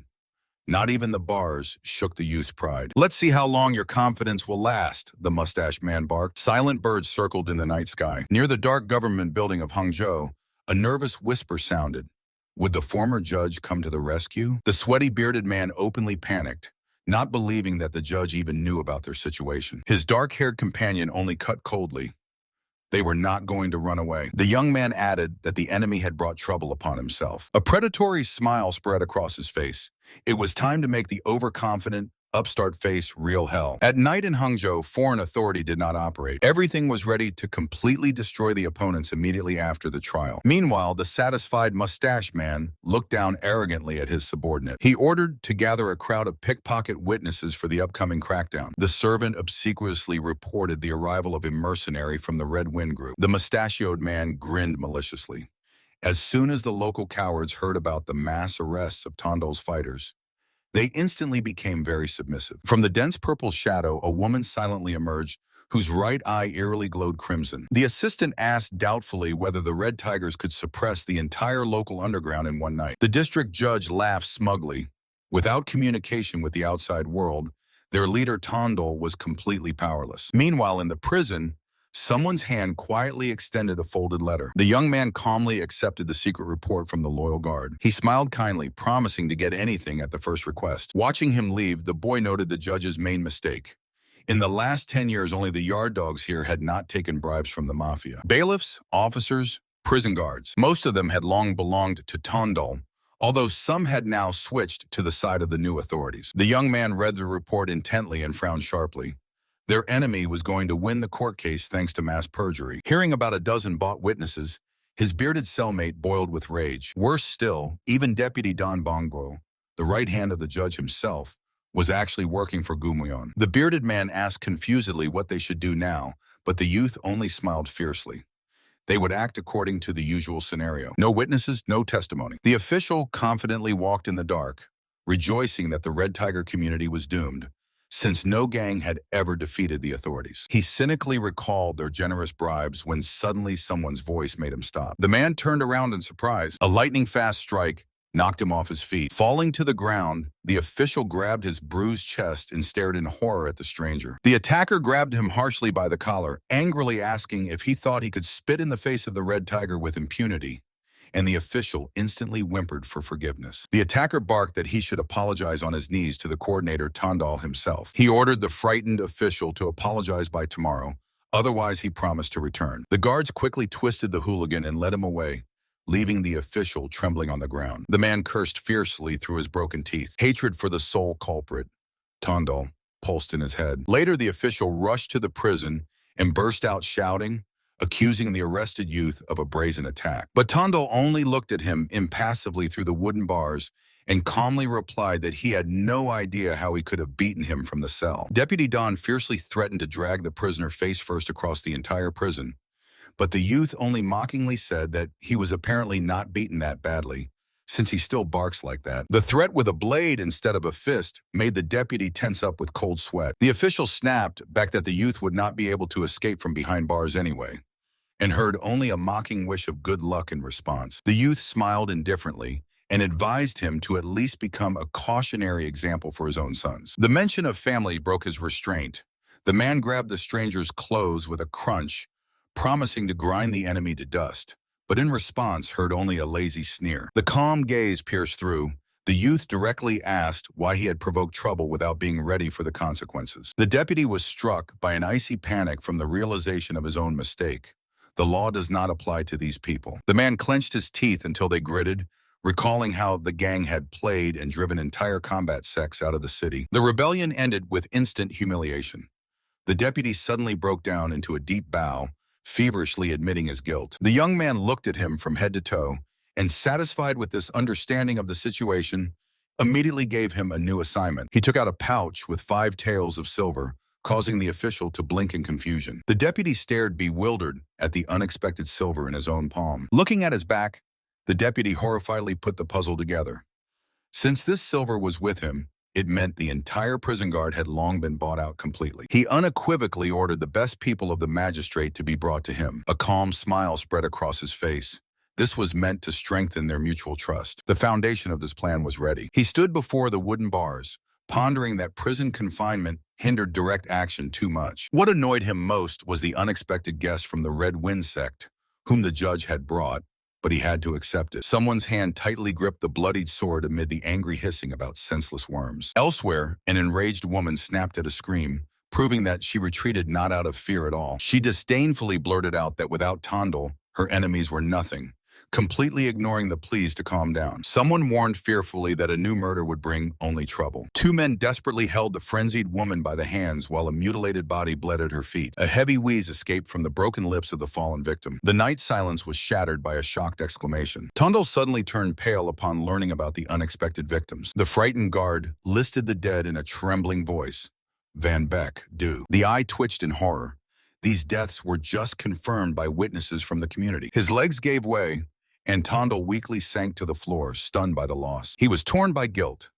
Not even the bars shook the youth's pride. "Let's see how long your confidence will last," the mustached man barked. Silent birds circled in the night sky. Near the dark government building of Hangzhou, a nervous whisper sounded. Would the former judge come to the rescue? The sweaty bearded man openly panicked, not believing that the judge even knew about their situation. His dark-haired companion only cut coldly. They were not going to run away. The young man added that the enemy had brought trouble upon himself. A predatory smile spread across his face. It was time to make the overconfident, upstart face real hell. At night in Hangzhou, foreign authority did not operate. Everything was ready to completely destroy the opponents immediately after the trial. Meanwhile, the satisfied mustache man looked down arrogantly at his subordinate. He ordered to gather a crowd of pickpocket witnesses for the upcoming crackdown. The servant obsequiously reported the arrival of a mercenary from the Red Wind Group. The mustachioed man grinned maliciously. As soon as the local cowards heard about the mass arrests of Tondol's fighters, they instantly became very submissive. From the dense purple shadow, a woman silently emerged, whose right eye eerily glowed crimson. The assistant asked doubtfully whether the Red Tigers could suppress the entire local underground in one night. The district judge laughed smugly. Without communication with the outside world, their leader Tondol was completely powerless. Meanwhile, in the prison, someone's hand quietly extended a folded letter. The young man calmly accepted the secret report from the loyal guard. He smiled kindly, promising to get anything at the first request. Watching him leave, the boy noted the judge's main mistake. In the last 10 years, only the yard dogs here had not taken bribes from the mafia. Bailiffs, officers, prison guards. Most of them had long belonged to Tondol, although some had now switched to the side of the new authorities. The young man read the report intently and frowned sharply. Their enemy was going to win the court case thanks to mass perjury. Hearing about a dozen bought witnesses, his bearded cellmate boiled with rage. Worse still, even Deputy Don Bongo, the right hand of the judge himself, was actually working for Gumuyon. The bearded man asked confusedly what they should do now, but the youth only smiled fiercely. They would act according to the usual scenario. No witnesses, no testimony. The official confidently walked in the dark, rejoicing that the Red Tiger community was doomed, since no gang had ever defeated the authorities. He cynically recalled their generous bribes when suddenly someone's voice made him stop. The man turned around in surprise. A lightning-fast strike knocked him off his feet. Falling to the ground, the official grabbed his bruised chest and stared in horror at the stranger. The attacker grabbed him harshly by the collar, angrily asking if he thought he could spit in the face of the Red Tiger with impunity, and the official instantly whimpered for forgiveness. The attacker barked that he should apologize on his knees to the coordinator Tondol himself. He ordered the frightened official to apologize by tomorrow, otherwise he promised to return. The guards quickly twisted the hooligan and led him away, leaving the official trembling on the ground. The man cursed fiercely through his broken teeth. Hatred for the sole culprit, Tondol, pulsed in his head. Later, the official rushed to the prison and burst out shouting, accusing the arrested youth of a brazen attack. But Tondol only looked at him impassively through the wooden bars and calmly replied that he had no idea how he could have beaten him from the cell. Deputy Don fiercely threatened to drag the prisoner face first across the entire prison, but the youth only mockingly said that he was apparently not beaten that badly, since he still barks like that. The threat with a blade instead of a fist made the deputy tense up with cold sweat. The official snapped back that the youth would not be able to escape from behind bars anyway, and heard only a mocking wish of good luck in response. The youth smiled indifferently and advised him to at least become a cautionary example for his own sons. The mention of family broke his restraint. The man grabbed the stranger's clothes with a crunch, promising to grind the enemy to dust, but in response heard only a lazy sneer. The calm gaze pierced through. The youth directly asked why he had provoked trouble without being ready for the consequences. The deputy was struck by an icy panic from the realization of his own mistake. The law does not apply to these people. The man clenched his teeth until they gritted, recalling how the gang had played and driven entire combat sects out of the city. The rebellion ended with instant humiliation. The deputy suddenly broke down into a deep bow, feverishly admitting his guilt. The young man looked at him from head to toe, and satisfied with this understanding of the situation, immediately gave him a new assignment. He took out a pouch with 5 taels of silver, causing the official to blink in confusion. The deputy stared bewildered at the unexpected silver in his own palm. Looking at his back, the deputy horrifiedly put the puzzle together. Since this silver was with him, it meant the entire prison guard had long been bought out completely. He unequivocally ordered the best people of the magistrate to be brought to him. A calm smile spread across his face. This was meant to strengthen their mutual trust. The foundation of this plan was ready. He stood before the wooden bars, pondering that prison confinement hindered direct action too much. What annoyed him most was the unexpected guest from the Red Wind sect, whom the judge had brought, but he had to accept it. Someone's hand tightly gripped the bloodied sword amid the angry hissing about senseless worms. Elsewhere, an enraged woman snapped at a scream, proving that she retreated not out of fear at all. She disdainfully blurted out that without Tondel, her enemies were nothing, completely ignoring the pleas to calm down. Someone warned fearfully that a new murder would bring only trouble. 2 men desperately held the frenzied woman by the hands while a mutilated body bled at her feet. A heavy wheeze escaped from the broken lips of the fallen victim. The night silence was shattered by a shocked exclamation. Tondel suddenly turned pale upon learning about the unexpected victims. The frightened guard listed the dead in a trembling voice. Van Beck, Du. The eye twitched in horror. These deaths were just confirmed by witnesses from the community. His legs gave way, and Tondel weakly sank to the floor, stunned by the loss. He was torn by guilt.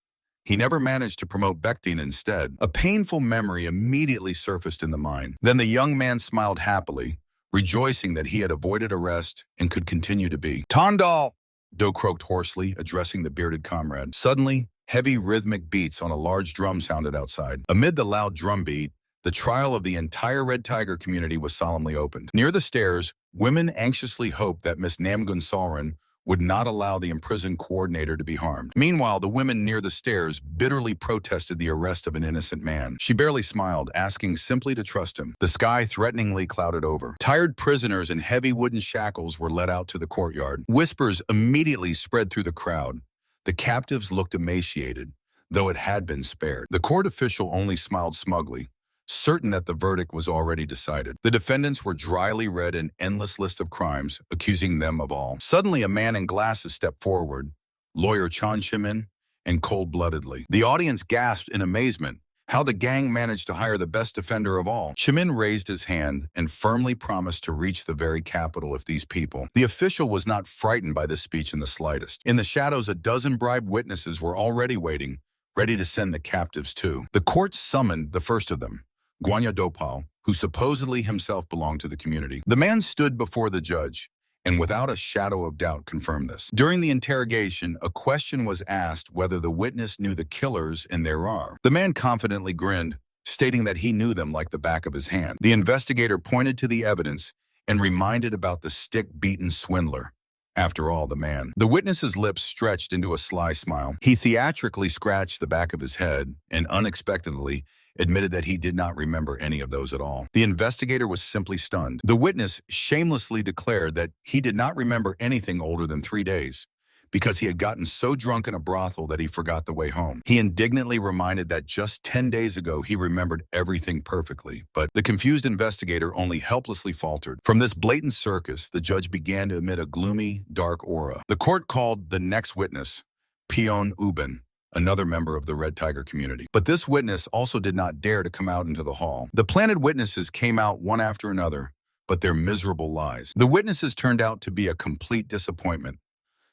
He never managed to promote Bektin instead. A painful memory immediately surfaced in the mind. Then the young man smiled happily, rejoicing that he had avoided arrest and could continue to be. Tondel! Do croaked hoarsely, addressing the bearded comrade. Suddenly, heavy rhythmic beats on a large drum sounded outside. Amid the loud drum beat, the trial of the entire Red Tiger community was solemnly opened. Near the stairs, women anxiously hoped that Miss Namgun Salrin would not allow the imprisoned coordinator to be harmed. Meanwhile, the women near the stairs bitterly protested the arrest of an innocent man. She barely smiled, asking simply to trust him. The sky threateningly clouded over. Tired prisoners in heavy wooden shackles were led out to the courtyard. Whispers immediately spread through the crowd. The captives looked emaciated, though it had been spared. The court official only smiled smugly, certain that the verdict was already decided. The defendants were dryly read an endless list of crimes, accusing them of all. Suddenly, a man in glasses stepped forward, lawyer Chan Chimin, and cold-bloodedly. The audience gasped in amazement. How the gang managed to hire the best defender of all. Chimin raised his hand and firmly promised to reach the very capital if these people. The official was not frightened by this speech in the slightest. In the shadows, a dozen bribed witnesses were already waiting, ready to send the captives too. The court summoned the first of them, Guanya Dopal, who supposedly himself belonged to the community. The man stood before the judge, and without a shadow of doubt confirmed this. During the interrogation, a question was asked whether the witness knew the killers, and there are. The man confidently grinned, stating that he knew them like the back of his hand. The investigator pointed to the evidence and reminded about the stick-beaten swindler. After all, the witness's lips stretched into a sly smile. He theatrically scratched the back of his head and unexpectedly admitted that he did not remember any of those at all. The investigator was simply stunned. The witness shamelessly declared that he did not remember anything older than 3 days, because he had gotten so drunk in a brothel that he forgot the way home. He indignantly reminded that just 10 days ago he remembered everything perfectly, but the confused investigator only helplessly faltered. From this blatant circus, the judge began to emit a gloomy, dark aura. The court called the next witness, Pion Uben, another member of the Red Tiger community. But this witness also did not dare to come out into the hall. The planted witnesses came out one after another, but their miserable lies. The witnesses turned out to be a complete disappointment.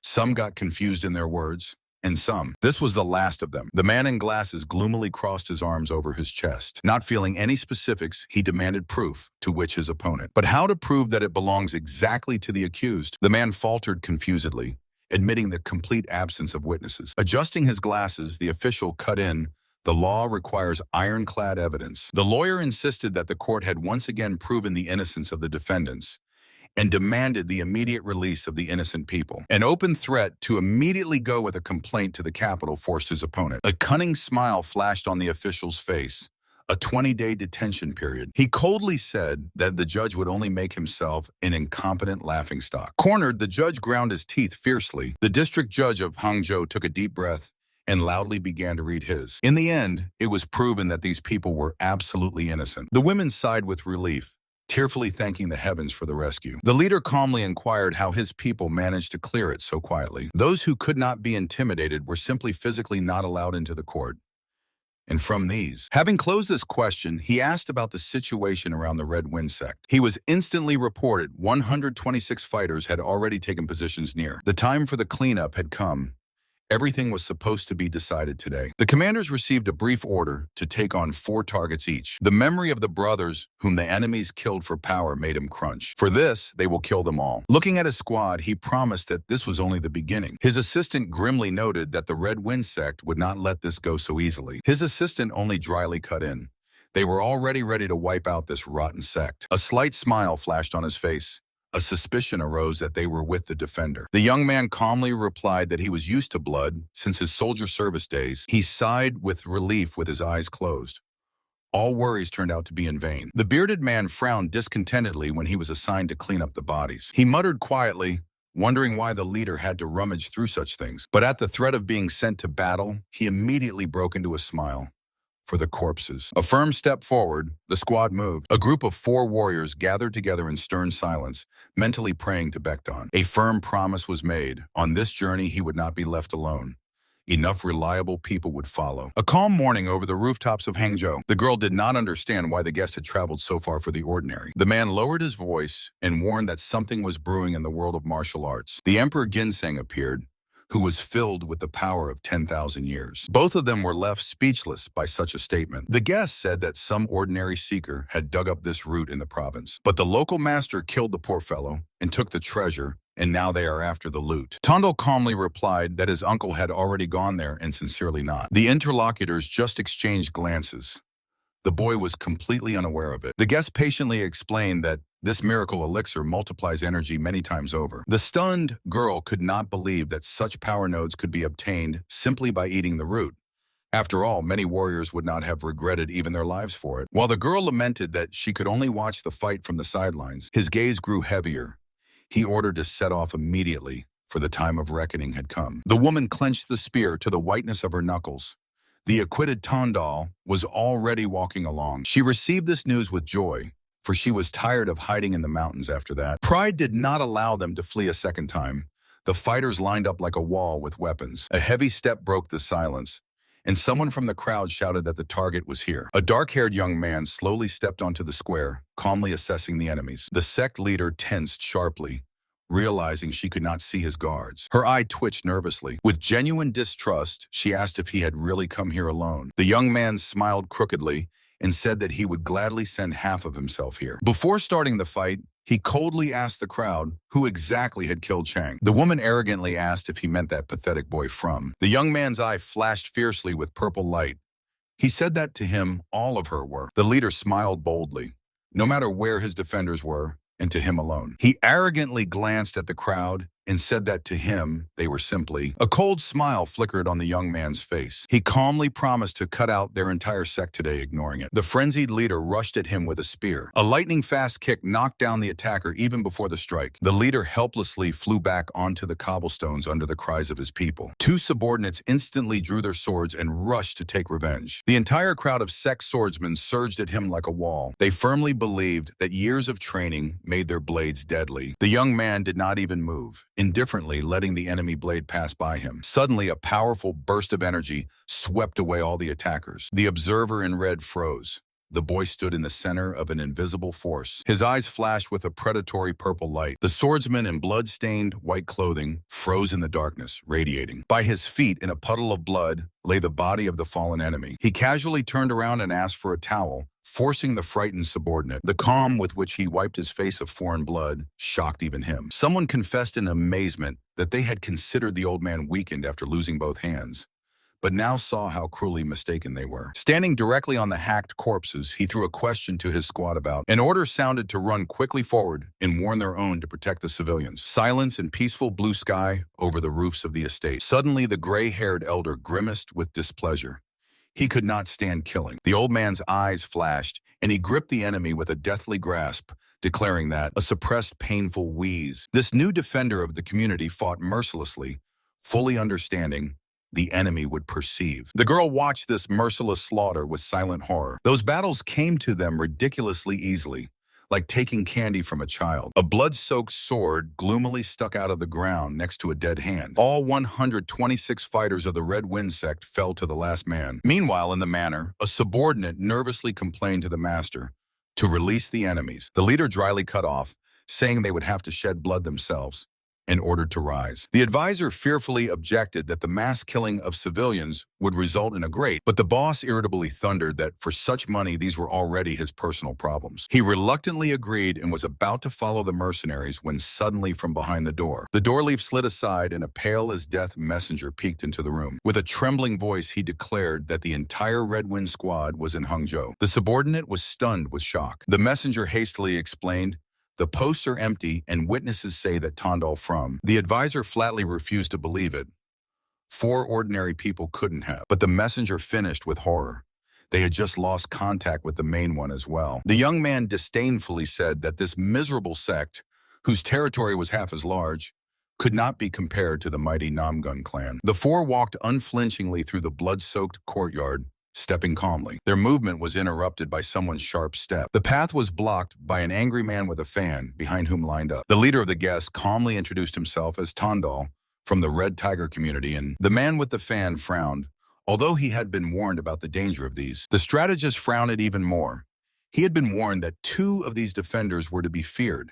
Some got confused in their words, and some. This was the last of them. The man in glasses gloomily crossed his arms over his chest. Not feeling any specifics, he demanded proof, to which his opponent. But how to prove that it belongs exactly to the accused? The man faltered confusedly, admitting the complete absence of witnesses. Adjusting his glasses, the official cut in, "The law requires ironclad evidence." The lawyer insisted that the court had once again proven the innocence of the defendants, and demanded the immediate release of the innocent people. An open threat to immediately go with a complaint to the capital forced his opponent. A cunning smile flashed on the official's face. A 20-day detention period. He coldly said that the judge would only make himself an incompetent laughingstock. Cornered, the judge ground his teeth fiercely. The district judge of Hangzhou took a deep breath and loudly began to read his. In the end, it was proven that these people were absolutely innocent. The women sighed with relief, tearfully thanking the heavens for the rescue. The leader calmly inquired how his people managed to clear it so quietly. Those who could not be intimidated were simply physically not allowed into the court. And from these, having closed this question, he asked about the situation around the Red Wind sect. He was instantly reported 126 fighters had already taken positions near. The time for the cleanup had come. Everything was supposed to be decided today. The commanders received a brief order to take on 4 targets each. The memory of the brothers whom the enemies killed for power made him crunch. For this, they will kill them all. Looking at his squad, he promised that this was only the beginning. His assistant grimly noted that the Red Wind sect would not let this go so easily. His assistant only dryly cut in. They were already ready to wipe out this rotten sect. A slight smile flashed on his face. A suspicion arose that they were with the defender. The young man calmly replied that he was used to blood since his soldier service days. He sighed with relief with his eyes closed. All worries turned out to be in vain. The bearded man frowned discontentedly when he was assigned to clean up the bodies. He muttered quietly, wondering why the leader had to rummage through such things. But at the threat of being sent to battle, he immediately broke into a smile. For the corpses. A firm step forward, the squad moved. A group of 4 warriors gathered together in stern silence, mentally praying to Bekton. A firm promise was made. On this journey, he would not be left alone. Enough reliable people would follow. A calm morning over the rooftops of Hangzhou. The girl did not understand why the guest had traveled so far for the ordinary. The man lowered his voice and warned that something was brewing in the world of martial arts. The Emperor Ginseng appeared, who was filled with the power of 10,000 years. Both of them were left speechless by such a statement. The guest said that some ordinary seeker had dug up this root in the province, but the local master killed the poor fellow and took the treasure, and now they are after the loot. Tondo calmly replied that his uncle had already gone there and sincerely not. The interlocutors just exchanged glances. The boy was completely unaware of it. The guest patiently explained that this miracle elixir multiplies energy many times over. The stunned girl could not believe that such power nodes could be obtained simply by eating the root. After all, many warriors would not have regretted even their lives for it. While the girl lamented that she could only watch the fight from the sidelines, his gaze grew heavier. He ordered to set off immediately, for the time of reckoning had come. The woman clenched the spear to the whiteness of her knuckles. The acquitted Tondal was already walking along. She received this news with joy, for she was tired of hiding in the mountains after that. Pride did not allow them to flee a second time. The fighters lined up like a wall with weapons. A heavy step broke the silence, and someone from the crowd shouted that the target was here. A dark-haired young man slowly stepped onto the square, calmly assessing the enemies. The sect leader tensed sharply, realizing she could not see his guards. Her eye twitched nervously. With genuine distrust, she asked if he had really come here alone. The young man smiled crookedly and said that he would gladly send half of himself here. Before starting the fight, he coldly asked the crowd who exactly had killed Chang. The woman arrogantly asked if he meant that pathetic boy from. The young man's eye flashed fiercely with purple light. He said that to him, all of her were. The leader smiled boldly, no matter where his defenders were, and to him alone. He arrogantly glanced at the crowd and said that to him, they were simply. A cold smile flickered on the young man's face. He calmly promised to cut out their entire sect today, ignoring it. The frenzied leader rushed at him with a spear. A lightning-fast kick knocked down the attacker even before the strike. The leader helplessly flew back onto the cobblestones under the cries of his people. 2 subordinates instantly drew their swords and rushed to take revenge. The entire crowd of sect swordsmen surged at him like a wall. They firmly believed that years of training made their blades deadly. The young man did not even move, indifferently letting the enemy blade pass by him. Suddenly, a powerful burst of energy swept away all the attackers. The observer in red froze. The boy stood in the center of an invisible force. His eyes flashed with a predatory purple light. The swordsman in blood-stained white clothing froze in the darkness, radiating. By his feet, in a puddle of blood, lay the body of the fallen enemy. He casually turned around and asked for a towel, forcing the frightened subordinate. The calm with which he wiped his face of foreign blood shocked even him. Someone confessed in amazement that they had considered the old man weakened after losing both hands. but now saw how cruelly mistaken they were. Standing directly on the hacked corpses, he threw a question to his squad about. An order sounded to run quickly forward and warn their own to protect the civilians. Silence and peaceful blue sky over the roofs of the estate. Suddenly, the gray-haired elder grimaced with displeasure. He could not stand killing. The old man's eyes flashed, and he gripped the enemy with a deathly grasp, declaring that, a suppressed, painful wheeze. This new defender of the community fought mercilessly, fully understanding the enemy would perceive. The girl watched this merciless slaughter with silent horror. Those battles came to them ridiculously easily, like taking candy from a child. A blood-soaked sword gloomily stuck out of the ground next to a dead hand. All 126 fighters of the Red Wind sect fell to the last man. Meanwhile, in the manor, a subordinate nervously complained to the master to release the enemies. The leader dryly cut off, saying they would have to shed blood themselves in order to rise. The advisor fearfully objected that the mass killing of civilians would result in a great, but the boss irritably thundered that for such money these were already his personal problems. He reluctantly agreed and was about to follow the mercenaries when suddenly from behind the door leaf slid aside and a pale-as-death messenger peeked into the room. With a trembling voice, he declared that the entire Red Wind squad was in Hangzhou. The subordinate was stunned with shock. The messenger hastily explained, "The posts are empty, and witnesses say that Tondal from." The advisor flatly refused to believe it. 4 ordinary people couldn't have. But the messenger finished with horror. They had just lost contact with the main one as well. The young man disdainfully said that this miserable sect, whose territory was half as large, could not be compared to the mighty Namgun clan. The 4 walked unflinchingly through the blood-soaked courtyard, stepping calmly. Their movement was interrupted by someone's sharp step. The path was blocked by an angry man with a fan, behind whom lined up. The leader of the guests calmly introduced himself as Tondal from the Red Tiger community, and the man with the fan frowned, although he had been warned about the danger of these. The strategist frowned even more. He had been warned that 2 of these defenders were to be feared.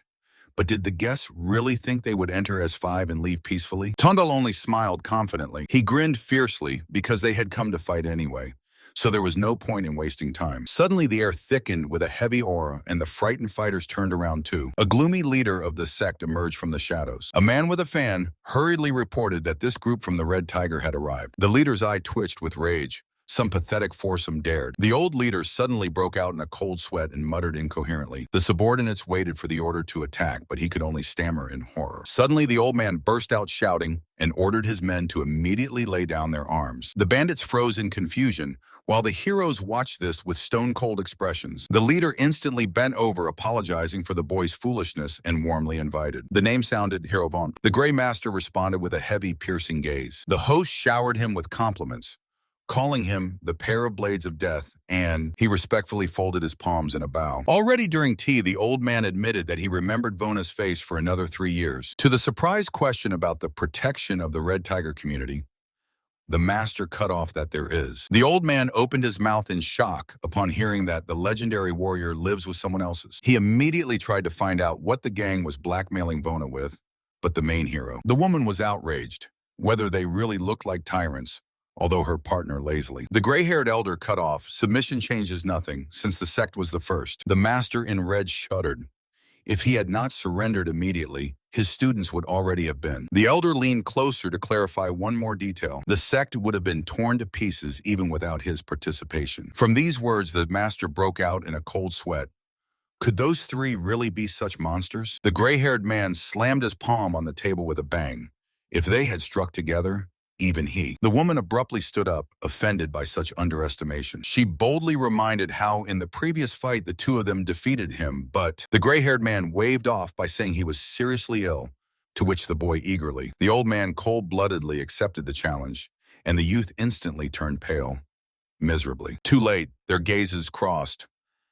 But did the guests really think they would enter as 5 and leave peacefully? Tondal only smiled confidently. He grinned fiercely because they had come to fight anyway. So there was no point in wasting time. Suddenly the air thickened with a heavy aura, and the frightened fighters turned around too. A gloomy leader of the sect emerged from the shadows. A man with a fan hurriedly reported that this group from the Red Tiger had arrived. The leader's eye twitched with rage. Some pathetic foursome dared. The old leader suddenly broke out in a cold sweat and muttered incoherently. The subordinates waited for the order to attack, but he could only stammer in horror. Suddenly the old man burst out shouting and ordered his men to immediately lay down their arms. The bandits froze in confusion, while the heroes watched this with stone-cold expressions. The leader instantly bent over, apologizing for the boy's foolishness, and warmly invited. The name sounded Hirovant. The Grey Master responded with a heavy, piercing gaze. The host showered him with compliments, calling him the pair of blades of death, and he respectfully folded his palms in a bow. Already during tea, the old man admitted that he remembered Vona's face for another 3 years. To the surprised question about the protection of the Red Tiger community, the master cut off that there is. The old man opened his mouth in shock upon hearing that the legendary warrior lives with someone else's. He immediately tried to find out what the gang was blackmailing Vona with, but the main hero. The woman was outraged, whether they really looked like tyrants, although her partner lazily. The gray-haired elder cut off. Submission changes nothing, since the sect was the first. The master in red shuddered. If he had not surrendered immediately, his students would already have been. The elder leaned closer to clarify one more detail. The sect would have been torn to pieces even without his participation. From these words, the master broke out in a cold sweat. Could those 3 really be such monsters? The gray-haired man slammed his palm on the table with a bang. If they had struck together, even he. The woman abruptly stood up, offended by such underestimation. She boldly reminded how in the previous fight the 2 of them defeated him, but the gray-haired man waved off by saying he was seriously ill, to which the boy eagerly. The old man cold-bloodedly accepted the challenge, and the youth instantly turned pale, miserably. Too late, their gazes crossed.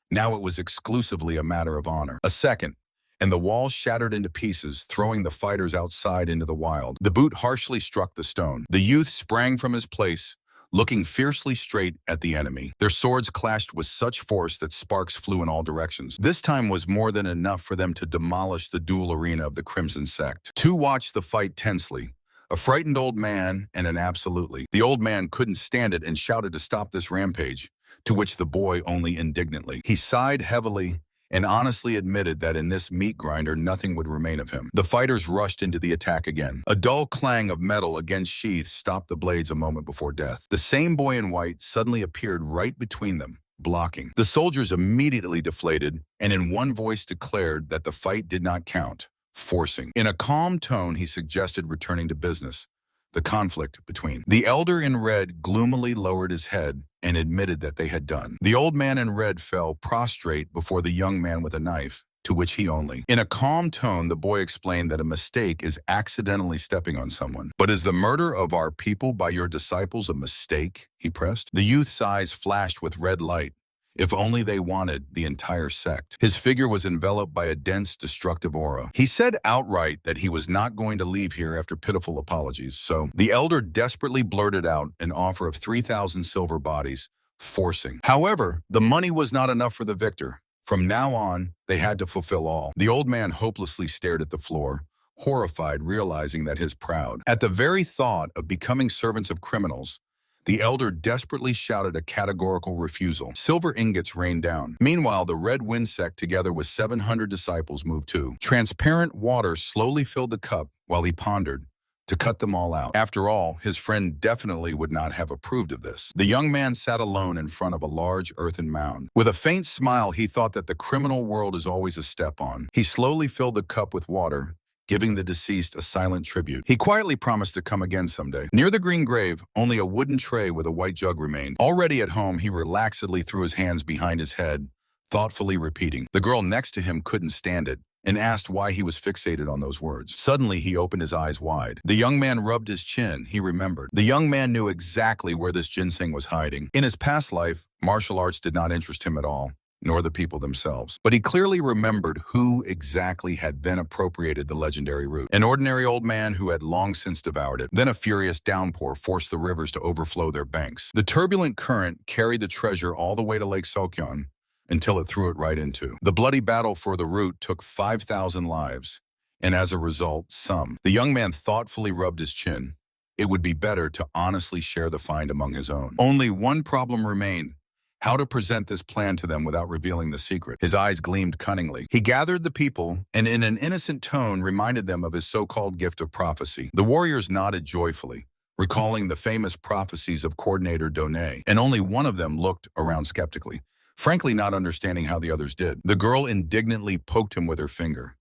Now it was exclusively a matter of honor. A second, and the wall shattered into pieces, throwing the fighters outside into the wild. The boot harshly struck the stone. The youth sprang from his place, looking fiercely straight at the enemy. Their swords clashed with such force that sparks flew in all directions. This time was more than enough for them to demolish the duel arena of the Crimson Sect. 2 watched the fight tensely, a frightened old man and an absolutely. The old man couldn't stand it and shouted to stop this rampage, to which the boy only indignantly. He sighed heavily and honestly admitted that in this meat grinder nothing would remain of him. The fighters rushed into the attack again. A dull clang of metal against sheaths stopped the blades a moment before death. The same boy in white suddenly appeared right between them, blocking. The soldiers immediately deflated and in one voice declared that the fight did not count, forcing. In a calm tone, he suggested returning to business. The conflict between. The elder in red gloomily lowered his head and admitted that they had done. The old man in red fell prostrate before the young man with a knife, to which he only. In a calm tone, the boy explained that a mistake is accidentally stepping on someone. But is the murder of our people by your disciples a mistake? He pressed. The youth's eyes flashed with red light. If only they wanted the entire sect. His figure was enveloped by a dense, destructive aura. He said outright that he was not going to leave here after pitiful apologies, so the elder desperately blurted out an offer of 3,000 silver bodies, forcing. However, the money was not enough for the victor. From now on, they had to fulfill all. The old man hopelessly stared at the floor, horrified, realizing that his proud. At the very thought of becoming servants of criminals, the elder desperately shouted a categorical refusal. Silver ingots rained down. Meanwhile, the Red Wind sect, together with 700 disciples, moved too. Transparent water slowly filled the cup while he pondered to cut them all out. After all, his friend definitely would not have approved of this. The young man sat alone in front of a large earthen mound. With a faint smile, he thought that the criminal world is always a step on. He slowly filled the cup with water, giving the deceased a silent tribute. He quietly promised to come again someday. Near the green grave, only a wooden tray with a white jug remained. Already at home, he relaxedly threw his hands behind his head, thoughtfully repeating. The girl next to him couldn't stand it and asked why he was fixated on those words. Suddenly, he opened his eyes wide. The young man rubbed his chin. He remembered. The young man knew exactly where this ginseng was hiding. In his past life, martial arts did not interest him at all, nor the people themselves. But he clearly remembered who exactly had then appropriated the legendary root. An ordinary old man who had long since devoured it. Then a furious downpour forced the rivers to overflow their banks. The turbulent current carried the treasure all the way to Lake Sokyon until it threw it right into. The bloody battle for the root took 5,000 lives, and as a result, some. The young man thoughtfully rubbed his chin. It would be better to honestly share the find among his own. Only one problem remained. How to present this plan to them without revealing the secret. His eyes gleamed cunningly. He gathered the people and in an innocent tone reminded them of his so-called gift of prophecy. The warriors nodded joyfully, recalling the famous prophecies of Coordinator Donay, and only one of them looked around skeptically, frankly not understanding how the others did. The girl indignantly poked him with her finger.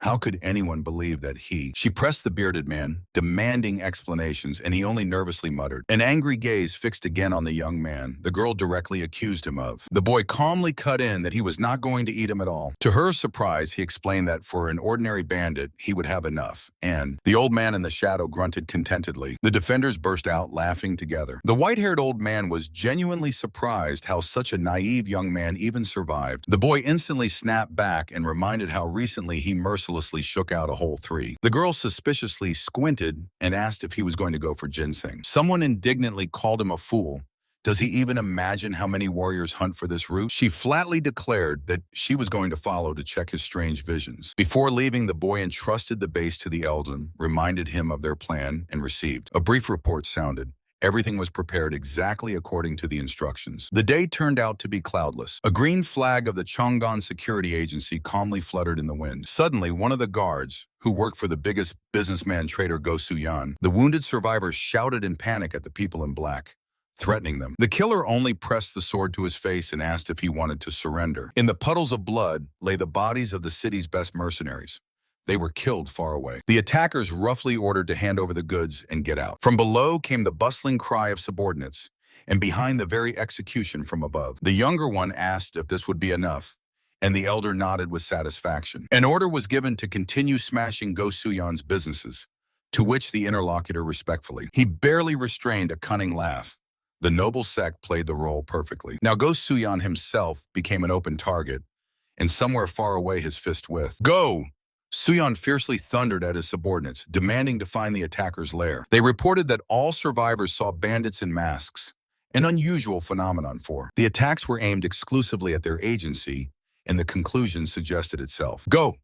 How could anyone believe that he? She pressed the bearded man, demanding explanations, and he only nervously muttered. An angry gaze fixed again on the young man the girl directly accused him of. The boy calmly cut in that he was not going to eat him at all. To her surprise, he explained that for an ordinary bandit, he would have enough, and the old man in the shadow grunted contentedly. The defenders burst out laughing together. The white-haired old man was genuinely surprised how such a naive young man even survived. The boy instantly snapped back and reminded how recently he mercilessly shook out a whole 3. The girl suspiciously squinted and asked if he was going to go for ginseng. Someone indignantly called him a fool. Does he even imagine how many warriors hunt for this root? She flatly declared that she was going to follow to check his strange visions. Before leaving, the boy entrusted the base to the Elden, reminded him of their plan, and received. A brief report sounded. Everything was prepared exactly according to the instructions. The day turned out to be cloudless. A green flag of the Chongan Security Agency calmly fluttered in the wind. Suddenly, one of the guards, who worked for the biggest businessman trader Go Suyan, the wounded survivors shouted in panic at the people in black, threatening them. The killer only pressed the sword to his face and asked if he wanted to surrender. In the puddles of blood lay the bodies of the city's best mercenaries. They were killed far away. The attackers roughly ordered to hand over the goods and get out. From below came the bustling cry of subordinates, and behind the very execution from above. The younger one asked if this would be enough, and the elder nodded with satisfaction. An order was given to continue smashing Go Suyan's businesses, to which the interlocutor respectfully. He barely restrained a cunning laugh. The noble sect played the role perfectly. Now Go Suyan himself became an open target, and somewhere far away his fist with. Go! Suyan fiercely thundered at his subordinates, demanding to find the attacker's lair. They reported that all survivors saw bandits in masks, an unusual phenomenon for. The attacks were aimed exclusively at their agency, and the conclusion suggested itself. Go!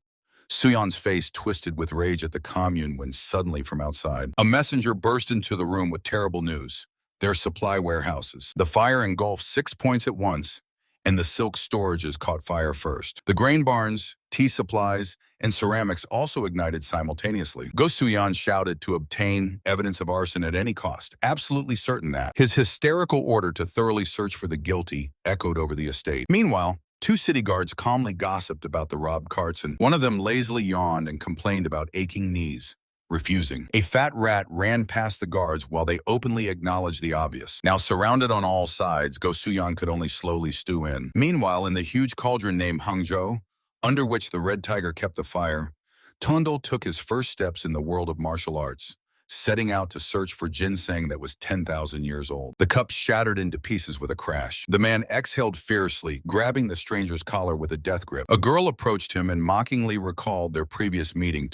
Suyan's face twisted with rage at the commune when suddenly from outside, a messenger burst into the room with terrible news. Their supply warehouses. The fire engulfed 6 points at once, and the silk storages caught fire first. The grain barns, tea supplies, and ceramics also ignited simultaneously. Go Suyan shouted to obtain evidence of arson at any cost, absolutely certain that his hysterical order to thoroughly search for the guilty echoed over the estate. Meanwhile, two city guards calmly gossiped about the robbed carts, and one of them lazily yawned and complained about aching knees. Refusing. A fat rat ran past the guards while they openly acknowledged the obvious. Now surrounded on all sides, Go Suyan could only slowly stew in. Meanwhile, in the huge cauldron named Hangzhou, under which the Red Tiger kept the fire, Tondol took his first steps in the world of martial arts, setting out to search for ginseng that was 10,000 years old. The cup shattered into pieces with a crash. The man exhaled fiercely, grabbing the stranger's collar with a death grip. A girl approached him and mockingly recalled their previous meeting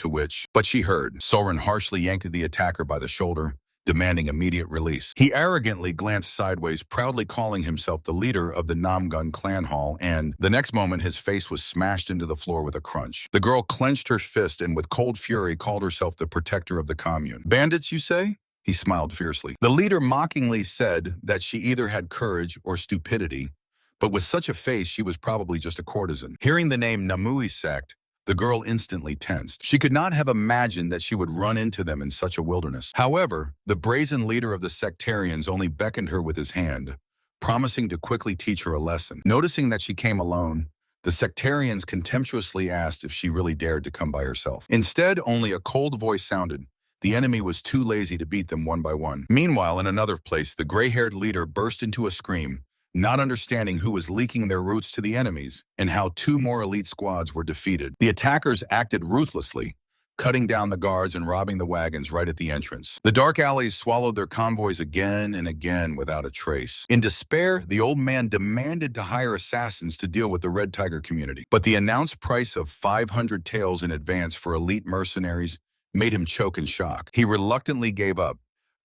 but she heard. Soren harshly yanked the attacker by the shoulder, demanding immediate release. He arrogantly glanced sideways, proudly calling himself the leader of the Namgun clan hall, and the next moment his face was smashed into the floor with a crunch. The girl clenched her fist and with cold fury called herself the protector of the commune. Bandits, you say? He smiled fiercely. The leader mockingly said that she either had courage or stupidity, but with such a face she was probably just a courtesan. Hearing the name Namui sect, the girl instantly tensed. She could not have imagined that she would run into them in such a wilderness. However, the brazen leader of the sectarians only beckoned her with his hand, promising to quickly teach her a lesson. Noticing that she came alone, the sectarians contemptuously asked if she really dared to come by herself. Instead, only a cold voice sounded. The enemy was too lazy to beat them one by one. Meanwhile, in another place, the gray-haired leader burst into a scream, not understanding who was leaking their roots to the enemies and how two more elite squads were defeated. The attackers acted ruthlessly, cutting down the guards and robbing the wagons right at the entrance. The dark alleys swallowed their convoys again and again without a trace. In despair, the old man demanded to hire assassins to deal with the Red Tiger community. But the announced price of 500 taels in advance for elite mercenaries made him choke in shock. He reluctantly gave up,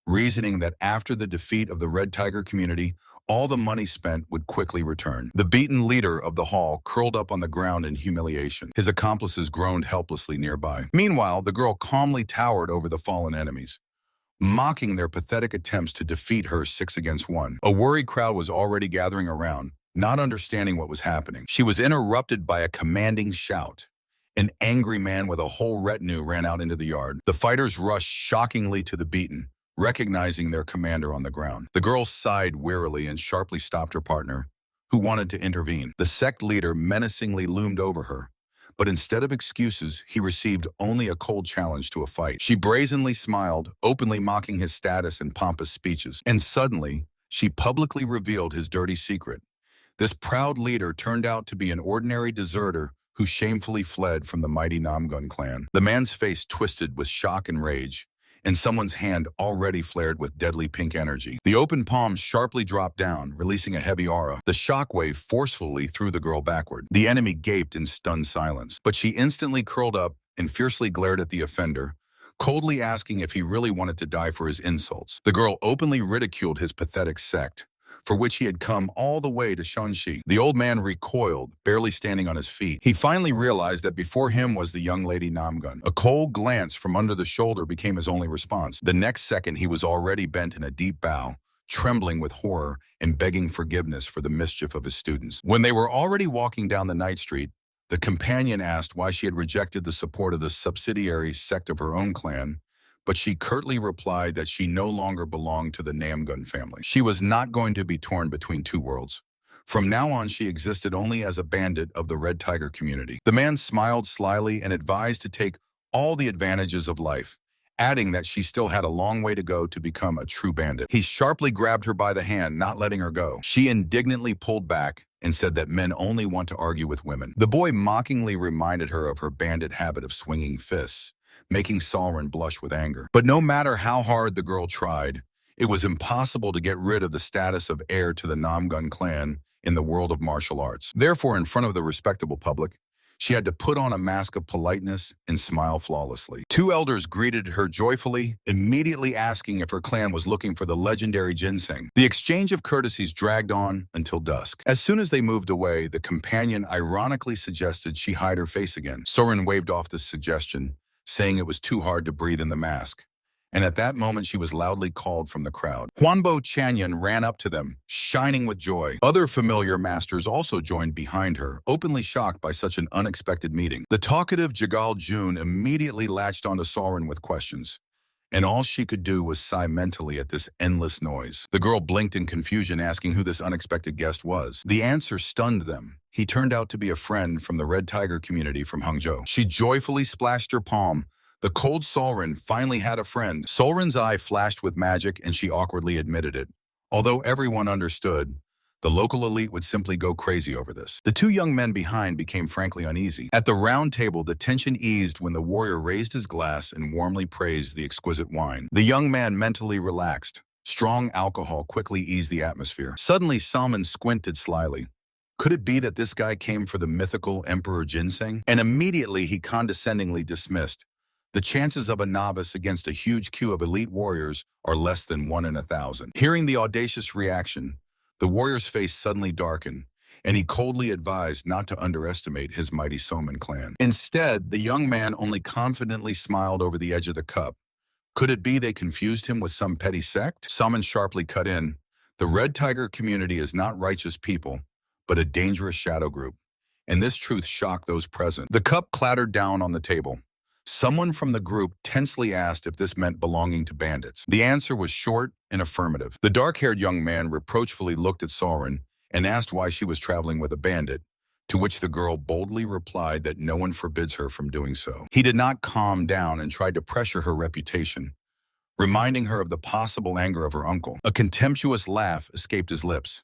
reasoning that after the defeat of the Red Tiger community, all the money spent would quickly return. The beaten leader of the hall curled up on the ground in humiliation. His accomplices groaned helplessly nearby. Meanwhile, the girl calmly towered over the fallen enemies, mocking their pathetic attempts to defeat her 6 against 1. A worried crowd was already gathering around, not understanding what was happening. She was interrupted by a commanding shout. An angry man with a whole retinue ran out into the yard. The fighters rushed shockingly to the beaten, recognizing their commander on the ground. The girl sighed wearily and sharply stopped her partner, who wanted to intervene. The sect leader menacingly loomed over her, but instead of excuses, he received only a cold challenge to a fight. She brazenly smiled, openly mocking his status and pompous speeches. And suddenly, she publicly revealed his dirty secret. This proud leader turned out to be an ordinary deserter who shamefully fled from the mighty Namgun clan. The man's face twisted with shock and rage, and someone's hand already flared with deadly pink energy. The open palms sharply dropped down, releasing a heavy aura. The shockwave forcefully threw the girl backward. The enemy gaped in stunned silence, but she instantly curled up and fiercely glared at the offender, coldly asking if he really wanted to die for his insults. The girl openly ridiculed his pathetic sect, for which he had come all the way to Shanxi. The old man recoiled, barely standing on his feet. He finally realized that before him was the young lady Namgun. A cold glance from under the shoulder became his only response. The next second, he was already bent in a deep bow, trembling with horror and begging forgiveness for the mischief of his students. When they were already walking down the night street, the companion asked why she had rejected the support of the subsidiary sect of her own clan, but she curtly replied that she no longer belonged to the Namgun family. She was not going to be torn between two worlds. From now on, she existed only as a bandit of the Red Tiger community. The man smiled slyly and advised to take all the advantages of life, adding that she still had a long way to go to become a true bandit. He sharply grabbed her by the hand, not letting her go. She indignantly pulled back and said that men only want to argue with women. The boy mockingly reminded her of her bandit habit of swinging fists, making Soren blush with anger. But no matter how hard the girl tried, it was impossible to get rid of the status of heir to the Namgun clan in the world of martial arts. Therefore, in front of the respectable public, she had to put on a mask of politeness and smile flawlessly. Two elders greeted her joyfully, immediately asking if her clan was looking for the legendary ginseng. The exchange of courtesies dragged on until dusk. As soon as they moved away, the companion ironically suggested she hide her face again. Soren waved off this suggestion, saying it was too hard to breathe in the mask. And at that moment, she was loudly called from the crowd. Huanbo Chanyan ran up to them, shining with joy. Other familiar masters also joined behind her, openly shocked by such an unexpected meeting. The talkative Jagal Jun immediately latched onto Soren with questions, and all she could do was sigh mentally at this endless noise. The girl blinked in confusion, asking who this unexpected guest was. The answer stunned them. He turned out to be a friend from the Red Tiger community from Hangzhou. She joyfully splashed her palm. The cold Solren finally had a friend. Solren's eye flashed with magic, and she awkwardly admitted it. Although everyone understood, the local elite would simply go crazy over this. The two young men behind became frankly uneasy. At the round table, the tension eased when the warrior raised his glass and warmly praised the exquisite wine. The young man mentally relaxed. Strong alcohol quickly eased the atmosphere. Suddenly, Salman squinted slyly. Could it be that this guy came for the mythical Emperor Ginseng? And immediately he condescendingly dismissed. The chances of a novice against a huge queue of elite warriors are less than 1 in 1,000. Hearing the audacious reaction, the warrior's face suddenly darkened, and he coldly advised not to underestimate his mighty Soman clan. Instead, the young man only confidently smiled over the edge of the cup. Could it be they confused him with some petty sect? Soman sharply cut in. The Red Tiger community is not righteous people, but a dangerous shadow group, and this truth shocked those present. The cup clattered down on the table. Someone from the group tensely asked if this meant belonging to bandits. The answer was short and affirmative. The dark-haired young man reproachfully looked at Soren and asked why she was traveling with a bandit, to which the girl boldly replied that no one forbids her from doing so. He did not calm down and tried to pressure her reputation, reminding her of the possible anger of her uncle. A contemptuous laugh escaped his lips.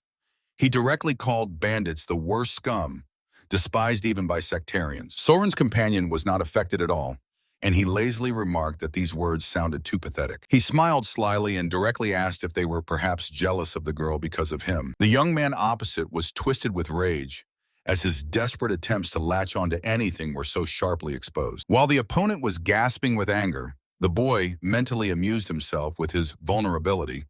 He directly called bandits the worst scum, despised even by sectarians. Soren's companion was not affected at all, and he lazily remarked that these words sounded too pathetic. He smiled slyly and directly asked if they were perhaps jealous of the girl because of him. The young man opposite was twisted with rage, as his desperate attempts to latch onto anything were so sharply exposed. While the opponent was gasping with anger, the boy mentally amused himself with his vulnerability,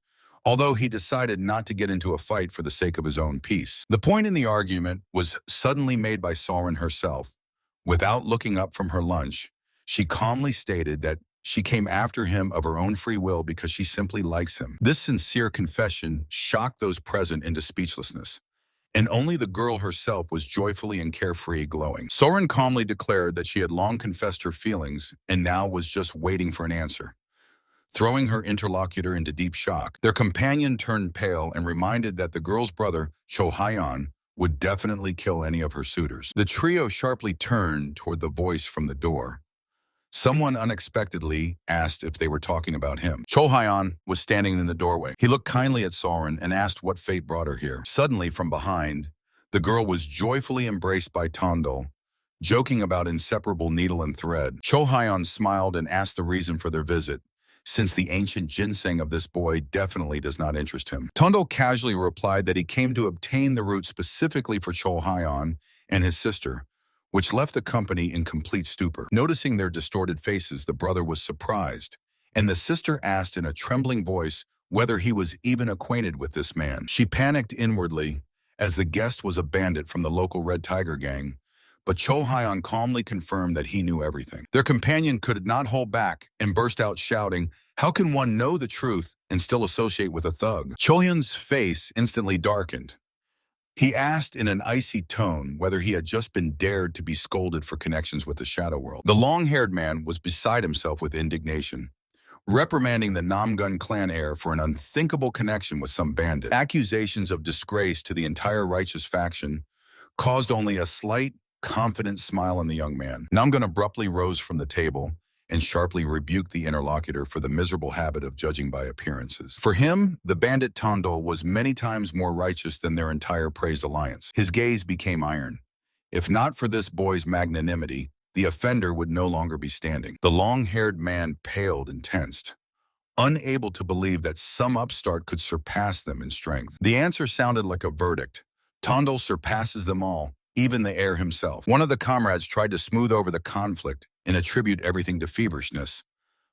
although he decided not to get into a fight for the sake of his own peace. The point in the argument was suddenly made by Soren herself. Without looking up from her lunch, she calmly stated that she came after him of her own free will because she simply likes him. This sincere confession shocked those present into speechlessness, and only the girl herself was joyfully and carefree, glowing. Soren calmly declared that she had long confessed her feelings and now was just waiting for an answer, throwing her interlocutor into deep shock. Their companion turned pale and reminded that the girl's brother, Cho Hyan, would definitely kill any of her suitors. The trio sharply turned toward the voice from the door. Someone unexpectedly asked if they were talking about him. Cho Hyan was standing in the doorway. He looked kindly at Soren and asked what fate brought her here. Suddenly, from behind, the girl was joyfully embraced by Tondol, joking about inseparable needle and thread. Cho Hyan smiled and asked the reason for their visit, since the ancient ginseng of this boy definitely does not interest him. Tondol casually replied that he came to obtain the root specifically for Cho Hyan and his sister, which left the company in complete stupor. Noticing their distorted faces, the brother was surprised, and the sister asked in a trembling voice whether he was even acquainted with this man. She panicked inwardly, as the guest was a bandit from the local Red Tiger gang, but Cho Hyan calmly confirmed that he knew everything. Their companion could not hold back and burst out shouting, "How can one know the truth and still associate with a thug?" Cho Hyan's face instantly darkened. He asked in an icy tone whether he had just been dared to be scolded for connections with the shadow world. The long-haired man was beside himself with indignation, reprimanding the Namgun clan heir for an unthinkable connection with some bandit. Accusations of disgrace to the entire righteous faction caused only a slight, confident smile on the young man. Namgun abruptly rose from the table and sharply rebuked the interlocutor for the miserable habit of judging by appearances. For him, the bandit Tondol was many times more righteous than their entire praised alliance. His gaze became iron. If not for this boy's magnanimity, the offender would no longer be standing. The long-haired man paled and tensed, unable to believe that some upstart could surpass them in strength. The answer sounded like a verdict. Tondol surpasses them all, even the heir himself. One of the comrades tried to smooth over the conflict and attribute everything to feverishness,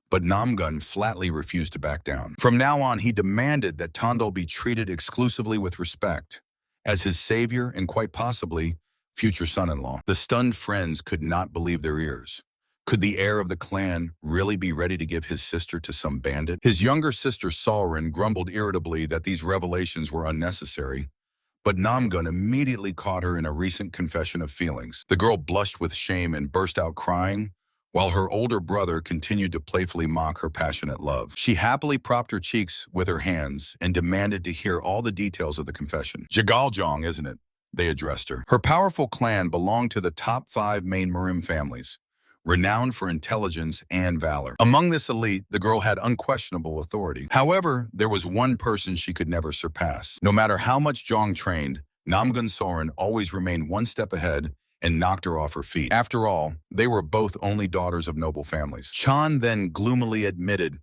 but Namgun flatly refused to back down. From now on, he demanded that Tondol be treated exclusively with respect, as his savior and quite possibly future son-in-law. The stunned friends could not believe their ears. Could the heir of the clan really be ready to give his sister to some bandit? His younger sister Solrin grumbled irritably that these revelations were unnecessary, but Namgun immediately caught her in a recent confession of feelings. The girl blushed with shame and burst out crying, while her older brother continued to playfully mock her passionate love. She happily propped her cheeks with her hands and demanded to hear all the details of the confession. Jagaljong, isn't it? They addressed her. Her powerful clan belonged to the top 5 main Murim families, renowned for intelligence and valor. Among this elite, the girl had unquestionable authority. However, there was one person she could never surpass. No matter how much Jong trained, Namgun Soren always remained one step ahead and knocked her off her feet. After all, they were both only daughters of noble families. Chan then gloomily admitted,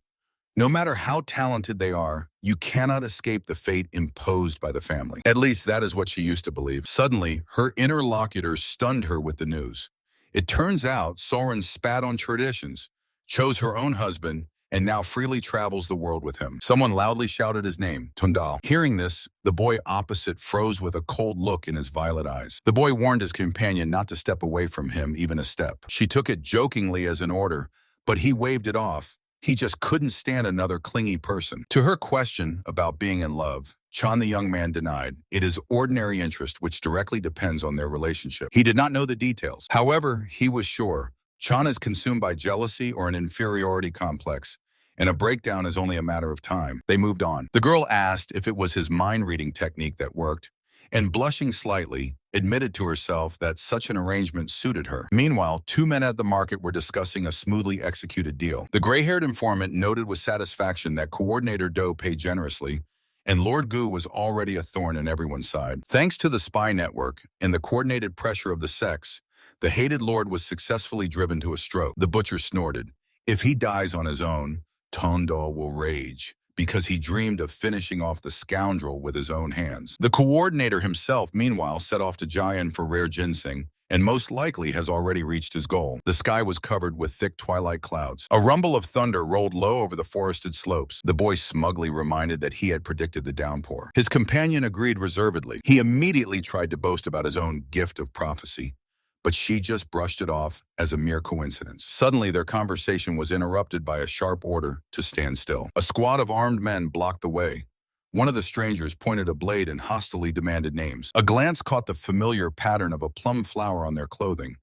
no matter how talented they are, you cannot escape the fate imposed by the family. At least that is what she used to believe. Suddenly, her interlocutors stunned her with the news. It turns out Soren spat on traditions, chose her own husband, and now freely travels the world with him. Someone loudly shouted his name, Tundal. Hearing this, the boy opposite froze with a cold look in his violet eyes. The boy warned his companion not to step away from him even a step. She took it jokingly as an order, but he waved it off. He just couldn't stand another clingy person. To her question about being in love, Chan the young man denied. It is ordinary interest which directly depends on their relationship. He did not know the details. However, he was sure Chan is consumed by jealousy or an inferiority complex, and a breakdown is only a matter of time. They moved on. The girl asked if it was his mind-reading technique that worked, and blushing slightly, admitted to herself that such an arrangement suited her. Meanwhile, 2 men at the market were discussing a smoothly executed deal. The gray-haired informant noted with satisfaction that Coordinator Do paid generously, and Lord Gu was already a thorn in everyone's side. Thanks to the spy network and the coordinated pressure of the sex, the hated lord was successfully driven to a stroke. The butcher snorted. If he dies on his own, Tondal will rage, because he dreamed of finishing off the scoundrel with his own hands. The coordinator himself, meanwhile, set off to Jayan for rare ginseng, and most likely has already reached his goal. The sky was covered with thick twilight clouds. A rumble of thunder rolled low over the forested slopes. The boy smugly reminded that he had predicted the downpour. His companion agreed reservedly. He immediately tried to boast about his own gift of prophecy, but she just brushed it off as a mere coincidence. Suddenly, their conversation was interrupted by a sharp order to stand still. A squad of armed men blocked the way. One of the strangers pointed a blade and hostilely demanded names. A glance caught the familiar pattern of a plum flower on their clothing.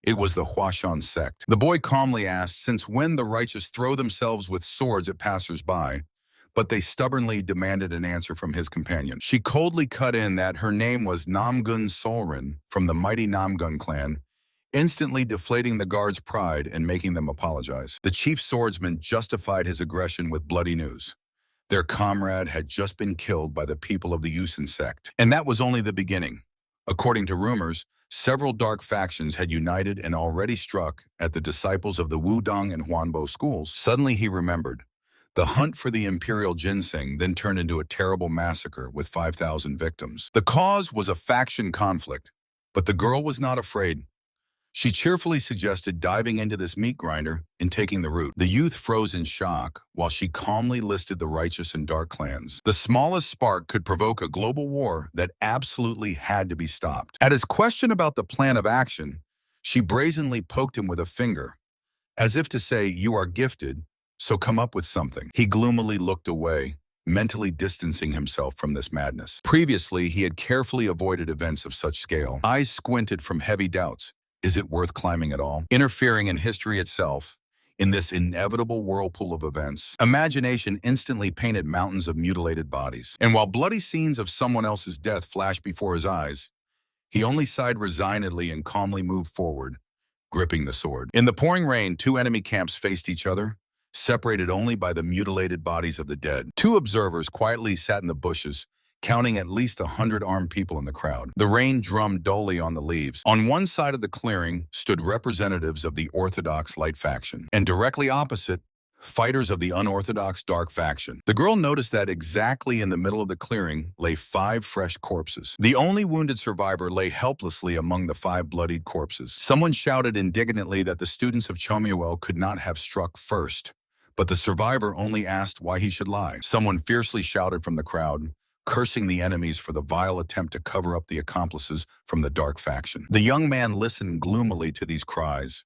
It was the Huashan sect. The boy calmly asked, since when the righteous throw themselves with swords at passers-by, but they stubbornly demanded an answer from his companion. She coldly cut in that her name was Namgun Solrin from the mighty Namgun clan, instantly deflating the guards' pride and making them apologize. The chief swordsman justified his aggression with bloody news. Their comrade had just been killed by the people of the Yusin sect. And that was only the beginning. According to rumors, several dark factions had united and already struck at the disciples of the Wudong and Huanbo schools. Suddenly he remembered. The hunt for the imperial ginseng then turned into a terrible massacre with 5,000 victims. The cause was a faction conflict, but the girl was not afraid. She cheerfully suggested diving into this meat grinder and taking the root. The youth froze in shock while she calmly listed the righteous and dark clans. The smallest spark could provoke a global war that absolutely had to be stopped. At his question about the plan of action, she brazenly poked him with a finger, as if to say, you are gifted, so come up with something. He gloomily looked away, mentally distancing himself from this madness. Previously, he had carefully avoided events of such scale. Eyes squinted from heavy doubts. Is it worth climbing at all? Interfering in history itself, in this inevitable whirlpool of events, imagination instantly painted mountains of mutilated bodies. And while bloody scenes of someone else's death flashed before his eyes, he only sighed resignedly and calmly moved forward, gripping the sword. In the pouring rain, 2 enemy camps faced each other, separated only by the mutilated bodies of the dead. 2 observers quietly sat in the bushes, counting at least 100 armed people in the crowd. The rain drummed dully on the leaves. On one side of the clearing stood representatives of the Orthodox Light faction, and directly opposite, fighters of the unorthodox Dark faction. The girl noticed that exactly in the middle of the clearing lay 5 fresh corpses. The only wounded survivor lay helplessly among the 5 bloodied corpses. Someone shouted indignantly that the students of Chomuel could not have struck first, but the survivor only asked why he should lie. Someone fiercely shouted from the crowd, cursing the enemies for the vile attempt to cover up the accomplices from the Dark faction. The young man listened gloomily to these cries.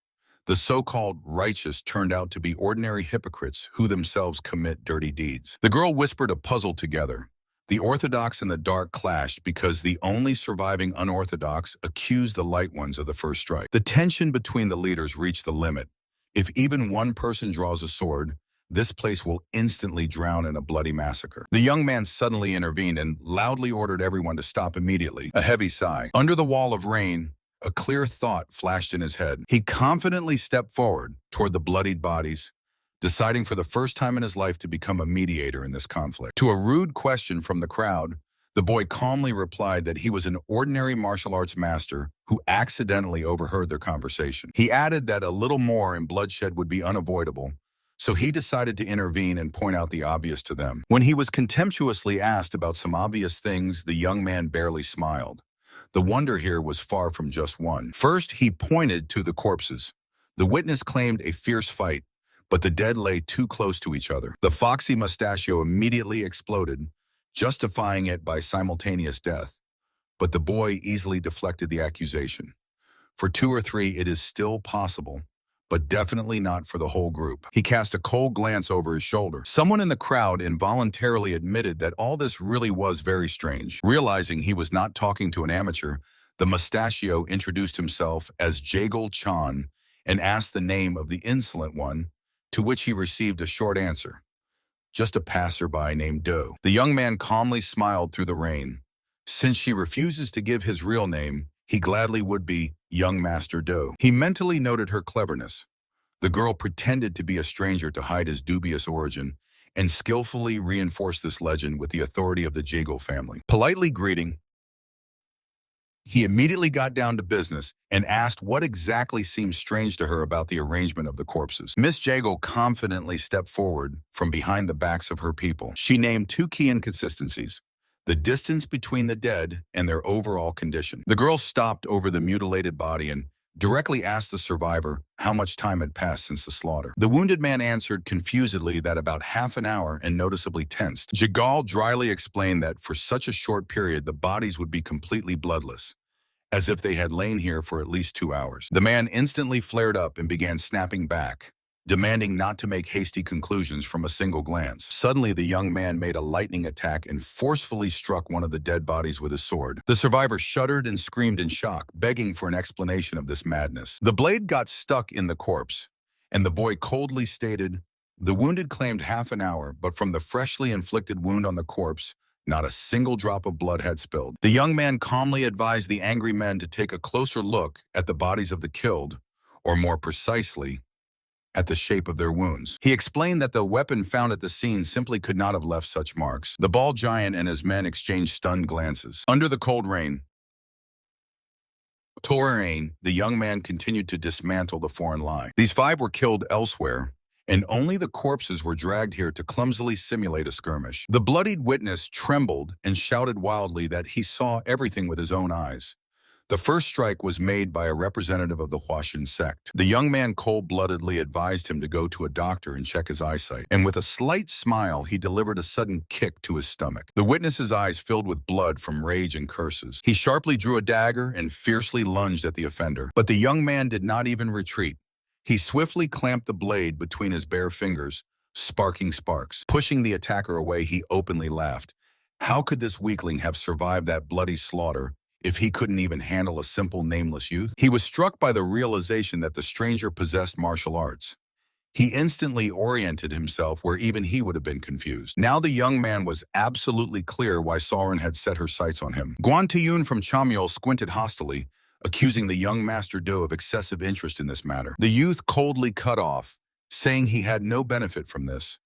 The so-called righteous turned out to be ordinary hypocrites who themselves commit dirty deeds. The girl whispered a puzzle together. The orthodox and the dark clashed because the only surviving unorthodox accused the light ones of the first strike. The tension between the leaders reached the limit. If even one person draws a sword, this place will instantly drown in a bloody massacre. The young man suddenly intervened and loudly ordered everyone to stop immediately. A heavy sigh. Under the wall of rain, a clear thought flashed in his head. He confidently stepped forward toward the bloodied bodies, deciding for the first time in his life to become a mediator in this conflict. To a rude question from the crowd, the boy calmly replied that he was an ordinary martial arts master who accidentally overheard their conversation. He added that a little more and bloodshed would be unavoidable, so he decided to intervene and point out the obvious to them. When he was contemptuously asked about some obvious things, the young man barely smiled. The wonder here was far from just one. First, he pointed to the corpses. The witness claimed a fierce fight, but the dead lay too close to each other. The foxy mustachio immediately exploded, justifying it by simultaneous death. But the boy easily deflected the accusation. For 2 or 3, it is still possible, but definitely not for the whole group. He cast a cold glance over his shoulder. Someone in the crowd involuntarily admitted that all this really was very strange. Realizing he was not talking to an amateur, the mustachio introduced himself as Jaegul Chan and asked the name of the insolent one, to which he received a short answer. Just a passerby named Do. The young man calmly smiled through the rain. Since she refuses to give his real name, he gladly would be young Master Do. He mentally noted her cleverness. The girl pretended to be a stranger to hide his dubious origin and skillfully reinforced this legend with the authority of the Jaegul family. Politely greeting, he immediately got down to business and asked what exactly seemed strange to her about the arrangement of the corpses. Miss Jaegul confidently stepped forward from behind the backs of her people. She named 2 key inconsistencies: the distance between the dead and their overall condition. The girl stopped over the mutilated body and directly asked the survivor how much time had passed since the slaughter. The wounded man answered confusedly that about half an hour and noticeably tensed. Jaegul dryly explained that for such a short period, the bodies would be completely bloodless, as if they had lain here for at least 2 hours. The man instantly flared up and began snapping back, demanding not to make hasty conclusions from a single glance. Suddenly, the young man made a lightning attack and forcefully struck one of the dead bodies with his sword. The survivor shuddered and screamed in shock, begging for an explanation of this madness. The blade got stuck in the corpse, and the boy coldly stated, "The wounded claimed half an hour, but from the freshly inflicted wound on the corpse, not a single drop of blood had spilled." The young man calmly advised the angry men to take a closer look at the bodies of the killed, or more precisely, at the shape of their wounds. He explained that the weapon found at the scene simply could not have left such marks. The bald giant and his men exchanged stunned glances. Under the cold rain, the young man continued to dismantle the foreign lie. These 5 were killed elsewhere, and only the corpses were dragged here to clumsily simulate a skirmish. The bloodied witness trembled and shouted wildly that he saw everything with his own eyes. The first strike was made by a representative of the Huashan sect. The young man cold-bloodedly advised him to go to a doctor and check his eyesight, and with a slight smile, he delivered a sudden kick to his stomach. The witness's eyes filled with blood from rage and curses. He sharply drew a dagger and fiercely lunged at the offender. But the young man did not even retreat. He swiftly clamped the blade between his bare fingers, sparking sparks. Pushing the attacker away, he openly laughed. How could this weakling have survived that bloody slaughter if he couldn't even handle a simple nameless youth? He was struck by the realization that the stranger possessed martial arts. He instantly oriented himself where even he would have been confused. Now the young man was absolutely clear why Sauron had set her sights on him. Guan Tiyun from Chamyol squinted hostilely, accusing the young Master Do of excessive interest in this matter. The youth coldly cut off, saying he had no benefit from this,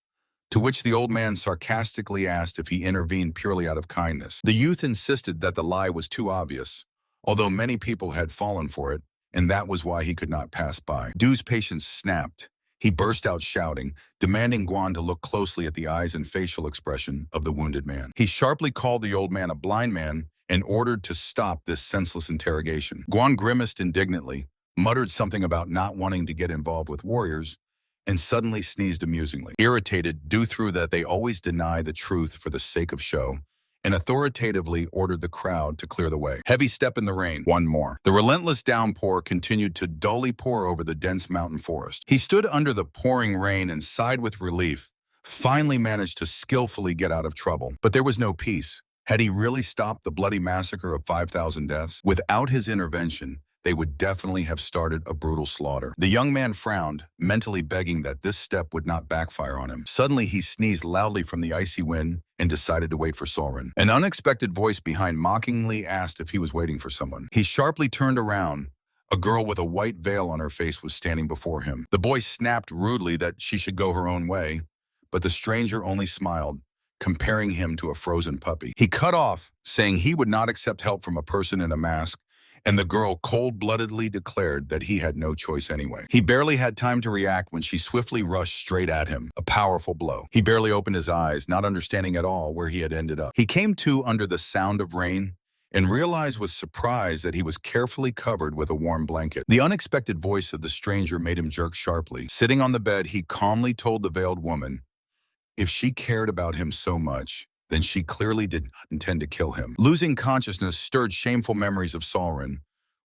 to which the old man sarcastically asked if he intervened purely out of kindness. The youth insisted that the lie was too obvious, although many people had fallen for it, and that was why he could not pass by. Du's patience snapped. He burst out shouting, demanding Guan to look closely at the eyes and facial expression of the wounded man. He sharply called the old man a blind man and ordered to stop this senseless interrogation. Guan grimaced indignantly, muttered something about not wanting to get involved with warriors, and suddenly sneezed amusingly. Irritated, Du threw that they always deny the truth for the sake of show, and authoritatively ordered the crowd to clear the way. Heavy step in the rain. One more. The relentless downpour continued to dully pour over the dense mountain forest. He stood under the pouring rain and sighed with relief, finally managed to skillfully get out of trouble. But there was no peace. Had he really stopped the bloody massacre of 5,000 deaths? Without his intervention, they would definitely have started a brutal slaughter. The young man frowned, mentally begging that this step would not backfire on him. Suddenly, he sneezed loudly from the icy wind and decided to wait for Soren. An unexpected voice behind mockingly asked if he was waiting for someone. He sharply turned around. A girl with a white veil on her face was standing before him. The boy snapped rudely that she should go her own way, but the stranger only smiled, comparing him to a frozen puppy. He cut off, saying he would not accept help from a person in a mask, and the girl cold-bloodedly declared that he had no choice anyway. He barely had time to react when she swiftly rushed straight at him, a powerful blow. He barely opened his eyes, not understanding at all where he had ended up. He came to under the sound of rain and realized with surprise that he was carefully covered with a warm blanket. The unexpected voice of the stranger made him jerk sharply. Sitting on the bed, he calmly told the veiled woman, if she cared about him so much, then she clearly did not intend to kill him. Losing consciousness stirred shameful memories of Soren,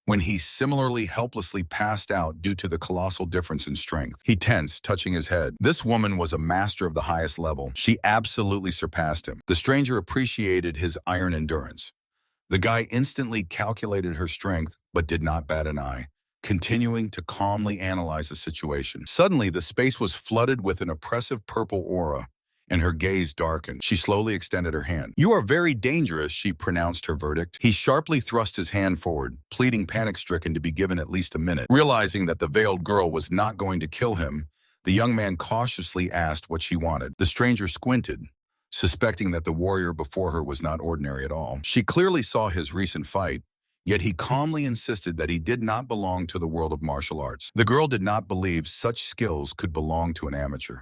when he similarly helplessly passed out due to the colossal difference in strength. He tensed, touching his head. This woman was a master of the highest level. She absolutely surpassed him. The stranger appreciated his iron endurance. The guy instantly calculated her strength, but did not bat an eye, continuing to calmly analyze the situation. Suddenly, the space was flooded with an oppressive purple aura, and her gaze darkened. She slowly extended her hand. You are very dangerous, she pronounced her verdict. He sharply thrust his hand forward, pleading panic-stricken to be given at least a minute. Realizing that the veiled girl was not going to kill him, the young man cautiously asked what she wanted. The stranger squinted, suspecting that the warrior before her was not ordinary at all. She clearly saw his recent fight, yet he calmly insisted that he did not belong to the world of martial arts. The girl did not believe such skills could belong to an amateur.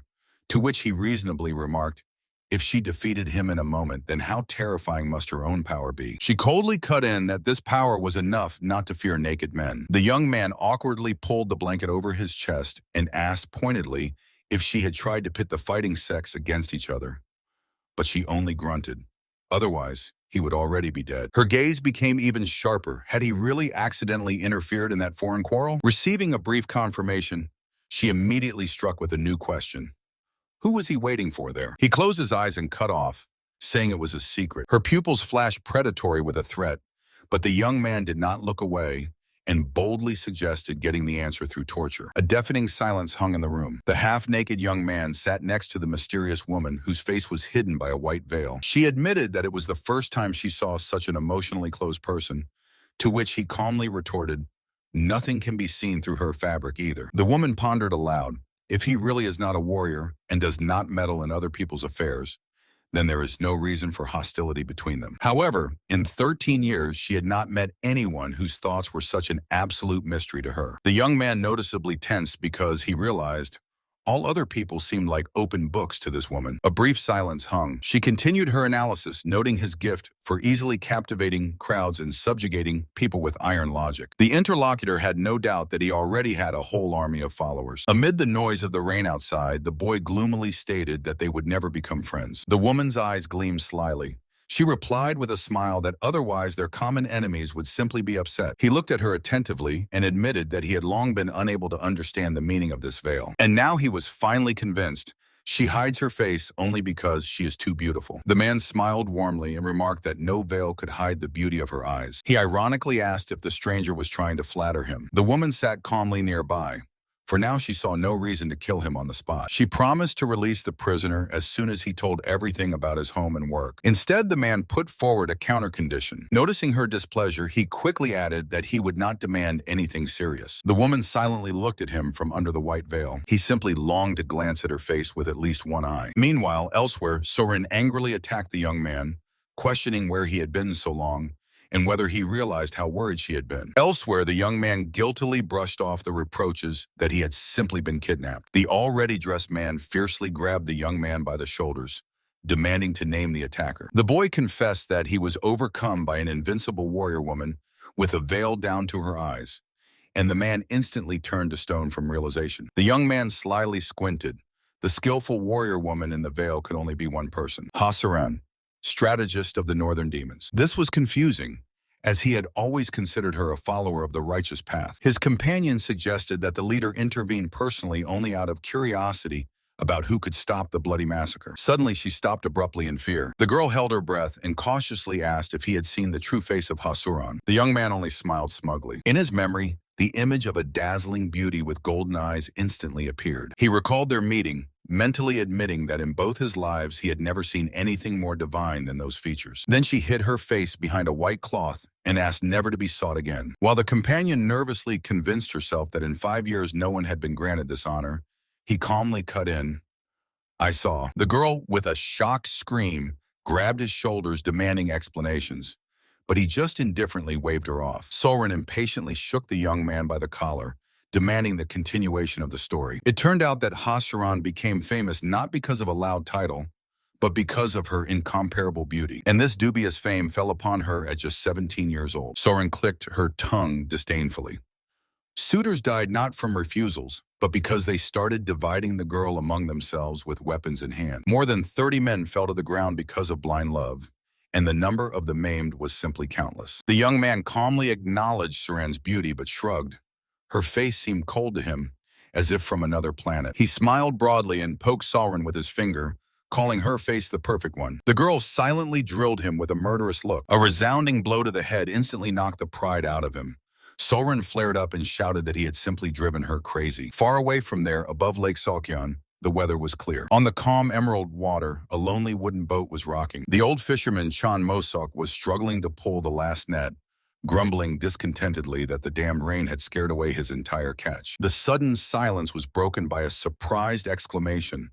To which he reasonably remarked, if she defeated him in a moment, then how terrifying must her own power be? She coldly cut in that this power was enough not to fear naked men. The young man awkwardly pulled the blanket over his chest and asked pointedly if she had tried to pit the fighting sex against each other. But she only grunted. Otherwise, he would already be dead. Her gaze became even sharper. Had he really accidentally interfered in that foreign quarrel? Receiving a brief confirmation, she immediately struck with a new question. Who was he waiting for there? He closed his eyes and cut off, saying it was a secret. Her pupils flashed predatory with a threat, but the young man did not look away and boldly suggested getting the answer through torture. A deafening silence hung in the room. The half-naked young man sat next to the mysterious woman whose face was hidden by a white veil. She admitted that it was the first time she saw such an emotionally closed person, to which he calmly retorted, nothing can be seen through her fabric either. The woman pondered aloud. If he really is not a warrior and does not meddle in other people's affairs, then there is no reason for hostility between them. However, in 13 years, she had not met anyone whose thoughts were such an absolute mystery to her. The young man noticeably tensed because he realized all other people seemed like open books to this woman. A brief silence hung. She continued her analysis, noting his gift for easily captivating crowds and subjugating people with iron logic. The interlocutor had no doubt that he already had a whole army of followers. Amid the noise of the rain outside, the boy gloomily stated that they would never become friends. The woman's eyes gleamed slyly. She replied with a smile that otherwise their common enemies would simply be upset. He looked at her attentively and admitted that he had long been unable to understand the meaning of this veil. And now he was finally convinced. She hides her face only because she is too beautiful. The man smiled warmly and remarked that no veil could hide the beauty of her eyes. He ironically asked if the stranger was trying to flatter him. The woman sat calmly nearby. For now, she saw no reason to kill him on the spot. She promised to release the prisoner as soon as he told everything about his home and work. Instead, the man put forward a counter-condition. Noticing her displeasure, he quickly added that he would not demand anything serious. The woman silently looked at him from under the white veil. He simply longed to glance at her face with at least one eye. Meanwhile, elsewhere, Soren angrily attacked the young man, questioning where he had been so long, and whether he realized how worried she had been. Elsewhere, the young man guiltily brushed off the reproaches that he had simply been kidnapped. The already dressed man fiercely grabbed the young man by the shoulders, demanding to name the attacker. The boy confessed that he was overcome by an invincible warrior woman with a veil down to her eyes, and the man instantly turned to stone from realization. The young man slyly squinted. The skillful warrior woman in the veil could only be one person. Hasuran, strategist of the Northern Demons. This was confusing, as he had always considered her a follower of the righteous path. His companion suggested that the leader intervened personally only out of curiosity about who could stop the bloody massacre. Suddenly, she stopped abruptly in fear. The girl held her breath and cautiously asked if he had seen the true face of Asura. The young man only smiled smugly. In his memory, the image of a dazzling beauty with golden eyes instantly appeared. He recalled their meeting, mentally admitting that in both his lives he had never seen anything more divine than those features. Then she hid her face behind a white cloth and asked never to be sought again. While the companion nervously convinced herself that in 5 years no one had been granted this honor, he calmly cut in, "I saw." The girl, with a shocked scream, grabbed his shoulders, demanding explanations. But he just indifferently waved her off. Soren impatiently shook the young man by the collar, demanding the continuation of the story. It turned out that Hasuran became famous not because of a loud title, but because of her incomparable beauty. And this dubious fame fell upon her at just 17 years old. Soren clicked her tongue disdainfully. Suitors died not from refusals, but because they started dividing the girl among themselves with weapons in hand. More than 30 men fell to the ground because of blind love, and the number of the maimed was simply countless. The young man calmly acknowledged Soren's beauty but shrugged. Her face seemed cold to him, as if from another planet. He smiled broadly and poked Soren with his finger, calling her face the perfect one. The girl silently drilled him with a murderous look. A resounding blow to the head instantly knocked the pride out of him. Soren flared up and shouted that he had simply driven her crazy. Far away from there, above Lake Salkyan, the weather was clear. On the calm emerald water, a lonely wooden boat was rocking. The old fisherman Chan Mosok was struggling to pull the last net, grumbling discontentedly that the damned rain had scared away his entire catch. The sudden silence was broken by a surprised exclamation.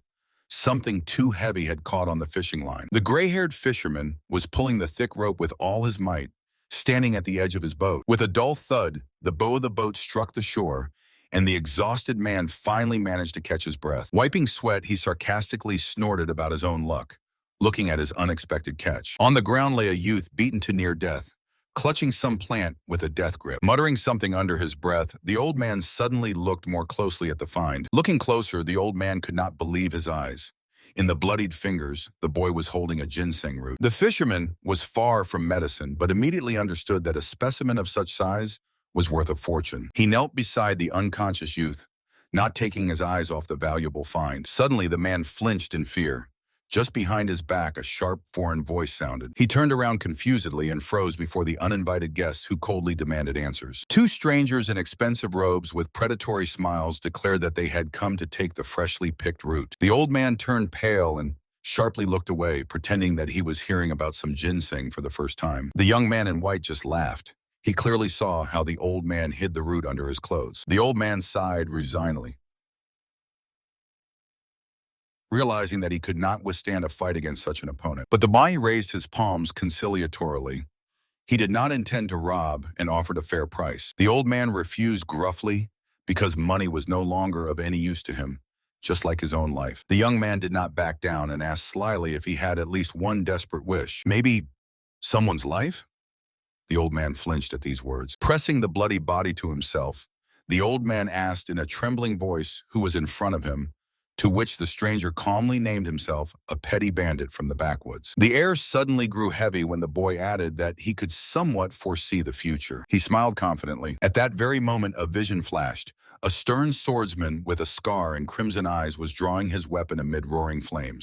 Something too heavy had caught on the fishing line. The gray-haired fisherman was pulling the thick rope with all his might, standing at the edge of his boat. With a dull thud, the bow of the boat struck the shore, and the exhausted man finally managed to catch his breath. Wiping sweat, he sarcastically snorted about his own luck, looking at his unexpected catch. On the ground lay a youth beaten to near death, clutching some plant with a death grip. Muttering something under his breath, the old man suddenly looked more closely at the find. Looking closer, the old man could not believe his eyes. In the bloodied fingers, the boy was holding a ginseng root. The fisherman was far from medicine, but immediately understood that a specimen of such size was worth a fortune. He knelt beside the unconscious youth, not taking his eyes off the valuable find. Suddenly, the man flinched in fear. Just behind his back, a sharp foreign voice sounded. He turned around confusedly and froze before the uninvited guests who coldly demanded answers. Two strangers in expensive robes with predatory smiles declared that they had come to take the freshly picked root. The old man turned pale and sharply looked away, pretending that he was hearing about some ginseng for the first time. The young man in white just laughed. He clearly saw how the old man hid the root under his clothes. The old man sighed resignedly, realizing that he could not withstand a fight against such an opponent. But the Bai raised his palms conciliatorily. He did not intend to rob and offered a fair price. The old man refused gruffly because money was no longer of any use to him, just like his own life. The young man did not back down and asked slyly if he had at least one desperate wish. Maybe someone's life? The old man flinched at these words. Pressing the bloody body to himself, the old man asked in a trembling voice who was in front of him, to which the stranger calmly named himself a petty bandit from the backwoods. The air suddenly grew heavy when the boy added that he could somewhat foresee the future. He smiled confidently. At that very moment, a vision flashed. A stern swordsman with a scar and crimson eyes was drawing his weapon amid roaring flames.